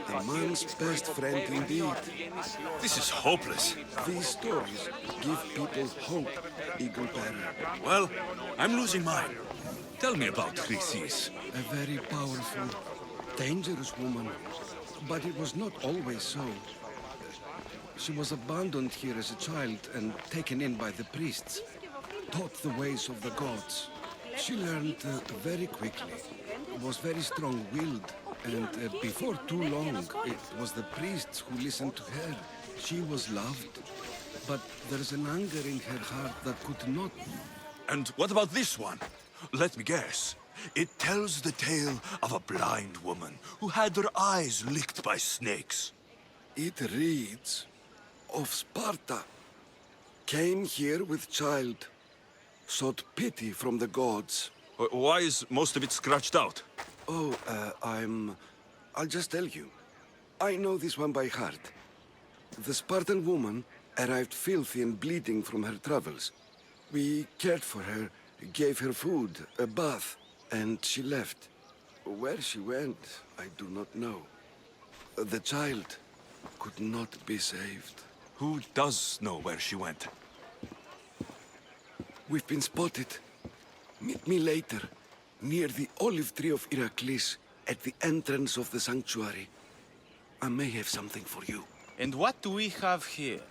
A man's best friend indeed. This is hopeless. These stories give people hope, Eagle Bearer. Well, I'm losing mine. Tell me about Chrysis. A very powerful, dangerous woman. But it was not always so. She was abandoned here as a child and taken in by the priests, taught the ways of the gods. She learned very quickly, was very strong-willed, and before too long, it was the priests who listened to her. She was loved, but there's an anger in her heart that could not... And what about this one? Let me guess. It tells the tale of a blind woman who had her eyes licked by snakes. It reads of Sparta. Came here with child. Sought pity from the gods. Why is most of it scratched out? Oh, I'll just tell you. I know this one by heart. The Spartan woman arrived filthy and bleeding from her travels. We cared for her, gave her food, a bath, and she left. Where she went, I do not know. The child could not be saved. Who does know where she went? We've been spotted. Meet me later, near the olive tree of Heracles, at the entrance of the sanctuary. I may have something for you. And what do we have here?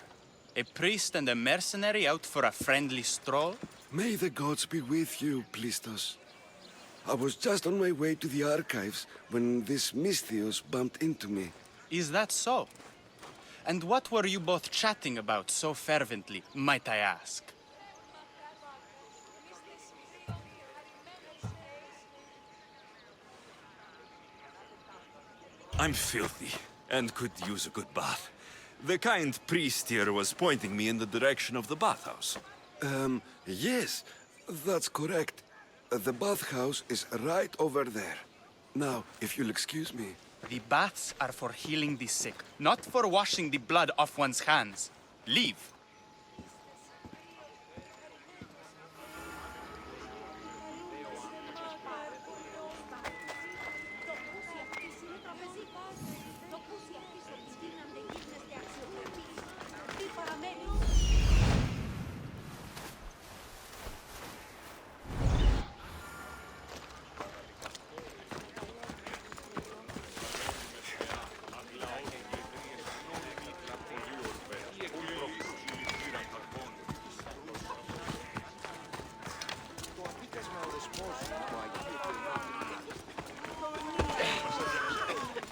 A priest and a mercenary out for a friendly stroll? May the gods be with you, Plistos. I was just on my way to the archives when this Misthios bumped into me. Is that so? And what were you both chatting about so fervently, might I ask? I'm filthy and could use a good bath. The kind priest here was pointing me in the direction of the bathhouse. Yes, that's correct. The bathhouse is right over there. Now, if you'll excuse me. The baths are for healing the sick, not for washing the blood off one's hands. Leave.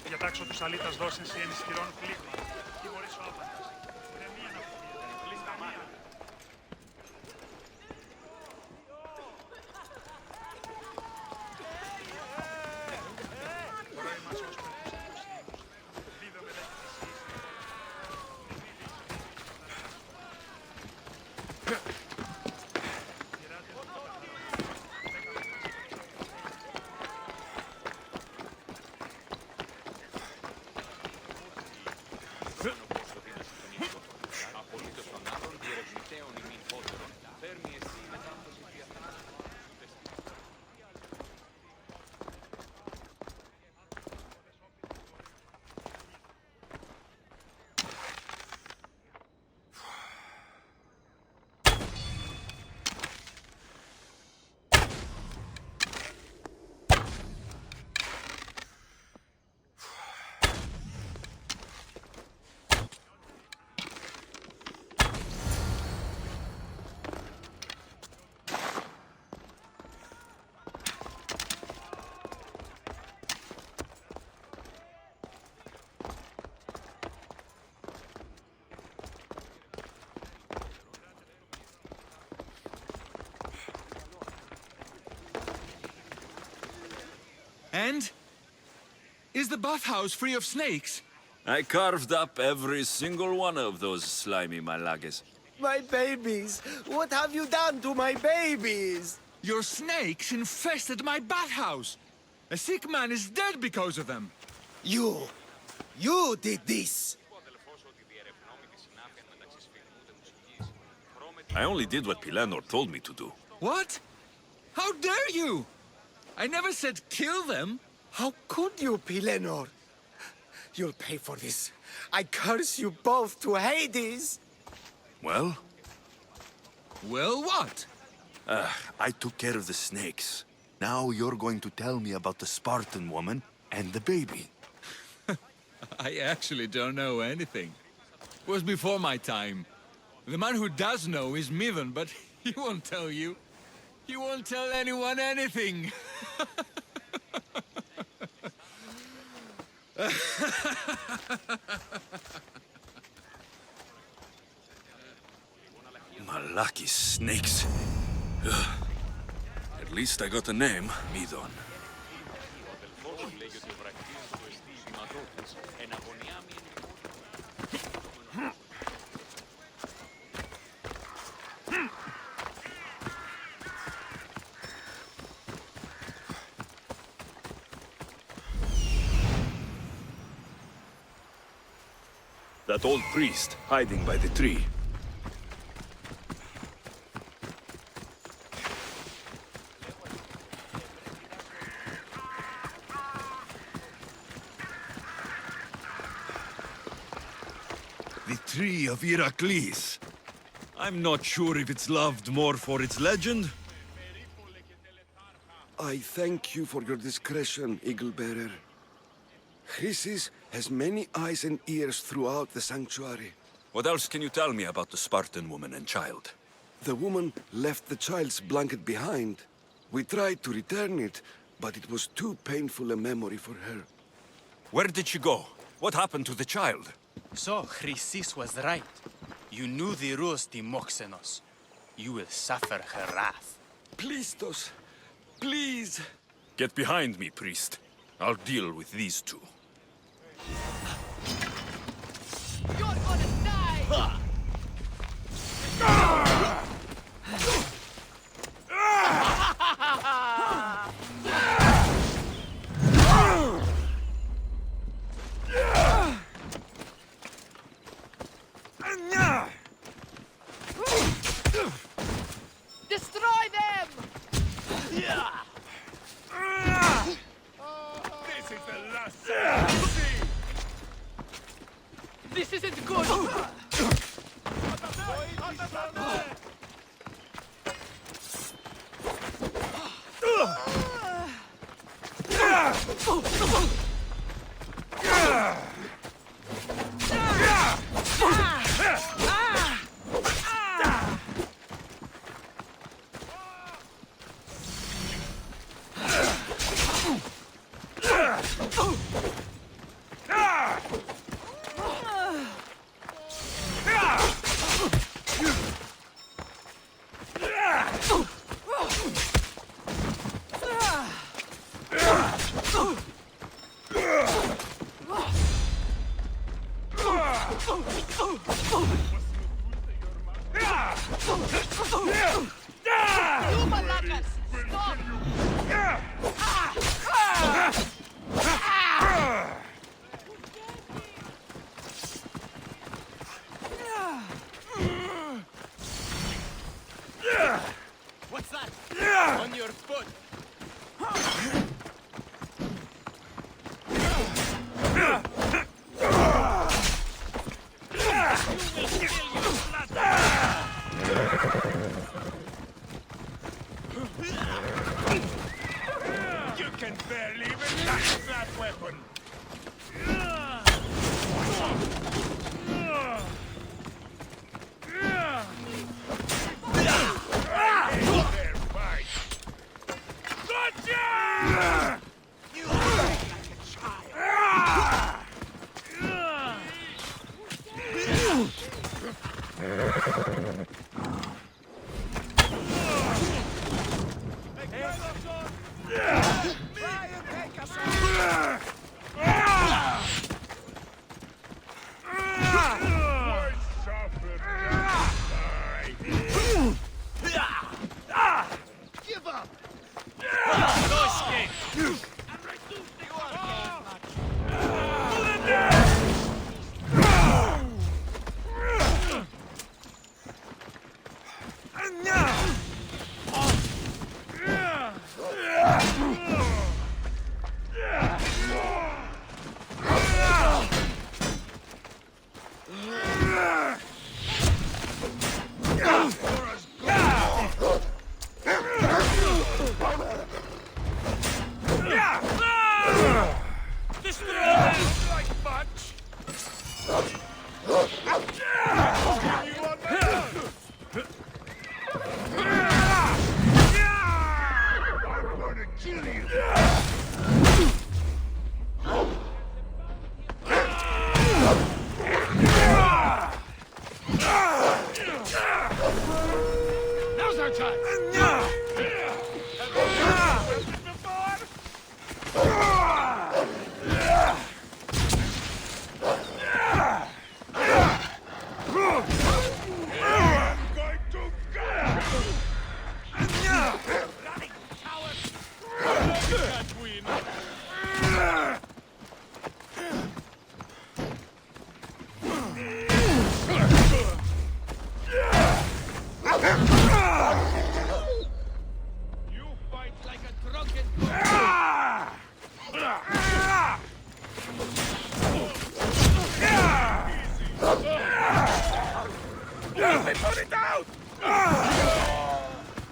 Διατάξω τους αλήτας δώσενση εν ισχυρών πλήγμα. Τιμωρήσω άπαντας. Ηρεμία να φύγετε. And? Is the bathhouse free of snakes? I carved up every single one of those slimy malagas. My babies! What have you done to my babies? Your snakes infested my bathhouse! A sick man is dead because of them! You did this! I only did what Pilanor told me to do. What? How dare you? I never said kill them. How could you, Pilenor? You'll pay for this. I curse you both to Hades! Well? Well, what? I took care of the snakes. Now you're going to tell me about the Spartan woman and the baby. I actually don't know anything. It was before my time. The man who does know is Mivan, but he won't tell you. He won't tell anyone anything. Malaki snakes. Ugh. At least I got a name, Midon. That old priest hiding by the tree. The tree of Heracles. I'm not sure if it's loved more for its legend. I thank you for your discretion, Eagle Bearer. Chrysis has many eyes and ears throughout the sanctuary. What else can you tell me about the Spartan woman and child? The woman left the child's blanket behind. We tried to return it, but it was too painful a memory for her. Where did she go? What happened to the child? So, Chrysis was right. You knew the rules, Timoxenos. You will suffer her wrath. Plistos, please. Get behind me, priest. I'll deal with these two. You're gonna die! Destroy them! This is the last This isn't good! Now's our time!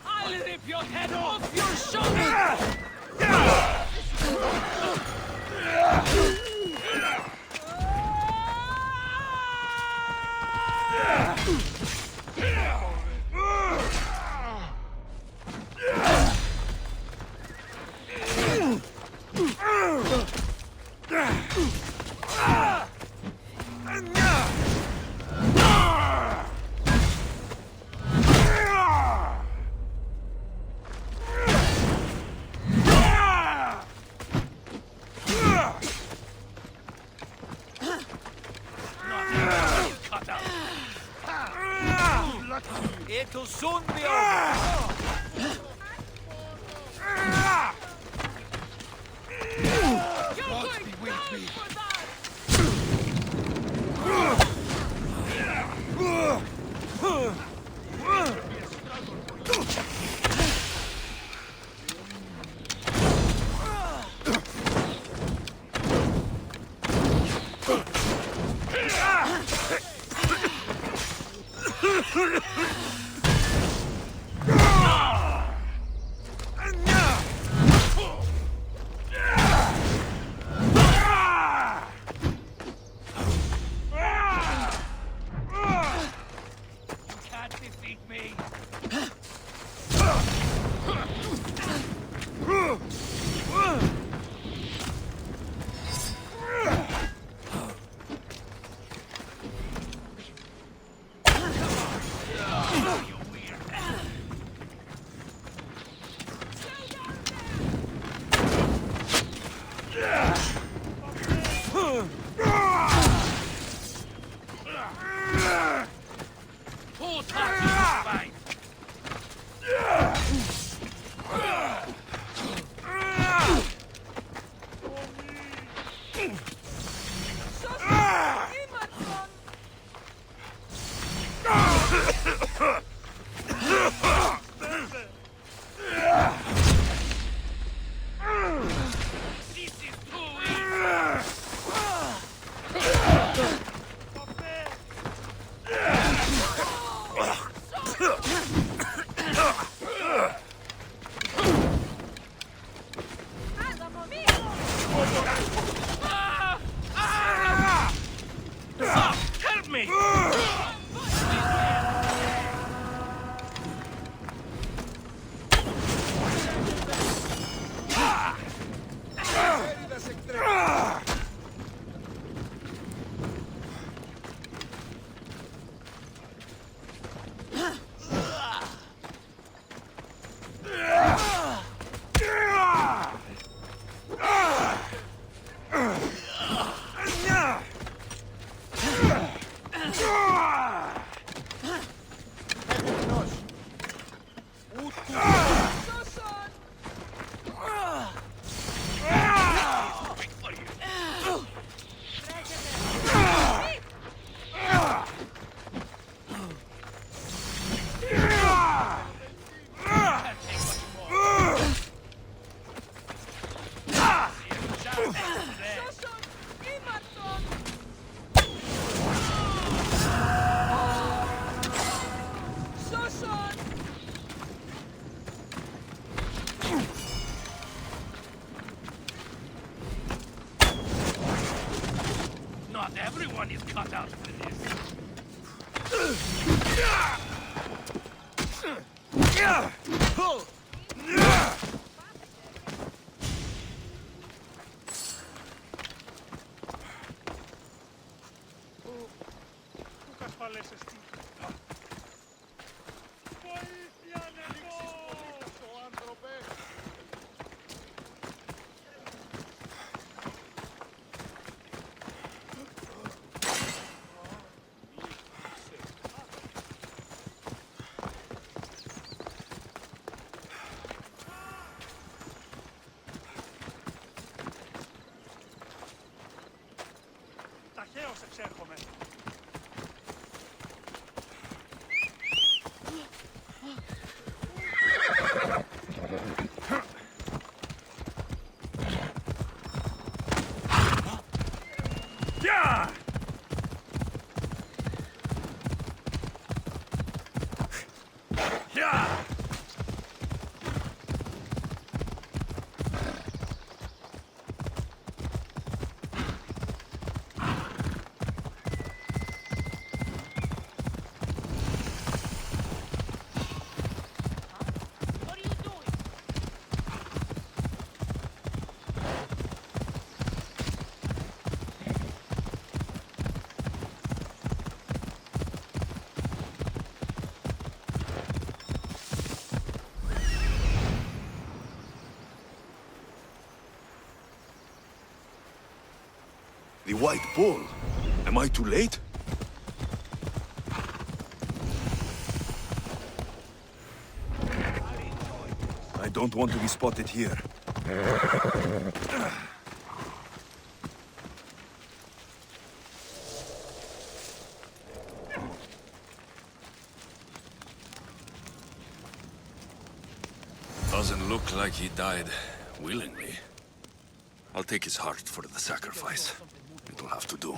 I'll rip your head off your shoulder! It'll soon be over. Gods be with me! Help me! Ταχαίως εξέρχομαι. The White Bull. Am I too late? I don't want to be spotted here. Doesn't look like he died willingly. I'll take his heart for the sacrifice. It'll have to do.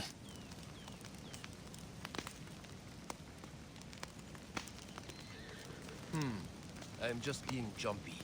I'm just being jumpy.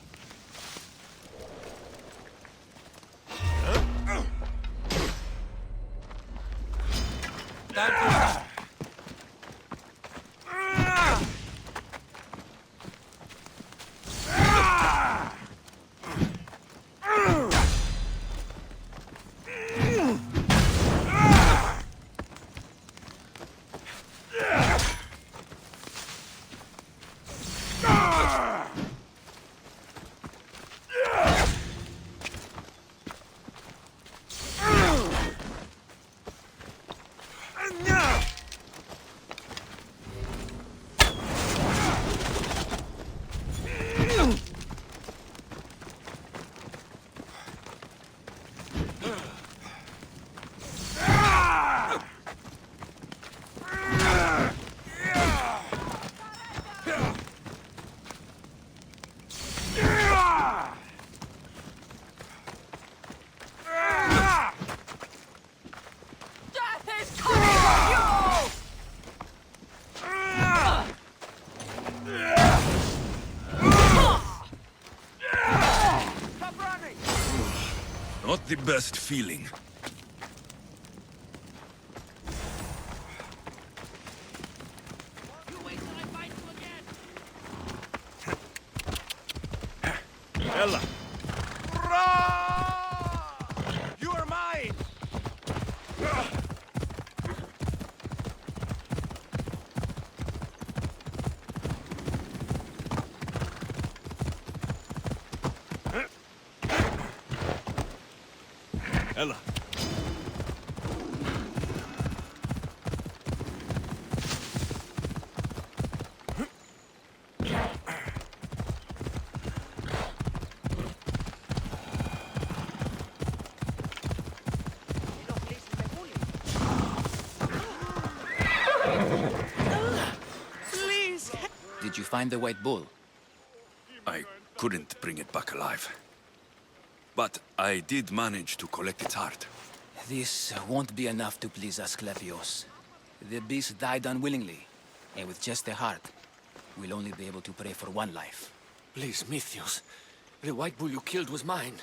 Not the best feeling. Ella! You are mine! Ella! Did you find the White Bull? I couldn't bring it back alive. But I did manage to collect its heart. This won't be enough to please Asclepios. The beast died unwillingly, and with just the heart, we'll only be able to pray for one life. Please, Mythios. The White Bull you killed was mine.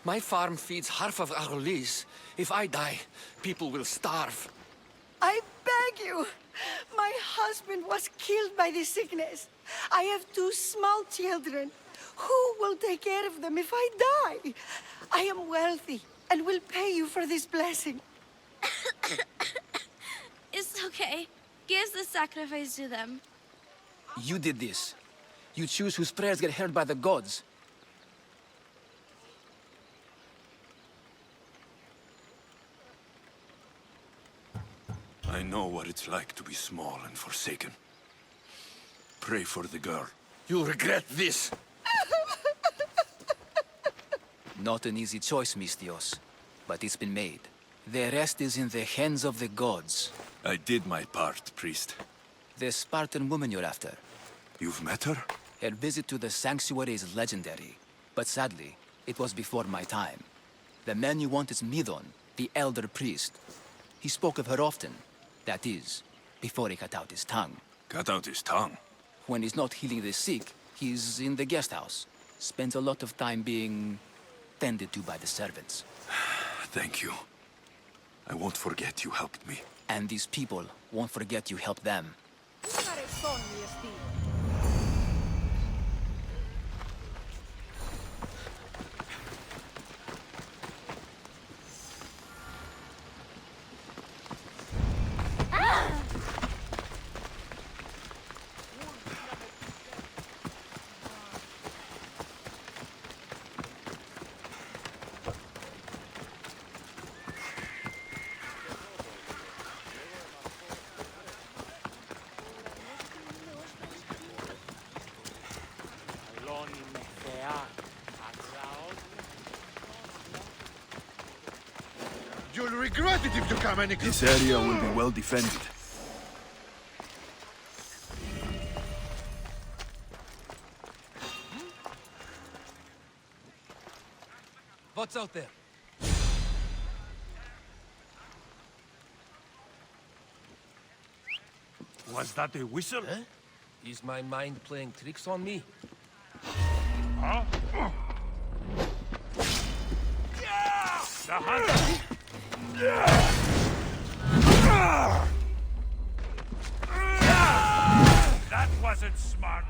My farm feeds half of Arolis. If I die, people will starve. I beg you! My husband was killed by this sickness. I have 2 small children. Who will take care of them if I die? I am wealthy and will pay you for this blessing. It's okay. Give the sacrifice to them. You did this. You choose whose prayers get heard by the gods. I know what it's like to be small and forsaken. Pray for the girl. You'll regret this. Not an easy choice, Mystios, but it's been made. The rest is in the hands of the gods. I did my part, priest. The Spartan woman you're after. You've met her? Her visit to the sanctuary is legendary, but sadly, it was before my time. The man you want is Midon, the elder priest. He spoke of her often. That is, before he cut out his tongue. Cut out his tongue? When he's not healing the sick, he's in the guest house. Spends a lot of time being tended to by the servants. Thank you. I won't forget you helped me. And these people won't forget you helped them. You'll regret it if you come any This area will be well defended. What's out there? Was that a whistle? Huh? Is my mind playing tricks on me? Huh? The hunter! That wasn't smart.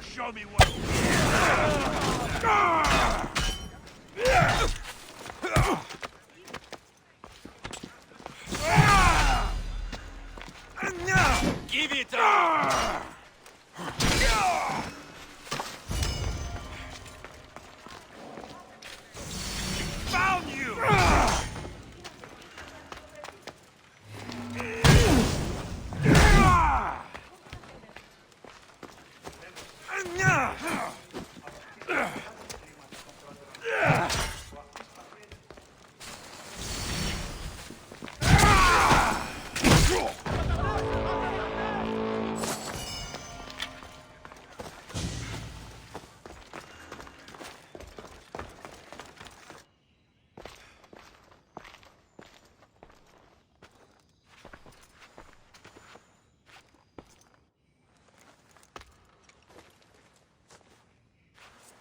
Show me what. Give it up! Found you!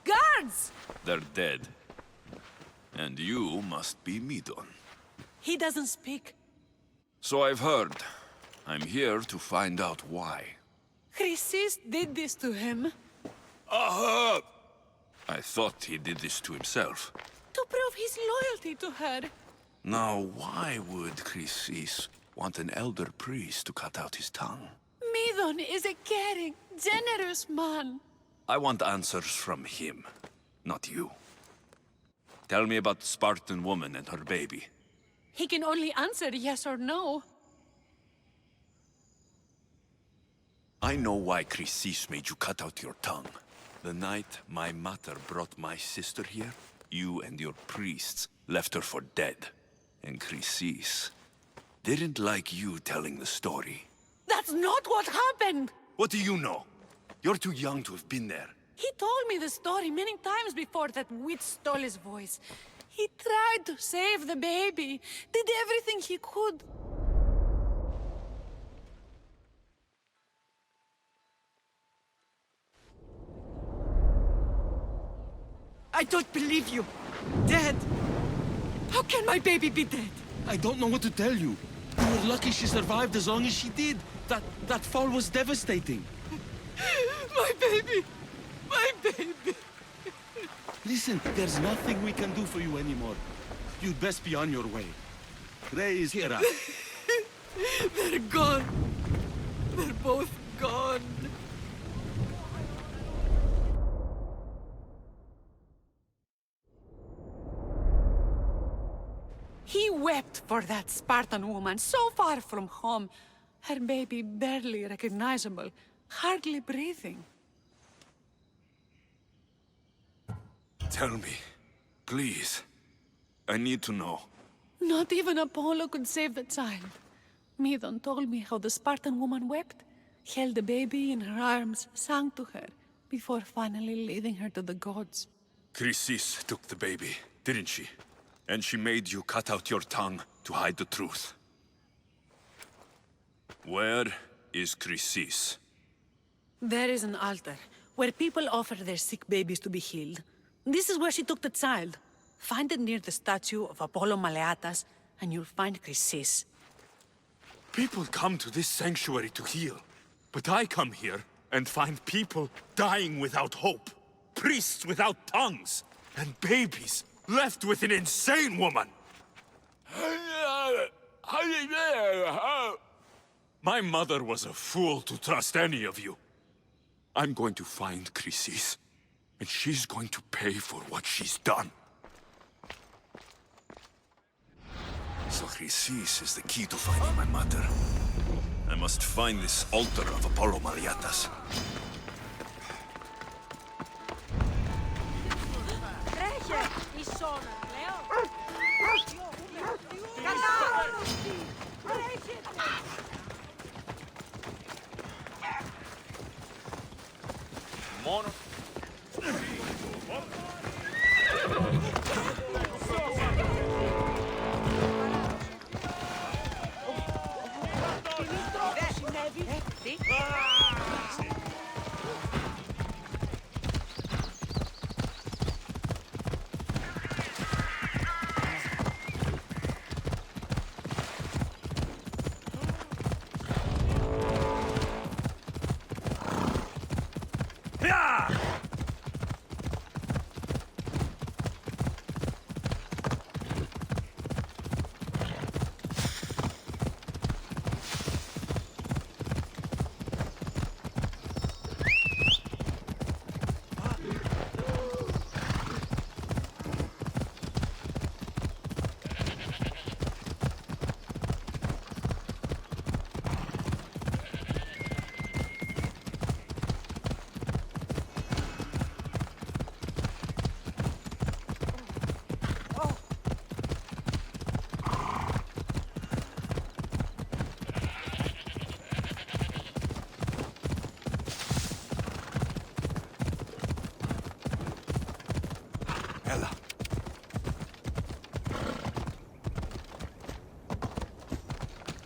Guards! They're dead. And you must be Midon. He doesn't speak. So I've heard. I'm here to find out why. Chrysis did this to him. Aha! I thought he did this to himself. To prove his loyalty to her. Now, why would Chrysis want an elder priest to cut out his tongue? Midon is a caring, generous man. I want answers from him, not you. Tell me about the Spartan woman and her baby. He can only answer yes or no. I know why Chrysis made you cut out your tongue. The night my mother brought my sister here, you and your priests left her for dead. And Chrysis didn't like you telling the story. That's not what happened! What do you know? You're too young to have been there. He told me the story many times before that witch stole his voice. He tried to save the baby, did everything he could. I don't believe you. Dead. How can my baby be dead? I don't know what to tell you. You were lucky she survived as long as she did. That fall was devastating. My baby! My baby! Listen, there's nothing we can do for you anymore. You'd best be on your way. Ray is here. They're gone. They're both gone. He wept for that Spartan woman, so far from home. Her baby barely recognizable, hardly breathing. Tell me, please. I need to know. Not even Apollo could save the child. Medon told me how the Spartan woman wept, held the baby in her arms, sang to her, before finally leading her to the gods. Chrysis took the baby, didn't she? And she made you cut out your tongue to hide the truth. Where is Chrysis? There is an altar, where people offer their sick babies to be healed. This is where she took the child. Find it near the statue of Apollo Maleatas, and you'll find Chrysis. People come to this sanctuary to heal. But I come here and find people dying without hope. Priests without tongues. And babies left with an insane woman. My mother was a fool to trust any of you. I'm going to find Chrysis, and she's going to pay for what she's done. So Chrysis is the key to finding my mother. I must find this altar of Apollo Maleatas.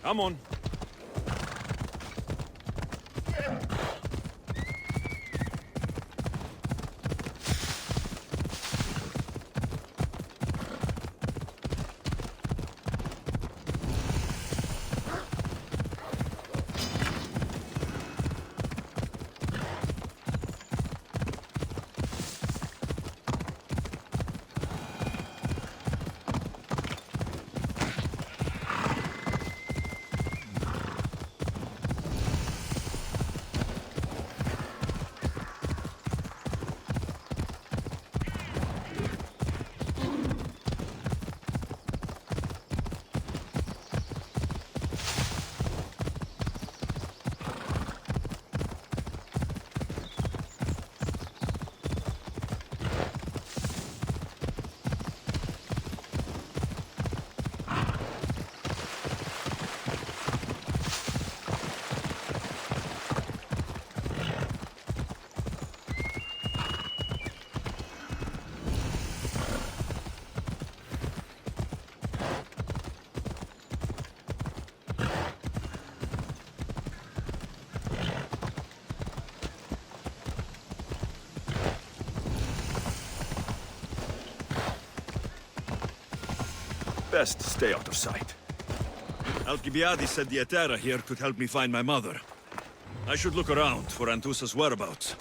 Come on. Best stay out of sight. Alcibiades said the Etera here could help me find my mother. I should look around for Anthusa's whereabouts.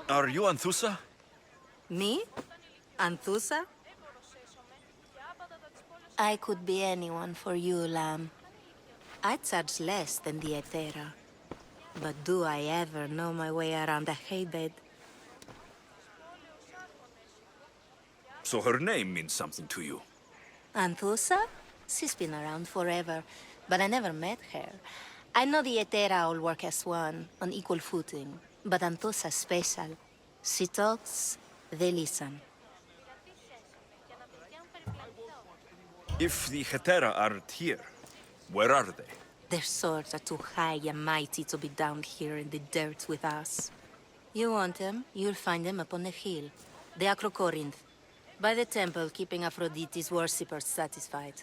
Are you Anthusa? Me? Anthusa? I could be anyone for you, Lamb. I charge less than the Etera. But do I ever know my way around a haybed? So her name means something to you. Anthusa? She's been around forever, but I never met her. I know the Etera all work as one, on equal footing. But Anthusa's special. She talks, they listen. If the Hetera aren't here, where are they? Their swords are too high and mighty to be down here in the dirt with us. You want them, you'll find them up on the hill. The Acrocorinth. By the temple, keeping Aphrodite's worshippers satisfied.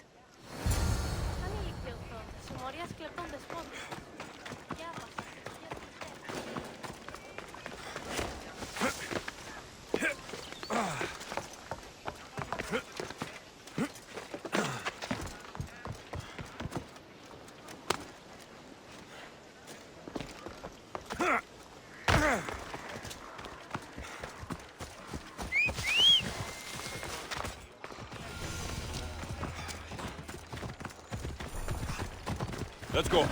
Let's go.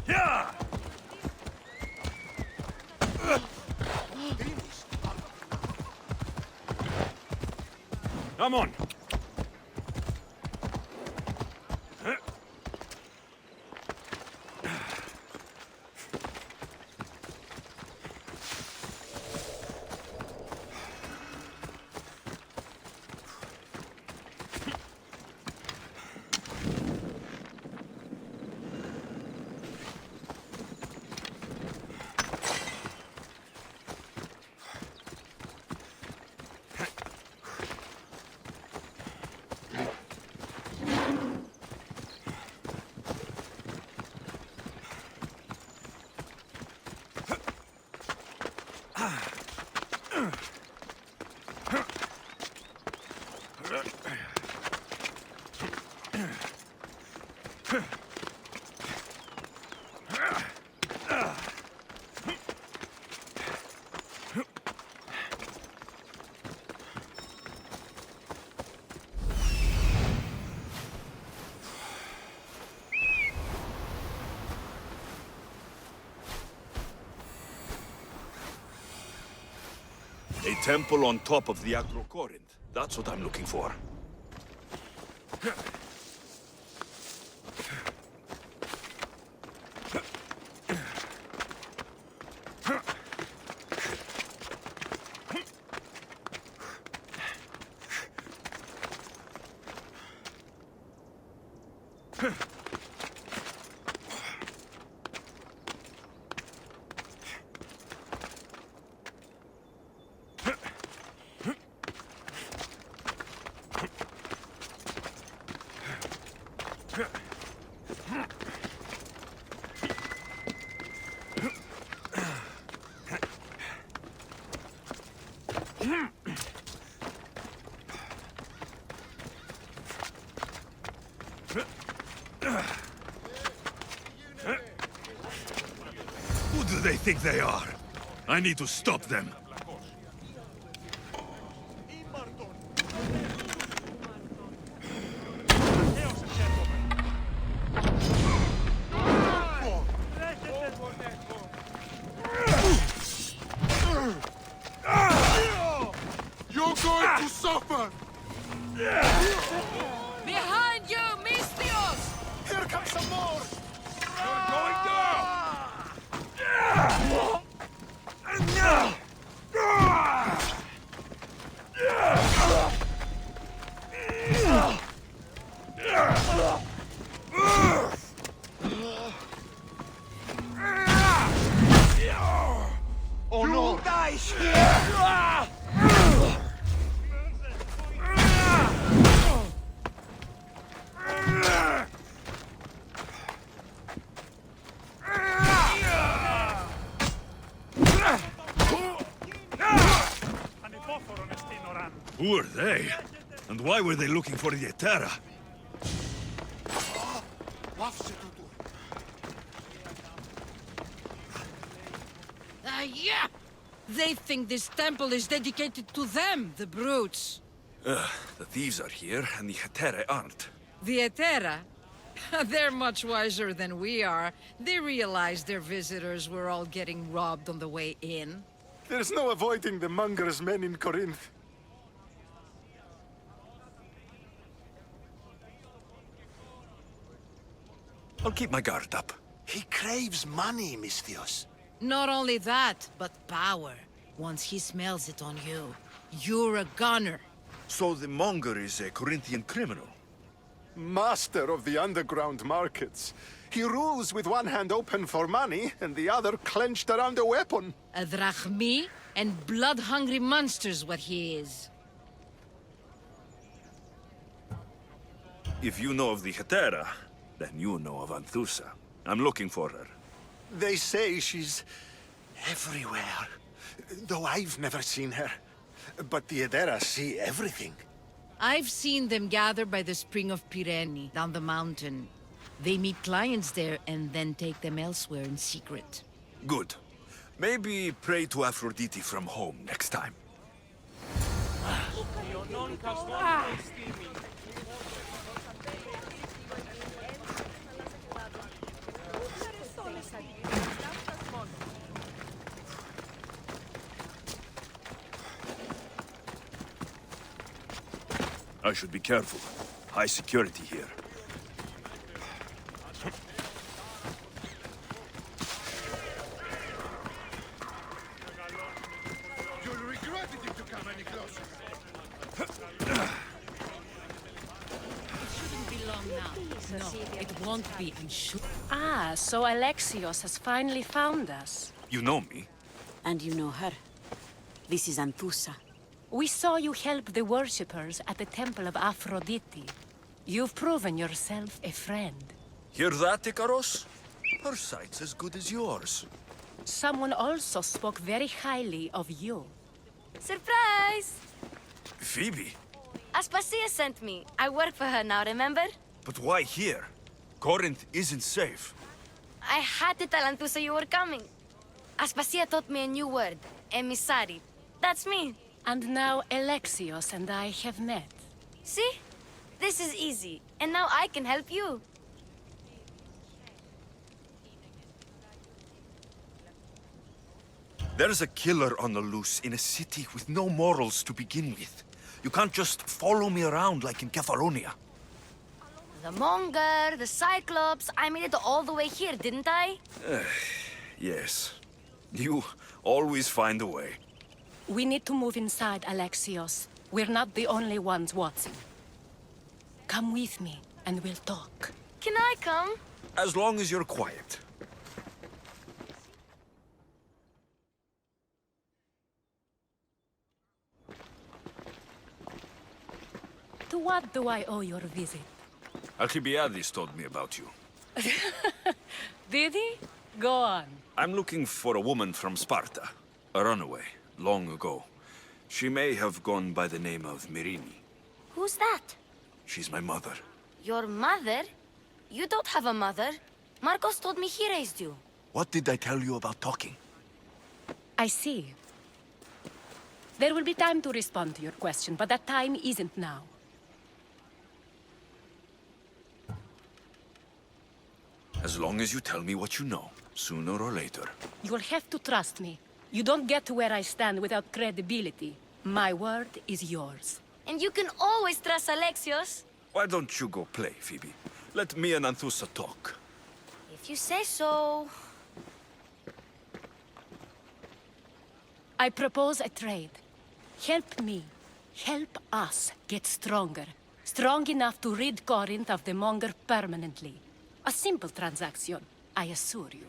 Yeah! Come on. A temple on top of the Acrocorinth. That's what I'm looking for. Who do they think they are? I need to stop them. You're going to suffer! Behind you, Mystios! Here comes some more! You're going down! Who are they? And why were they looking for the Etera? Yeah! They think this temple is dedicated to them, the brutes. The thieves are here, and the Hetera aren't. The Etera? They're much wiser than we are. They realized their visitors were all getting robbed on the way in. There's no avoiding the monger's men in Corinth. I'll keep my guard up. He craves money, Misthios. Not only that, but power. Once he smells it on you, you're a gunner. So the monger is a Corinthian criminal? Master of the underground markets. He rules with one hand open for money and the other clenched around a weapon. A drachmi and blood-hungry monster's what he is. If you know of the Hetera, then you know of Anthusa. I'm looking for her. They say she's everywhere, though I've never seen her. But the Edera see everything. I've seen them gather by the spring of Pyrene, down the mountain. They meet clients there and then take them elsewhere in secret. Good. Maybe pray to Aphrodite from home next time. I should be careful. High security here. You'll regret it if you come any closer. No, it won't be, I'm sure. Ah, so Alexios has finally found us. You know me? And you know her. This is Anthusa. We saw you help the worshippers at the Temple of Aphrodite. You've proven yourself a friend. Hear that, Ikaros? Her sight's as good as yours. Someone also spoke very highly of you. Surprise! Phoebe? Aspasia sent me. I work for her now, remember? But why here? Corinth isn't safe. I had to tell Anthusa you were coming. Aspasia taught me a new word. Emissary. That's me. And now Alexios and I have met. See? This is easy. And now I can help you. There's a killer on the loose in a city with no morals to begin with. You can't just follow me around like in Kefalonia. The Monger, the Cyclops. I made it all the way here, didn't I? Yes. You always find a way. We need to move inside, Alexios. We're not the only ones watching. Come with me, and we'll talk. Can I come? As long as you're quiet. To what do I owe your visit? Alcibiades told me about you. Did he? Go on. I'm looking for a woman from Sparta. A runaway, long ago. She may have gone by the name of Myrine. Who's that? She's my mother. Your mother? You don't have a mother. Marcos told me he raised you. What did I tell you about talking? I see. There will be time to respond to your question, but that time isn't now. As long as you tell me what you know, sooner or later. You'll have to trust me. You don't get to where I stand without credibility. My word is yours. And you can always trust Alexios. Why don't you go play, Phoebe? Let me and Anthusa talk. If you say so. I propose a trade. Help me. Help us get stronger. Strong enough to rid Corinth of the Monger permanently. A simple transaction, I assure you.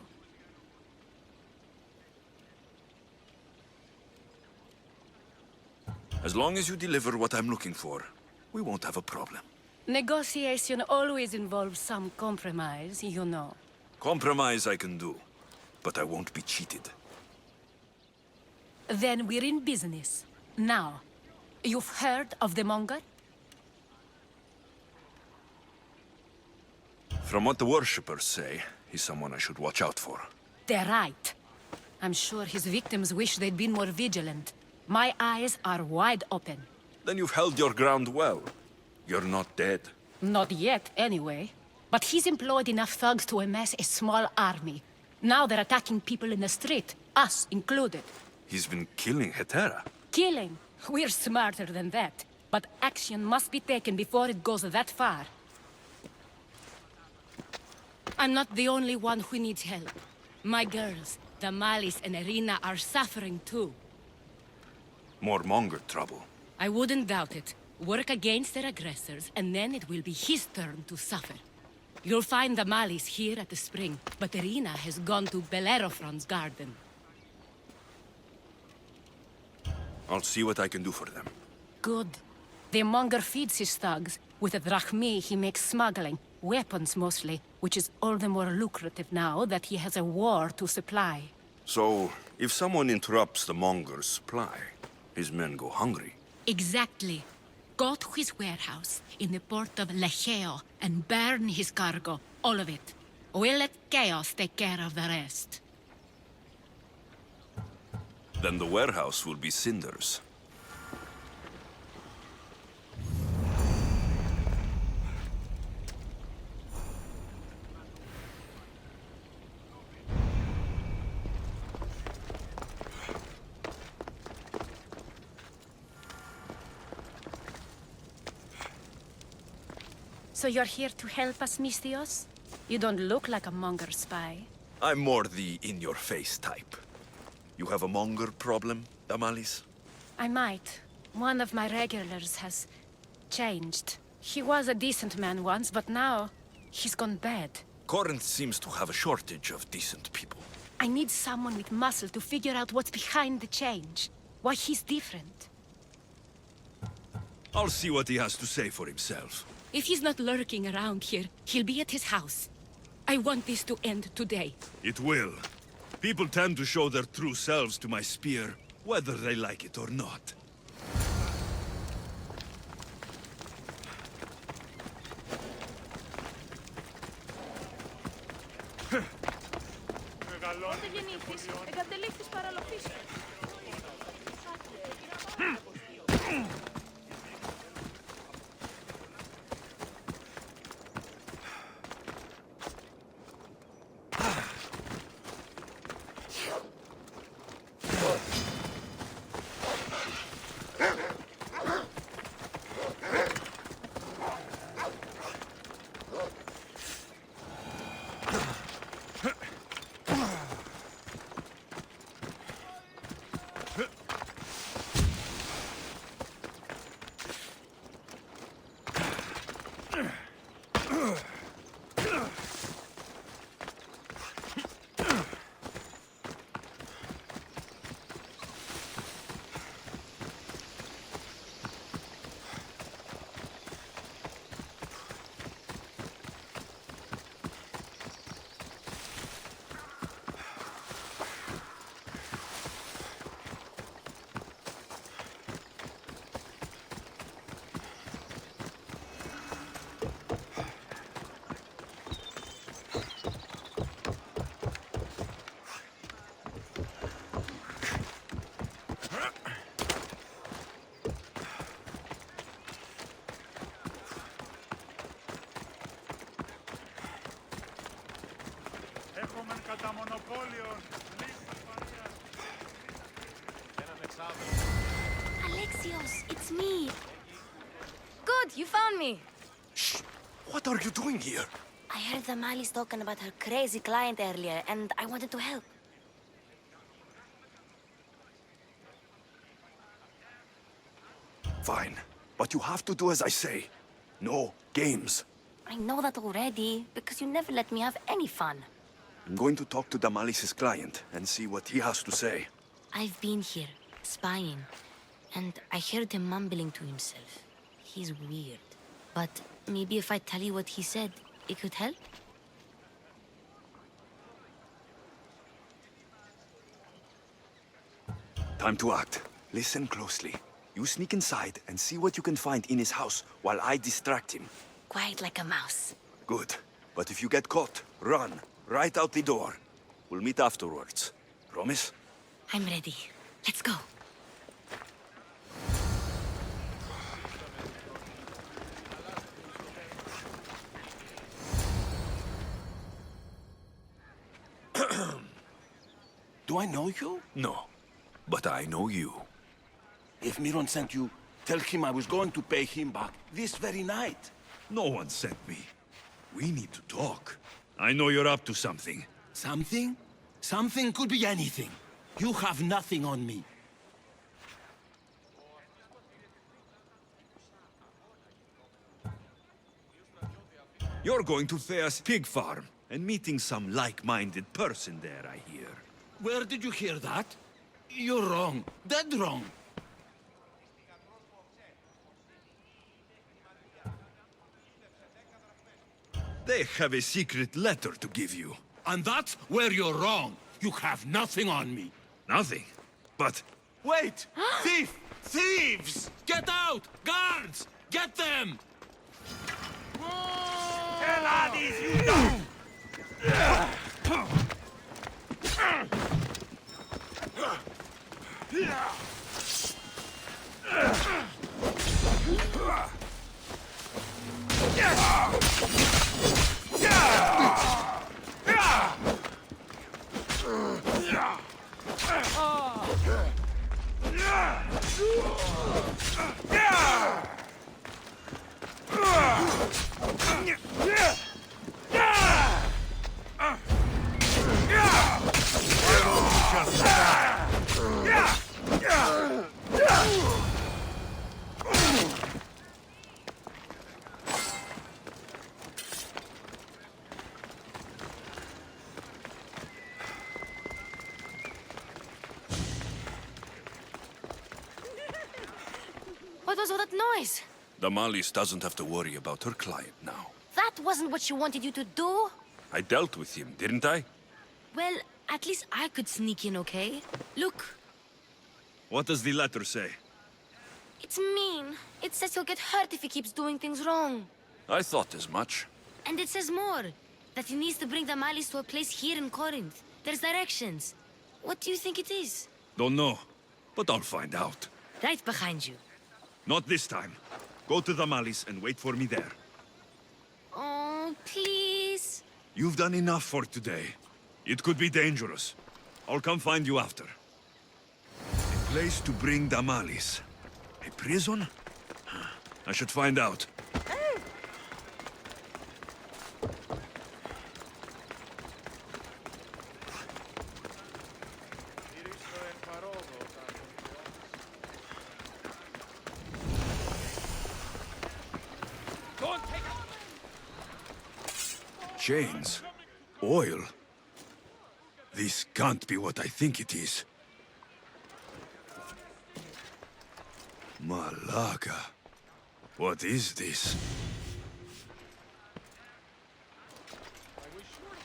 As long as you deliver what I'm looking for, we won't have a problem. Negotiation always involves some compromise, you know. Compromise I can do, but I won't be cheated. Then we're in business. Now, You've heard of the Monger? From what the worshippers say, he's someone I should watch out for. They're right. I'm sure his victims wish they'd been more vigilant. My eyes are wide open. Then you've held your ground well. You're not dead. Not yet, anyway. But he's employed enough thugs to amass a small army. Now they're attacking people in the street, us included. He's been killing Hetera. Killing? We're smarter than that. But action must be taken before it goes that far. I'm not the only one who needs help. My girls, Damalis and Irina, are suffering too. More Monger trouble. I wouldn't doubt it. Work against their aggressors, and then it will be his turn to suffer. You'll find Damalis here at the spring, but Irina has gone to Bellerophon's garden. I'll see what I can do for them. Good. The Monger feeds his thugs. With the drachmi, he makes smuggling. Weapons, mostly, which is all the more lucrative now that he has a war to supply. So, if someone interrupts the Monger's supply, his men go hungry. Exactly. Go to his warehouse in the port of Lecheo and burn his cargo, all of it. We'll let chaos take care of the rest. Then the warehouse will be cinders. So you're here to help us, Misthios? You don't look like a Monger spy. I'm more the in-your-face type. You have a Monger problem, Damalis? I might. One of my regulars has changed. He was a decent man once, but now he's gone bad. Corinth seems to have a shortage of decent people. I need someone with muscle to figure out what's behind the change. Why he's different. I'll see what he has to say for himself. If he's not lurking around here, he'll be at his house. I want this to end today. It will. People tend to show their true selves to my spear, whether they like it or not. Πότε γεννήθης, εγκατελείφθης παραλογής σου. Alexios, it's me. Good, you found me. Shh! What are you doing here? I heard the Mali's talking about her crazy client earlier, and I wanted to help. Fine, but you have to do as I say. No games. I know that already, because you never let me have any fun. I'm going to talk to Damalis' client and see what he has to say. I've been here, spying, and I heard him mumbling to himself. He's weird. But maybe if I tell you what he said, it could help? Time to act. Listen closely. You sneak inside and see what you can find in his house while I distract him. Quiet like a mouse. Good. But if you get caught, run. Right out the door. We'll meet afterwards. Promise? I'm ready. Let's go. Do I know you? No, but I know you. If Miron sent you, tell him I was going to pay him back this very night. No one sent me. We need to talk. I know you're up to something. Something? Something could be anything. You have nothing on me. You're going to Thea's pig farm and meeting some like-minded person there, I hear. Where did you hear that? You're wrong. Dead wrong. They have a secret letter to give you. And that's where you're wrong. You have nothing on me. Nothing? But... Wait! Thief! Thieves! Get out! Guards! Get them! What was all that noise? Damalis doesn't have to worry about her client now. That wasn't what she wanted you to do. I dealt with him, didn't I? Well, at least I could sneak in, okay? Look, What does the letter say? it's mean. It says he'll get hurt if he keeps doing things wrong. I thought as much. And it says more. That he needs to bring the Malis to a place here in Corinth. There's directions. What do you think it is? Don't know, but I'll find out. Right behind you. Not this time. Go to Damalis and wait for me there. Oh, please. You've done enough for today. It could be dangerous. I'll come find you after. A place to bring Damalis. A prison? I should find out. Chains? Oil? This can't be what I think it is. Malaga. What is this?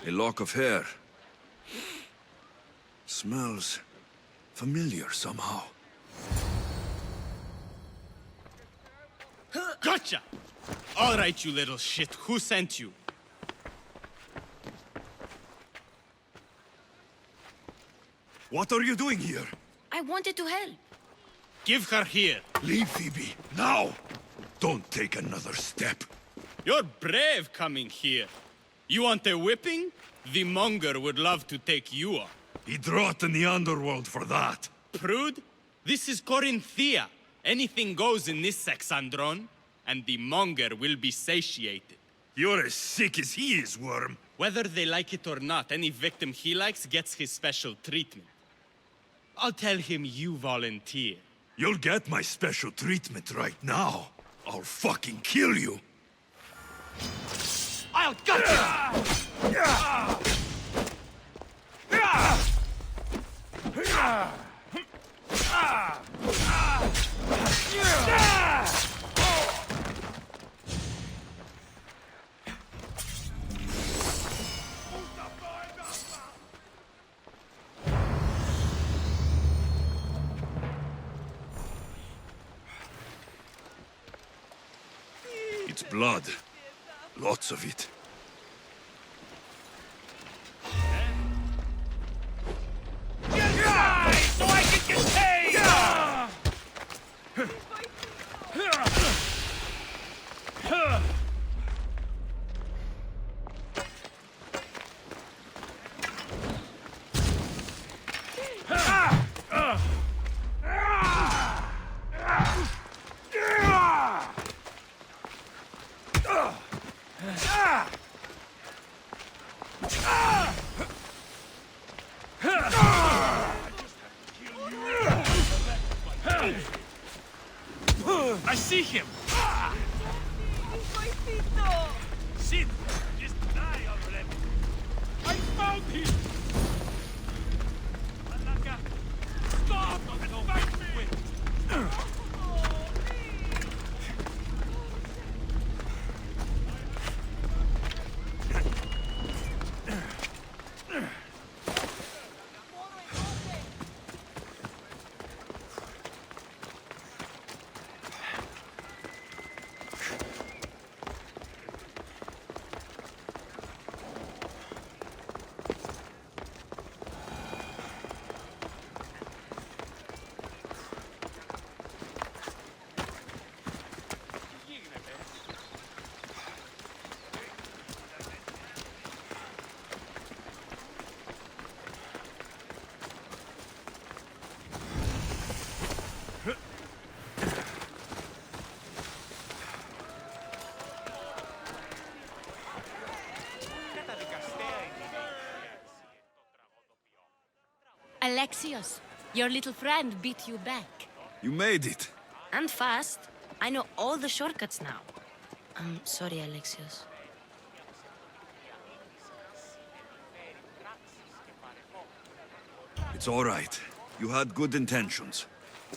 A lock of hair. Smells familiar somehow. Gotcha! All right, you little shit. Who sent you? What are you doing here? I wanted to help. Give her here. Leave Phoebe, now! Don't take another step. You're brave coming here. You want a whipping? The monger would love to take you on. He'd rot in the underworld for that. Prude, this is Corinthia. Anything goes in this Sexandron, and the monger will be satiated. You're as sick as he is, Worm. Whether they like it or not, any victim he likes gets his special treatment. I'll tell him you volunteer. You'll get my special treatment right now. I'll fucking kill you. I'll gut you! It's blood. Lots of it. So I can get paid! I see him! Sit! Just die already! I found him! Malaka! Stop! Don't fight me! Alexios, your little friend beat you back. You made it. And fast. I know all the shortcuts now. I'm sorry, Alexios. It's all right. You had good intentions.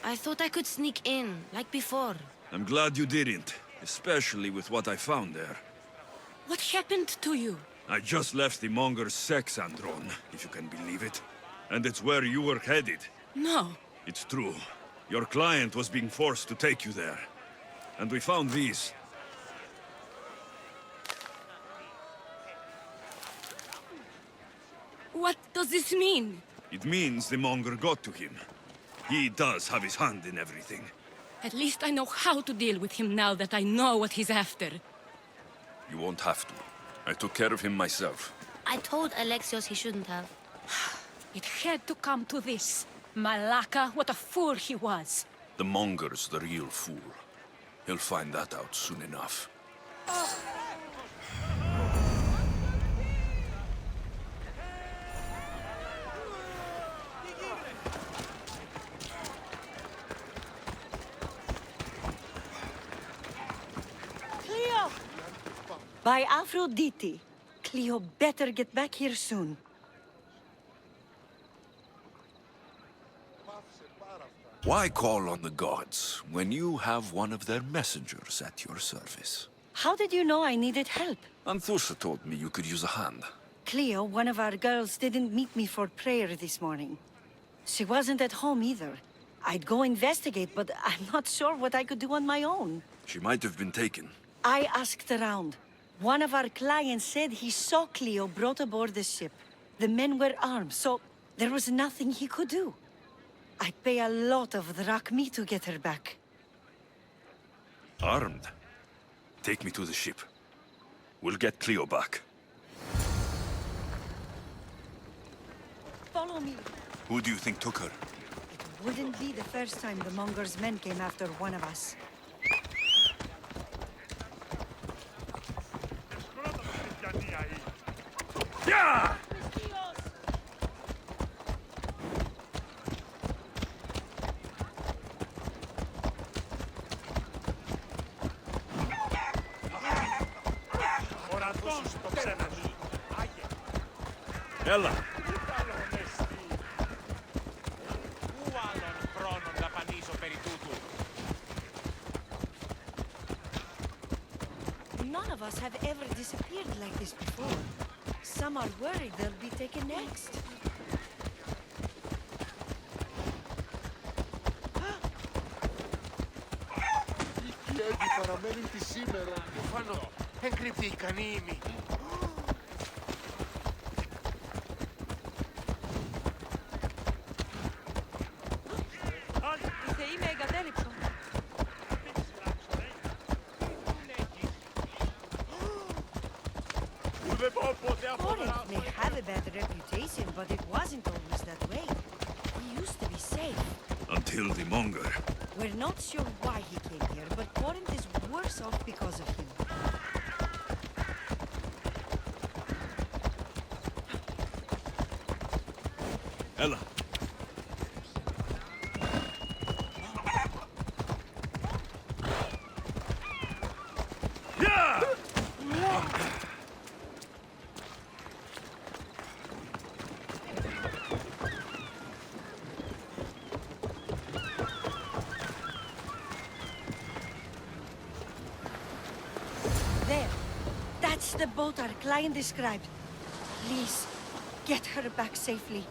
I thought I could sneak in, like before. I'm glad you didn't, especially with what I found there. What happened to you? I just left the Monger's sex andron, if you can believe it. And it's where you were headed. No. It's true. Your client was being forced to take you there. And we found these. What does this mean? It means the Monger got to him. He does have his hand in everything. At least I know how to deal with him now that I know what he's after. You won't have to. I took care of him myself. I told Alexios he shouldn't have. It had to come to this. Malaka, what a fool he was. The Monger's the real fool. He'll find that out soon enough. Cleo! By Aphrodite. Cleo better get back here soon. Why call on the gods when you have one of their messengers at your service? How did you know I needed help? Anthusa told me you could use a hand. Cleo, one of our girls, didn't meet me for prayer this morning. She wasn't at home either. I'd go investigate, but I'm not sure what I could do on my own. She might have been taken. I asked around. One of our clients said he saw Cleo brought aboard the ship. The men were armed, so there was nothing he could do. I'd pay a lot of drachmi to get her back. Armed? Take me to the ship. We'll get Cleo back. Follow me. Who do you think took her? It wouldn't be the first time the Monger's men came after one of us. Yeah! Έλα. None of us have ever disappeared like this before. Some are worried they'll be taken next. I piedi περίπτει σήμερα, φανώ, εγκρυπτή η κανήμη. Οι θεοί με εγκατέλειψαν. Corinth may have a bad reputation, but it wasn't always that way. He used to be safe. Until the monger. We're not sure why he came here, but Corinth is worse off because of him. Ella. There. That's the boat our client described. Please, get her back safely.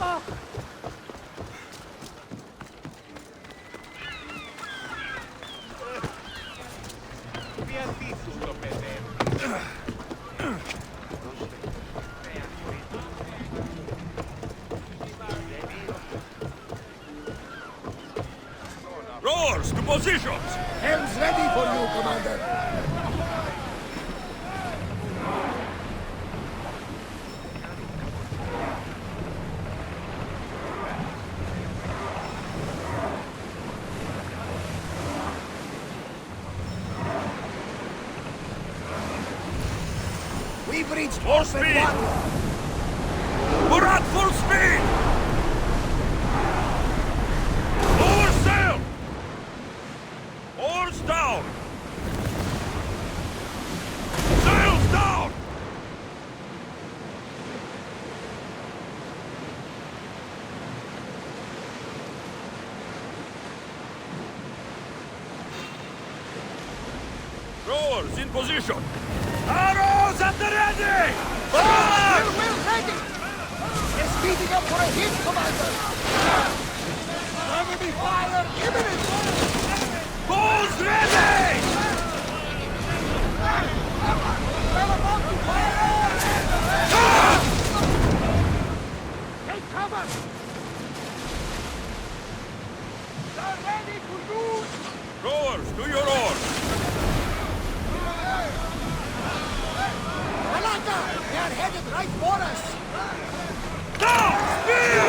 Oh. Rowers, to positions! Helm's ready for you, Commander. We've reached More speed! We're at full speed! Lower sail! Oars down! Sails down! Rowers in position! Arrows at the ready! Forward! We're ready! We're speeding up for a hit, Commander! Enemy fire imminent! Bows ready! We're about to fire! Take cover! They're ready to use! Rowers, do your oars! Malaka! They are headed right for us! Down! Spear!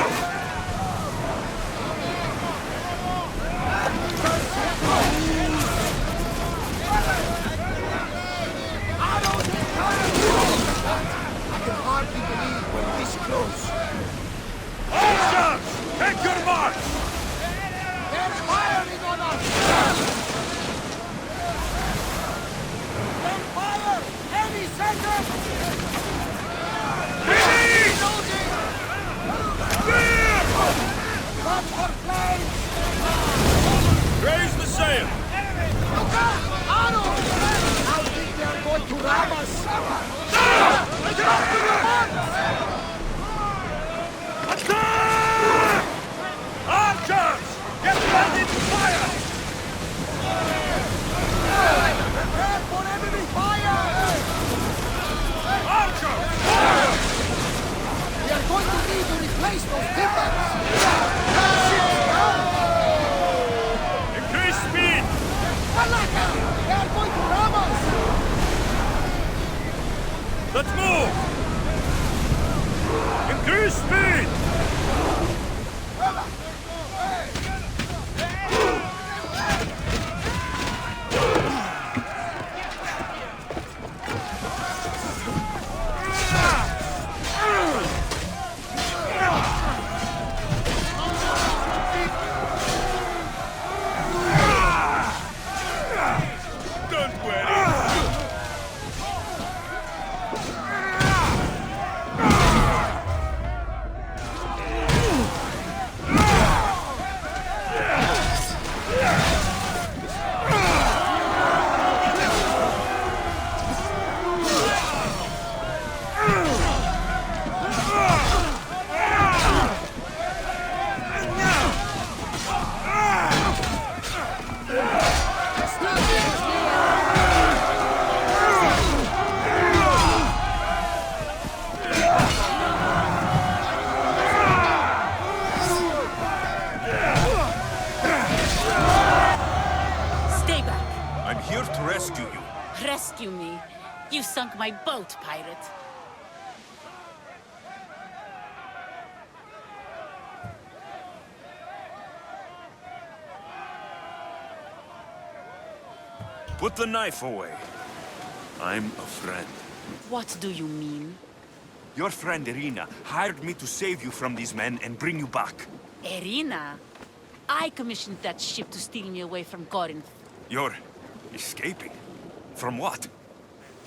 Arrows incoming! I can hardly believe we're this close. Archers! Take your march! They're firing on us! Then fire! Heavy center! Ready! Loading! Spear! Cut for flames! Raise the sail! Look out! Arrows! I think they are going to ram us! Attack! Archers! Get ready to fire! Prepare for enemy fire! Archers! Fire! We are going to need to replace those timbers! Increase speed! Malaka! They are going to ram us! Let's move! Increase speed! Don't worry! sunk my boat, pirate. Put the knife away. I'm a friend. What do you mean? Your friend Irina hired me to save you from these men and bring you back. Irina? I commissioned that ship to steal me away from Corinth. You're escaping? From what?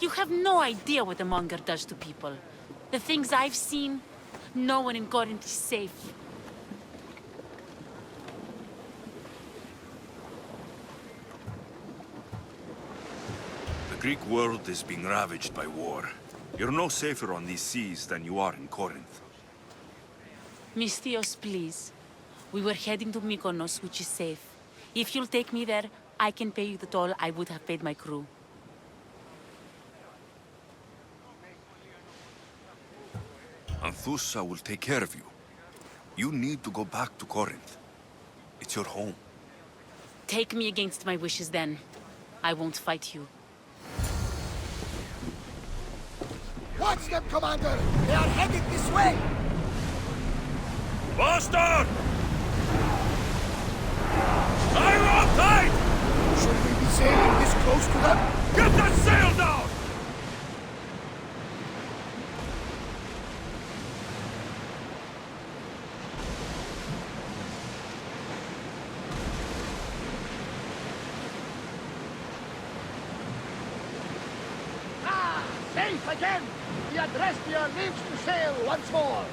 You have no idea what the monger does to people. The things I've seen, no one in Corinth is safe. The Greek world is being ravaged by war. You're no safer on these seas than you are in Corinth. Misthios, please. We were heading to Mykonos, which is safe. If you'll take me there, I can pay you the toll I would have paid my crew. Anthusa will take care of you. You need to go back to Corinth. It's your home. Take me against my wishes then. I won't fight you. Watch them, Commander! They are headed this way! Bastard! Fire on tight! Should we be sailing this close to them? Get that sail down! Safe again! The Adrestia lives to sail once more!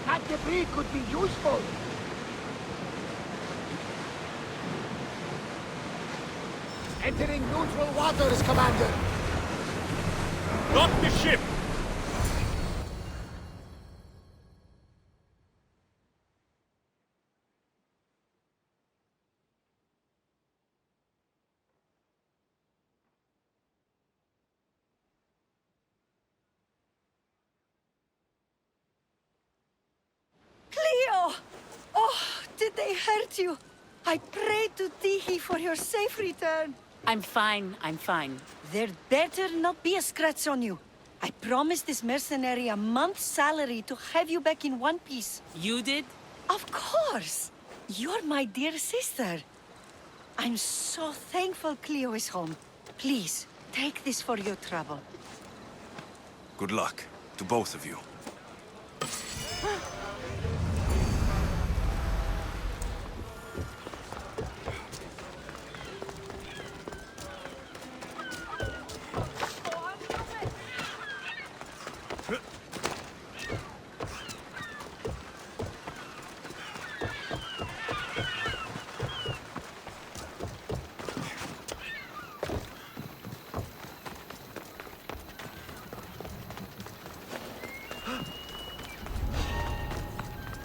That debris could be useful! Entering neutral waters, Commander! Lock the ship! Cleo! Oh, did they hurt you? I prayed to Tihi for your safe return. I'm fine, I'm fine. There better not be a scratch on you. I promised this mercenary a month's salary to have you back in one piece. You did? Of course! You're my dear sister. I'm so thankful Cleo is home. Please, take this for your trouble. Good luck to both of you.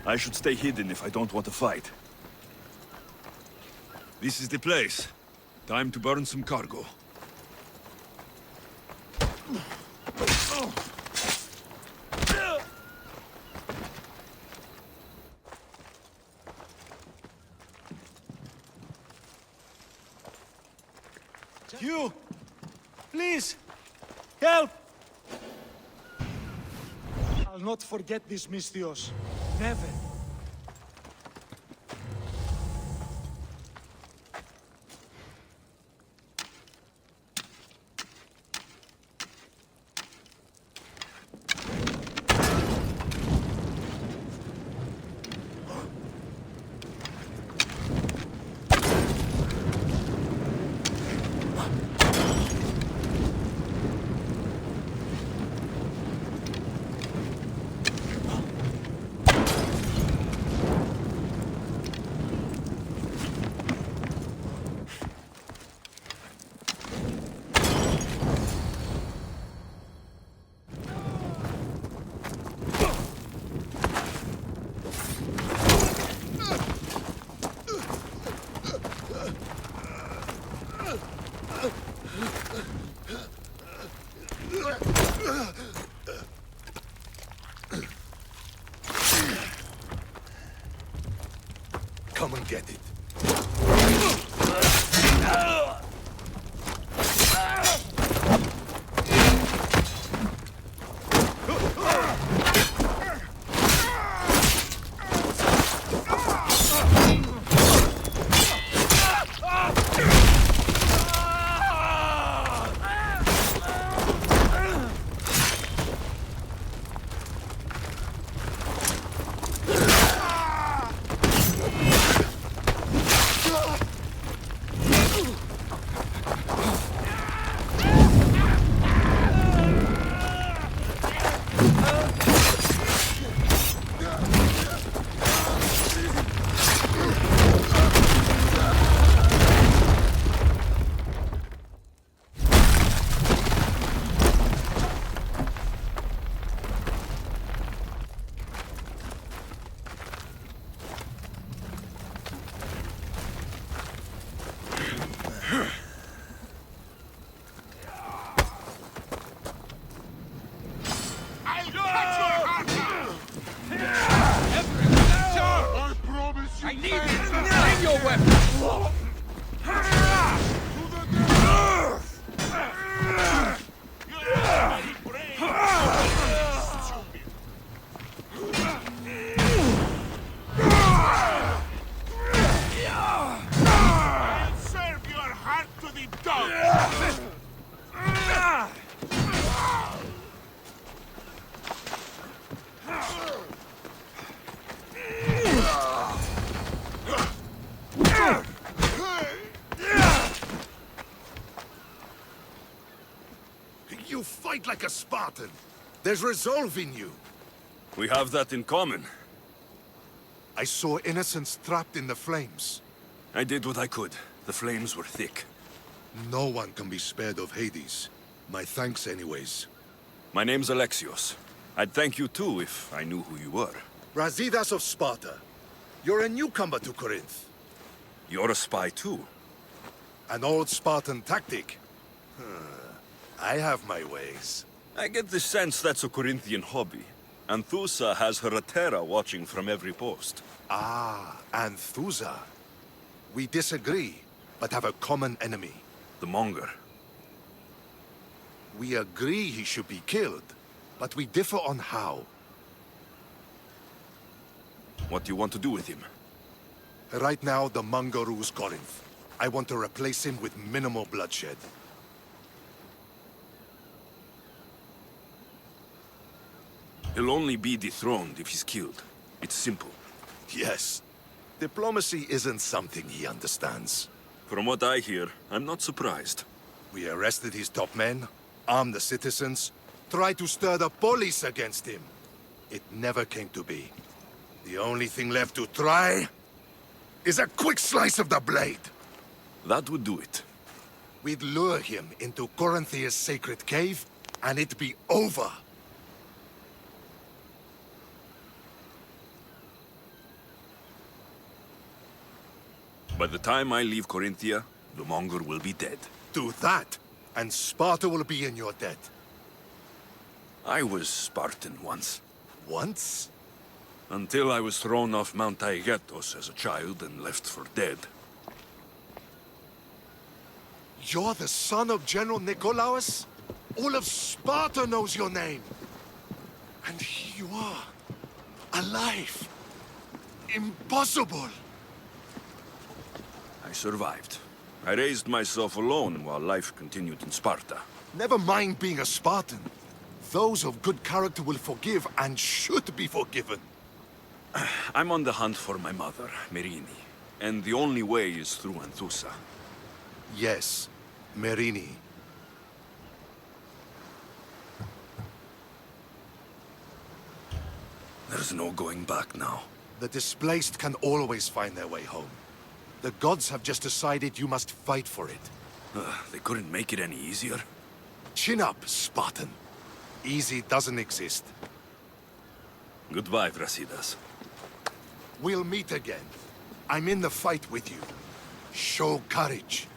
I should stay hidden if I don't want to fight. This is the place. Time to burn some cargo. You! Please! Help! I'll not forget this, Misthios. Never. get it. I need it! Bring your weapon! I'll serve your heart to the dogs! You fight like a Spartan. There's resolve in you. We have that in common. I saw innocents trapped in the flames. I did what I could. The flames were thick. No one can be spared of Hades. My thanks anyways. My name's Alexios. I'd thank you too if I knew who you were. Brasidas of Sparta. You're a newcomer to Corinth. You're a spy too. An old Spartan tactic. I have my ways. I get the sense that's a Corinthian hobby. Anthusa has her Atera watching from every post. Ah, Anthusa. We disagree, but have a common enemy. The Monger. We agree he should be killed, but we differ on how. What do you want to do with him? Right now, the Monger rules Corinth. I want to replace him with minimal bloodshed. He'll only be dethroned if he's killed. It's simple. Yes. Diplomacy isn't something he understands. From what I hear, I'm not surprised. We arrested his top men, armed the citizens, tried to stir the police against him. It never came to be. The only thing left to try is a quick slice of the blade. That would do it. We'd lure him into Corinthia's sacred cave, and it'd be over. By the time I leave Corinthia, the Monger will be dead. Do that, and Sparta will be in your debt. I was Spartan once. Once? Until I was thrown off Mount Taygetos as a child and left for dead. You're the son of General Nikolaos? All of Sparta knows your name. And here you are, alive. Impossible. I survived. I raised myself alone while life continued in Sparta. Never mind being a Spartan. Those of good character will forgive and should be forgiven. I'm on the hunt for my mother, Merini. And the only way is through Anthusa. Yes, Merini. There's no going back now. The displaced can always find their way home. The gods have just decided you must fight for it. They couldn't make it any easier. Chin up, Spartan. Easy doesn't exist. Goodbye, Brasidas. We'll meet again. I'm in the fight with you. Show courage.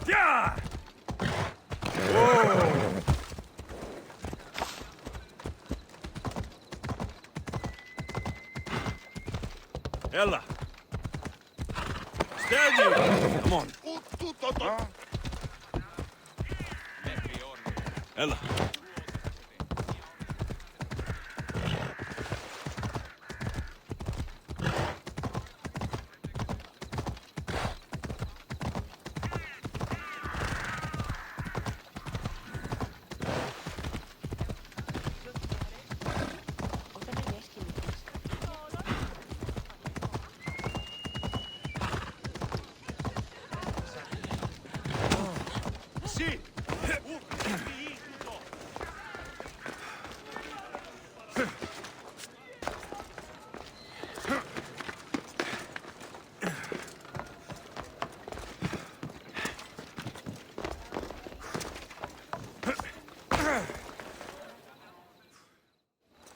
Yeah! Whoa! Ella! Steady! Come on. Huh? Ella.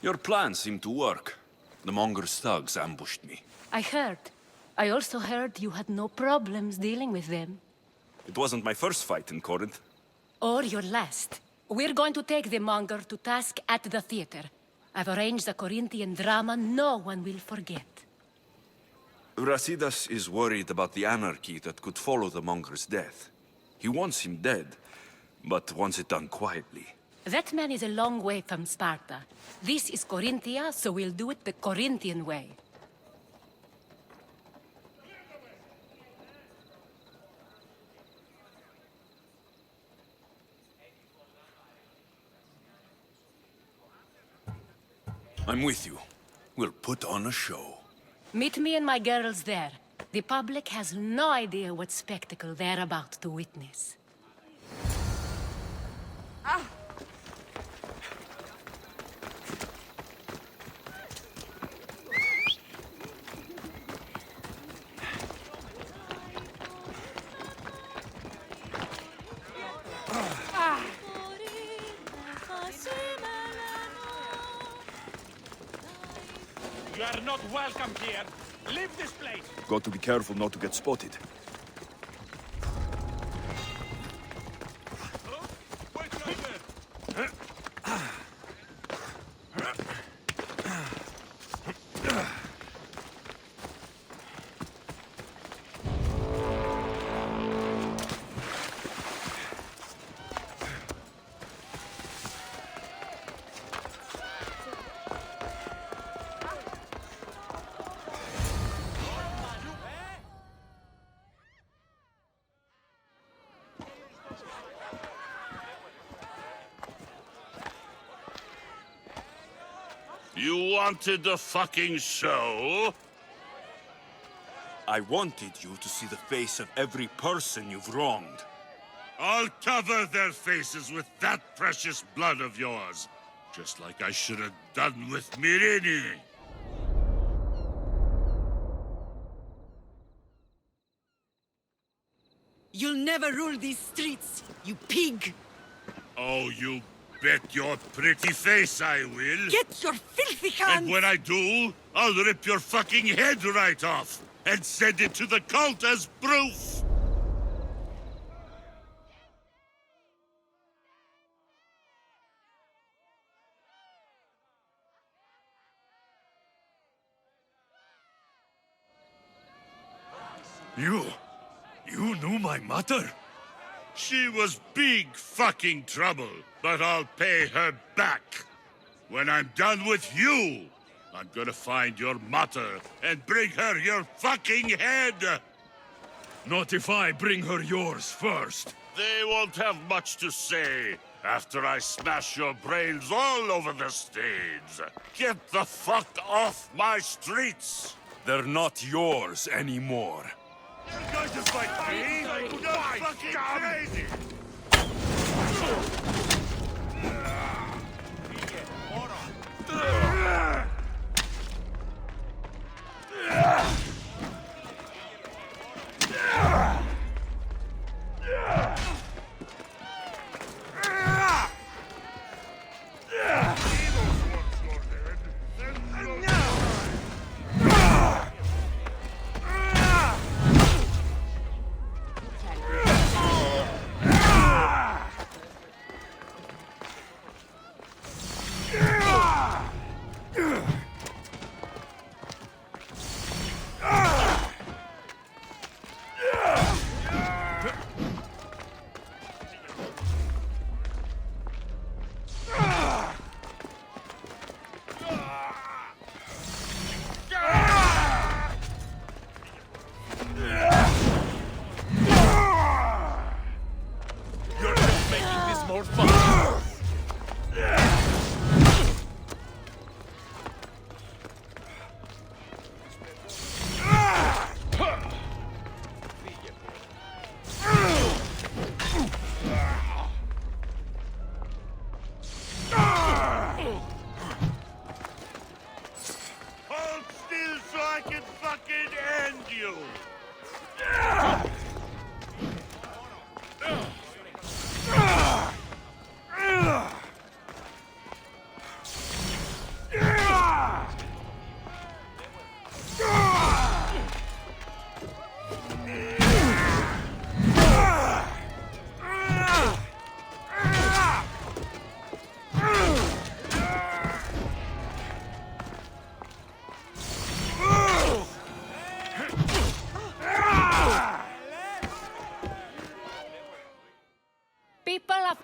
Your plan seemed to work. The Monger's thugs ambushed me. I heard. I also heard you had no problems dealing with them. It wasn't my first fight in Corinth. Or your last. We're going to take the Monger to task at the theater. I've arranged a Corinthian drama no one will forget. Brasidas is worried about the anarchy that could follow the Monger's death. He wants him dead, but wants it done quietly. That man is a long way from Sparta. This is Corinthia, so we'll do it the Corinthian way. I'm with you. We'll put on a show. Meet me and my girls there. The public has no idea what spectacle they're about to witness. You are not welcome here. Leave this place. Got to be careful not to get spotted. You wanted the fucking show? I wanted you to see the face of every person you've wronged. I'll cover their faces with that precious blood of yours. Just like I should have done with Mirini. You'll never rule these streets, you pig! Oh, you bet your pretty face I will. Get your filthy hands! And when I do, I'll rip your fucking head right off and send it to the cult as proof. You knew my mother? She was big fucking trouble, but I'll pay her back. When I'm done with you, I'm gonna find your mother and bring her your fucking head! Not if I bring her yours first. They won't have much to say after I smash your brains all over the stage. Get the fuck off my streets! They're not yours anymore. You're going to fight me? You're fucking crazy!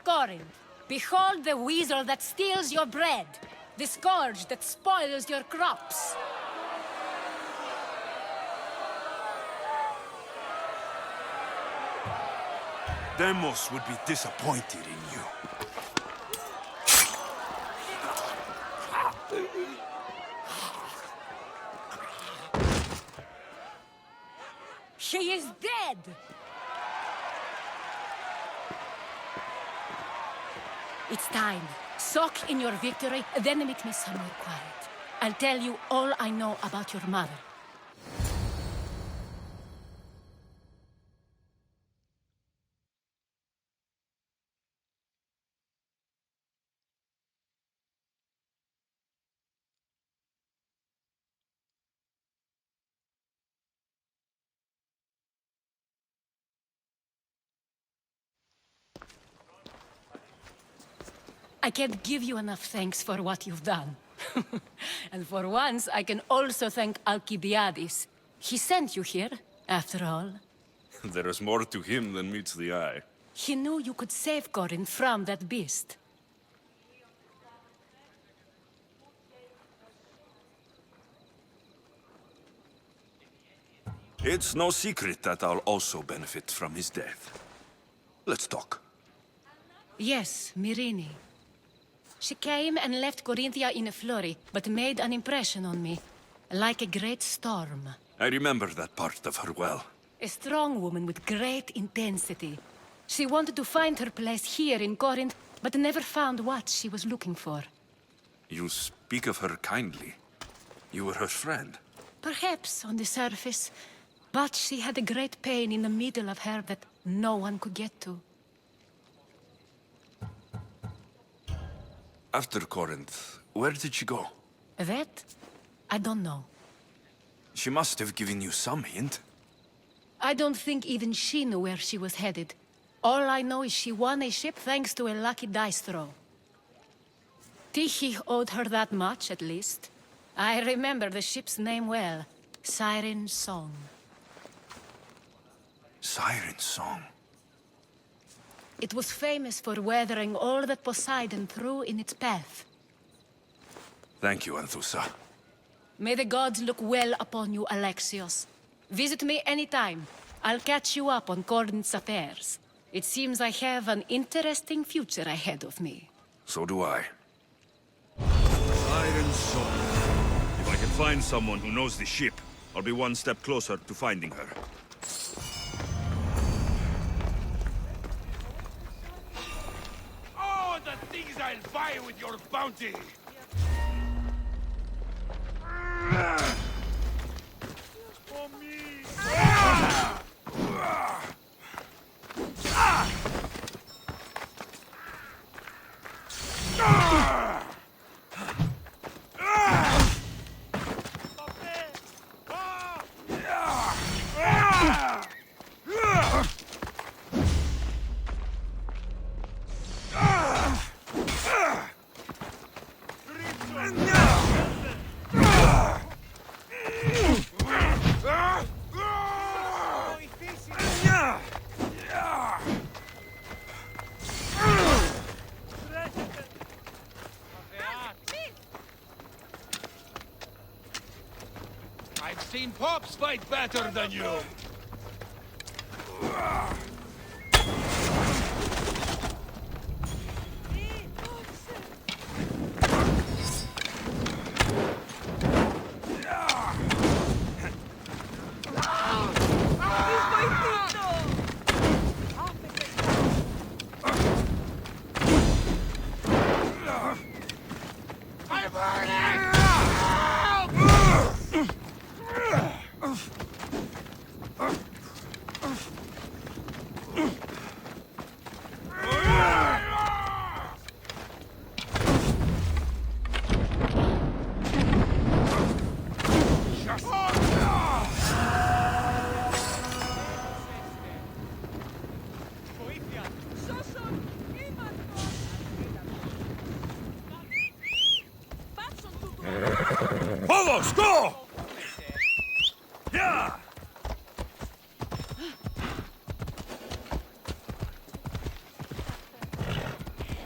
of Corinth, behold the weasel that steals your bread, the scourge that spoils your crops. Demos would be disappointed in you. She is dead! It's time. Soak in your victory, then meet me somewhere quiet. I'll tell you all I know about your mother. I can't give you enough thanks for what you've done. And for once, I can also thank Alcibiades. He sent you here, after all. There is more to him than meets the eye. He knew you could save Corinth from that beast. It's no secret that I'll also benefit from his death. Let's talk. Yes, Myrine. She came and left Corinthia in a flurry, but made an impression on me. Like a great storm. I remember that part of her well. A strong woman with great intensity. She wanted to find her place here in Corinth, but never found what she was looking for. You speak of her kindly. You were her friend. Perhaps on the surface, but she had a great pain in the middle of her that no one could get to. After Corinth, where did she go? That? I don't know. She must have given you some hint. I don't think even she knew where she was headed. All I know is she won a ship thanks to a lucky dice throw. Tyche owed her that much, at least. I remember the ship's name well. Siren Song. Siren Song. It was famous for weathering all that Poseidon threw in its path. Thank you, Anthusa. May the gods look well upon you, Alexios. Visit me anytime. I'll catch you up on Corinth's affairs. It seems I have an interesting future ahead of me. So do I. Siren Song. If I can find someone who knows the ship, I'll be one step closer to finding her. Oh, the things I'll buy with your bounty! For me! I've seen Pops fight better than you! Vamos, go! Yeah!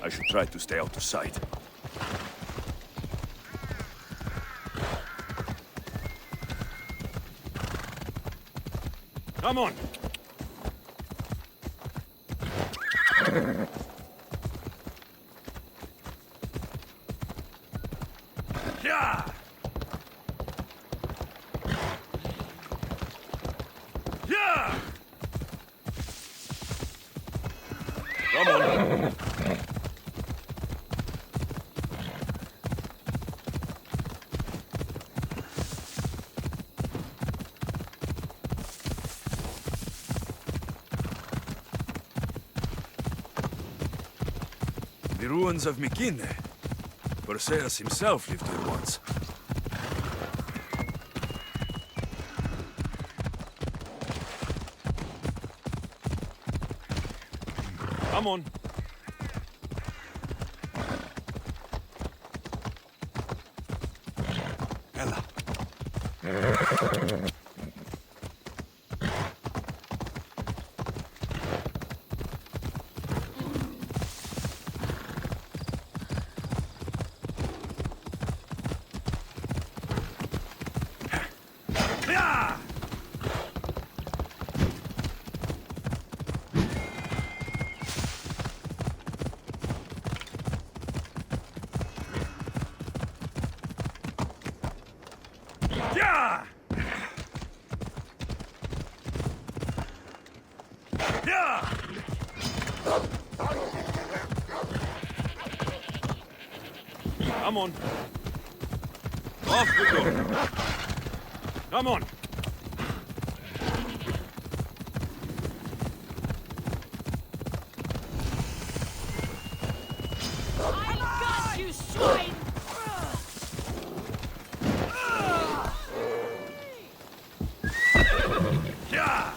I should try to stay out of sight. Come on! Yeah! Yeah! Come on! The ruins of Mykine. Perseus himself lived here once. Come on! Ella. Yeah! Yeah! Come on! Off we go! Come on! I got you, swine! Yeah!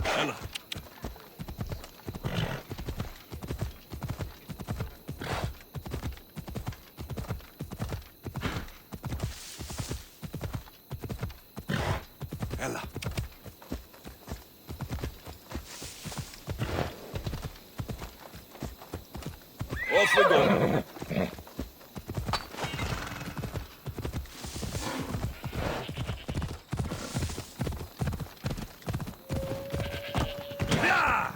Ella! Ella. Off we go! Yeah!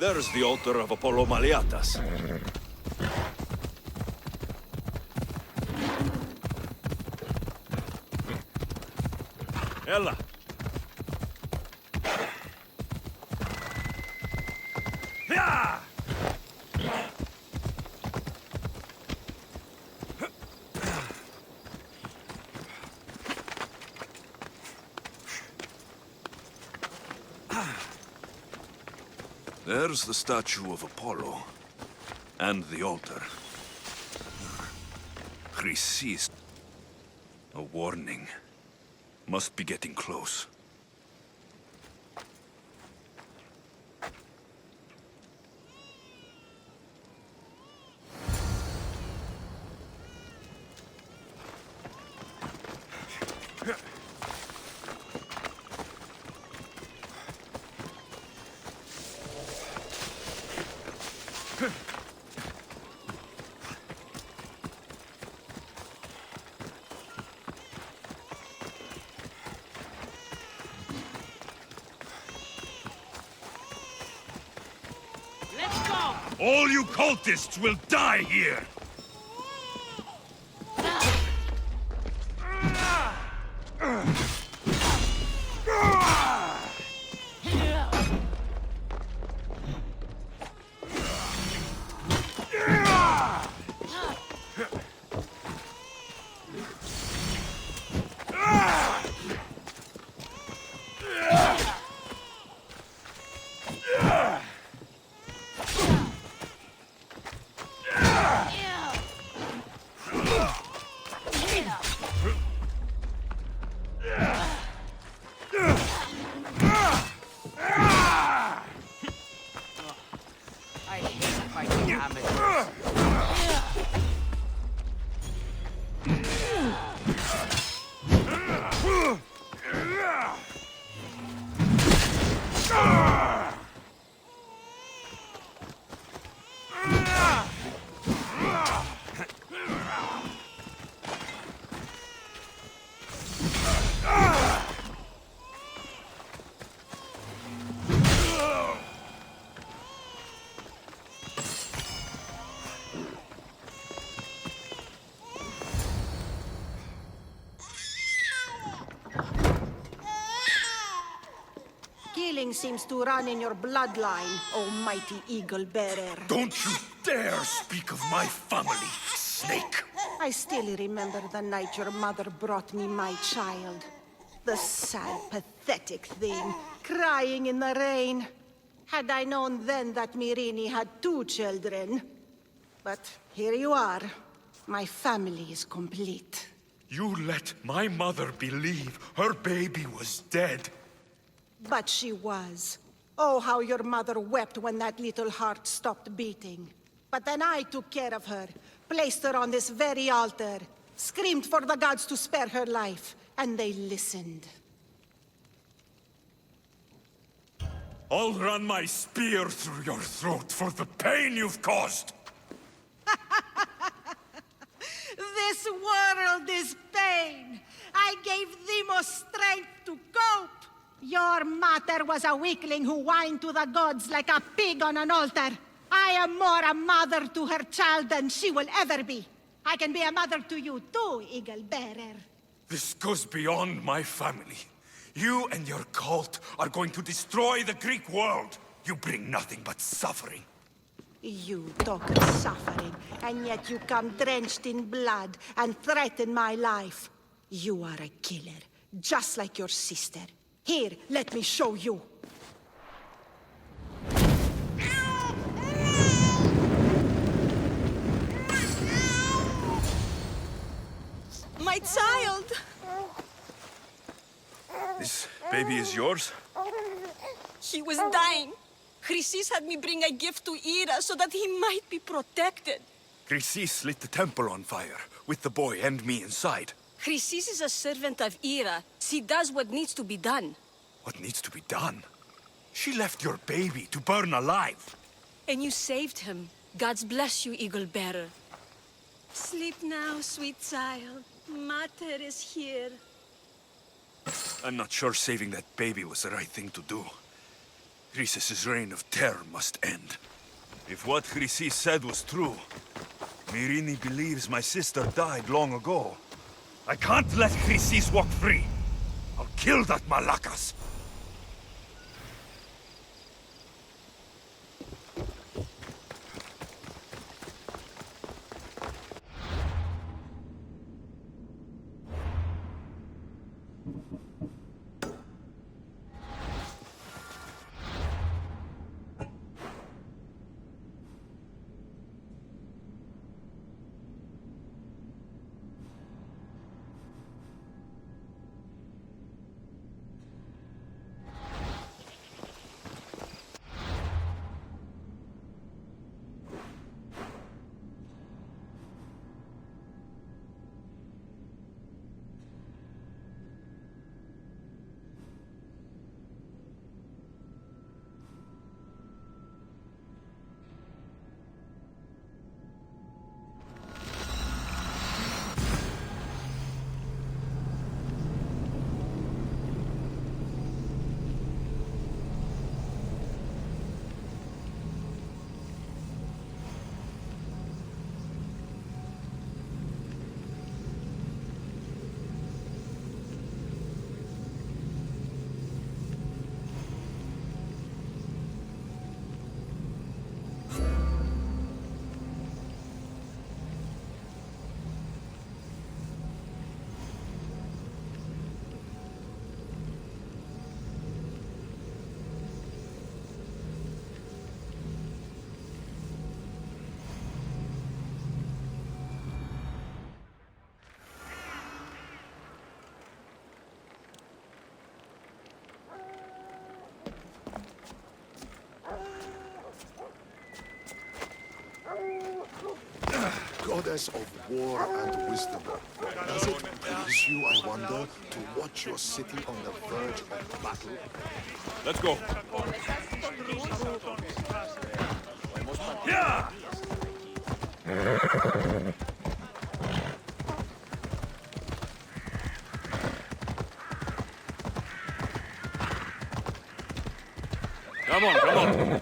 There's the altar of Apollo Maliatas. Ella! Yeah! There's the statue of Apollo. And the altar. Resist. A warning. Must be getting close. All you cultists will die here! Killing seems to run in your bloodline, oh mighty eagle bearer. Don't you dare speak of my family, snake! I still remember the night your mother brought me my child. The sad, pathetic thing, crying in the rain. Had I known then that Myrini had 2 children. But here you are. My family is complete. You let my mother believe her baby was dead. But she was. Oh, how your mother wept when that little heart stopped beating. But then I took care of her, placed her on this very altar, screamed for the gods to spare her life, and they listened. I'll run my spear through your throat for the pain you've caused! This world is pain! I gave Demos strength to cope! Your mater was a weakling who whined to the gods like a pig on an altar. I am more a mother to her child than she will ever be. I can be a mother to you too, Eagle Bearer. This goes beyond my family. You and your cult are going to destroy the Greek world. You bring nothing but suffering. You talk of suffering, and yet you come drenched in blood and threaten my life. You are a killer, just like your sister. Here, let me show you. My child! This baby is yours? He was dying. Chrysis had me bring a gift to Ira so that he might be protected. Chrysis lit the temple on fire, with the boy and me inside. Chrysis is a servant of Ira. She does what needs to be done. What needs to be done? She left your baby to burn alive. And you saved him. God's bless you, Eagle Bearer. Sleep now, sweet child. Mater is here. I'm not sure saving that baby was the right thing to do. Chrysis' reign of terror must end. If what Chrysis said was true, Myrini believes my sister died long ago. I can't let Chrysis walk free. I'll kill that Malakas. goddess of war and wisdom. Does it please you, I wonder, to watch your city on the verge of battle? Let's go. Yeah! Come on, come on.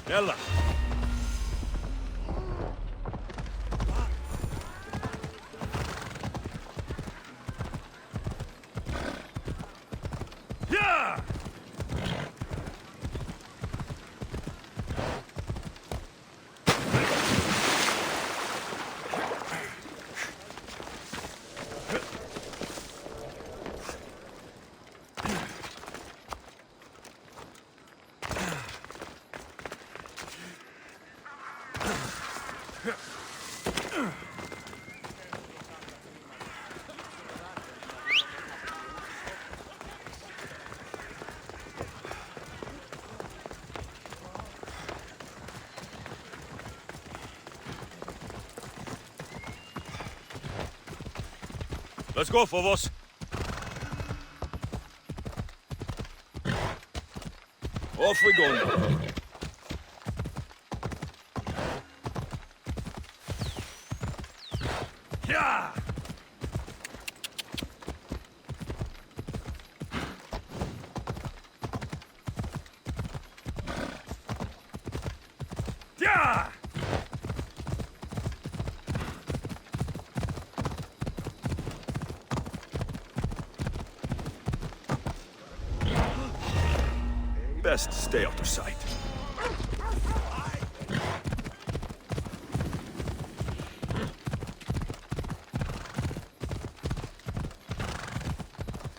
Yalla. Yeah! Let's go, Phobos. Off we go now. Yeah! Yeah! Best stay out of sight.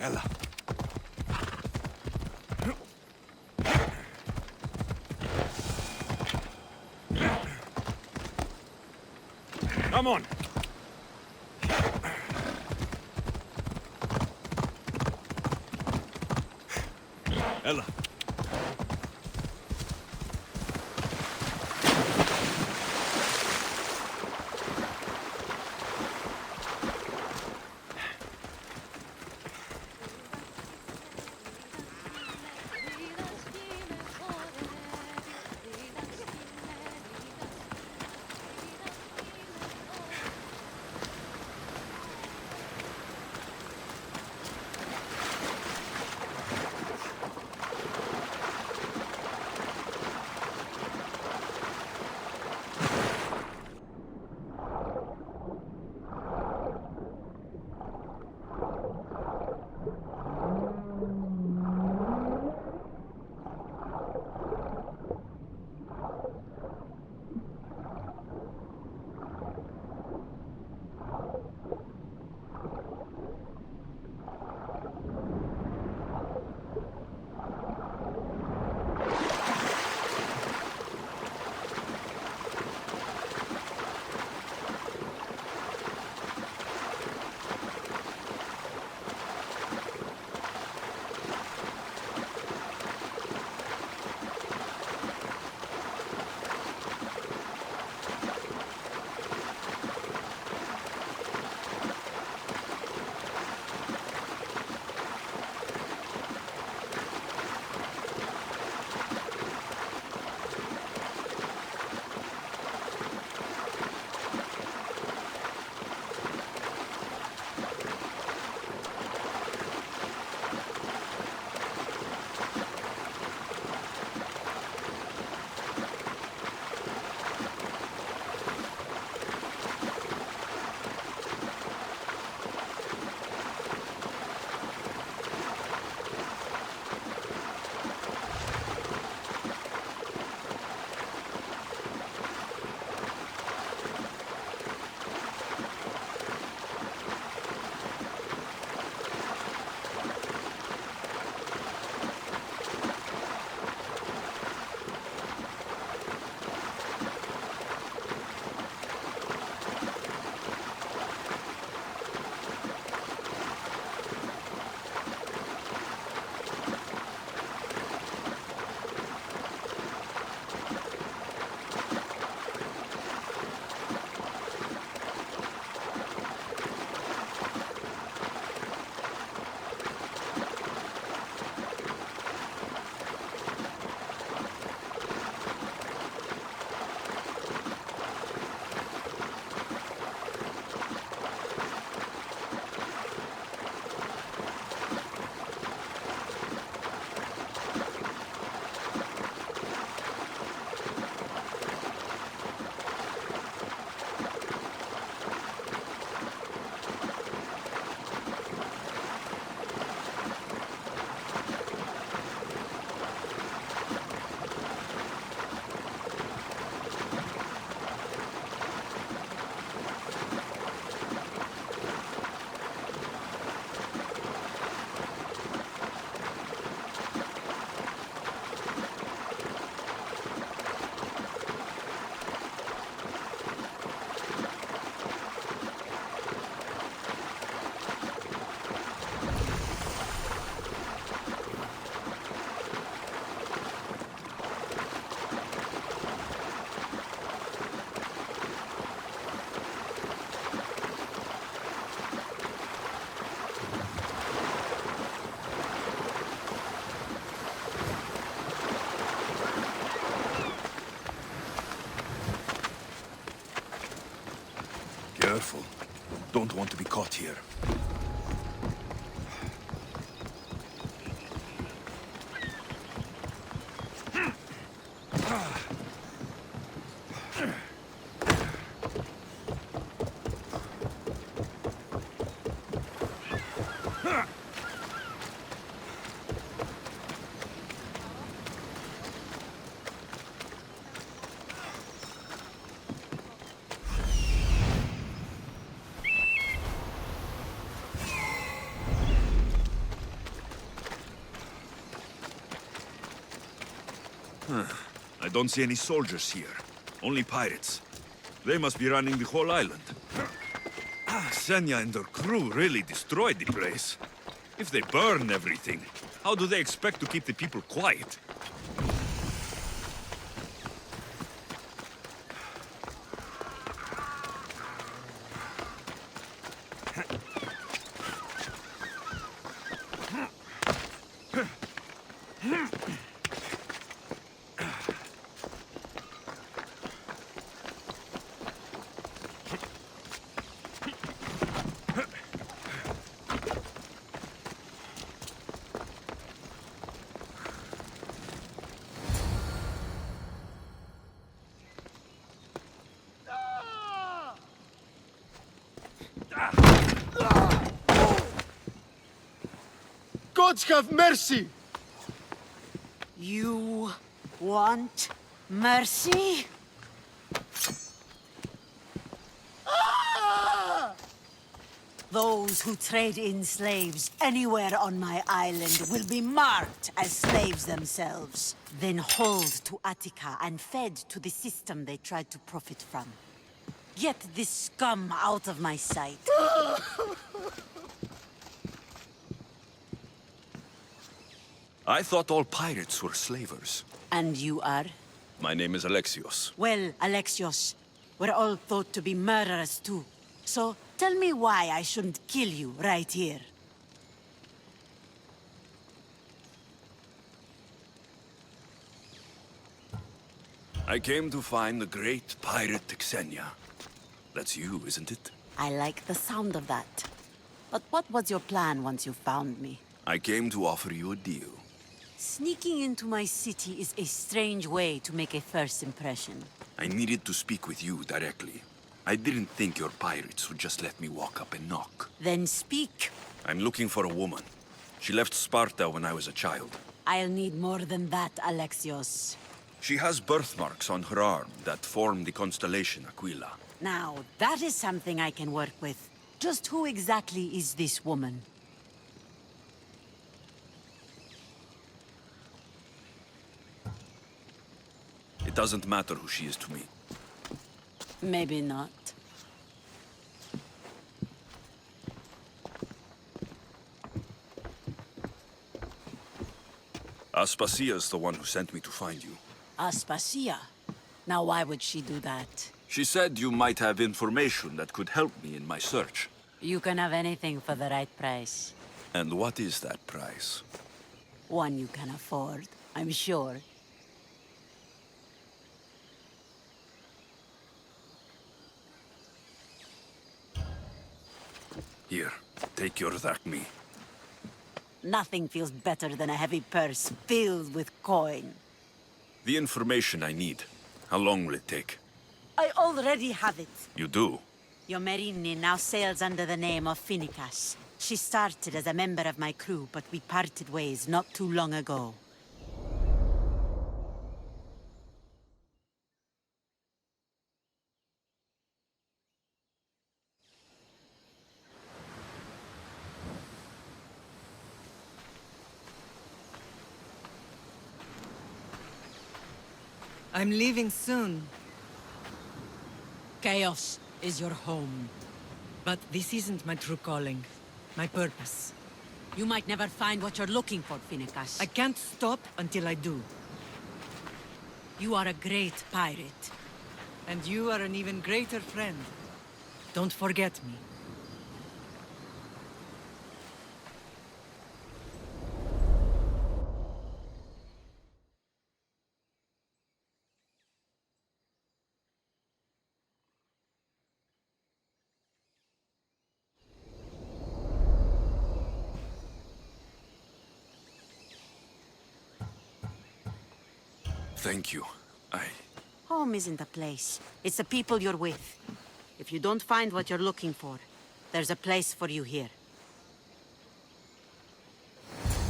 Ella. Come on. Ella. careful. Don't want to be caught here. I don't see any soldiers here. Only pirates. They must be running the whole island. Senya and her crew really destroyed the place. If they burn everything, how do they expect to keep the people quiet? Gods have mercy! You want mercy? Those who trade in slaves anywhere on my island will be marked as slaves themselves, then hauled to Attica and fed to the system they tried to profit from. Get this scum out of my sight. I thought all pirates were slavers. And you are? My name is Alexios. Well, Alexios, we're all thought to be murderers too. So, tell me why I shouldn't kill you right here. I came to find the great pirate Xenia. That's you, isn't it? I like the sound of that. But what was your plan once you found me? I came to offer you a deal. Sneaking into my city is a strange way to make a first impression. I needed to speak with you directly. I didn't think your pirates would just let me walk up and knock. Then speak. I'm looking for a woman. She left Sparta when I was a child. I'll need more than that, Alexios. She has birthmarks on her arm that form the constellation Aquila. Now, that is something I can work with. Just who exactly is this woman? It doesn't matter who she is to me. Maybe not. Aspasia is the one who sent me to find you. Aspasia? Now why would she do that? She said you might have information that could help me in my search. You can have anything for the right price. And what is that price? One you can afford, I'm sure. Here, take your drachmi. Nothing feels better than a heavy purse filled with coin. The information I need. How long will it take? I already have it. You do? Yomerini now sails under the name of Finicas. She started as a member of my crew, but we parted ways not too long ago. I'm leaving soon. Chaos is your home. But this isn't my true calling. My purpose. You might never find what you're looking for, Finicas. I can't stop until I do. You are a great pirate. And you are an even greater friend. Don't forget me. Thank you. Home isn't a place. It's the people you're with. If you don't find what you're looking for, there's a place for you here.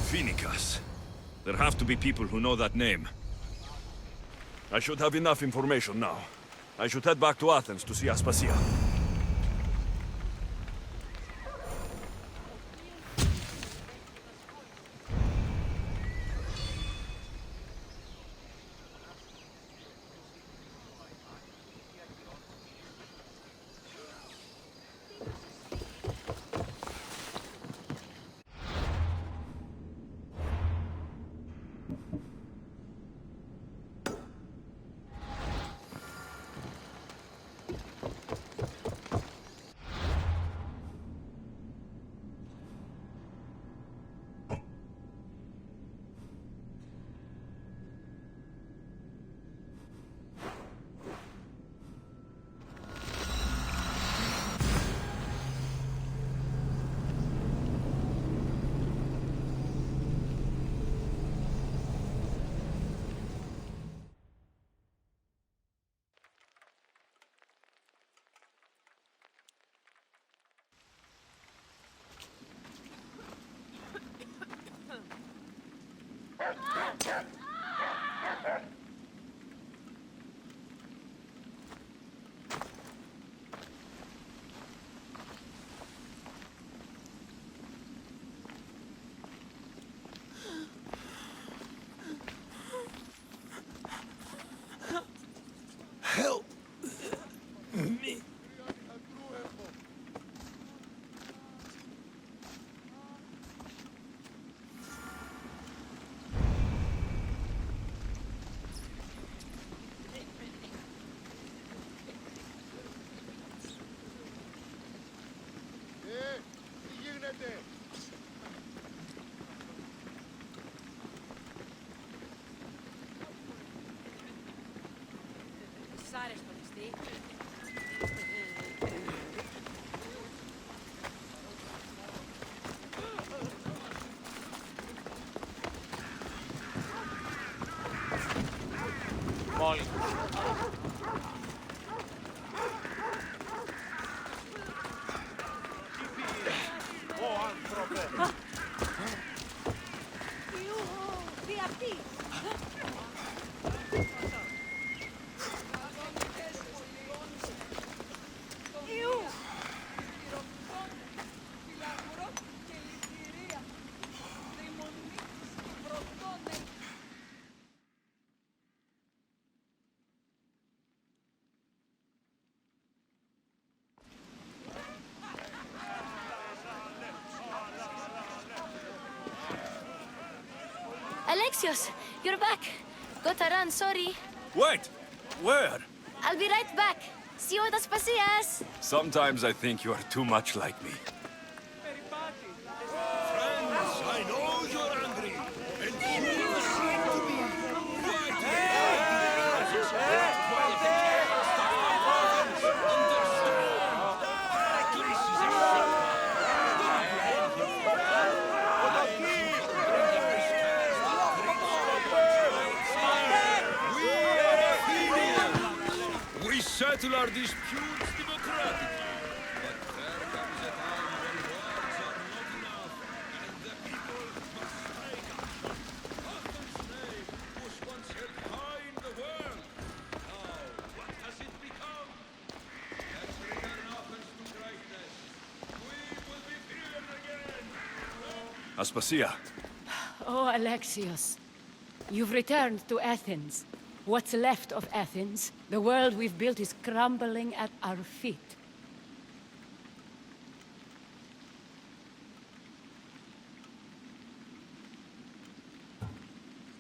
Phoenicus. There have to be people who know that name. I should have enough information now. I should head back to Athens to see Aspasia. Help me. Alexios, you're back. Gotta run, sorry. Wait! Where? I'll be right back. See you at Aspasias. Sometimes I think you are too much like me. Friends, I know you're angry, and you seem to be quite We settle our disputes democratically. But there comes a time when words are not enough, and the people must strike up. Athens' name was once held high in the world. Now, what has it become? Let's return Athens to greatness. We will be freer again. Aspasia. Oh, Alexios. You've returned to Athens. What's left of Athens, the world we've built is crumbling at our feet.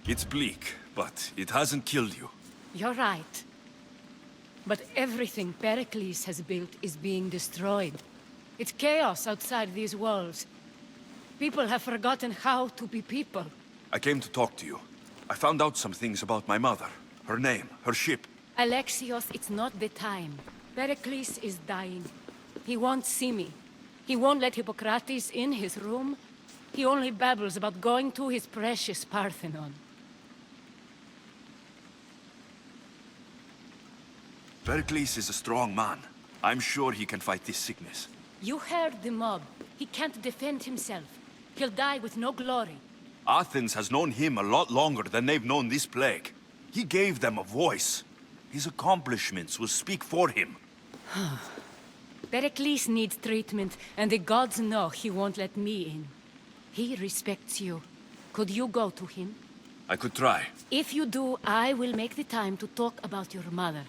It's bleak, but it hasn't killed you. You're right. But everything Pericles has built is being destroyed. It's chaos outside these walls. People have forgotten how to be people. I came to talk to you. I found out some things about my mother. Her name, her ship. Alexios, it's not the time. Pericles is dying. He won't see me. He won't let Hippocrates in his room. He only babbles about going to his precious Parthenon. Pericles is a strong man. I'm sure he can fight this sickness. You heard the mob. He can't defend himself. He'll die with no glory. Athens has known him a lot longer than they've known this plague. He gave them a voice. His accomplishments will speak for him. Pericles needs treatment, and the gods know he won't let me in. He respects you. Could you go to him? I could try. If you do, I will make the time to talk about your mother.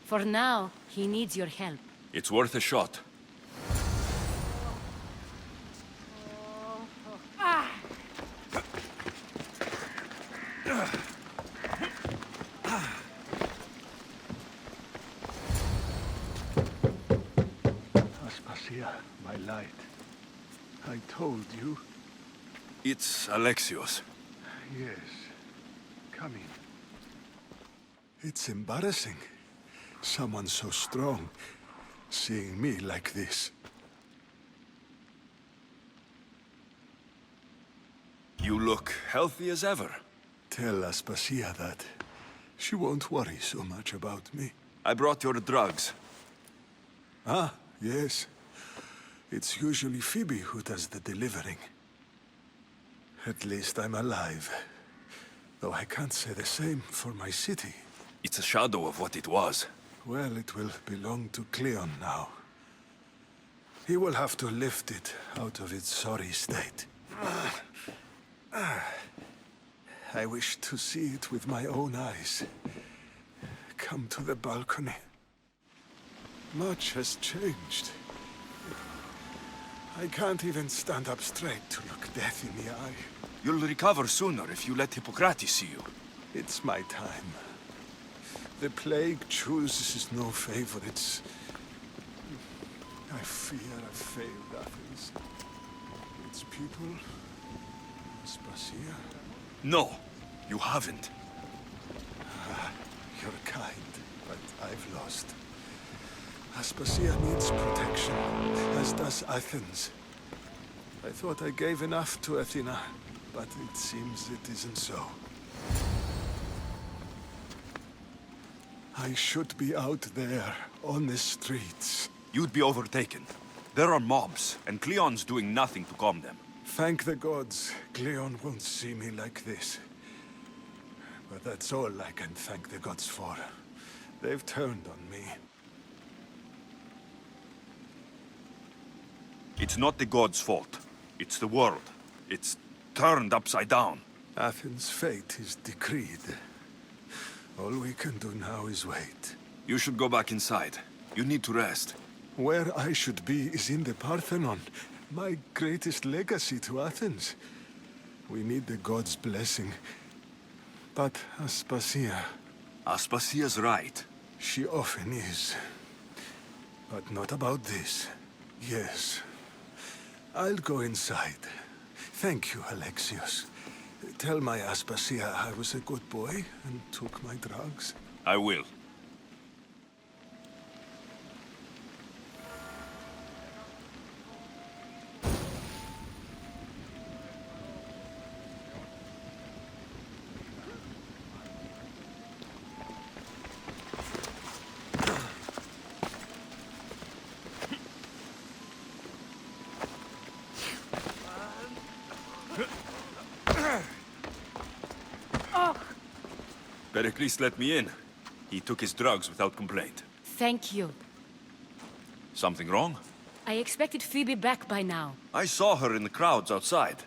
For now, he needs your help. It's worth a shot. Aspasia, my light. I told you. It's Alexios. Yes. Come in. It's embarrassing. Someone so strong, seeing me like this. You look healthy as ever. Tell Aspasia that. She won't worry so much about me. I brought your drugs. Ah, yes. It's usually Phoebe who does the delivering. At least I'm alive. Though I can't say the same for my city. It's a shadow of what it was. Well, it will belong to Cleon now. He will have to lift it out of its sorry state. I wish to see it with my own eyes. Come to the balcony. Much has changed. I can't even stand up straight to look death in the eye. You'll recover sooner if you let Hippocrates see you. It's my time. The plague chooses no favorites. I fear I've failed Athens. Its people. Aspasia. No, you haven't. You're kind, but I've lost. Aspasia needs protection, as does Athens. I thought I gave enough to Athena, but it seems it isn't so. I should be out there, on the streets. You'd be overtaken. There are mobs, and Cleon's doing nothing to calm them. Thank the gods, Cleon won't see me like this. But that's all I can thank the gods for. They've turned on me. It's not the gods' fault. It's the world. It's turned upside down. Athens' fate is decreed. All we can do now is wait. You should go back inside. You need to rest. Where I should be is in the Parthenon, my greatest legacy to Athens. We need the gods' blessing. But Aspasia... Aspasia's right. She often is. But not about this. Yes. I'll go inside. Thank you, Alexios. Tell my Aspasia I was a good boy and took my drugs. I will. Pericles let me in. He took his drugs without complaint. Thank you. Something wrong? I expected Phoebe back by now. I saw her in the crowds outside.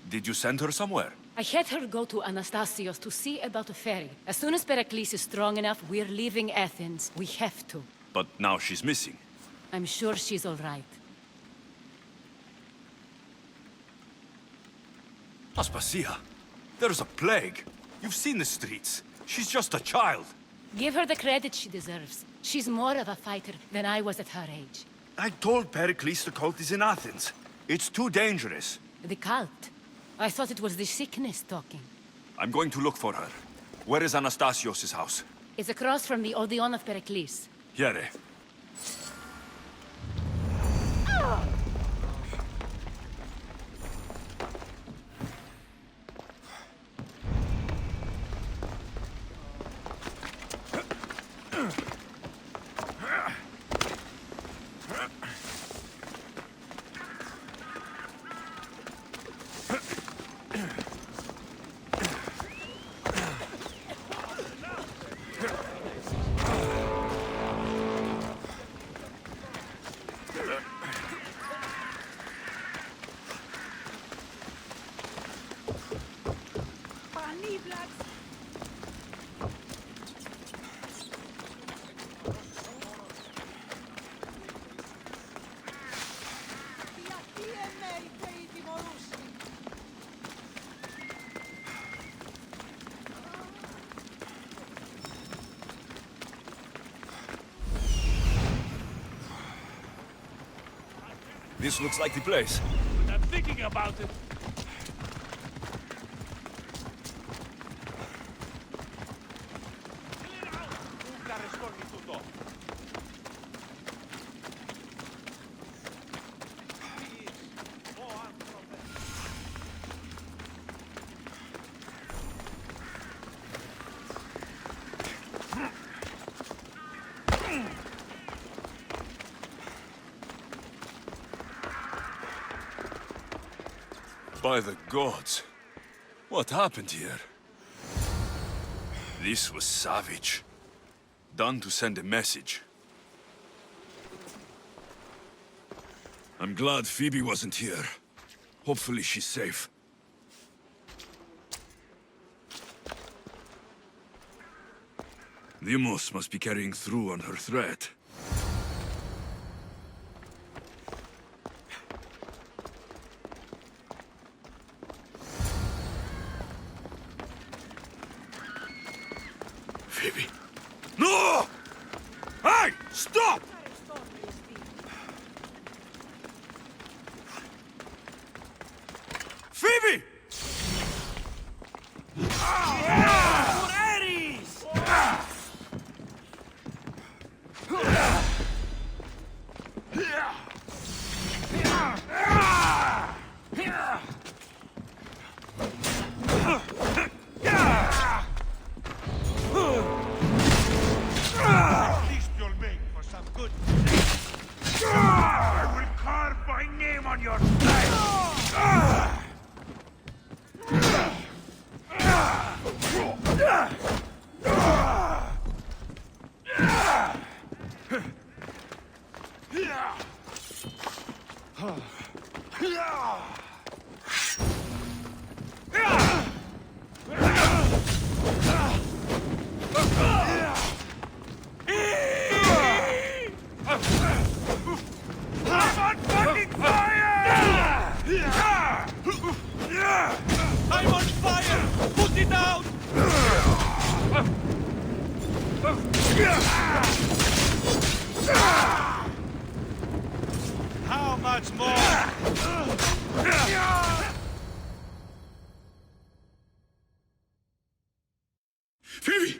Did you send her somewhere? I had her go to Anastasios to see about a ferry. As soon as Pericles is strong enough, we're leaving Athens. We have to. But now she's missing. I'm sure she's all right. Aspasia, there's a plague. You've seen the streets. She's just a child. Give her the credit she deserves. She's more of a fighter than I was at her age. I told Pericles the cult is in Athens. It's too dangerous. The cult? I thought it was the sickness talking. I'm going to look for her. Where is Anastasios' house? It's across from the Odeon of Pericles. Here. This looks like the place. I'm thinking about it. By the gods. What happened here? This was savage. Done to send a message. I'm glad Phoebe wasn't here. Hopefully she's safe. Animus must be carrying through on her threat. Phoebe. No! Hey! Stop! Phoebe! At least you'll make for some good thing. I will carve my name on your face. I'm on fucking fire! I'm on fire! Put it out! How much more? Phoebe!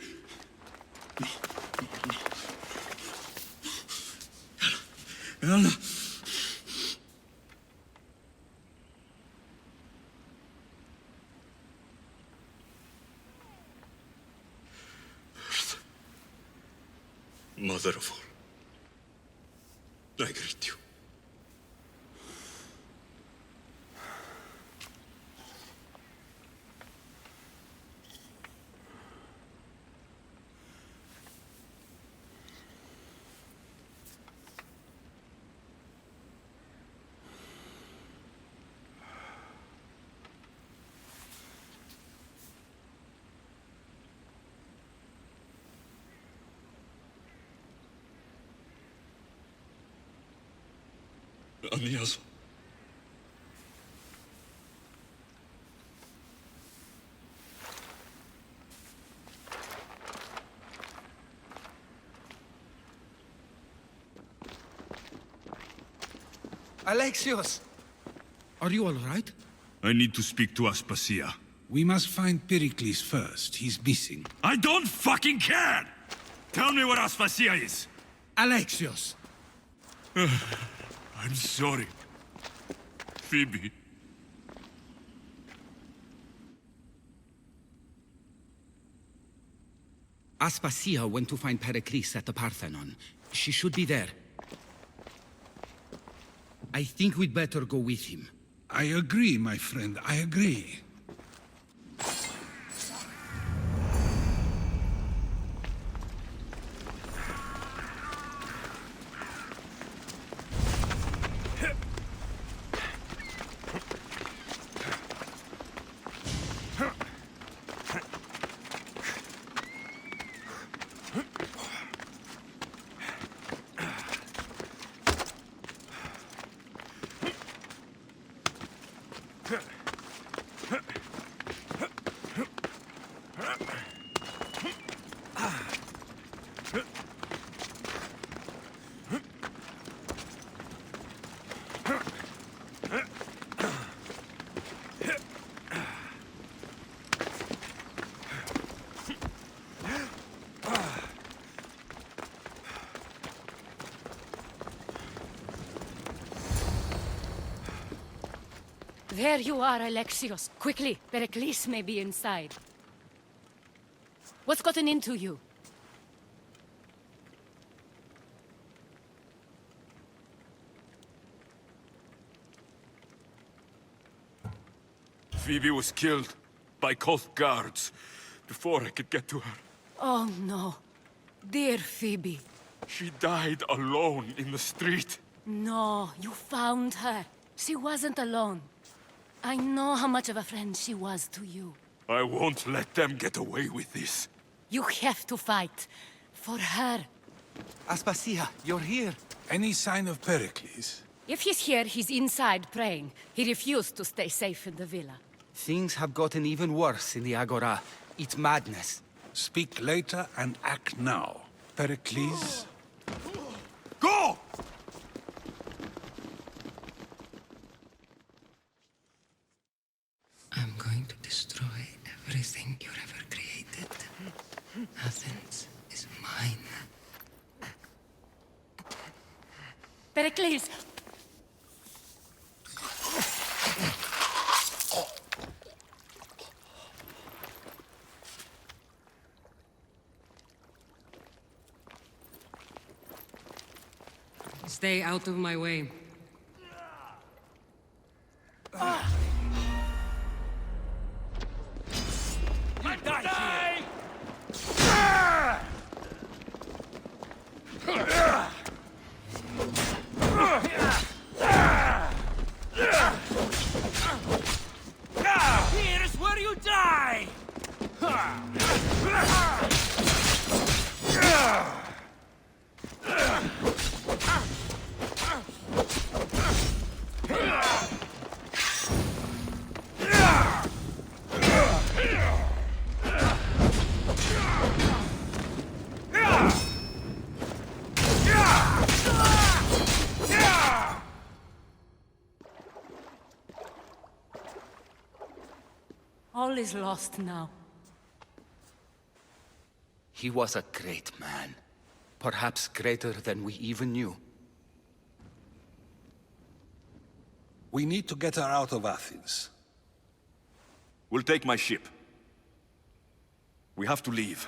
Ella! Mother of all, I greet you. Anias. Alexios! Are you all right? I need to speak to Aspasia. We must find Pericles first. He's missing. I don't fucking care! Tell me where Aspasia is! Alexios! I'm sorry. Phoebe. Aspasia went to find Pericles at the Parthenon. She should be there. I think we'd better go with him. I agree, my friend. I agree. There you are, Alexios. Quickly, Pericles may be inside. What's gotten into you? Phoebe was killed by cult guards before I could get to her. Oh no. Dear Phoebe. She died alone in the street. No, you found her. She wasn't alone. I know how much of a friend she was to you. I won't let them get away with this. You have to fight. For her. Aspasia, you're here. Any sign of Pericles? If he's here, he's inside praying. He refused to stay safe in the villa. Things have gotten even worse in the Agora. It's madness. Speak later and act now. Pericles? Go! I'm going to destroy everything you've ever created. Athens is mine. Pericles! Stay out of my way. Here's where you die! All is lost now. He was a great man. Perhaps greater than we even knew. We need to get her out of Athens. We'll take my ship. We have to leave.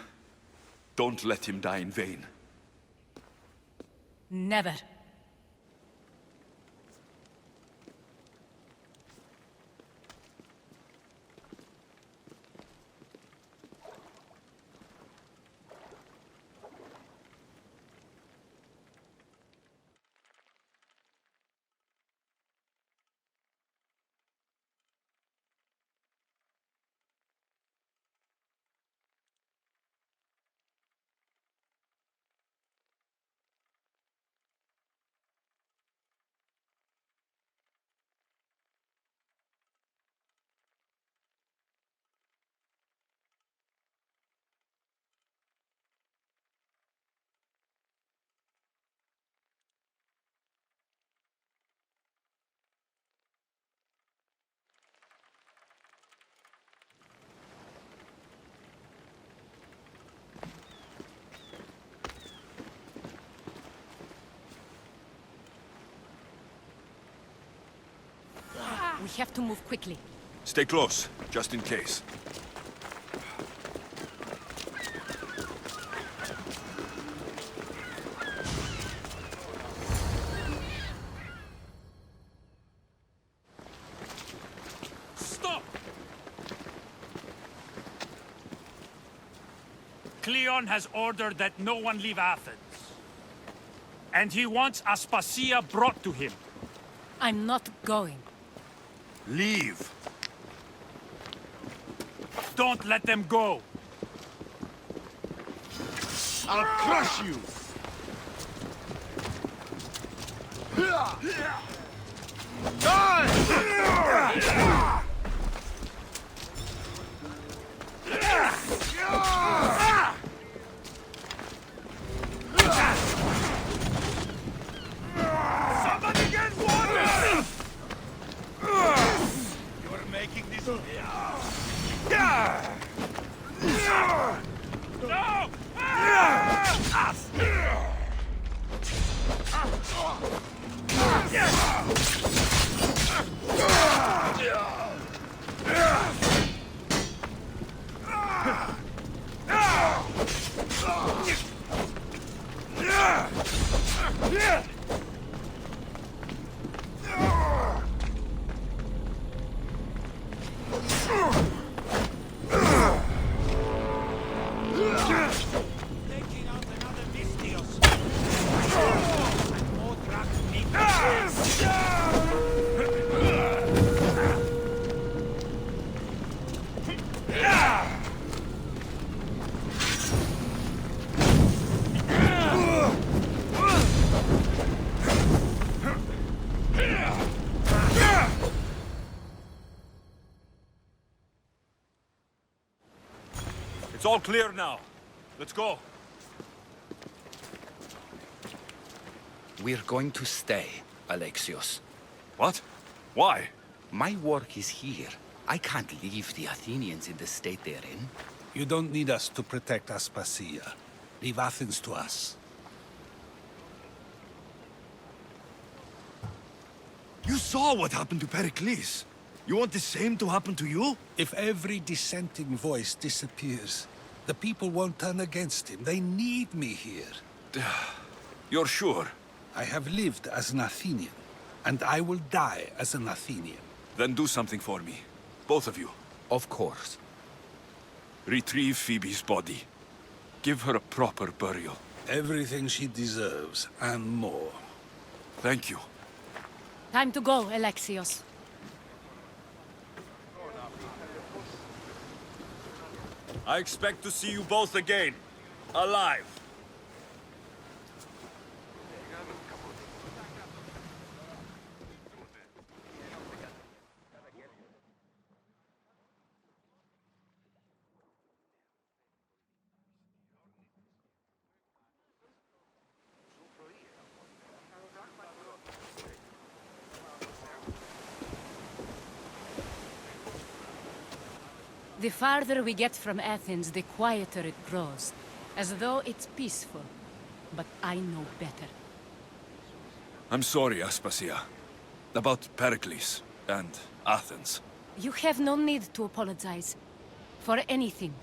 Don't let him die in vain. Never. We have to move quickly. Stay close, just in case. Stop! Cleon has ordered that no one leave Athens. And he wants Aspasia brought to him. I'm not going. Leave! Don't let them go! I'll crush you! Somebody get water! You're making this... No! It's all clear now. Let's go. We're going to stay, Alexios. What? Why? My work is here. I can't leave the Athenians in the state they're in. You don't need us to protect Aspasia. Leave Athens to us. You saw what happened to Pericles. You want the same to happen to you? If every dissenting voice disappears, the people won't turn against him. They need me here. You're sure? I have lived as an Athenian, and I will die as an Athenian. Then do something for me. Both of you. Of course. Retrieve Phoebe's body. Give her a proper burial. Everything she deserves, and more. Thank you. Time to go, Alexios. I expect to see you both again. Alive. The farther we get from Athens, the quieter it grows. As though it's peaceful. But I know better. I'm sorry, Aspasia. About Pericles and Athens. You have no need to apologize. For anything.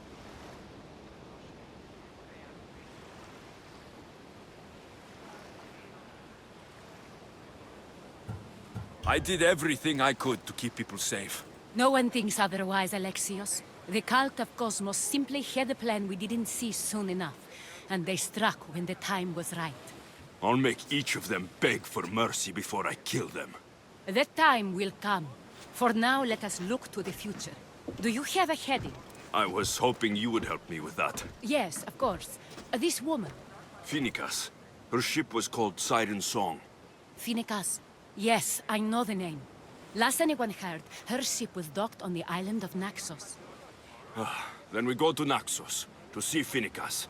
I did everything I could to keep people safe. No one thinks otherwise, Alexios. The Cult of Kosmos simply had a plan we didn't see soon enough. And they struck when the time was right. I'll make each of them beg for mercy before I kill them. That time will come. For now, let us look to the future. Do you have a heading? I was hoping you would help me with that. Yes, of course. This woman. Phoenicas. Her ship was called Siren Song. Phoenicas. Yes, I know the name. Last anyone heard, her ship was docked on the island of Naxos. Then we go to Naxos, to see Phoenicas.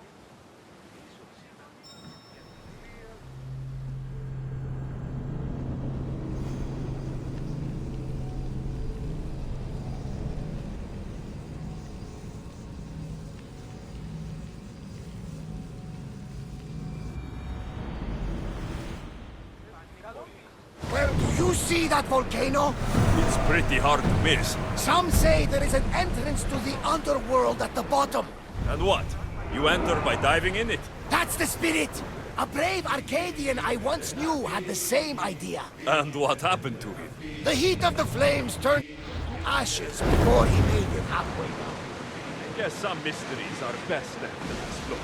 Well, do you see that volcano? It's pretty hard to miss. Some say there is an entrance to the underworld at the bottom. And what? You enter by diving in it? That's the spirit! A brave Arcadian I once knew had the same idea. And what happened to him? The heat of the flames turned to ashes before he made it halfway down. I guess some mysteries are best left unexplored.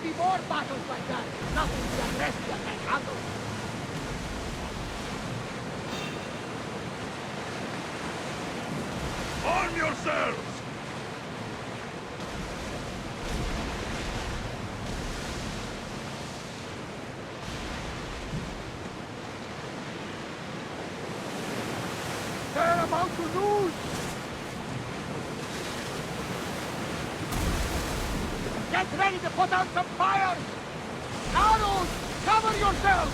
be more battles like that. Nothing the Agrestria can handle. Arm yourselves! They're about to lose! Get ready to put out some fire! Arrows! Cover yourselves!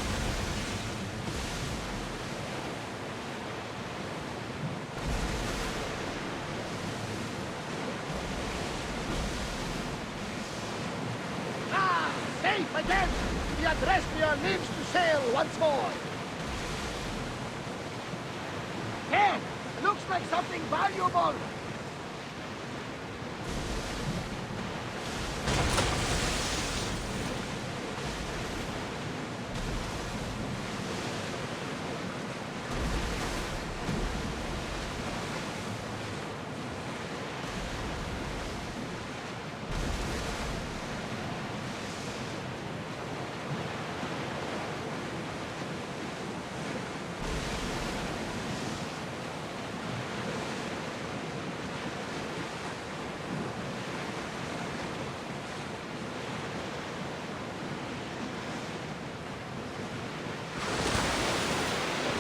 Ah! Safe again! The Agrestria lives to sail once more! Hey! Looks like something valuable!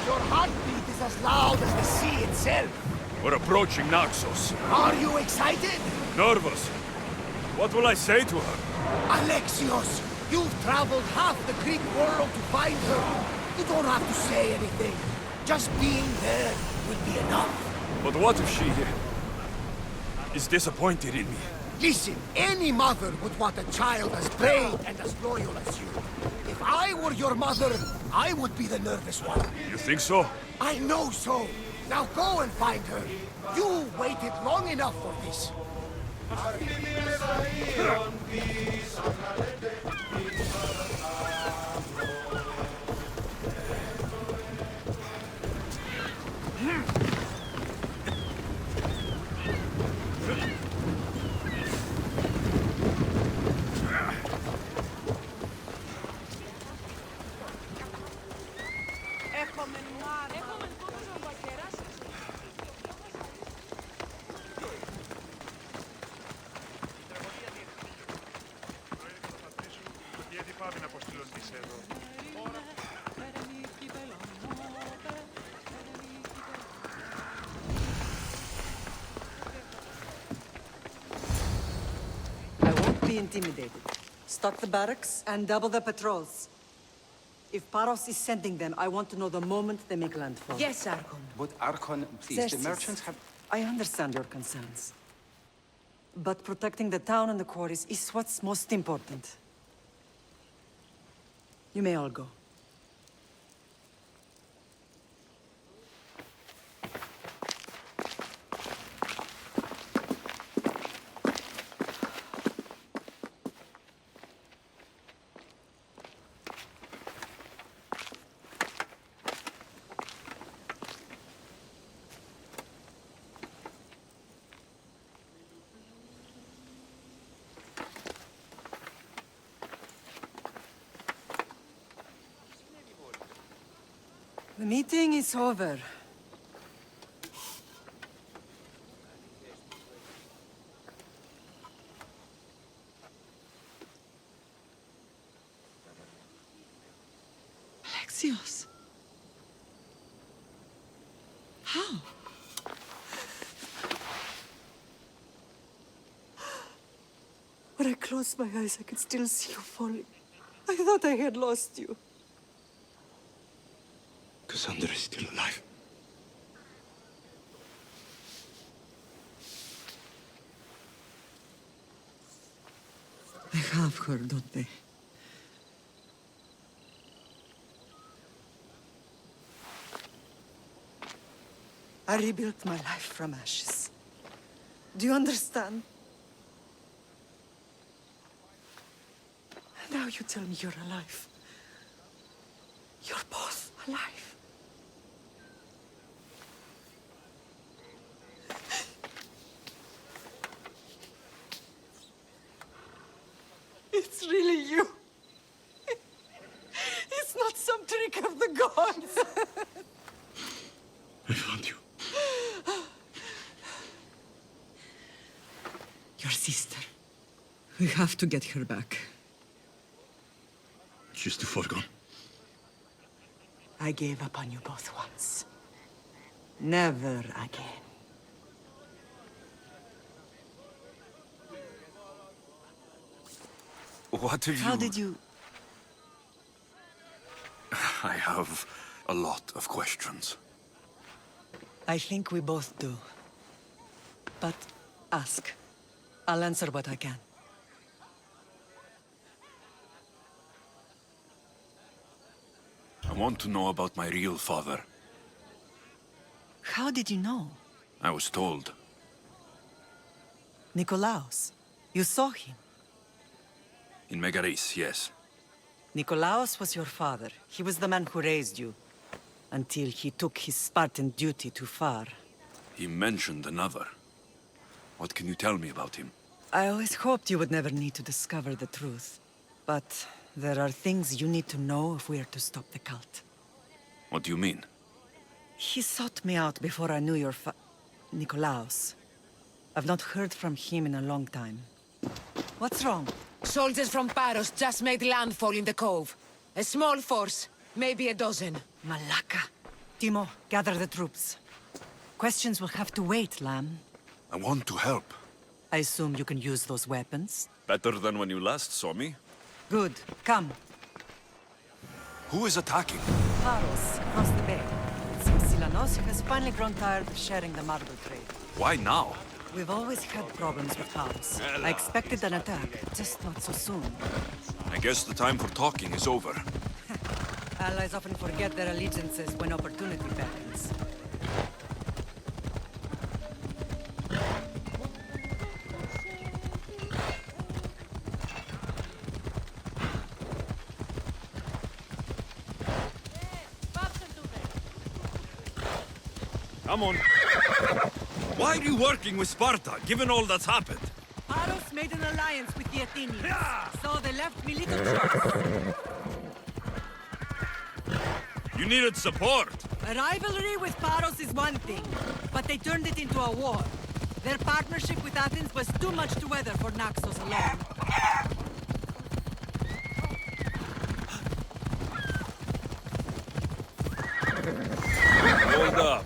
Your heartbeat is as loud as the sea itself. We're approaching Naxos. Are you excited? Nervous. What will I say to her? Alexios, you've traveled half the Greek world to find her. You don't have to say anything. Just being there will be enough. But what if she is disappointed in me? Listen, any mother would want a child as brave and as loyal as you. If I were your mother, I would be the nervous one. You think so? I know so. Now go and find her. You waited long enough for this. Be intimidated. Stock the barracks and double the patrols. If Paros is sending them, I want to know the moment they make landfall. Yes, Archon. But Archon, please, Xerxes, the merchants have... I understand your concerns. But protecting the town and the quarries is what's most important. You may all go. The meeting is over. Alexios. How? When I closed my eyes, I could still see you falling. I thought I had lost you. Cassandra is still alive. They have her, don't they? I rebuilt my life from ashes. Do you understand? Now you tell me you're alive. You're both alive. It's it's really you. It's not some trick of the gods. I found you. Your sister. We have to get her back. She's too far gone. I gave up on you both once. Never again. What have you... How did you... I have a lot of questions. I think we both do. But ask. I'll answer what I can. I want to know about my real father. How did you know? I was told. Nikolaos. You saw him. In Megaris, yes. Nikolaos was your father. He was the man who raised you. Until he took his Spartan duty too far. He mentioned another. What can you tell me about him? I always hoped you would never need to discover the truth. But there are things you need to know if we are to stop the cult. What do you mean? He sought me out before I knew your Nikolaos. I've not heard from him in a long time. What's wrong? Soldiers from Paros just made landfall in the cove. A small force, maybe a dozen. Malaka. Timo, gather the troops. Questions will have to wait, Lamb. I want to help. I assume you can use those weapons? Better than when you last saw me. Good. Come. Who is attacking? Paros, across the bay. It seems Silanos has finally grown tired of sharing the marble trade. Why now? We've always had problems with Paros. I expected an attack, just not so soon. I guess the time for talking is over. Allies often forget their allegiances when opportunity beckons. Come on. Why are you working with Sparta, given all that's happened? Paros made an alliance with the Athenians, so they left me little choice. You needed support. A rivalry with Paros is one thing, but they turned it into a war. Their partnership with Athens was too much to weather for Naxos alone. Hold up.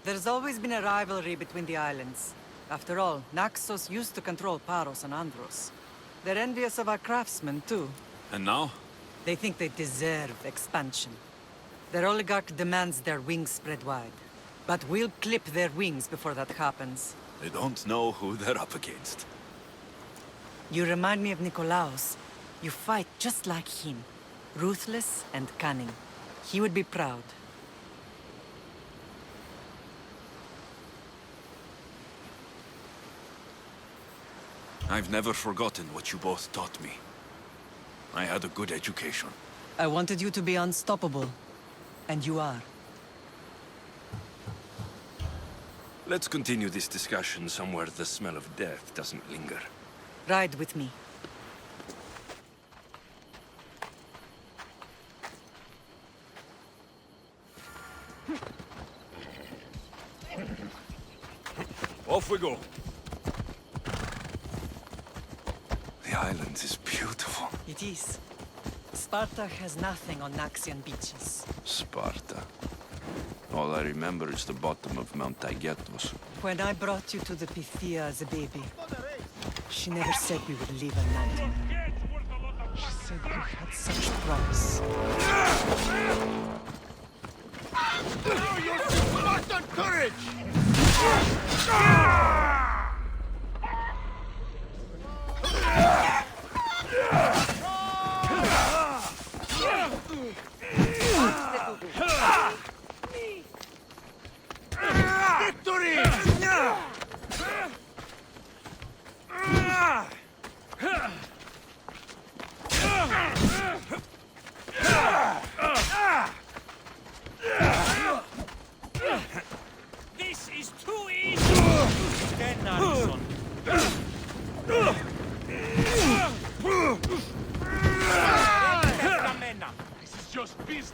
There's always been a rivalry between the islands. After all, Naxos used to control Paros and Andros. They're envious of our craftsmen, too. And now? They think they deserve expansion. Their oligarch demands their wings spread wide. But we'll clip their wings before that happens. They don't know who they're up against. You remind me of Nikolaos. You fight just like him. Ruthless and cunning. He would be proud. I've never forgotten what you both taught me. I had a good education. I wanted you to be unstoppable. And you are. Let's continue this discussion somewhere the smell of death doesn't linger. Ride with me. Off we go. The island is beautiful. It is. Sparta has nothing on Naxian beaches. Sparta. All I remember is the bottom of Mount Taygetos. When I brought you to the Pythia as a baby, she never said we would leave a mountain. She said you had such promise. Show your Spartan courage! Victory! This is too easy! Then, Arison. This is just business.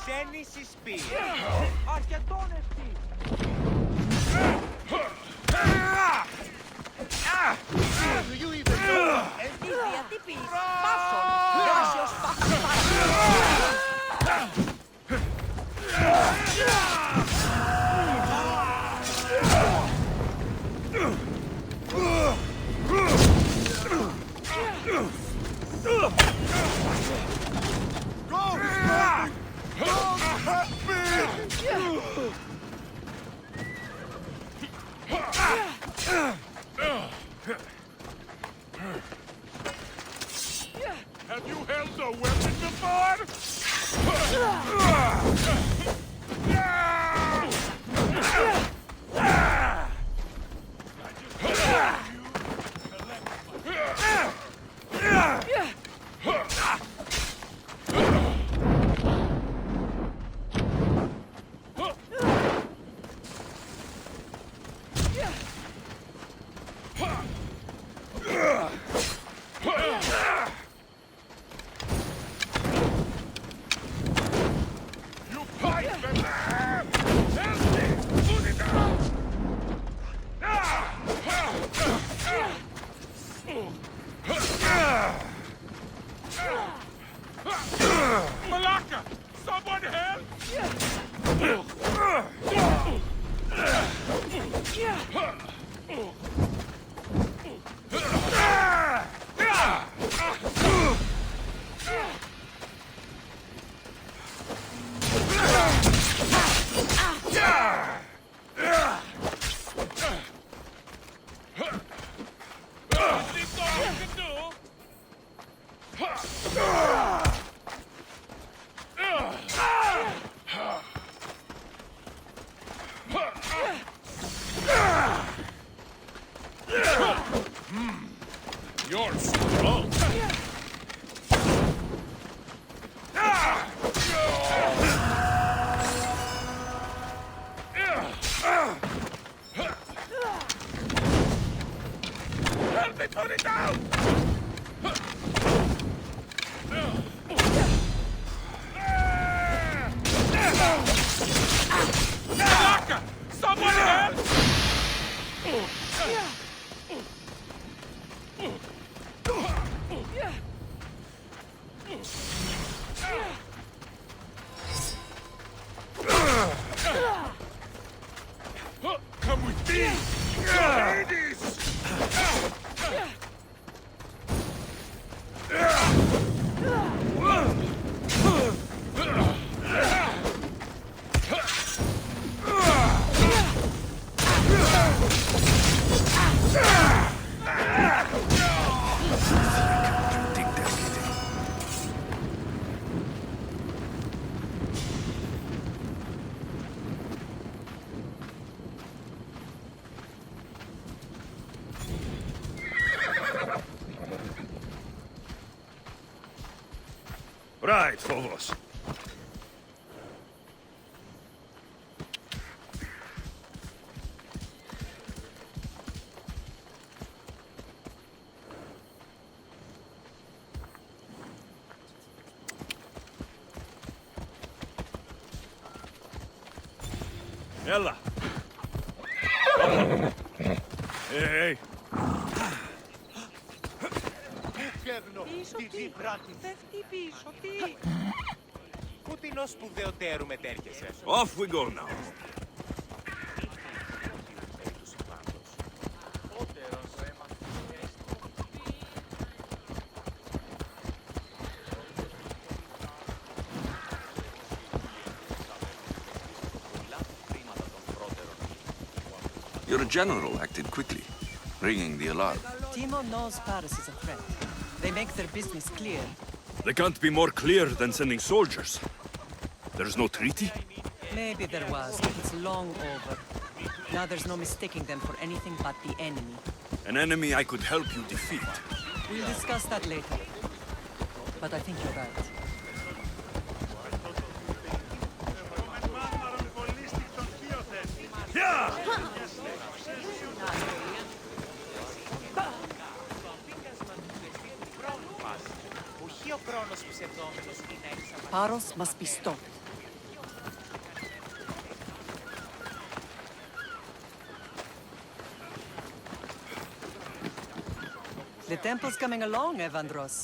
Xenis spear. Archedon do you even know? Have you held a weapon before? Malaka! Someone help! You're strong. Help me put it down! Malaka! Someone help! Come with me! Hades! Right, Phobos. Ella. Hey. Πίσω τι, πέφτει πίσω τι. Πού την ως σπουδαιοτέρου μετέρχεσαι. Off we go now. Your general acted quickly, ringing the alarm. Timo knows Paris is a threat. They make their business clear. They can't be more clear than sending soldiers. There's no treaty? Maybe there was, but it's long over. Now there's no mistaking them for anything but the enemy. An enemy I could help you defeat. We'll discuss that later. But I think you're right. Paros must be stopped. The temple's coming along, Evandros.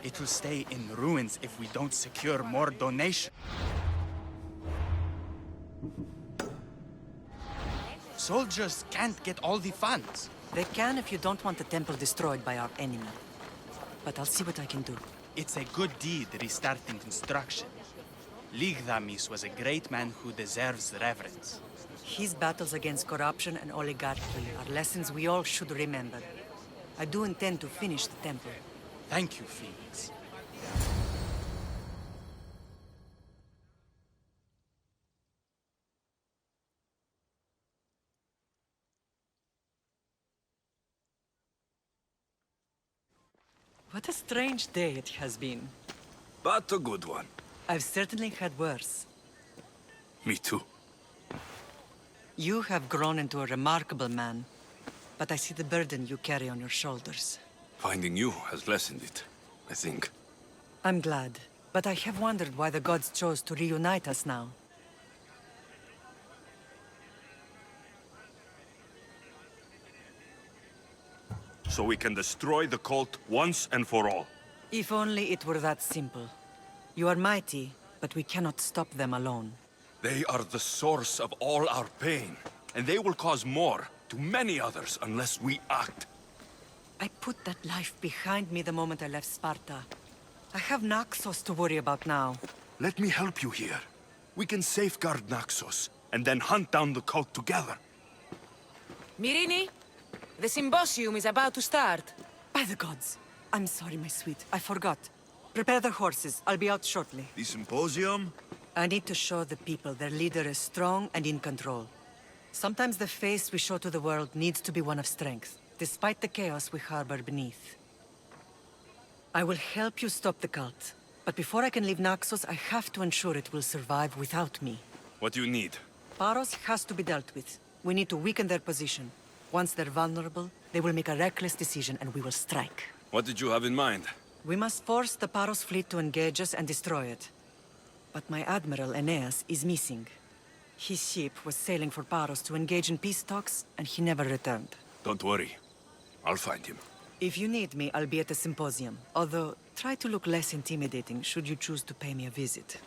It will stay in ruins if we don't secure more donations. Soldiers can't get all the funds. They can if you don't want the temple destroyed by our enemy. But I'll see what I can do. It's a good deed restarting construction. Ligdamis was a great man who deserves reverence. His battles against corruption and oligarchy are lessons we all should remember. I do intend to finish the temple. Thank you, Phoenix. What a strange day it has been. But a good one. I've certainly had worse. Me too. You have grown into a remarkable man, but I see the burden you carry on your shoulders. Finding you has lessened it, I think. I'm glad, but I have wondered why the gods chose to reunite us now. So we can destroy the cult once and for all. If only it were that simple. You are mighty, but we cannot stop them alone. They are the source of all our pain, and they will cause more to many others unless we act. I put that life behind me the moment I left Sparta. I have Naxos to worry about now. Let me help you here. We can safeguard Naxos, and then hunt down the cult together. Myrrine, the symposium is about to start. By the gods. I'm sorry, my sweet. I forgot. Prepare the horses. I'll be out shortly. The symposium? I need to show the people their leader is strong and in control. Sometimes the face we show to the world needs to be one of strength, despite the chaos we harbor beneath. I will help you stop the cult, but before I can leave Naxos, I have to ensure it will survive without me. What do you need? Paros has to be dealt with. We need to weaken their position. Once they're vulnerable, they will make a reckless decision and we will strike. What did you have in mind? We must force the Paros fleet to engage us and destroy it. But my admiral, Aeneas, is missing. His ship was sailing for Paros to engage in peace talks, and he never returned. Don't worry. I'll find him. If you need me, I'll be at the symposium. Although, try to look less intimidating should you choose to pay me a visit.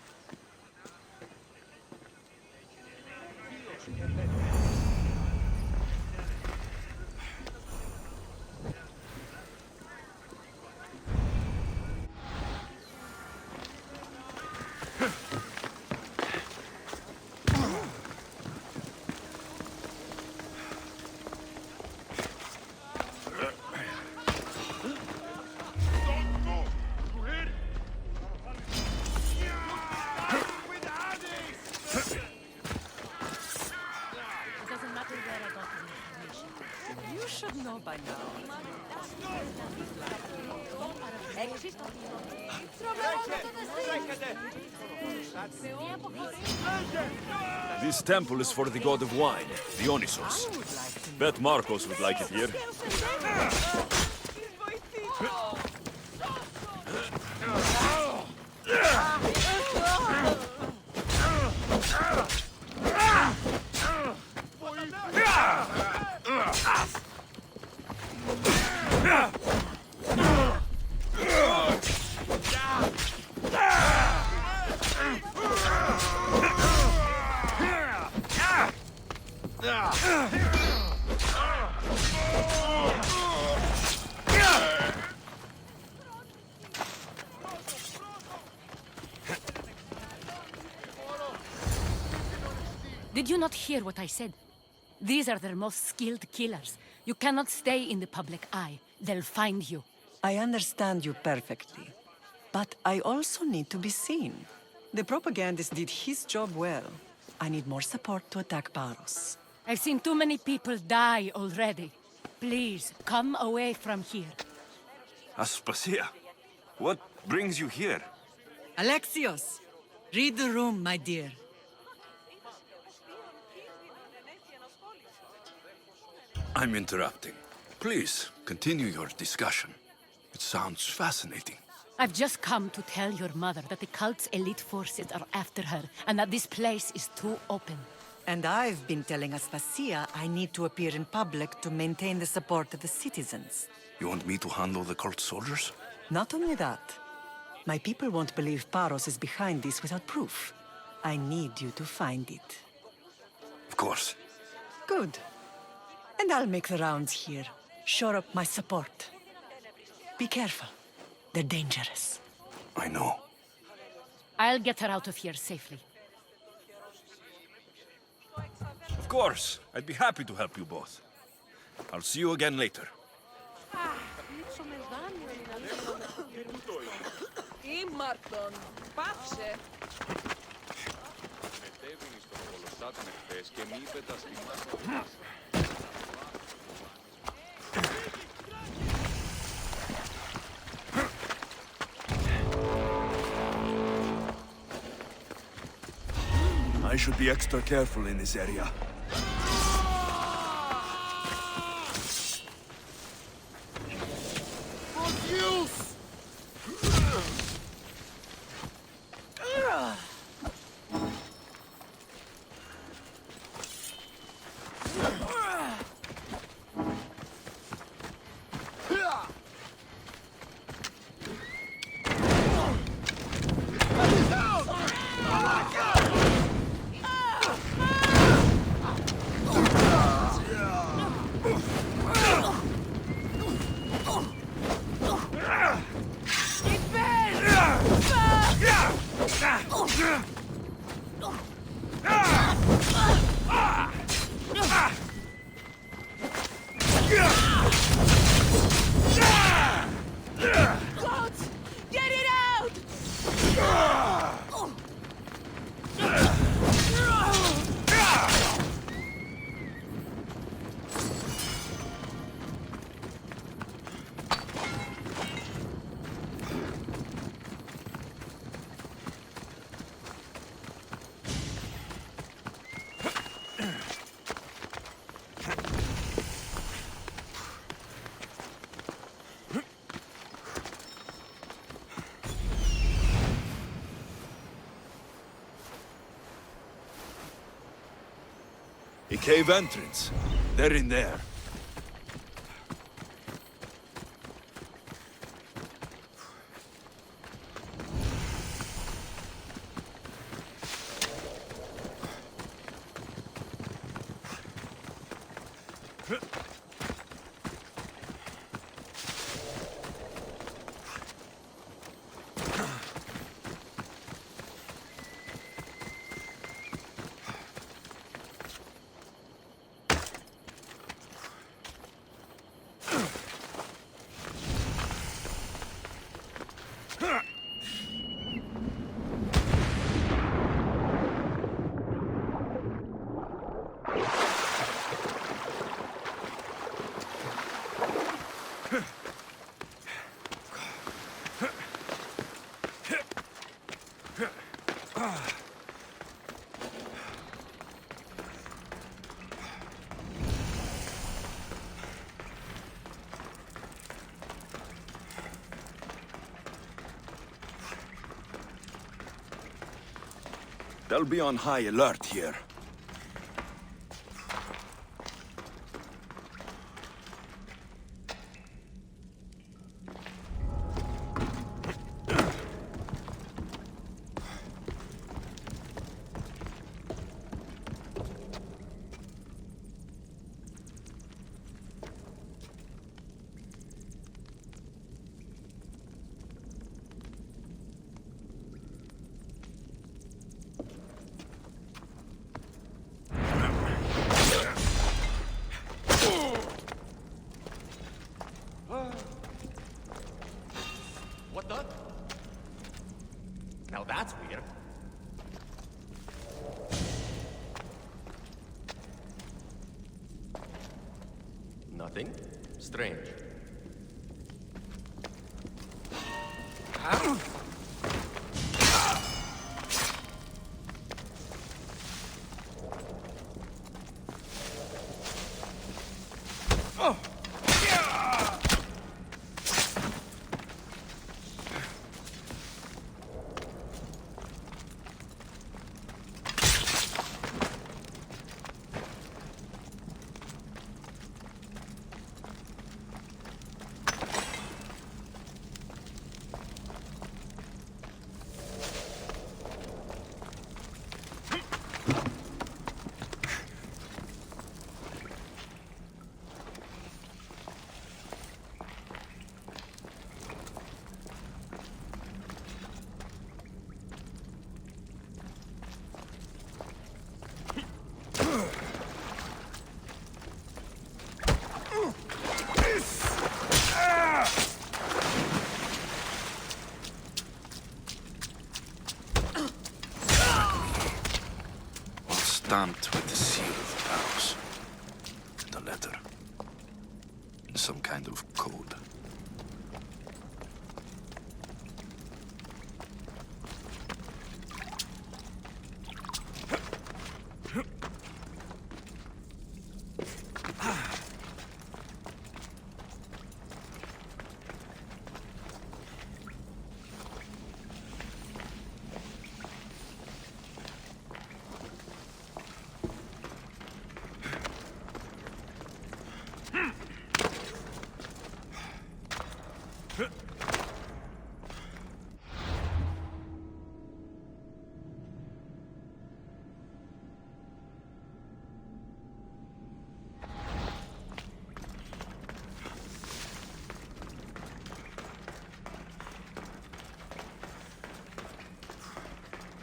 should know by now. This temple is for the god of wine, Dionysos. Bet Marcos would like it here. Did you not hear what I said? These are their most skilled killers. You cannot stay in the public eye. They'll find you. I understand you perfectly. But I also need to be seen. The propagandist did his job well. I need more support to attack Paros. I've seen too many people die already. Please, come away from here. Aspasia, what brings you here? Alexios! Read the room, my dear. I'm interrupting. Please, continue your discussion. It sounds fascinating. I've just come to tell your mother that the cult's elite forces are after her, and that this place is too open. And I've been telling Aspasia I need to appear in public to maintain the support of the citizens. You want me to handle the cult soldiers? Not only that. My people won't believe Paros is behind this without proof. I need you to find it. Of course. Good. And I'll make the rounds here. Shore up my support. Be careful. They're dangerous. I know. I'll get her out of here safely. Of course. I'd be happy to help you both. I'll see you again later. I should be extra careful in this area. A cave entrance. They're in there. They'll be on high alert here. What the? Now that's weird. Nothing strange. Stamped with the seal of Chaos. And a letter. Some kind of code.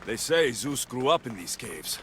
They say Zeus grew up in these caves.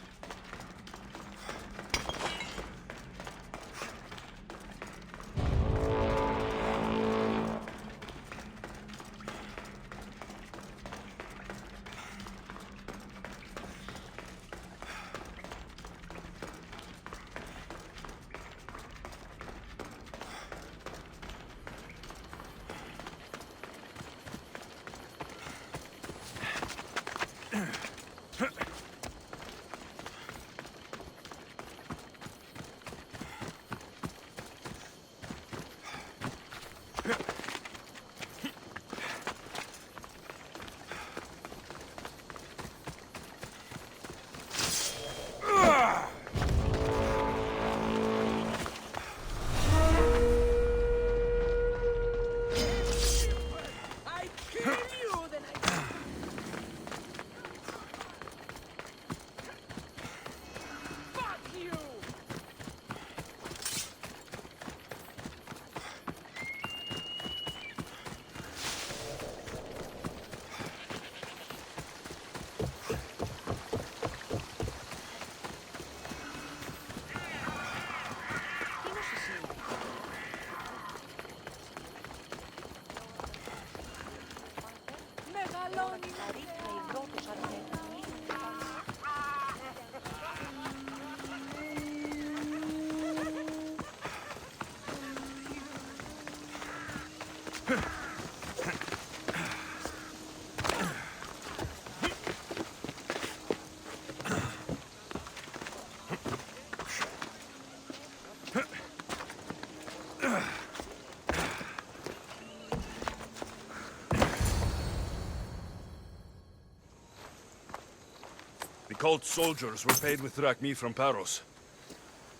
cult soldiers were paid with drachmae from Paros.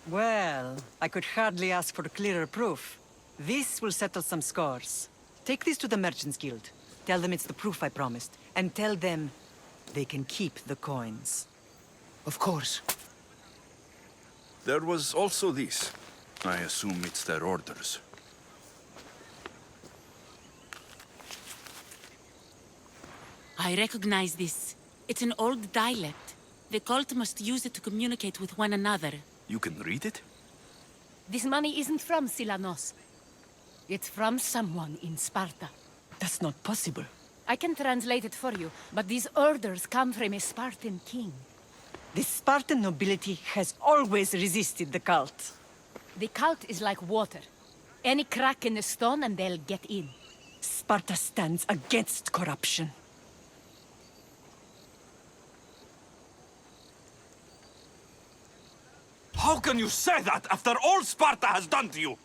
Well, I could hardly ask for clearer proof. This will settle some scores. Take this to the Merchants Guild. Tell them it's the proof I promised. And tell them they can keep the coins. Of course. There was also this. I assume it's their orders. I recognize this. It's an old dialect. The cult must use it to communicate with one another. You can read it? This money isn't from Silanos. It's from someone in Sparta. That's not possible. I can translate it for you, but these orders come from a Spartan king. The Spartan nobility has always resisted the cult. The cult is like water. Any crack in the stone and they'll get in. Sparta stands against corruption. How can you say that after all Sparta has done to you?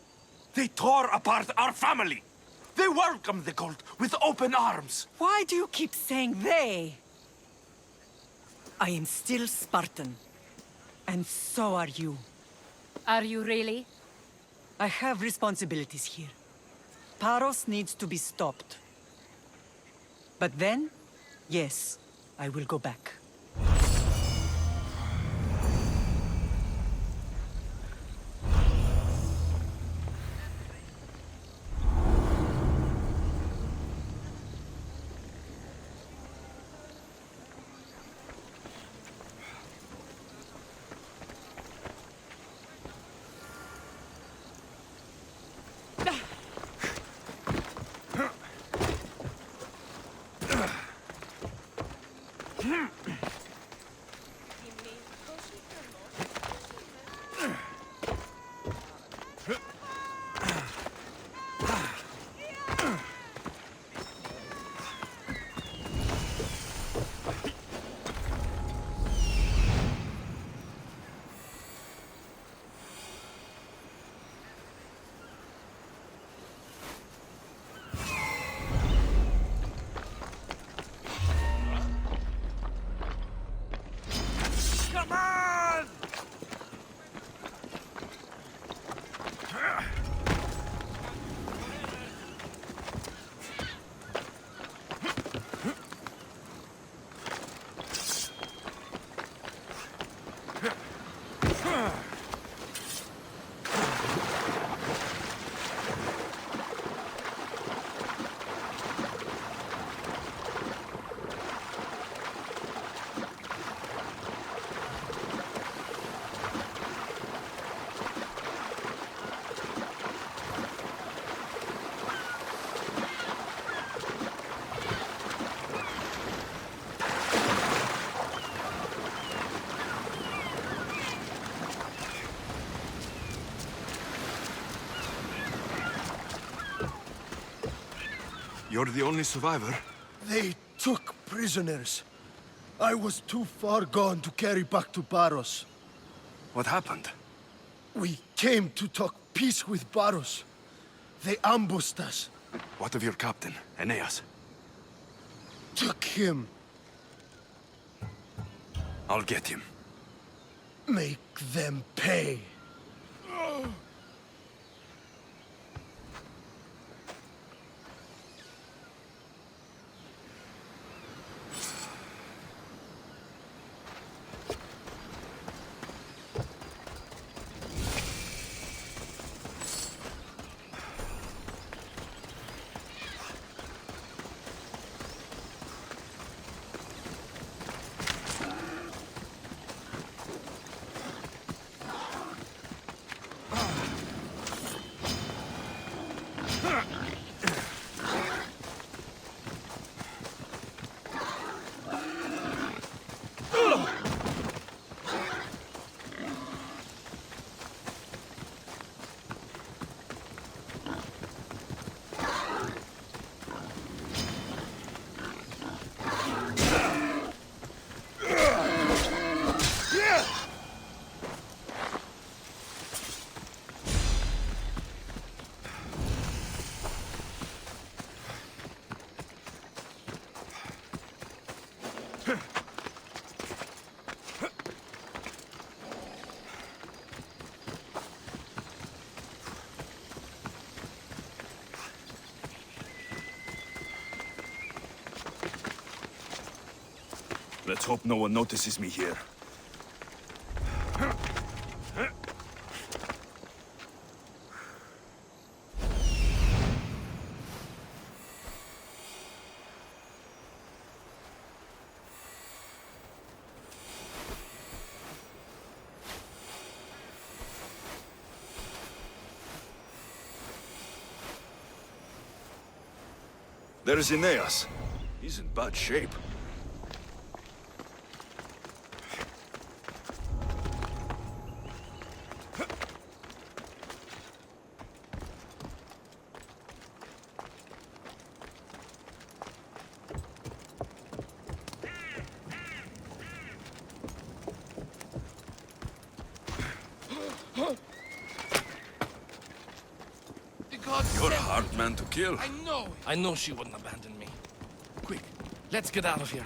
They tore apart our family. They welcomed the cult with open arms. Why do you keep saying they? I am still Spartan. And so are you. Are you really? I have responsibilities here. Paros needs to be stopped. But then, yes, I will go back. You're the only survivor? They took prisoners. I was too far gone to carry back to Paros. What happened? We came to talk peace with Paros. They ambushed us. What of your captain, Aeneas? Took him. I'll get him. Make them pay. Let's hope no one notices me here. There's Aeneas. He's in bad shape. You're a hard man to kill. I know she wouldn't abandon me. Quick, let's get out of here.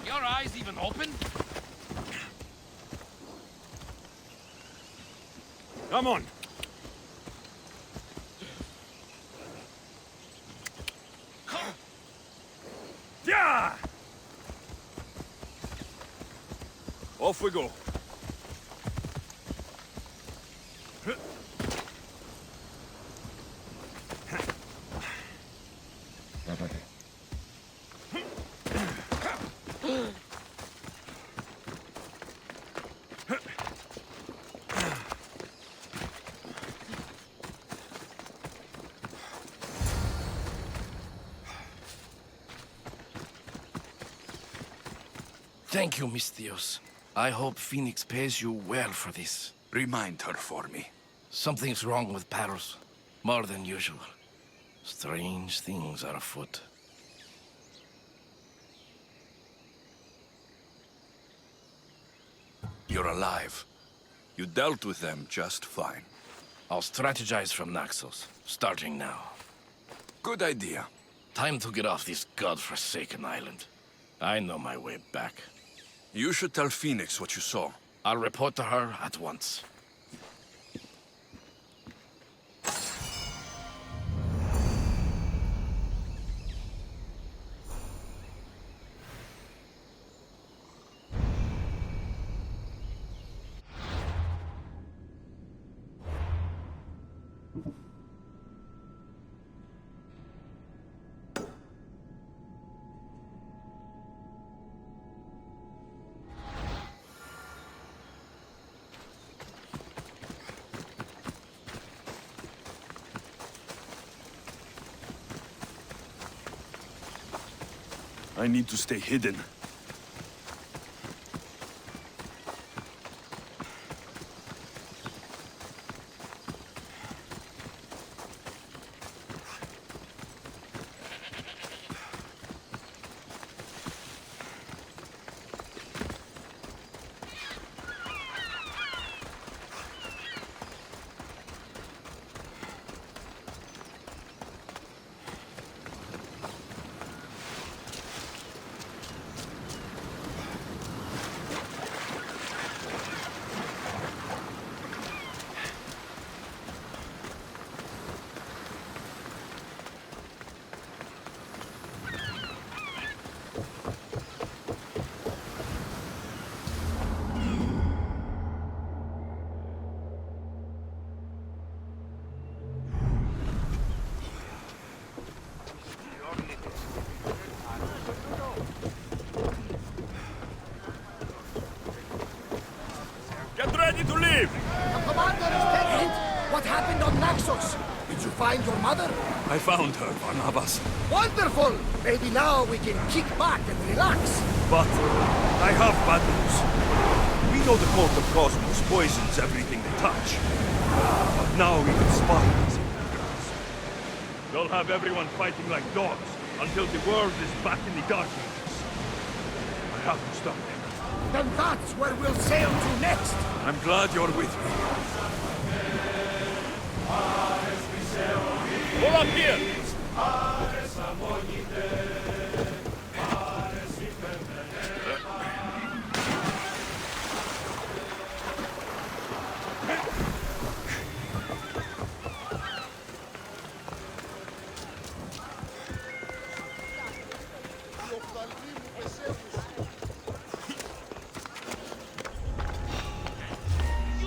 Your eyes even open? Come on. Yeah! Off we go. Thank you, Misthios. I hope Phoenix pays you well for this. Remind her for me. Something's wrong with Paros. More than usual. Strange things are afoot. You're alive. You dealt with them just fine. I'll strategize from Naxos, starting now. Good idea. Time to get off this godforsaken island. I know my way back. You should tell Phoenix what you saw. I'll report to her at once. I need to stay hidden. Get ready to leave! The commander is taken! What happened on Naxos? Did you find your mother? I found her, Barnabas. Wonderful! Maybe now we can kick back and relax. But I have bad news. We know the Cult of Kosmos poisons everything they touch. But now even Spartans. They'll have everyone fighting like dogs until the world is back in the Dark Ages. I how to stop them. Then that's where we'll sail to next! I'm glad you're with me. Pull up here!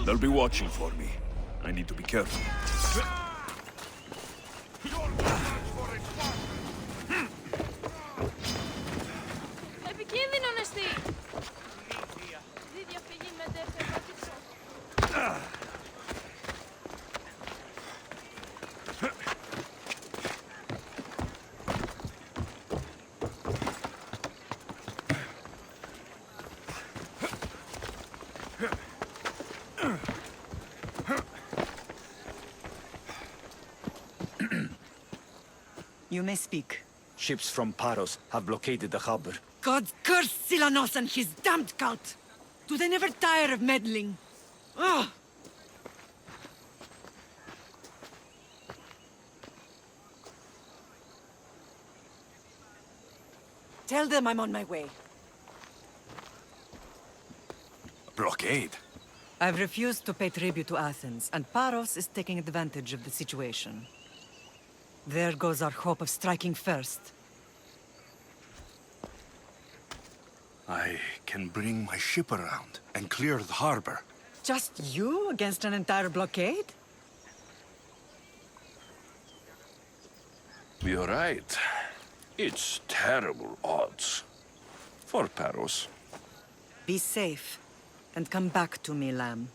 They'll be watching for me. I need to be careful. Επικίνδυνο νεστή! Δι διαφυγή με δεύτερο τύψο. You may speak. Ships from Paros have blockaded the harbor. God curse Silanos and his damned cult! Do they never tire of meddling? Ugh! Tell them I'm on my way. Blockade? I've refused to pay tribute to Athens, and Paros is taking advantage of the situation. There goes our hope of striking first. I can bring my ship around and clear the harbor. Just you against an entire blockade? You're right. It's terrible odds. For Paros. Be safe, and come back to me, lamb.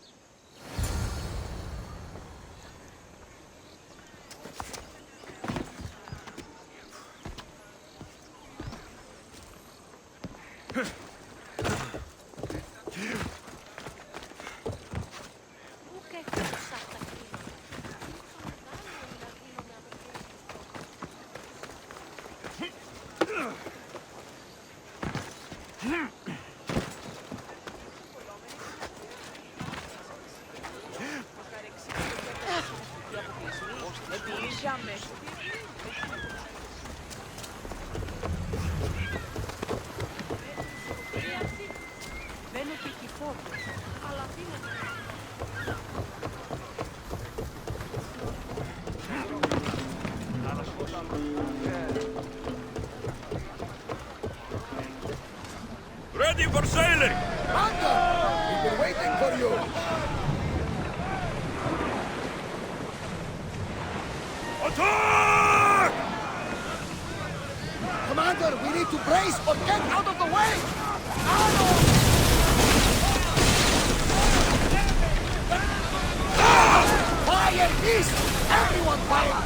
Ready for sailing! Commander! We've been waiting for you! Attack! Commander, we need to brace or get out of the way! Fire east! Everyone fire!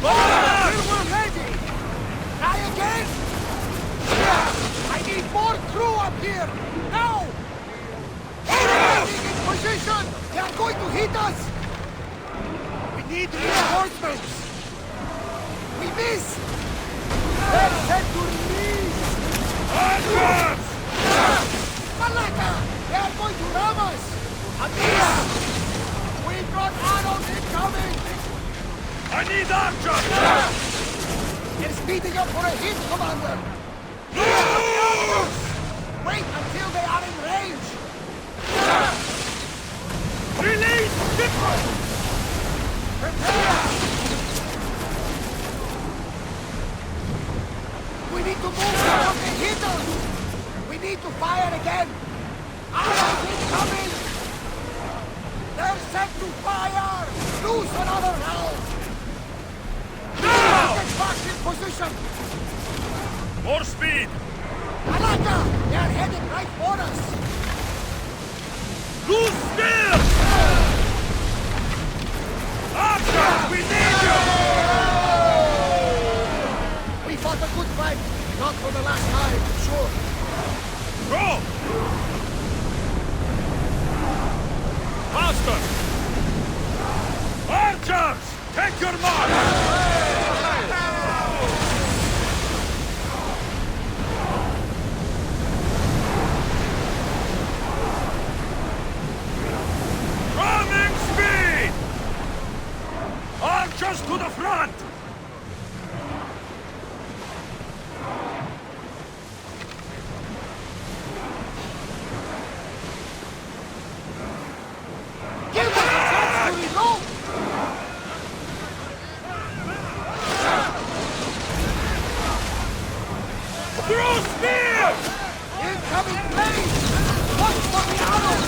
We're ready! Try again! I need more crew up here! Now! Getting in position! They are going to hit us! We need reinforcements! We missed! They're set to release! Advance! Malaka! They are going to ram us! Athena! We've got arrows incoming! I need archers! They're speeding up for a hit, Commander! No! Wait until they are in range! Release! Prepare! We need to move before they hit us! We need to fire again! Arrows incoming! They're set to fire! Loose another round! Now! Get back in position! More speed! Malaka! They are heading right for us! Loose spear! Archer! We need you! We fought a good fight. Not for the last time, sure. Go! Faster! Archers! Take your mark! Running speed! Archers to the front! Give us a chance to reload! Throw spears! Incoming blades! Watch for the arrows!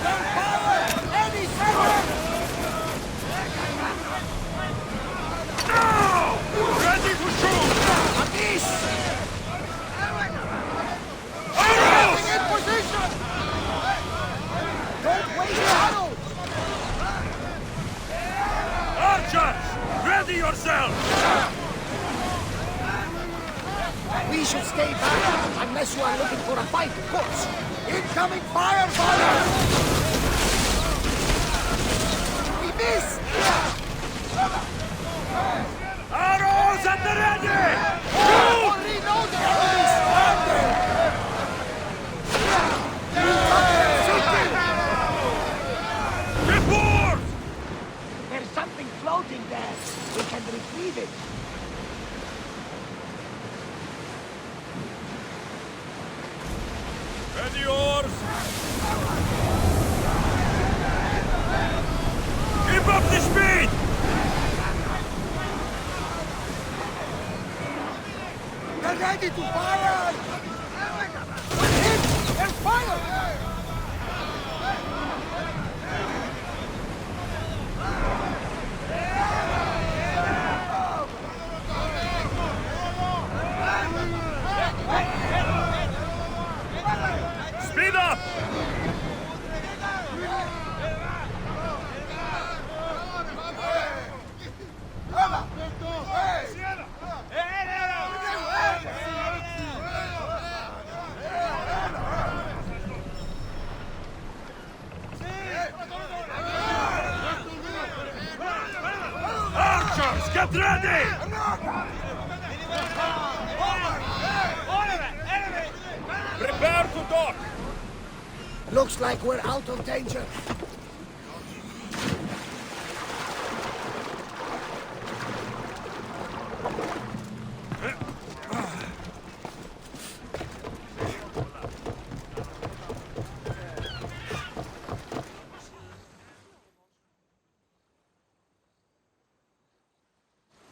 They're fired! Any second! Now! Ready to shoot! A miss! Arrows! In position! Don't waste arrows! Archers! Ready yourselves! We should stay back, unless you are looking for a fight, of course. Incoming fire! We missed! Arrows at the ready! Shoot! Reload the enemy's standard! Report! There's something floating there. We can retrieve it. Ready yours! Keep up the speed! They're ready to fire! Hit! There's fire! Speed up! Archers, get ready! Prepare to dock! Looks like we're out of danger.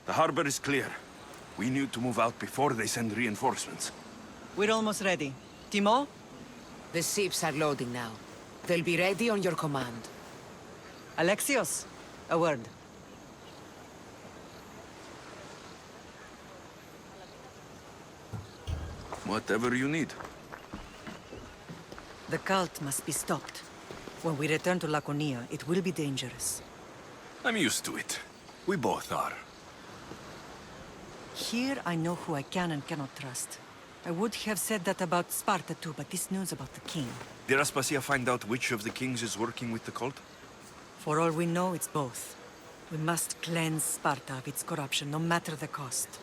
The harbor is clear. We need to move out before they send reinforcements. We're almost ready. Timo? The ships are loading now. They'll be ready on your command. Alexios, a word. Whatever you need. The cult must be stopped. When we return to Laconia, it will be dangerous. I'm used to it. We both are. Here I know who I can and cannot trust. I would have said that about Sparta too, but this news about the king. Did Aspasia find out which of the kings is working with the cult? For all we know, it's both. We must cleanse Sparta of its corruption, no matter the cost.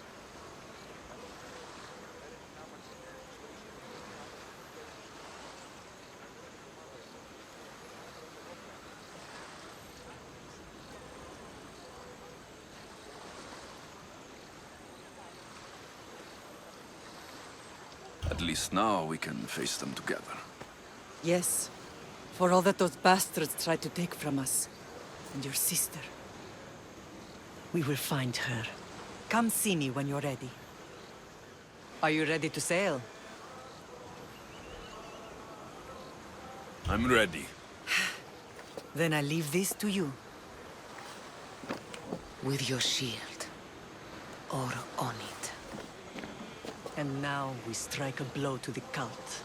At least now we can face them together. Yes. For all that those bastards tried to take from us. And your sister. We will find her. Come see me when you're ready. Are you ready to sail? I'm ready. Then I leave this to you. With your shield. Or on it. And now we strike a blow to the cult.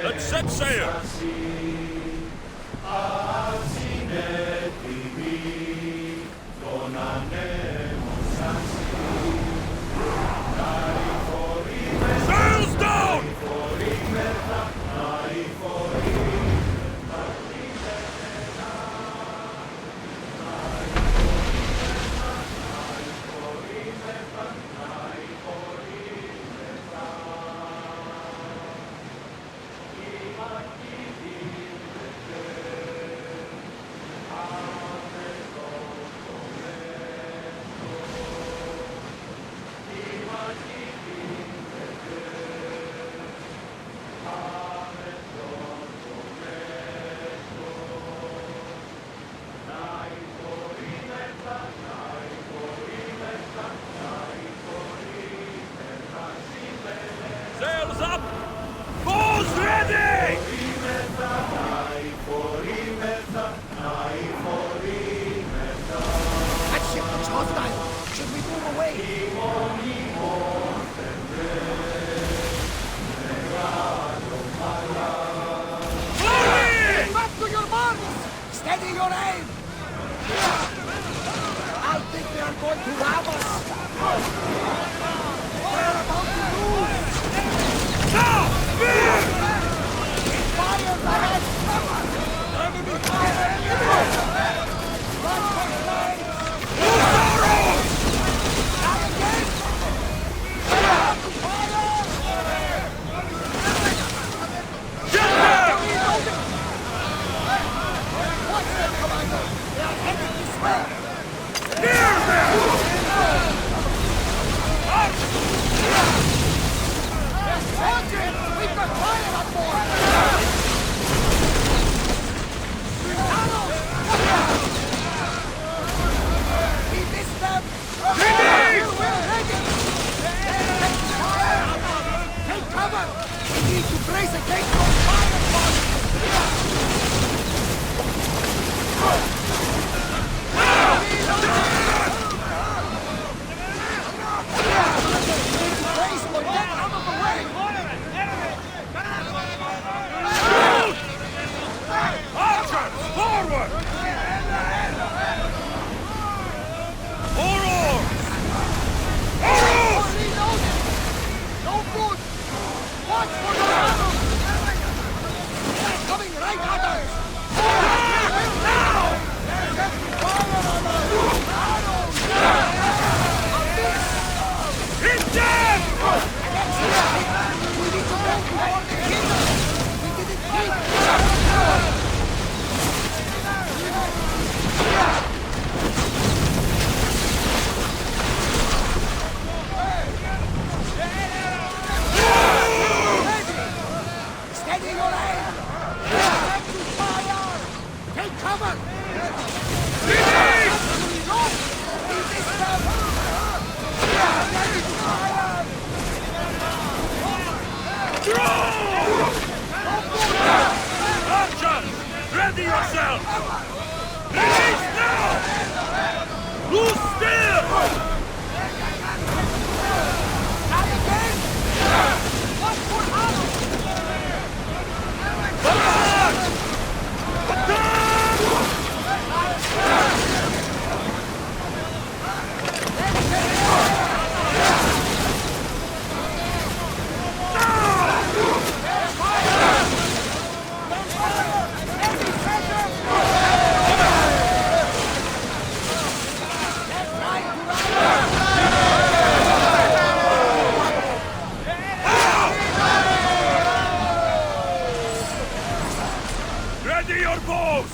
Let's set sail! Sails down! Sails up! Bows ready! That ship looks hostile. Should we move away? Back to your marks! Steady your aim! I think they are going to ram us! We're about to move! Now! Veer! Fire ahead! Enemy fire! Run for flanks! Use arrows! Try again! Fire! Get them! Watch them, Commander! They are heading this way! Near them! Sergeant! We've got fire on board! Arrows! We missed them! Grenades! We're ready! Fire! Take cover! We need to brace against those fire bombs! Brace or get out of the way! Archers! Forward! More oars! Arrows! Reloaded! No good! Watch for the arrows! Archers! Ready yourself! Release now! Loose spear! Ready your bows!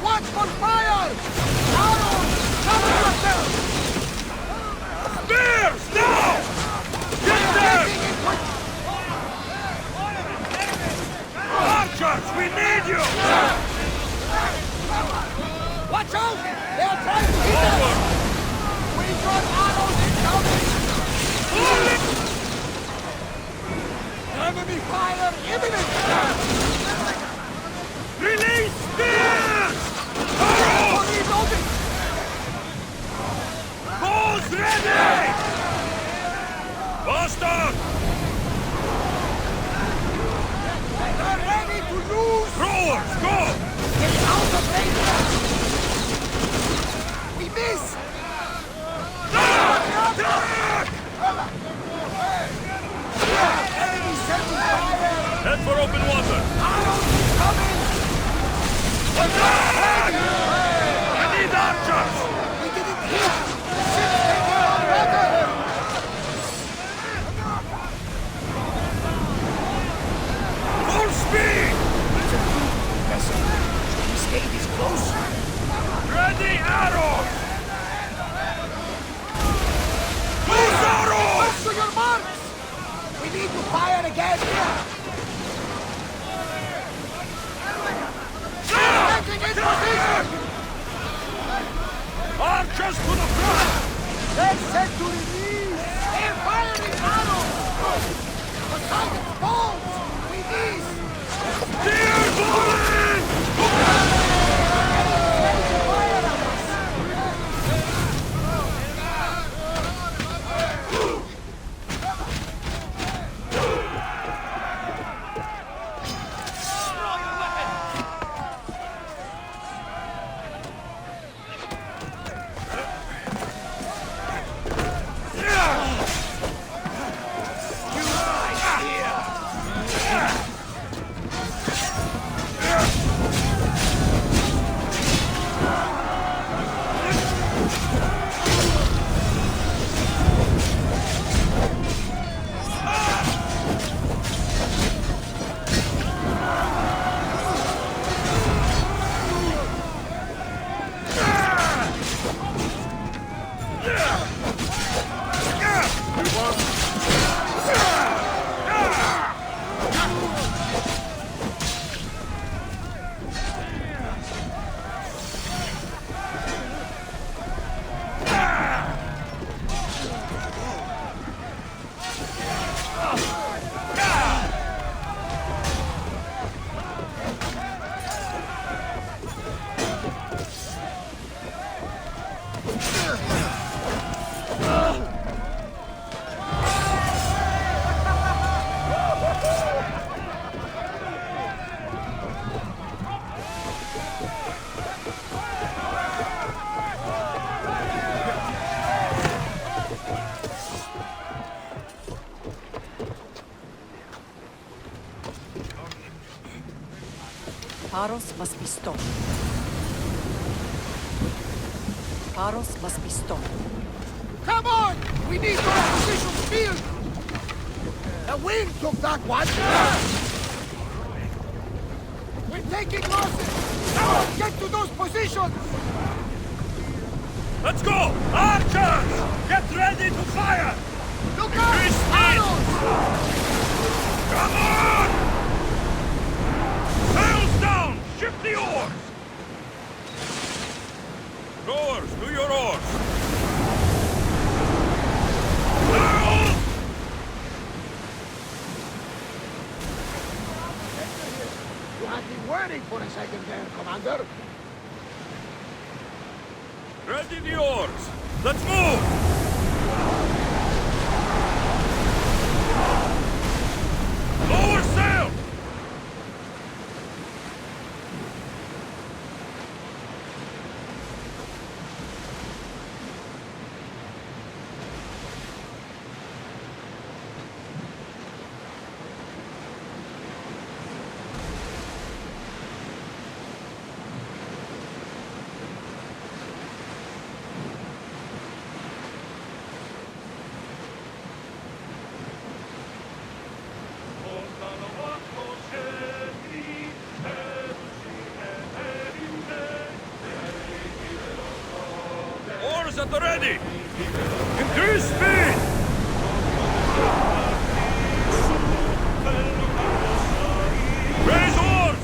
Watch for fire! Arrows! Cover yourself! Spears! Now! Get them! Archers, we need you! Watch out! They are trying to hit us! We got arrows incoming! Enemy fire imminent! Release spears! Arrows! Reloading! Bows ready! Bastard! They're ready to lose! Throwers, go! Get out of range! We missed! Enemy setting fire! Head for open water! Arrows incoming! Attack! I need archers! We didn't hit! Ship taking on water! Full speed! It's a good vessel. We stay this close. Ready arrows! Loose arrows! To your marks! We need to fire again! Taking in position! Archers to the front! They're set to release! They're firing arrows! Poseidon's balls! We miss! Dear falling! Ready to fire at us! Paros must be stopped. Paros must be stopped. Come on! We need to reposition field! The wind took that one! We're taking losses! Now get to those positions! Let's go! Archers! Get ready to fire! Look out! Arrows! Come on! Sails down! Ship the oars! Rowers, do your oars! Sails! I've been waiting for a second there, Commander. Ready the oars! Let's move! Lower sail! Oars at the ready! Increase speed! Raise oars!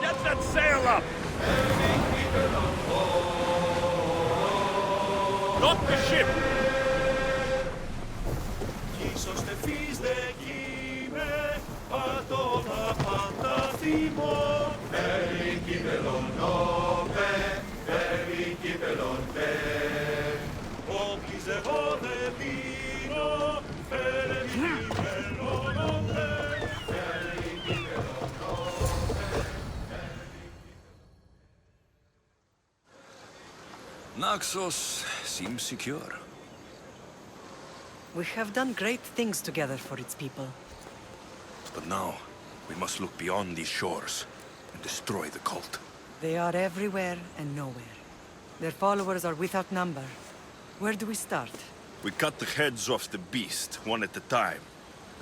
Get that sail up! Lock the ship! Naxos seems secure. We have done great things together for its people. But now, we must look beyond these shores and destroy the cult. They are everywhere and nowhere. Their followers are without number. Where do we start? We cut the heads off the beast, one at a time,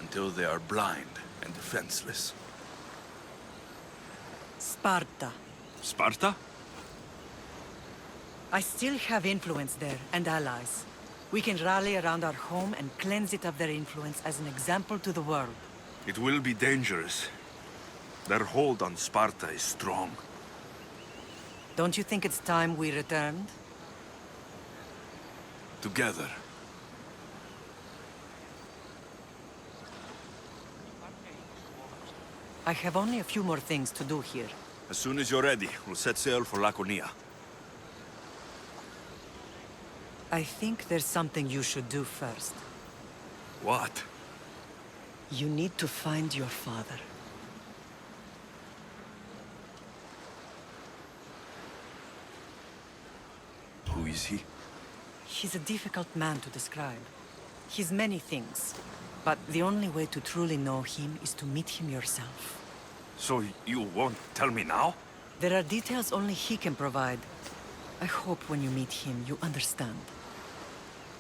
until they are blind and defenseless. Sparta. Sparta? I still have influence there, and allies. We can rally around our home and cleanse it of their influence as an example to the world. It will be dangerous. Their hold on Sparta is strong. Don't you think it's time we returned? Together. I have only a few more things to do here. As soon as you're ready, we'll set sail for Laconia. I think there's something you should do first. What? You need to find your father. Who is he? He's a difficult man to describe. He's many things, but the only way to truly know him is to meet him yourself. So you won't tell me now? There are details only he can provide. I hope when you meet him, you understand.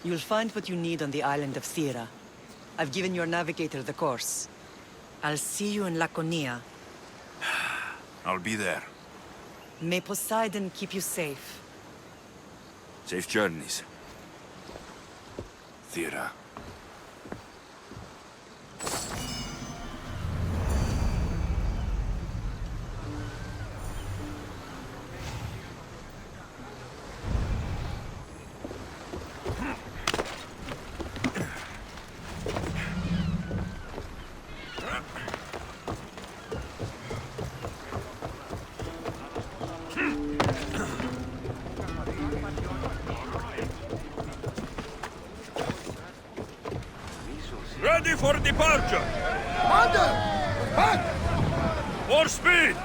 You'll find what you need on the island of Thera. I've given your navigator the course. I'll see you in Laconia. I'll be there. May Poseidon keep you safe. Safe journeys. Thera. Ready for departure! Commander! We're back! More speed!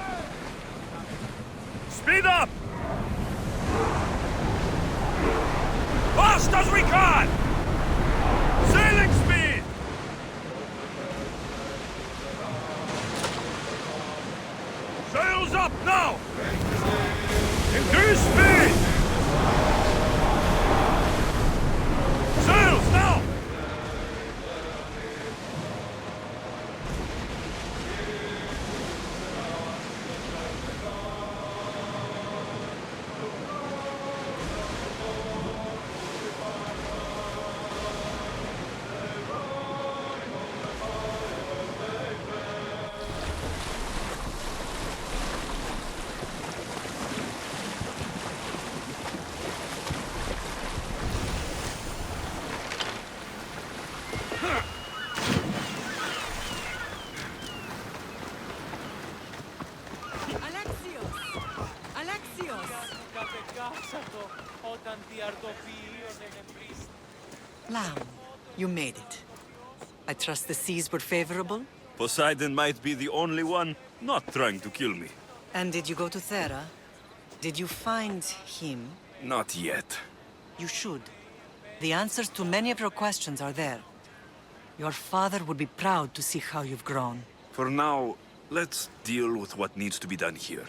Speed up! Fast as we can! Sailing speed! Sails up now! Increase speed! Sails now! Lamb, you made it. I trust the seas were favorable? Poseidon might be the only one not trying to kill me. And did you go to Thera? Did you find him? Not yet. You should. The answers to many of your questions are there. Your father would be proud to see how you've grown. For now, let's deal with what needs to be done here.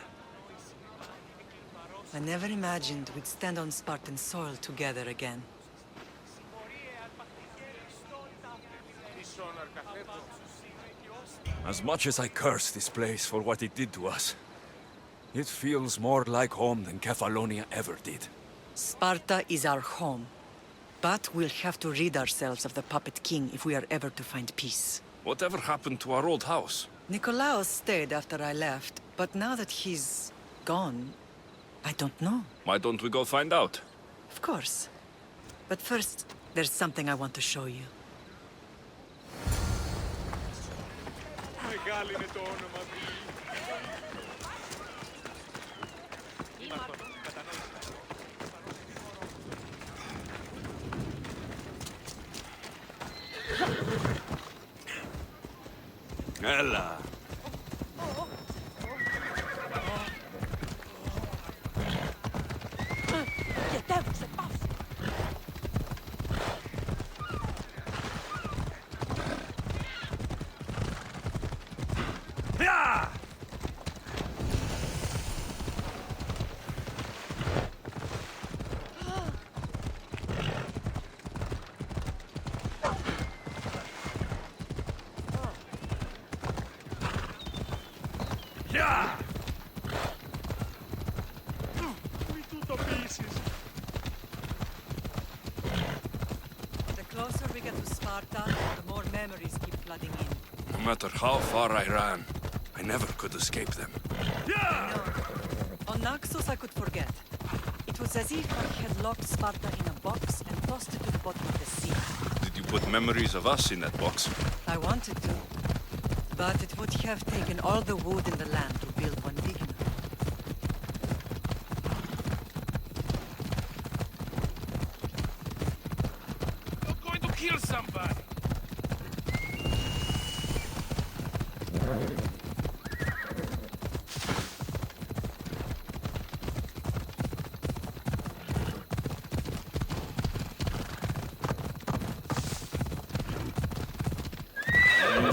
I never imagined we'd stand on Spartan soil together again. As much as I curse this place for what it did to us, it feels more like home than Kefalonia ever did. Sparta is our home. But we'll have to rid ourselves of the Puppet King if we are ever to find peace. Whatever happened to our old house? Nikolaos stayed after I left, but now that he's gone, I don't know. Why don't we go find out? Of course. But first, there's something I want to show you. Ella. The closer we get to Sparta, the more memories keep flooding in. No matter how far I ran, I never could escape them. I know. On Naxos I could forget. It was as if I had locked Sparta in a box and tossed it to the bottom of the sea. Did you put memories of us in that box? I wanted to. But it would have taken all the wood in the land to build one big enough. You're going to kill somebody!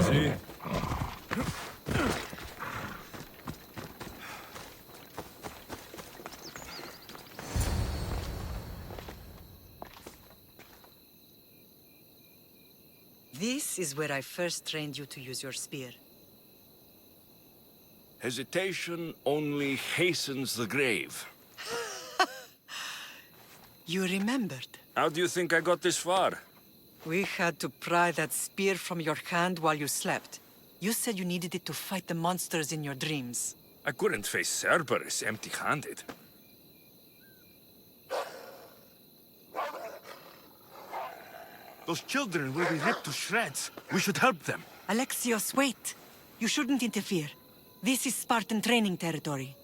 Easy. This is where I first trained you to use your spear. Hesitation only hastens the grave. You remembered. How do you think I got this far? We had to pry that spear from your hand while you slept. You said you needed it to fight the monsters in your dreams. I couldn't face Cerberus empty-handed. Those children will be ripped to shreds. We should help them. Alexios, wait! You shouldn't interfere. This is Spartan training territory.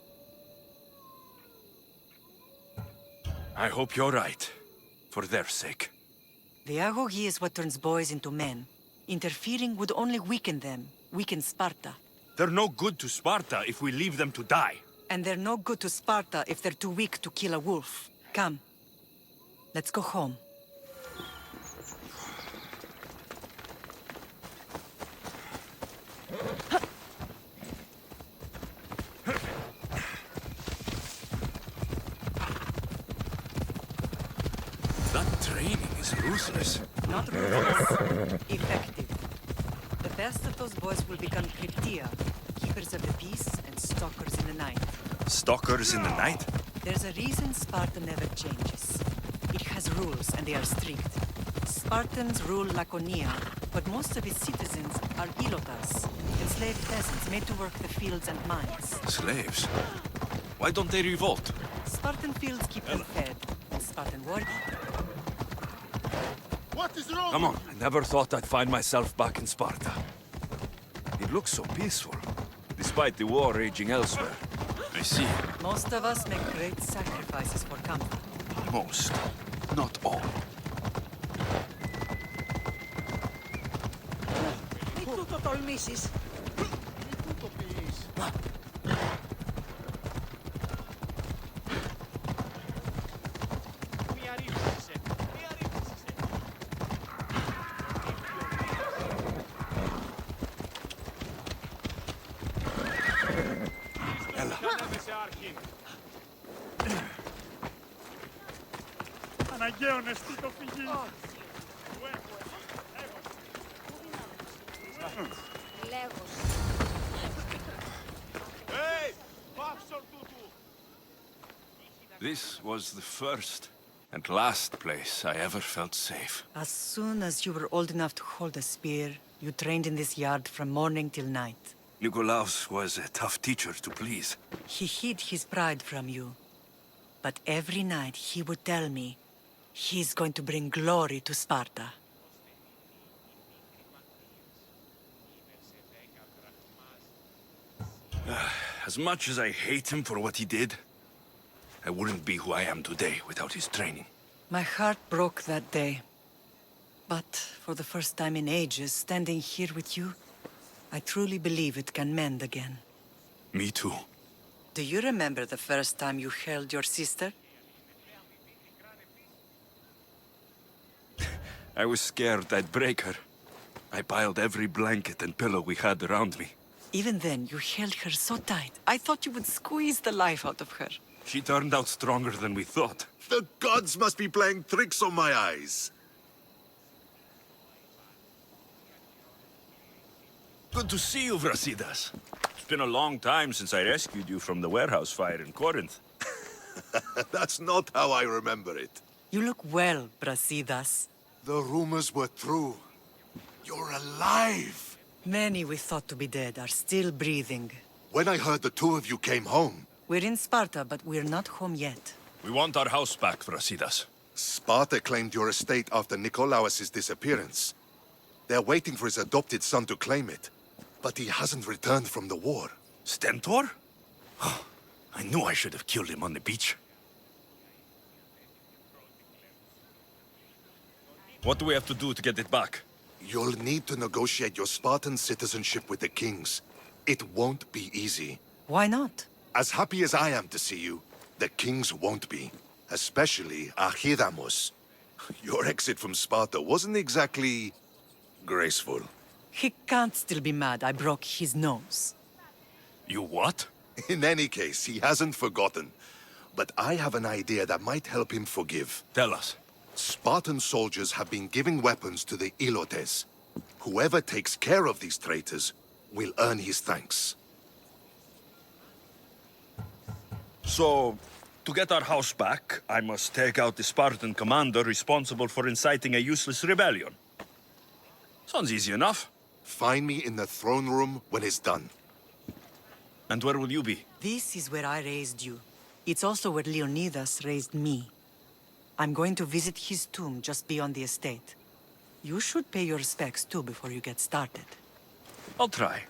I hope you're right. For their sake. The agogi is what turns boys into men. Interfering would only weaken them, weaken Sparta. They're no good to Sparta if we leave them to die. And they're no good to Sparta if they're too weak to kill a wolf. Come. Let's go home. That training is ruthless. Not ruthless. Effective. The best of those boys will become Cryptia, keepers of the peace and stalkers in the night. Stalkers in the night? There's a reason Sparta never changes. It has rules, and they are strict. Spartans rule Laconia, but most of its citizens are ilotas, enslaved peasants made to work the fields and mines. Slaves? Why don't they revolt? Spartan fields keep them fed, and Spartan war. What is wrong? Come on, I never thought I'd find myself back in Sparta. It looks so peaceful, despite the war raging elsewhere. I see. Most of us make great sacrifices for comfort. Most, not all. Μη τούτο τολμήσεις. Αναγκαίωνες τι το φυγεί. This was the first and last place I ever felt safe. As soon as you were old enough to hold a spear, you trained in this yard from morning till night. Nikolaos was a tough teacher to please. He hid his pride from you. But every night he would tell me, he's going to bring glory to Sparta. As much as I hate him for what he did, I wouldn't be who I am today without his training. My heart broke that day. But for the first time in ages, standing here with you, I truly believe it can mend again. Me too. Do you remember the first time you held your sister? I was scared I'd break her. I piled every blanket and pillow we had around me. Even then, you held her so tight. I thought you would squeeze the life out of her. She turned out stronger than we thought. The gods must be playing tricks on my eyes. Good to see you, Brasidas. It's been a long time since I rescued you from the warehouse fire in Corinth. That's not how I remember it. You look well, Brasidas. The rumors were true. You're alive! Many we thought to be dead are still breathing. When I heard the two of you came home... We're in Sparta, but we're not home yet. We want our house back, Brasidas. Sparta claimed your estate after Nikolaos' disappearance. They're waiting for his adopted son to claim it. But he hasn't returned from the war. Stentor? I knew I should have killed him on the beach. What do we have to do to get it back? You'll need to negotiate your Spartan citizenship with the kings. It won't be easy. Why not? As happy as I am to see you, the kings won't be. Especially Archidamos. Your exit from Sparta wasn't exactly... graceful. He can't still be mad I broke his nose. You what? In any case, he hasn't forgotten. But I have an idea that might help him forgive. Tell us. Spartan soldiers have been giving weapons to the Ilotes. Whoever takes care of these traitors will earn his thanks. So, to get our house back, I must take out the Spartan commander responsible for inciting a useless rebellion. Sounds easy enough. Find me in the throne room when it's done. And where will you be? This is where I raised you. It's also where Leonidas raised me. I'm going to visit his tomb just beyond the estate. You should pay your respects too before you get started. I'll try.